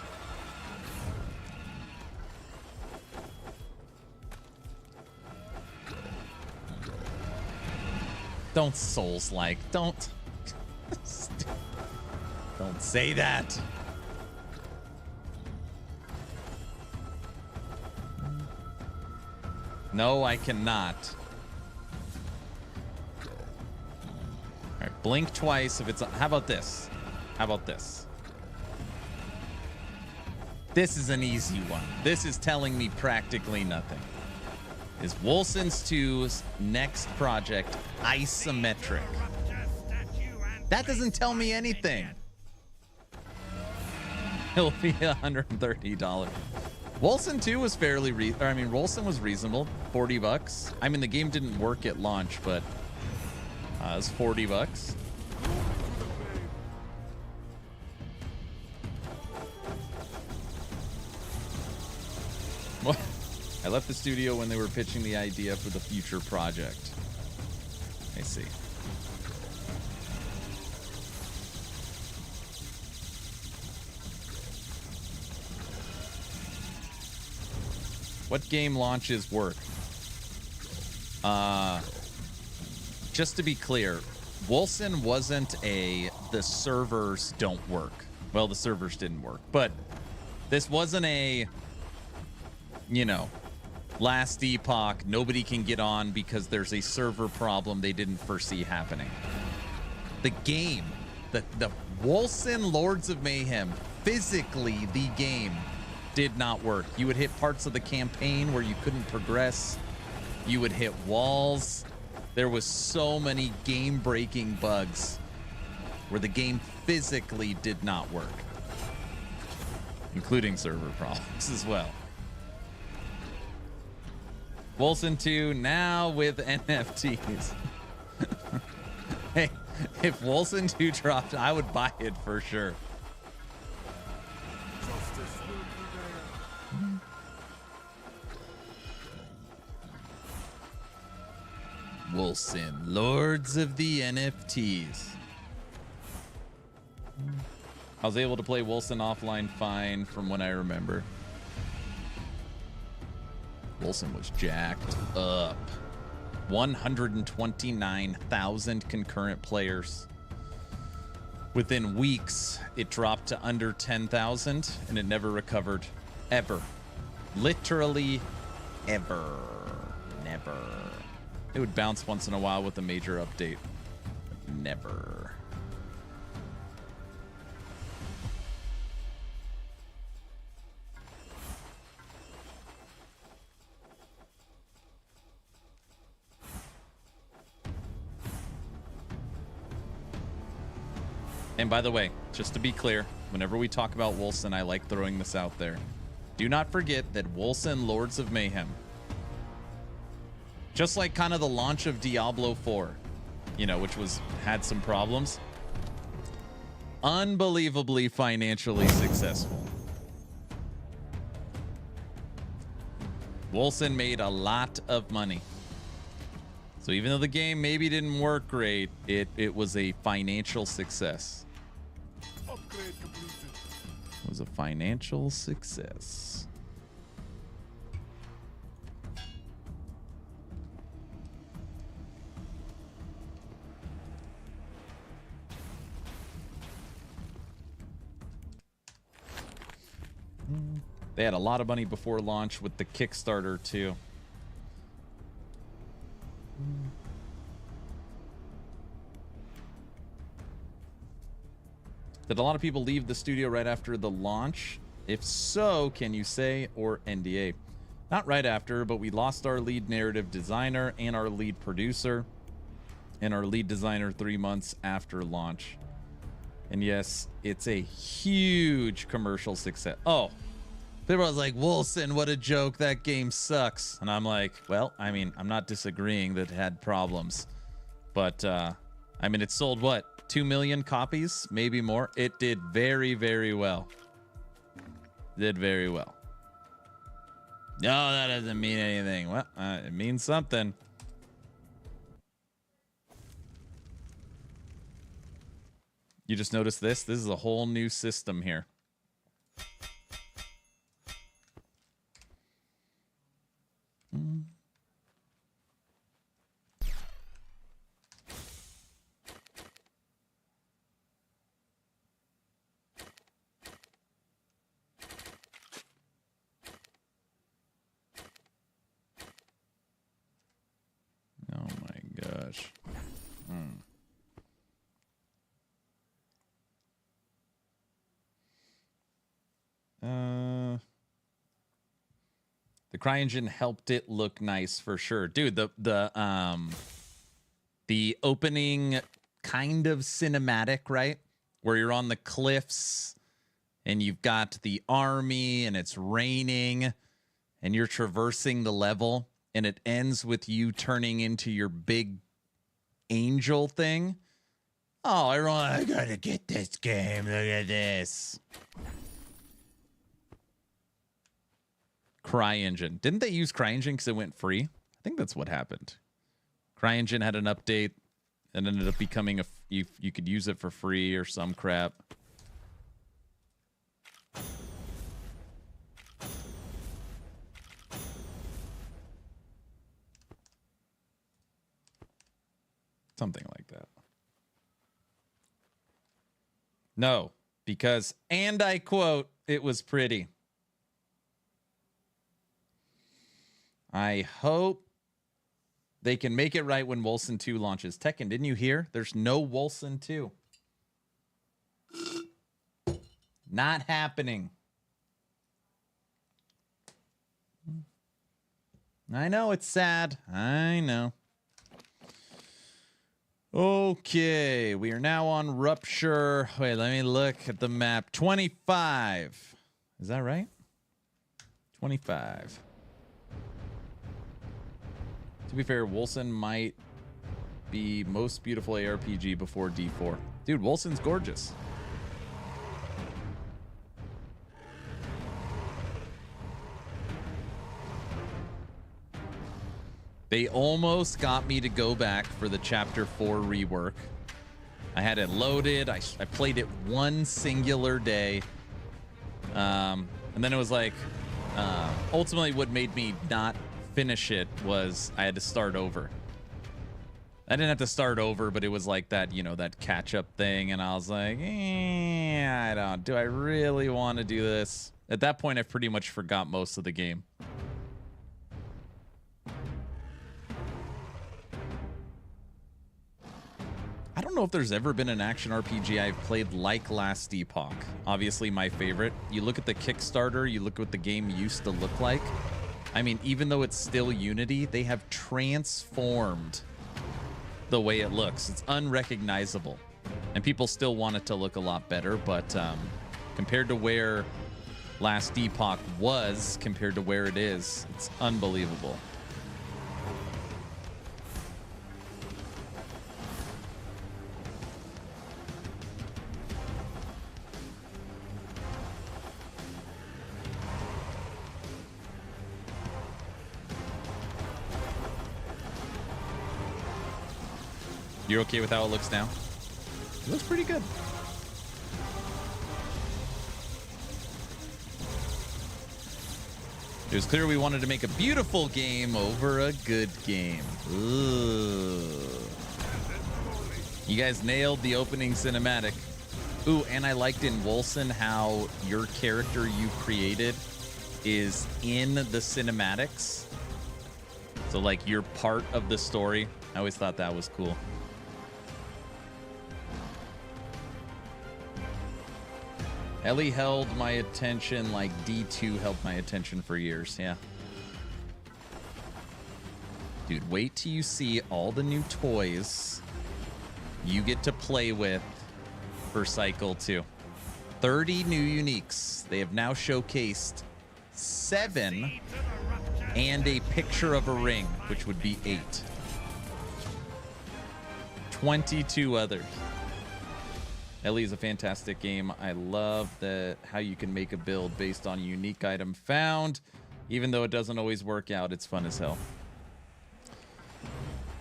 Don't Souls-like. Don't say that. No, I cannot. All right, blink twice if it's... How about this? How about this? This is an easy one. This is telling me practically nothing. Is Wilson 2's next project isometric? That doesn't tell me anything. It'll be $130. Wilson 2 was fairly Wilson was reasonable, $40. I mean, the game didn't work at launch, but it was $40. What? I left the studio when they were pitching the idea for the future project. I see. What game launches work? Just to be clear, Wolcen wasn't the servers don't work. Well, the servers didn't work, but this wasn't a, you know, last epoch, nobody can get on because there's a server problem they didn't foresee happening. The game, the Wolcen Lords of Mayhem, physically the game did not work. You would hit parts of the campaign where you couldn't progress. You would hit walls. There was so many game-breaking bugs where the game physically did not work, including server problems as well. Wolcen 2 now with NFTs. Hey, if Wolcen 2 dropped, I would buy it for sure. Wolcen, Lords of the NFTs. I was able to play Wolcen offline fine from when I remember. Wolcen was jacked up. 129,000 concurrent players. Within weeks, it dropped to under 10,000 and it never recovered. Ever. Literally ever. Never. It would bounce once in a while with a major update. Never. And by the way, just to be clear, whenever we talk about Wolcen, I like throwing this out there. Do not forget that Wolcen Lords of Mayhem, just like kind of the launch of Diablo 4, you know, which had some problems, unbelievably financially successful. Wolcen made a lot of money. So even though the game maybe didn't work great, it was a financial success. Upgrade completed. It was a financial success. They had a lot of money before launch with the Kickstarter too. Did a lot of people leave the studio right after the launch? If so, can you say, or NDA? Not right after, but we lost our lead narrative designer and our lead producer and our lead designer 3 months after launch. And yes, it's a huge commercial success. Oh, people was like, Wolcen, what a joke. That game sucks. And I'm like, well, I mean, I'm not disagreeing that it had problems. But, I mean, it sold what? 2 million copies, maybe more. It did very, very well. Did very well. No, that doesn't mean anything. Well, it means something. You just noticed this? This is a whole new system here. Oh my gosh. The CryEngine helped it look nice for sure. Dude, the opening kind of cinematic, right? Where you're on the cliffs and you've got the army and it's raining and you're traversing the level and it ends with you turning into your big angel thing. Oh, everyone, I gotta get this game. Look at this. CryEngine. Didn't they use CryEngine because it went free? I think that's what happened. CryEngine had an update and ended up becoming you could use it for free or some crap. Something like that. No, because, and I quote, it was pretty. I hope they can make it right when Wolcen 2 launches. Tekken, didn't you hear? There's no Wolcen 2. Not happening. I know it's sad. I know. Okay, we are now on Rupture. Wait, let me look at the map. 25. Is that right? 25. To be fair, Wolcen might be most beautiful ARPG before D4. Dude, Wolcen's gorgeous. They almost got me to go back for the Chapter 4 rework. I had it loaded. I played it one singular day. And then it was like, ultimately what made me not finish it was I had to start over. I didn't have to start over, but it was like that, you know, that catch-up thing. And I was like, do I really want to do this? At that point, I pretty much forgot most of the game. I don't know if there's ever been an action RPG I've played like Last Epoch. Obviously my favorite. You look at the Kickstarter, you look at what the game used to look like. I mean, even though it's still Unity, they have transformed the way it looks. It's unrecognizable. And people still want it to look a lot better, but compared to where Last Epoch was, compared to where it is, it's unbelievable. You're okay with how it looks now? It looks pretty good. It was clear we wanted to make a beautiful game over a good game. Ooh. You guys nailed the opening cinematic. Ooh, and I liked in Wolcen how your character you created is in the cinematics. So like you're part of the story. I always thought that was cool. Ellie held my attention like D2 held my attention for years, yeah. Dude, wait till you see all the new toys you get to play with for Cycle 2. 30 new uniques. They have now showcased 7 and a picture of a ring, which would be 8. 22 others. Ellie is a fantastic game. I love how you can make a build based on a unique item found. Even though it doesn't always work out, it's fun as hell.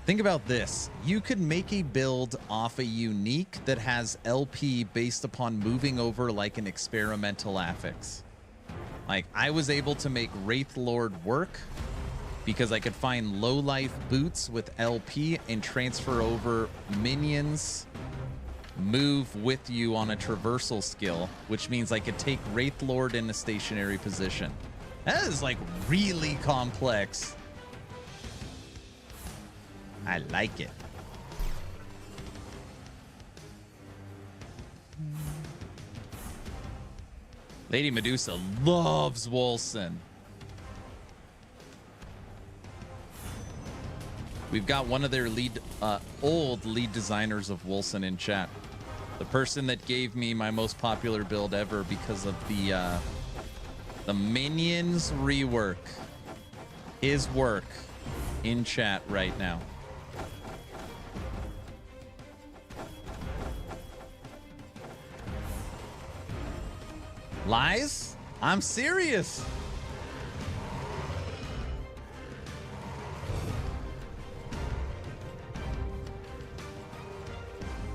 Think about this. You could make a build off a unique that has LP based upon moving over like an experimental affix. Like, I was able to make Wraith Lord work because I could find low life boots with LP and transfer over minions move with you on a traversal skill, which means I could take Wraith Lord in a stationary position. That is like really complex. I like it. Lady Medusa loves Wolcen. We've got one of their old lead designers of Wolcen in chat. The person that gave me my most popular build ever because of the minions rework. His work in chat right now. Lies? I'm serious.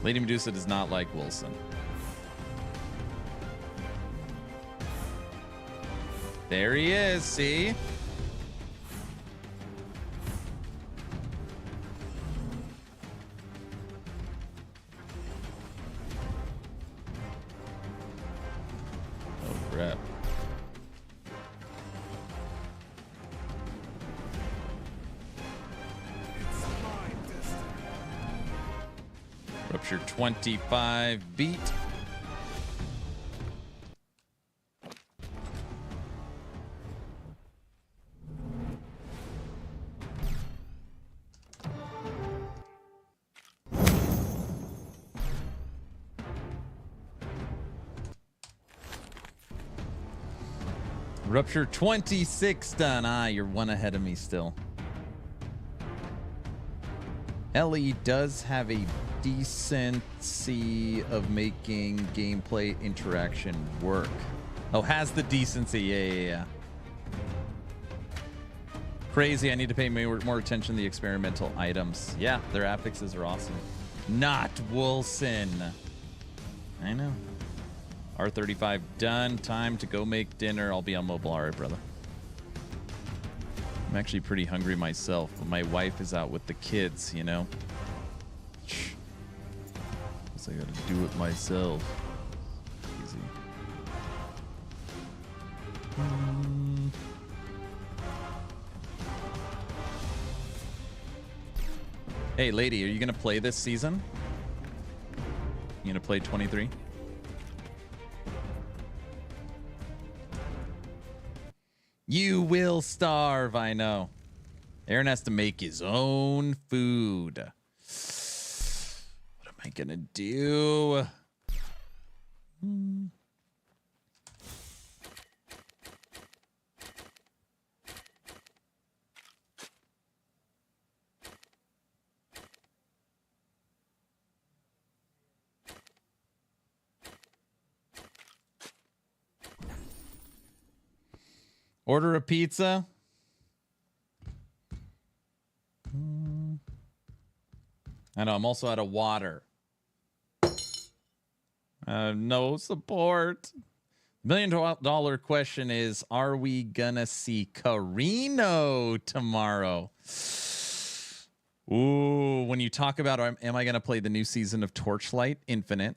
Lady Medusa does not like Wolcen. There he is, see? crap. Rupture 25 beat. Rupture 26 done. Ah, you're one ahead of me still. Ellie does have a decency of making gameplay interaction work. Oh, has the decency. Yeah. Crazy. I need to pay more attention to the experimental items. Yeah, their affixes are awesome. Not Wilson. I know. R35 done. Time to go make dinner. I'll be on mobile. All right, brother. I'm actually pretty hungry myself, but my wife is out with the kids, you know? Guess I gotta do it myself. Easy. Hey, lady, are you gonna play this season? You gonna play 23? You will starve, I know. Aaron has to make his own food. What am I gonna do? Order a pizza. I know, I'm also out of water. No support. $1 million question is, are we gonna see Carino tomorrow? Ooh, when you talk about, am I gonna play the new season of Torchlight Infinite?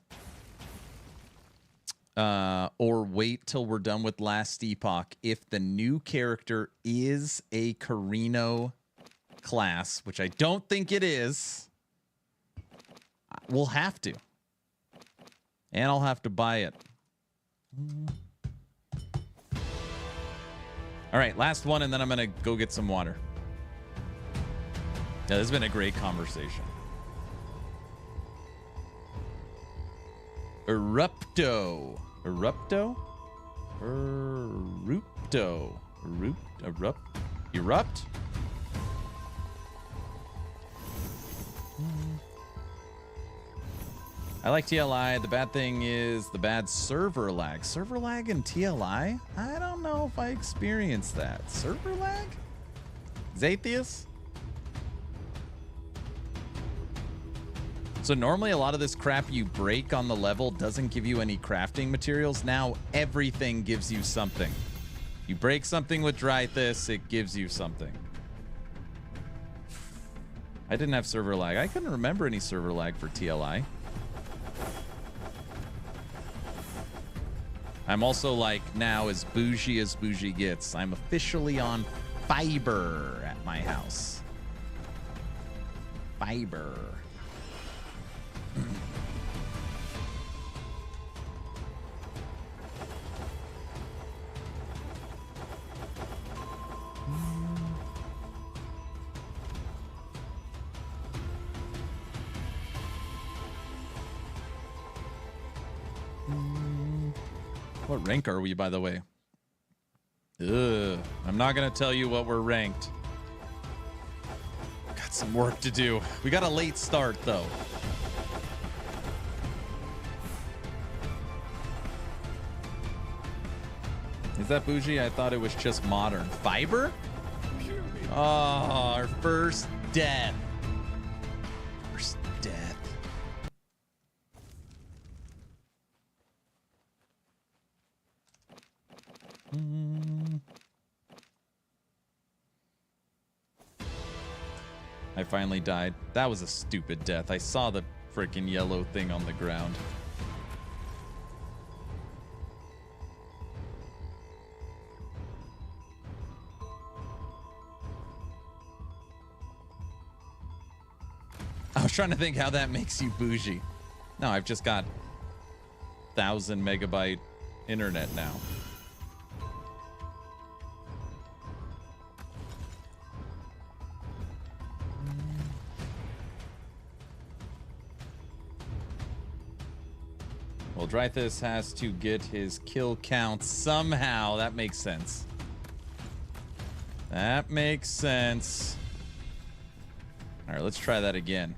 Or wait till we're done with Last Epoch. If the new character is a Carino class, which I don't think it is, we'll have to. And I'll have to buy it. All right, last one, and then I'm going to go get some water. Yeah, this has been a great conversation. Erupto. Erupt? Erupt? I like TLI. The bad thing is the bad server lag. Server lag in TLI? I don't know if I experienced that. Server lag? Zatheus? So normally a lot of this crap you break on the level doesn't give you any crafting materials. Now everything gives you something. You break something with Drythis, it gives you something. I didn't have server lag. I couldn't remember any server lag for TLI. I'm also like now as bougie gets. I'm officially on fiber at my house. Fiber. What rank are we, by the way? I'm not gonna tell you what we're ranked. Got some work to do. We got a late start though. Is that bougie? I thought it was just modern. Fiber? Oh, our first death. First death. I finally died. That was a stupid death. I saw the freaking yellow thing on the ground. I was trying to think how that makes you bougie. No, I've just got 1,000 megabyte internet now. Well, Drythus has to get his kill count somehow. That makes sense. That makes sense. All right, let's try that again.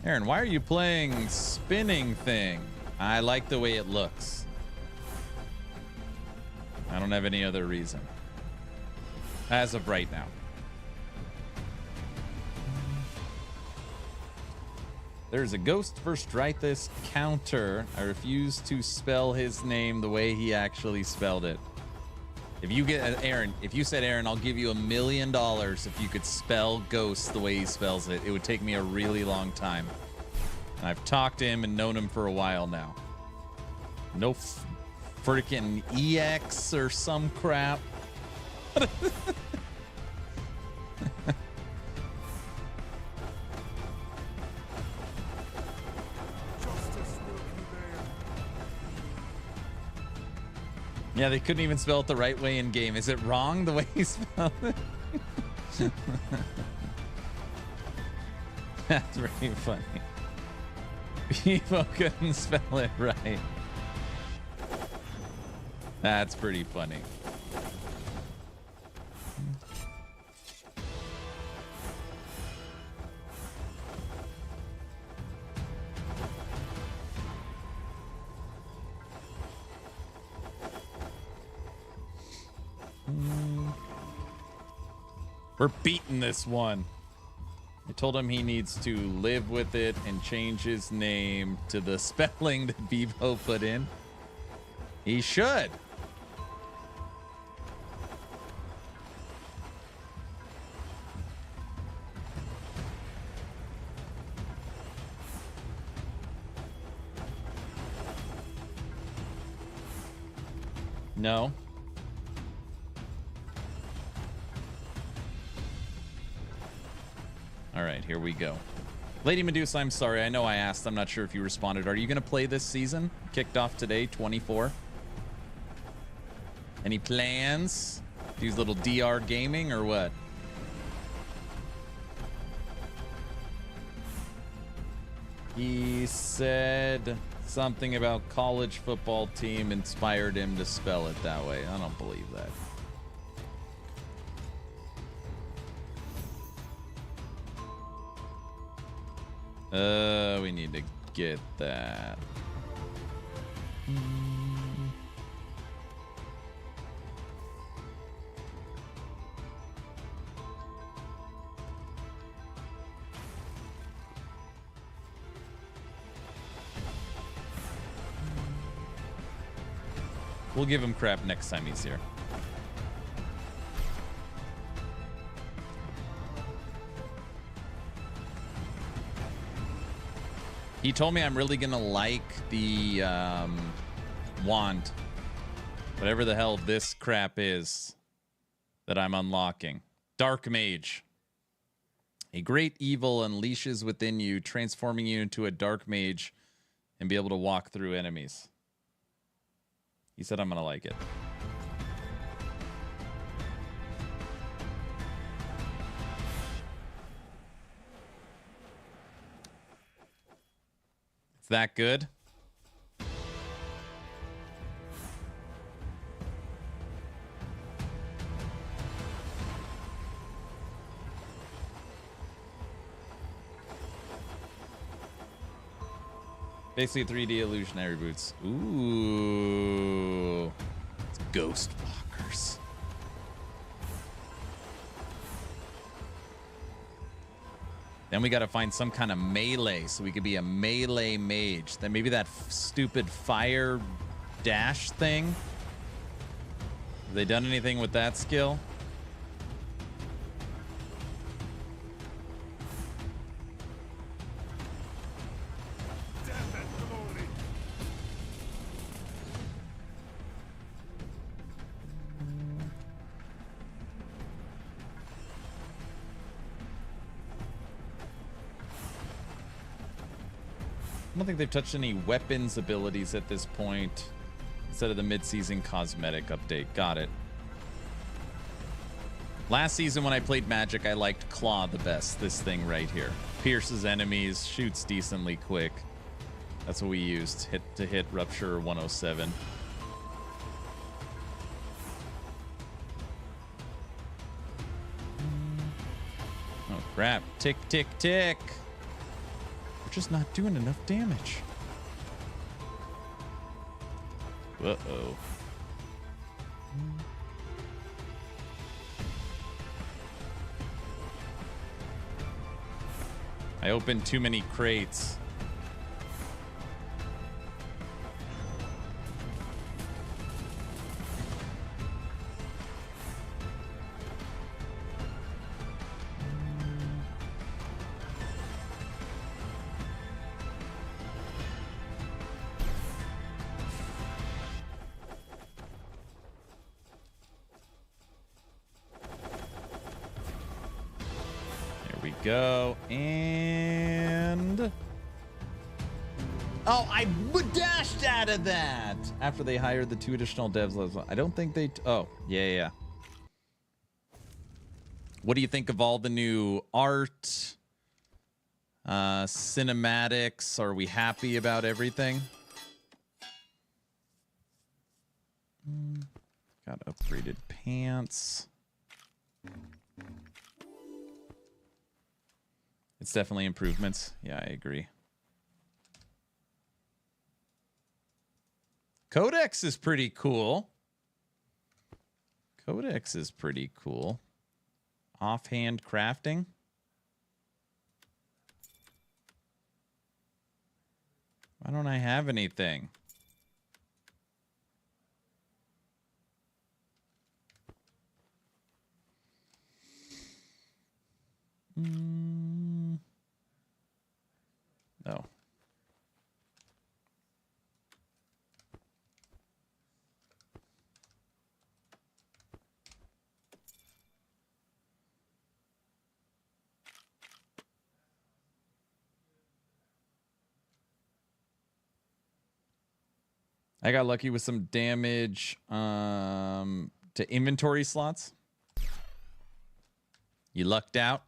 Aaron, why are you playing spinning thing? I like the way it looks. I don't have any other reason. As of right now. There's a Ghost vs. Drythus counter. I refuse to spell his name the way he actually spelled it. If you get Aaron, if you said, Aaron, I'll give you $1 million if you could spell Ghost the way he spells it. It would take me a really long time. And I've talked to him and known him for a while now. No freaking EX or some crap. Yeah, they couldn't even spell it the right way in game. Is it wrong the way he spelled it? That's very funny. People couldn't spell it right. That's pretty funny. We're beating this one. I told him he needs to live with it and change his name to the spelling that Bevo put in. He should. No. All right, here we go. Lady Medusa, I'm sorry. I know I asked. I'm not sure if you responded. Are you going to play this season? Kicked off today, 24. Any plans? Use little DR gaming or what? He said something about college football team inspired him to spell it that way. I don't believe that. We need to get that. We'll give him crap next time he's here. He told me I'm really gonna like the wand, whatever the hell this crap is that I'm unlocking. Dark Mage. A great evil unleashes within you, transforming you into a dark mage and be able to walk through enemies. He said I'm gonna like it. That good? Basically 3D illusionary boots. Ooh. It's ghost walkers. Then we got to find some kind of melee so we could be a melee mage. Then maybe that stupid fire dash thing. Have they done anything with that skill? don't think they've touched any weapons abilities at this point. Instead of the mid-season cosmetic update. Got it. Last season when I played Magic, I liked Claw the best. This thing right here. Pierces enemies, shoots decently quick. That's what we used. Hit to hit Rupture 107. Oh crap. Tick, tick, tick. We're just not doing enough damage. Uh-oh. I opened too many crates. Go and oh, I dashed out of that after they hired the 2 additional devs. I don't think they oh yeah. What do you think of all the new art, cinematics? Are we happy about everything? Got upgraded pants. It's definitely improvements. Yeah, I agree. Codex is pretty cool. Codex is pretty cool. Offhand crafting. Why don't I have anything? No. I got lucky with some damage to inventory slots. You lucked out.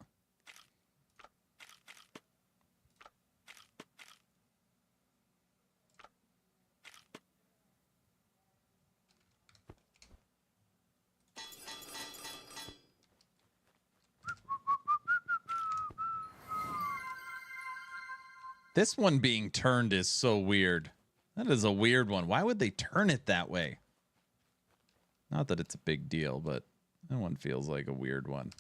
This one being turned is so weird. That is a weird one. Why would they turn it that way? Not that it's a big deal, but that one feels like a weird one.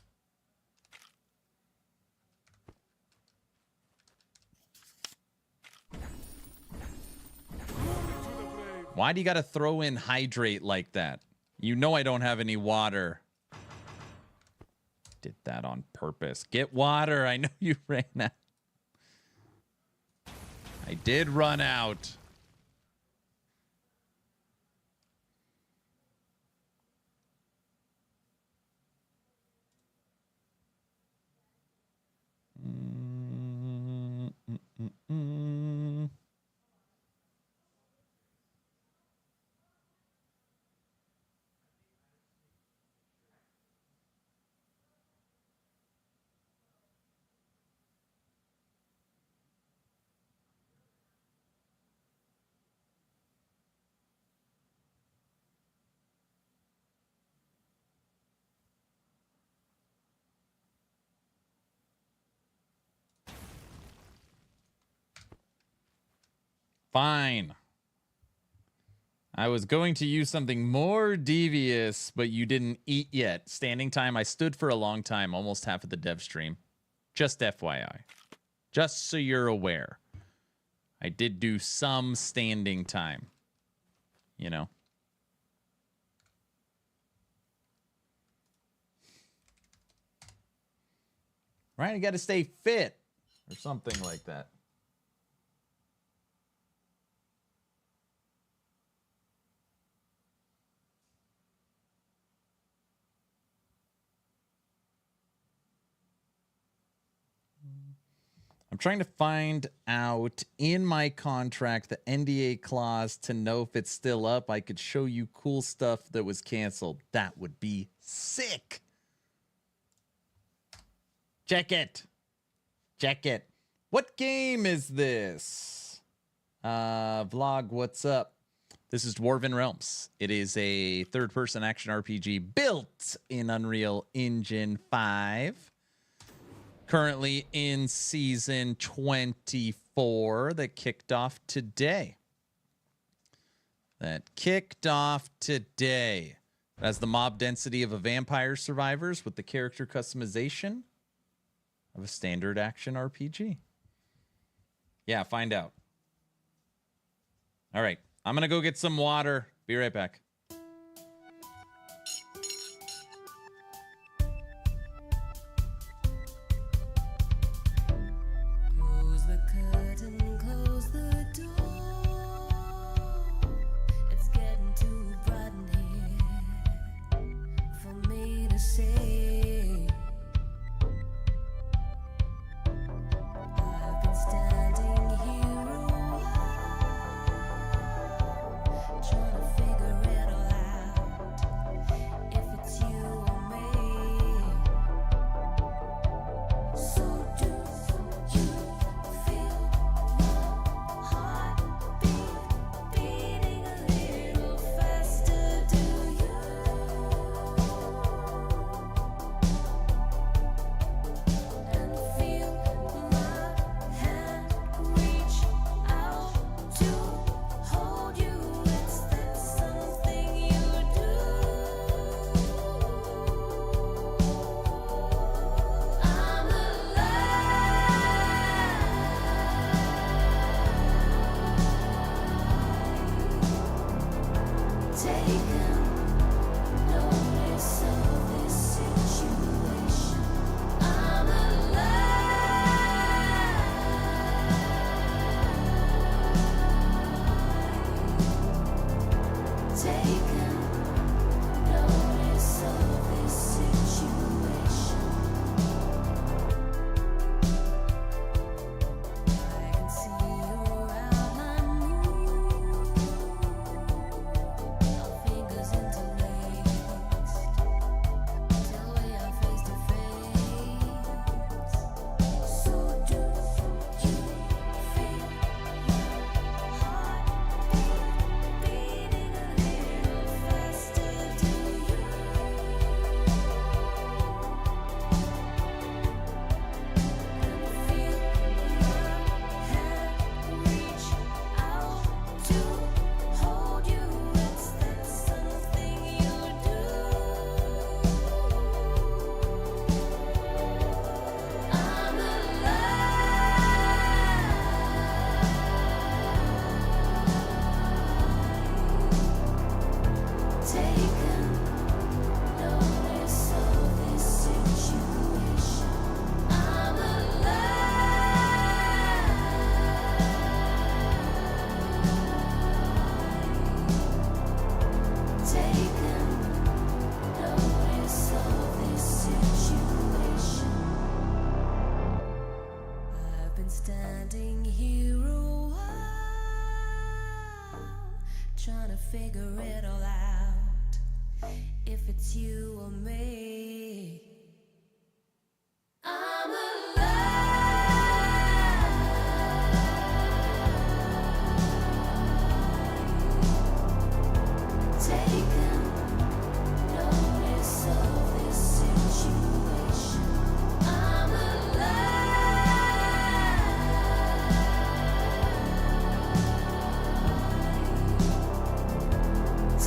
Why do you got to throw in hydrate like that? You know I don't have any water. Did that on purpose. Get water. I know you ran out. I did run out. Fine. I was going to use something more devious, but you didn't eat yet. Standing time. I stood for a long time, almost half of the dev stream. Just FYI. Just so you're aware. I did do some standing time. You know. Right? You got to stay fit or something like that. I'm trying to find out in my contract the NDA clause to know if it's still up. I could show you cool stuff that was canceled. That would be sick. Check it. Check it. What game is this? Vlog, what's up? This is Dwarven Realms. It is a third-person action RPG built in Unreal Engine 5. Currently in season 24 that kicked off today. It has the mob density of a Vampire Survivors with the character customization of a standard action RPG. Yeah, find out. All right, I'm going to go get some water. Be right back.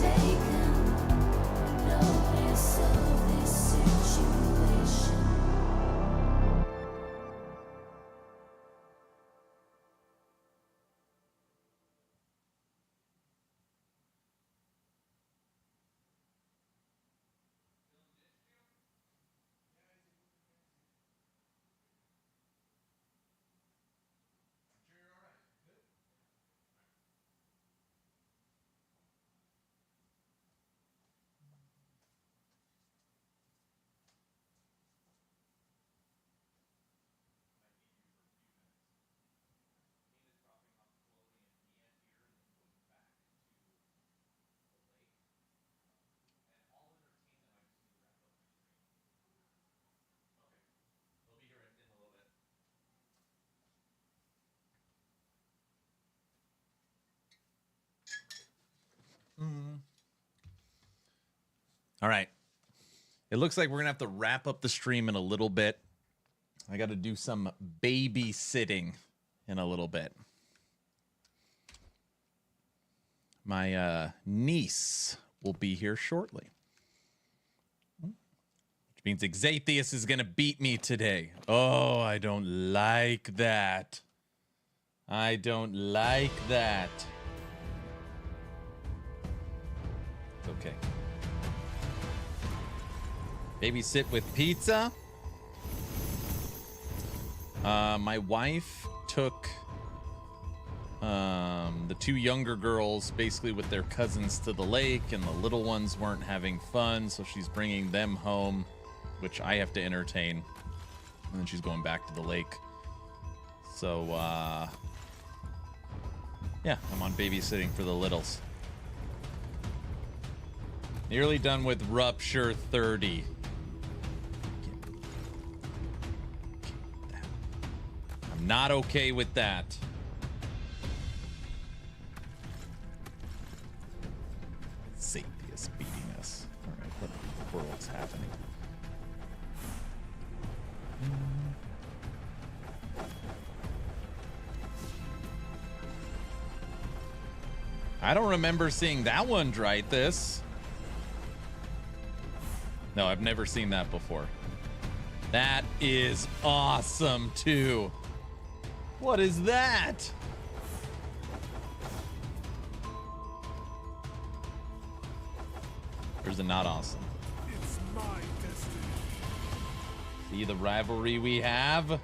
Taken notice of this All right. It looks like we're going to have to wrap up the stream in a little bit. I got to do some babysitting in a little bit. My niece will be here shortly. Which means Xathius is going to beat me today. Oh, I don't like that. I don't like that. It's okay. Babysit with pizza. My wife took the two younger girls basically with their cousins to the lake, and the little ones weren't having fun, so she's bringing them home, which I have to entertain, and then she's going back to the lake. So yeah, I'm on babysitting for the littles. Nearly done with Rupture 30. I'm not okay with that. Xathius beating us. All right, what in the world's happening? I don't remember seeing that one dry this. No, I've never seen that before. That is awesome, too. What is that? Or is it not awesome? It's my destiny. See the rivalry we have?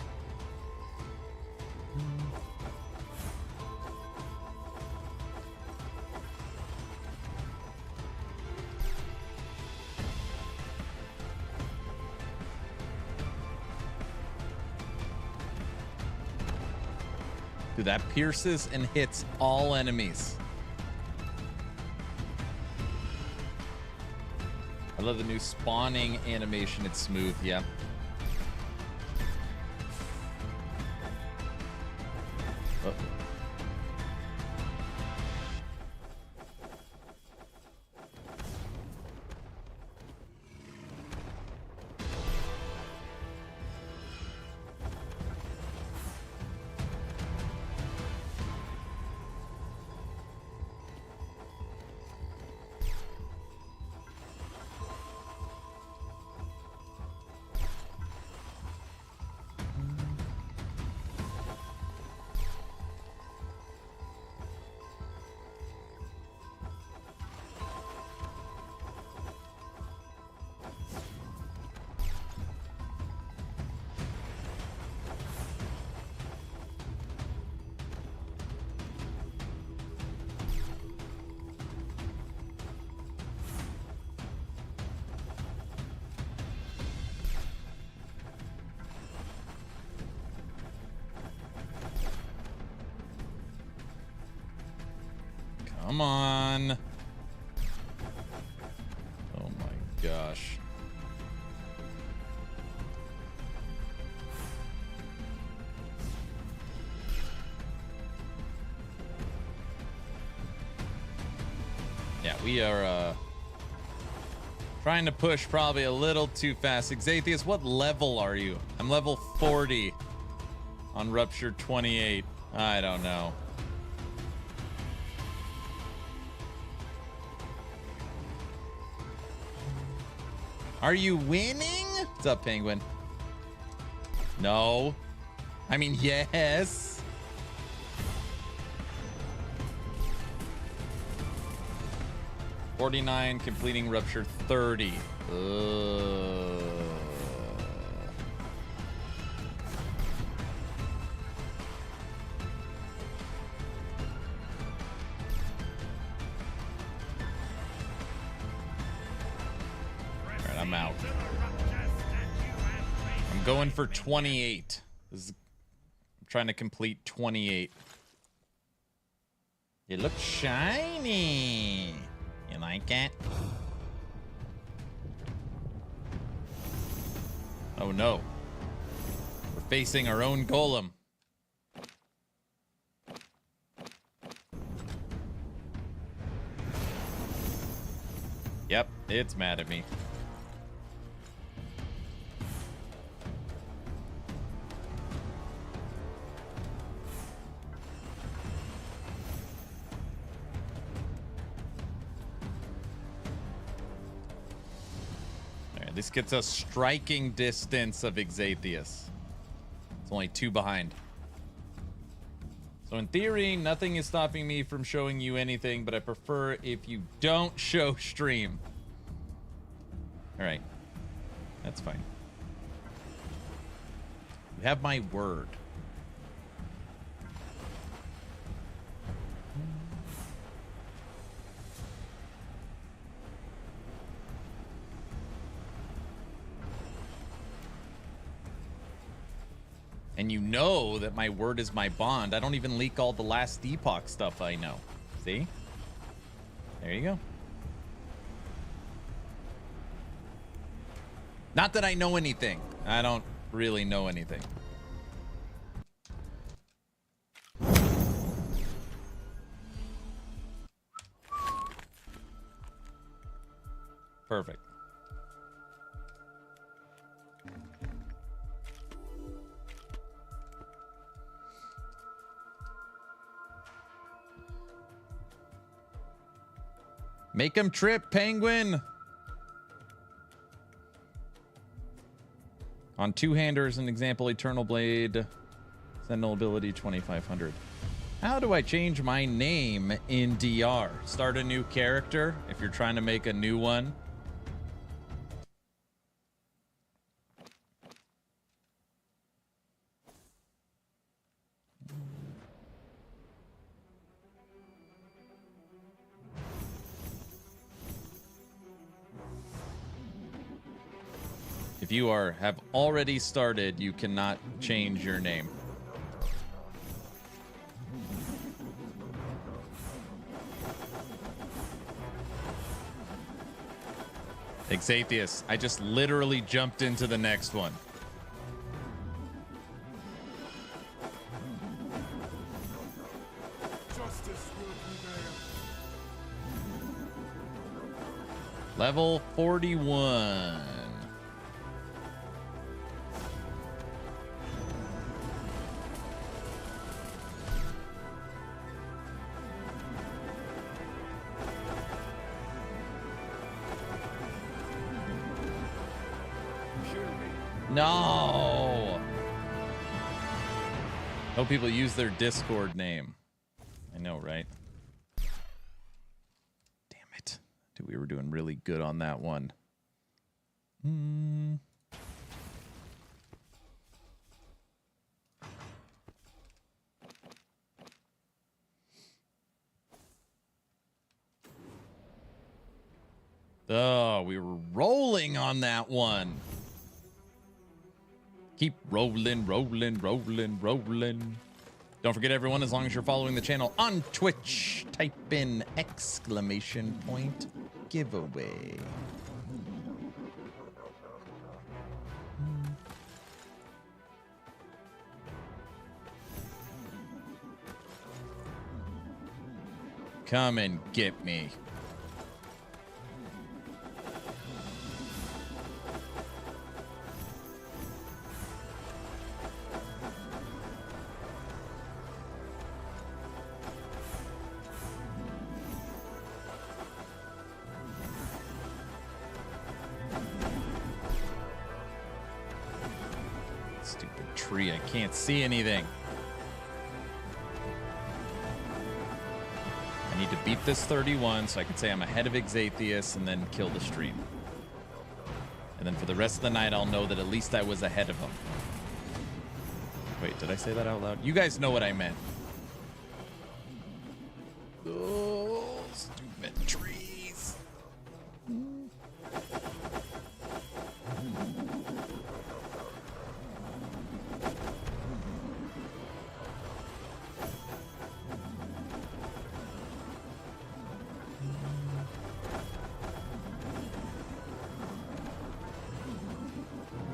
Dude, that pierces and hits all enemies. I love the new spawning animation. It's smooth, yeah. Uh-oh. Come on. Oh my gosh. Yeah, we are trying to push probably a little too fast. Xathius, what level are you? I'm level 40 on Rupture 28. I don't know. Are you winning? What's up, Penguin? No. I mean, yes. $49, completing Rupture 30. I'm out. I'm going for 28. I'm trying to complete 28. It looks shiny. You like it? Oh no. We're facing our own golem. Yep, it's mad at me. Alright, this gets us striking distance of Exatheus. It's only 2 behind. So in theory, nothing is stopping me from showing you anything, but I prefer if you don't show stream. All right. That's fine. You have my word. And you know that my word is my bond. I don't even leak all the last Epoch stuff I know. See? There you go. Not that I know anything. I don't really know anything. Perfect. Make him trip, Penguin. On two-handers, an example, Eternal Blade, Sentinel ability 2500. How do I change my name in DR? Start a new character if you're trying to make a new one. If you have already started, you cannot change your name. Exatheus, I just literally jumped into the next one. Level 41. No. Hope people use their Discord name. I know, right? Damn it. Dude, we were doing really good on that one. Oh, we were rolling on that one. Keep rolling, rolling, rolling, rolling. Don't forget, everyone, as long as you're following the channel on Twitch, type in !giveaway. Come and get me. I can't see anything. I need to beat this 31 so I can say I'm ahead of Exatheus and then kill the stream. And then for the rest of the night, I'll know that at least I was ahead of him. Wait, did I say that out loud? You guys know what I meant. Oh, stupid trees.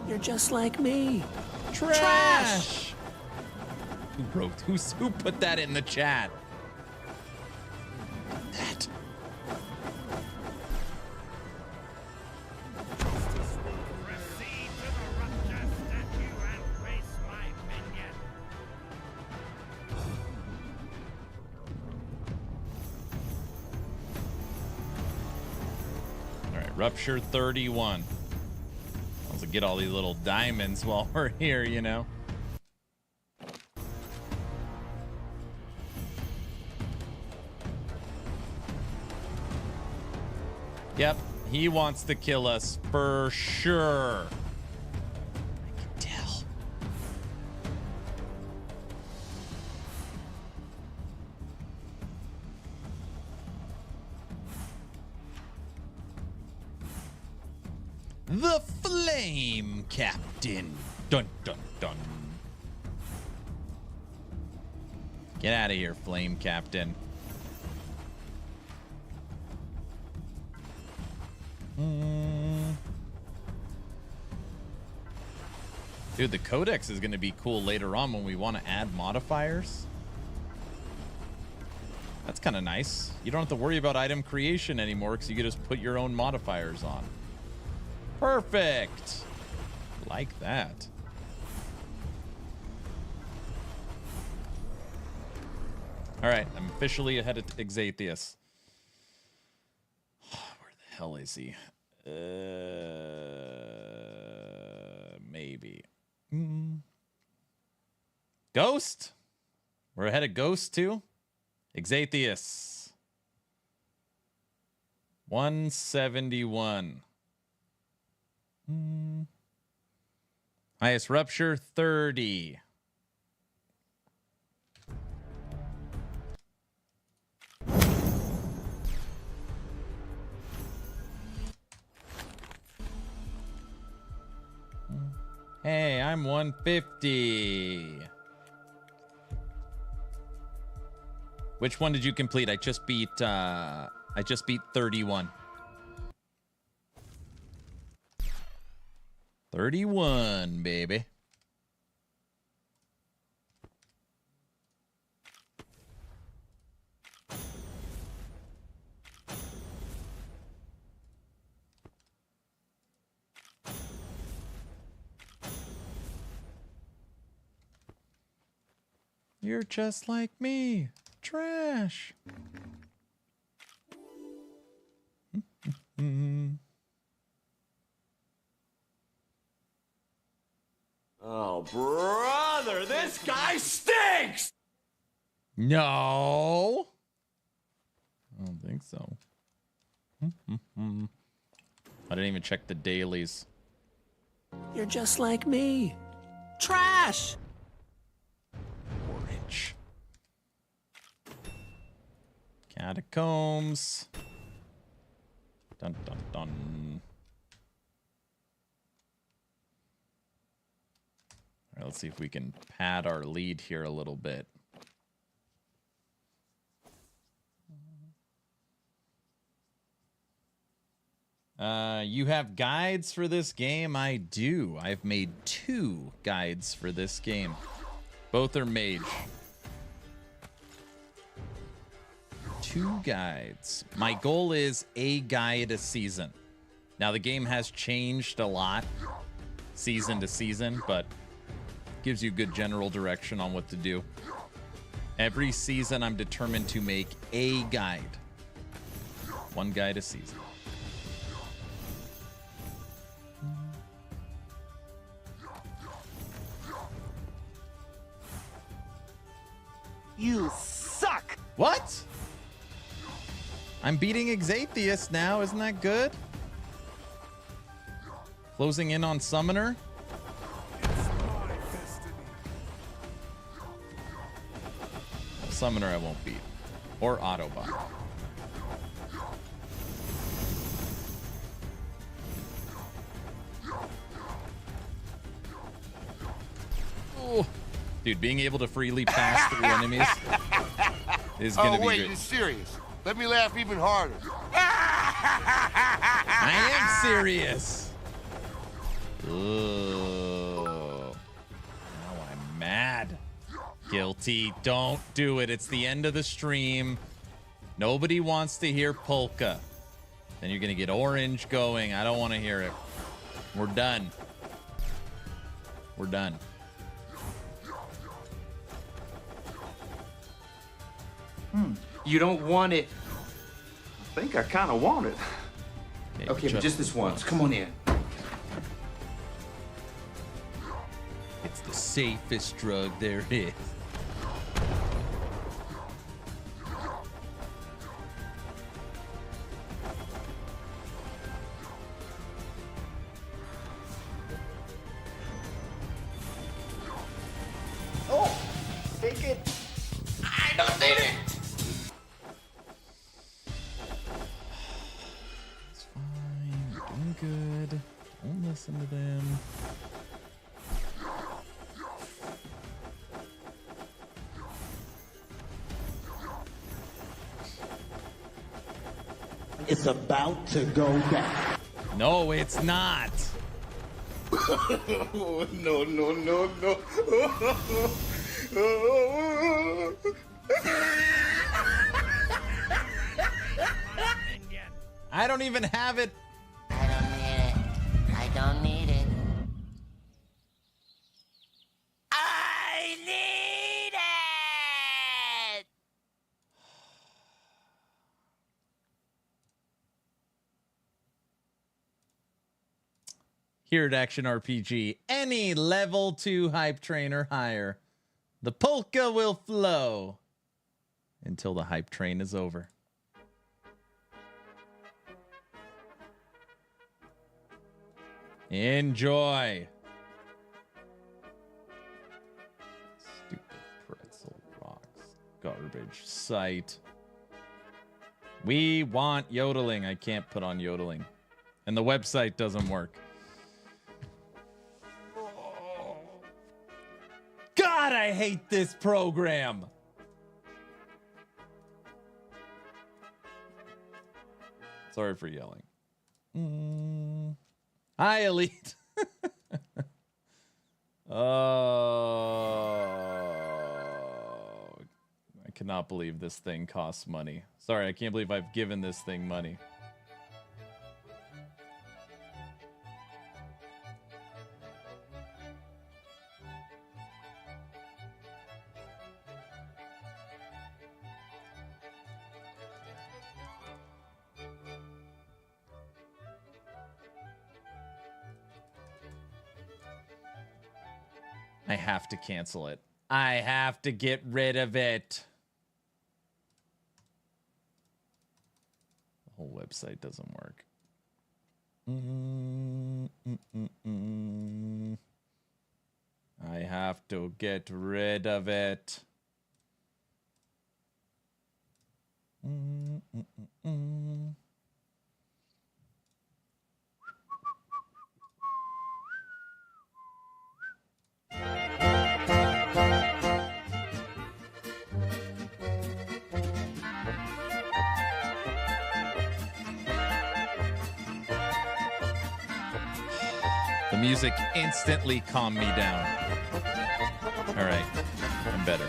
You're just like me. Trash. Who put that in the chat? Rupture 31. I'll get all these little diamonds while we're here, you know. Yep, he wants to kill us for sure. I can tell. The Flame Captain. Dun dun dun. Get out of here, Flame Captain. Dude, the codex is going to be cool later on when we want to add modifiers. That's kind of nice. You don't have to worry about item creation anymore because you can just put your own modifiers on. Perfect. Like that. All right, I'm officially ahead of Exathius. Where the hell is he? Maybe. Ghost? We're ahead of Ghost too? Exathius. 171. Highest rupture 30. Hey, I'm 150. Which one did you complete? I just beat 31. 31, baby. You're just like me. Trash. Oh, brother, this guy stinks! No. I don't think so. I didn't even check the dailies. You're just like me. Trash! Orange. Catacombs. Dun dun dun. All right, let's see if we can pad our lead here a little bit. You have guides for this game? I do. I've made 2 guides for this game. Both are Mage. 2 guides. My goal is a guide a season. Now, the game has changed a lot season to season, but gives you good general direction on what to do. Every season, I'm determined to make a guide. 1 guide a season. You suck! What? I'm beating Exathius now. Isn't that good? Closing in on Summoner. Summoner I won't beat. Or Autobot. Oh. Dude, being able to freely pass through enemies is gonna be wait, great. you're serious? Let me laugh even harder. I am serious. Ooh. Now I'm mad. Guilty. Don't do it. It's the end of the stream. Nobody wants to hear Polka. Then you're gonna get Orange going. I don't want to hear it. We're done. We're done. You don't want it. I think I kind of want it. Okay, but just this once. Come on in. It's the safest drug there is. Oh, take it. I don't need it. It's fine. We're doing good. Don't listen to them. It's about to go down. No, it's not. No, no, no, no. I don't even have it. I don't need it. I don't need it. I need it! Here at Action RPG, any level 2 hype train or higher, the polka will flow until the hype train is over. Enjoy. Stupid pretzel rocks. Garbage site. We want yodeling. I can't put on yodeling. And the website doesn't work. God, I hate this program. Sorry for yelling. Hi, Elite. Oh, I cannot believe this thing costs money. Sorry, I can't believe I've given this thing money. I have to cancel it. I have to get rid of it. The whole website doesn't work. I have to get rid of it. The music instantly calmed me down. All right, I'm better.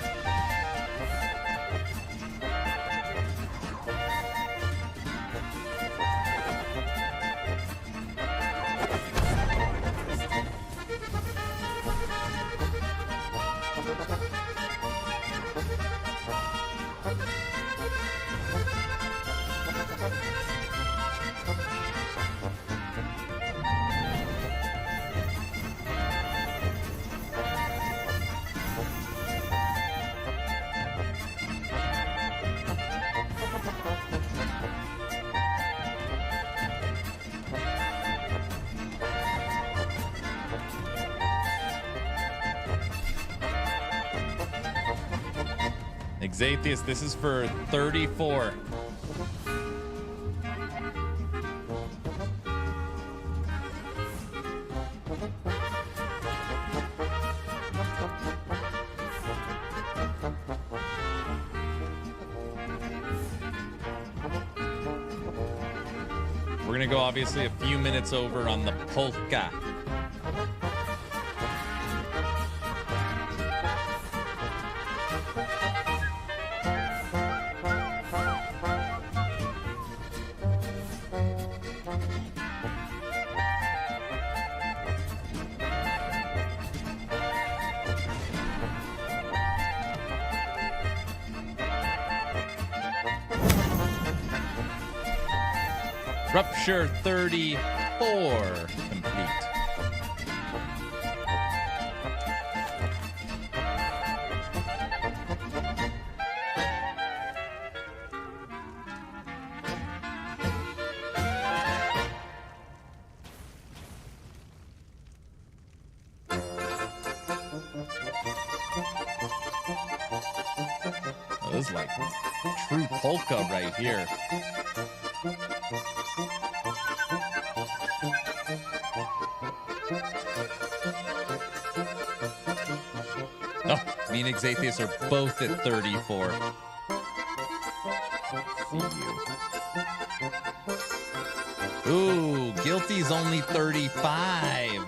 Xathius, this is for 34. We're gonna go obviously a few minutes over on the polka. Rupture 34 complete. Oh, this is like true polka right here. Oh, me and Xathius are both at 34. See you. Ooh, Guilty's only 35.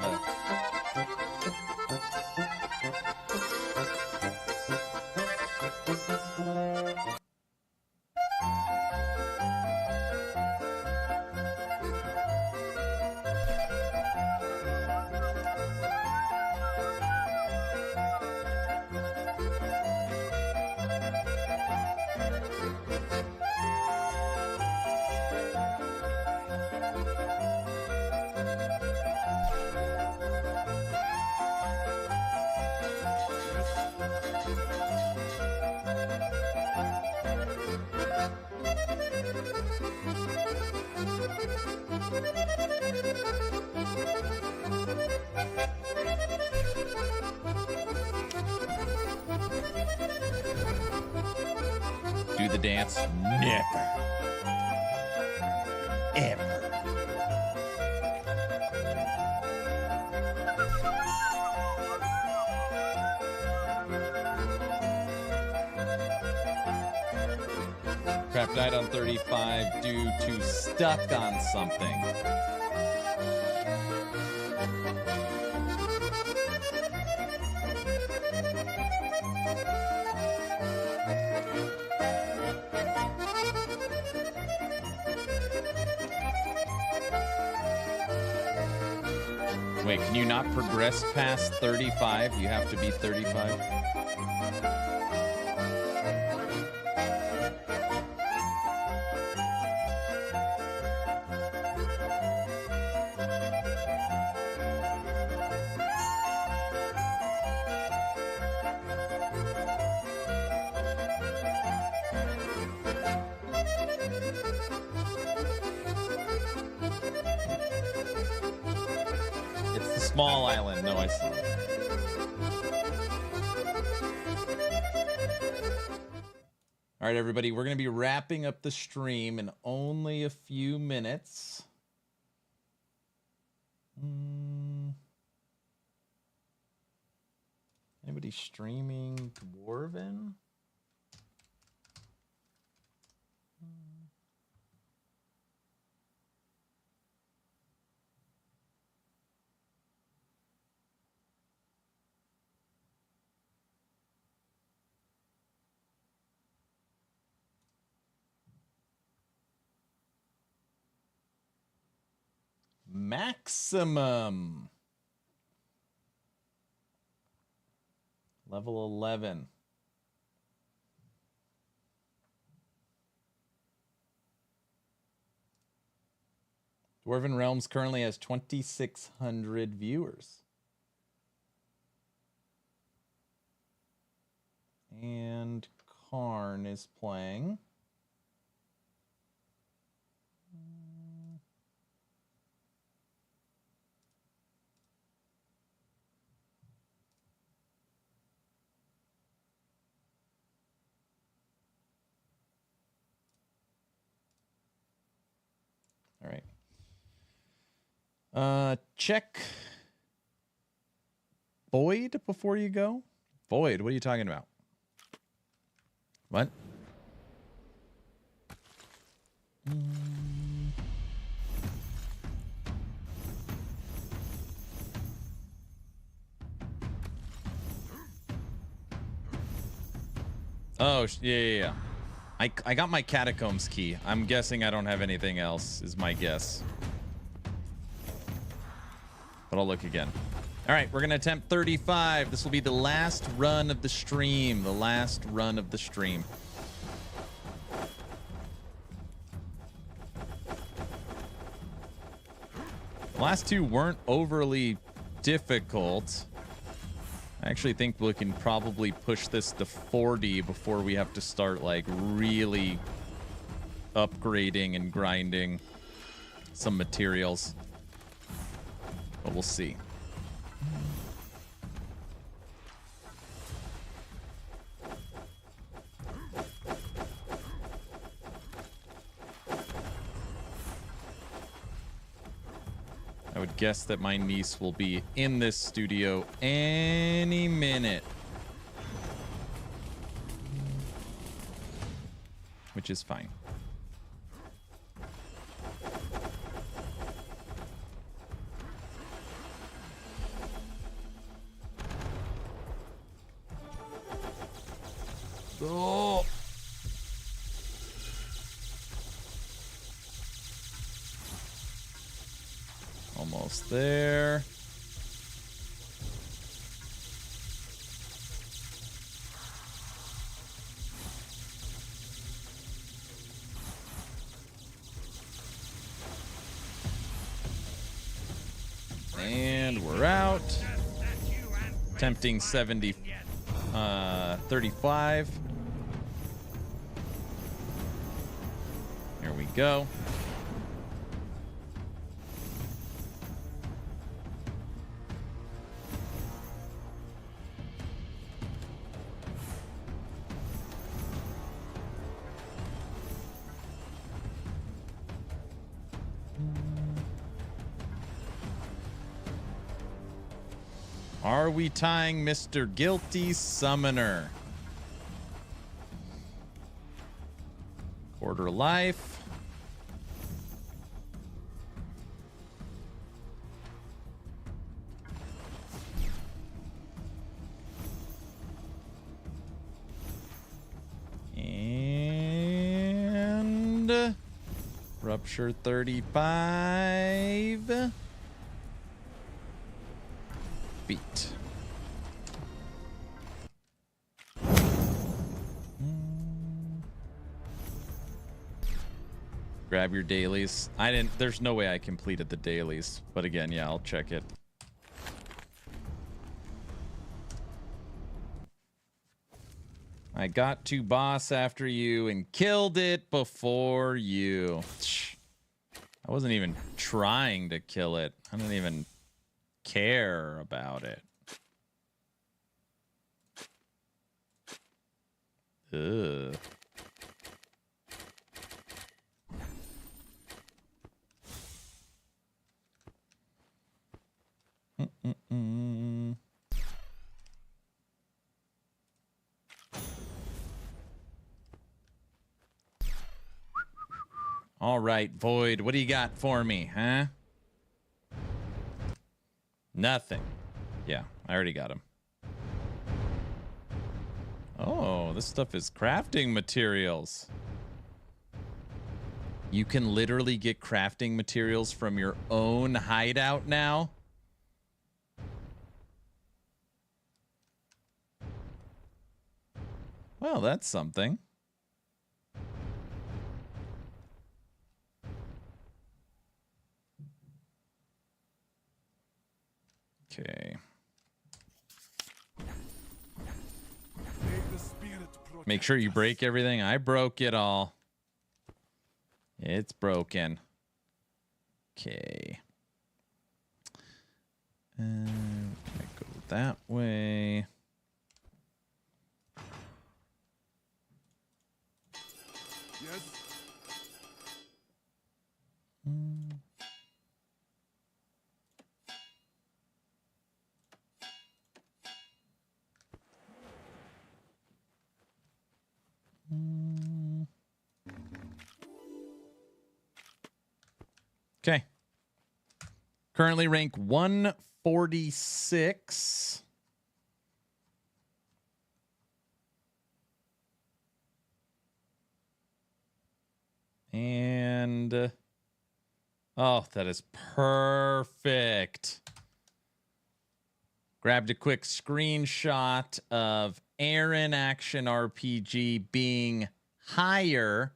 Do the dance? Never. Ever. Crap died on 35 due to stuck on something. Wait, can you not progress past 35? You have to be 35? Small island. No, I saw it. All right, everybody. We're going to be wrapping up the stream in only a few minutes. Anybody streaming Dwarven? Maximum. Level 11. Dwarven Realms currently has 2,600 viewers. And Karn is playing. All right. Check Boyd before you go. Boyd, what are you talking about? What? Oh, yeah. I got my catacombs key. I'm guessing I don't have anything else, is my guess. But I'll look again. All right, we're going to attempt 35. This will be the last run of the stream. The last run of the stream. The last two weren't overly difficult. I actually think we can probably push this to 40 before we have to start like really upgrading and grinding some materials. But we'll see. I would guess that my niece will be in this studio any minute. Which is fine. Oh. Almost there. And we're out. Tempting 70, 35. Here we go. Are we tying Mr. Guilty Summoner? Quarter life. And Rupture 35. Beat. Grab your dailies. There's no way I completed the dailies, but again, yeah, I'll check it. I got to boss after you and killed it before you. I wasn't even trying to kill it. I didn't even care about it. Ugh. All right, Void, what do you got for me, huh? Nothing. Yeah, I already got him. Oh, this stuff is crafting materials. You can literally get crafting materials from your own hideout now. Well, that's something. Okay. Make sure you break everything. I broke it all. It's broken. Okay. I go that way. Yes. Okay. Currently rank 146. And oh, that is perfect. Grabbed a quick screenshot of Aaron Action RPG being higher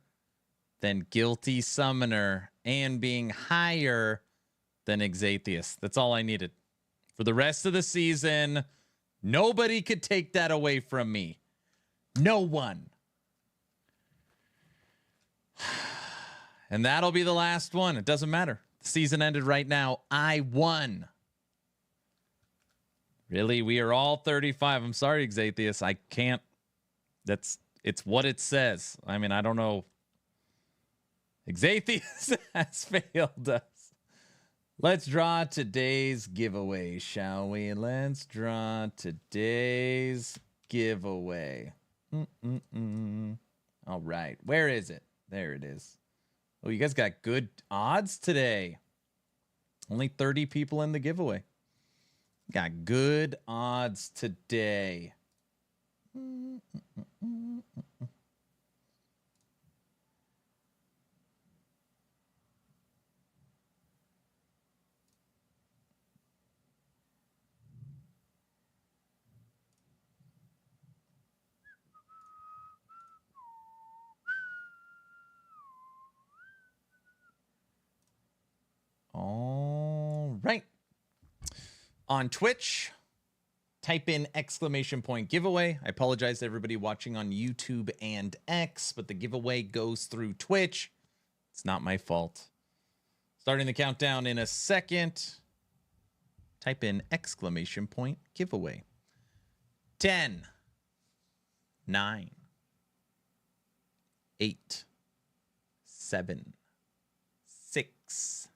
than Guilty Summoner and being higher than Exatheus. That's all I needed. For the rest of the season, nobody could take that away from me. No one. And that'll be the last one. It doesn't matter. The season ended right now. I won. Really? We are all 35. I'm sorry, Exatheus. I can't. It's what it says. I mean, I don't know. Exatheus has failed us. Let's draw today's giveaway, shall we? Let's draw today's giveaway. All right. Where is it? There it is. Oh, you guys got good odds today. Only 30 people in the giveaway. Got good odds today. All right. On Twitch, type in !giveaway. I apologize to everybody watching on YouTube and X, but the giveaway goes through Twitch. It's not my fault. Starting the countdown in a second. Type in !giveaway. 10, 9, 8, 7, 6,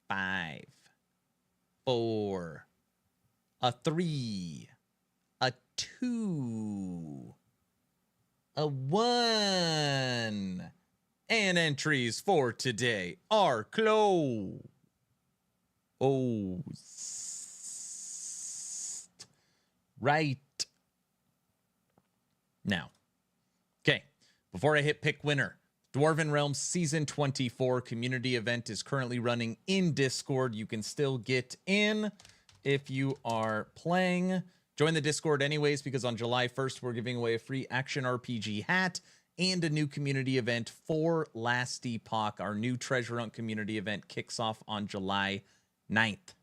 5, 4, a 3, a 2, a 1. And entries for today are closed. Right now. Okay, before I hit pick winner, Dwarven Realms Season 24 community event is currently running in Discord. You can still get in if you are playing. Join the Discord anyways, because on July 1st, we're giving away a free Action RPG hat and a new community event for Last Epoch. Our new Treasure Hunt community event kicks off on July 9th.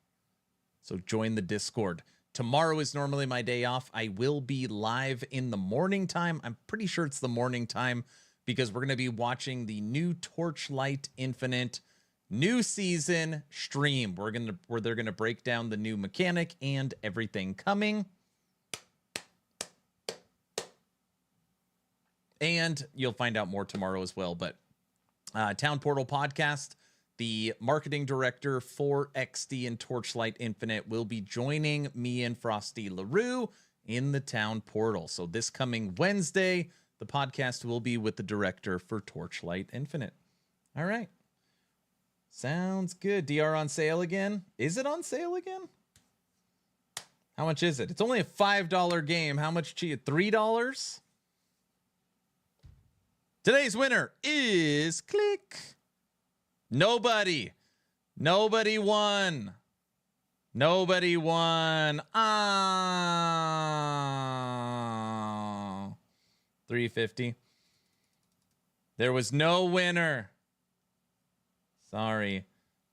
So join the Discord. Tomorrow is normally my day off. I will be live in the morning time. I'm pretty sure it's the morning time, because we're going to be watching the new Torchlight Infinite new season stream. Where they're going to break down the new mechanic and everything coming. And you'll find out more tomorrow as well. But Town Portal Podcast, the marketing director for XD and Torchlight Infinite, will be joining me and Frosty LaRue in the Town Portal. So this coming Wednesday, the podcast will be with the director for Torchlight Infinite. All right. Sounds good. DR on sale again? Is it on sale again? How much is it? It's only a $5 game. How much cheap? $3? Today's winner is click. Nobody. Nobody won. Nobody won. Ah. 350. There was no winner. Sorry.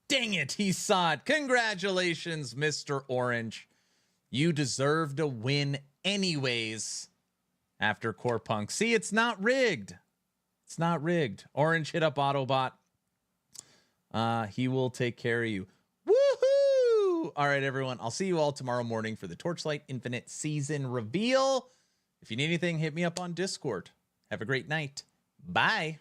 Dang it, he saw it. Congratulations, Mr. Orange. You deserve to win anyways after Core Punk. See, it's not rigged. It's not rigged. Orange, hit up Autobot. He will take care of you. Woohoo! All right, everyone. I'll see you all tomorrow morning for the Torchlight Infinite season reveal. If you need anything, hit me up on Discord. Have a great night. Bye.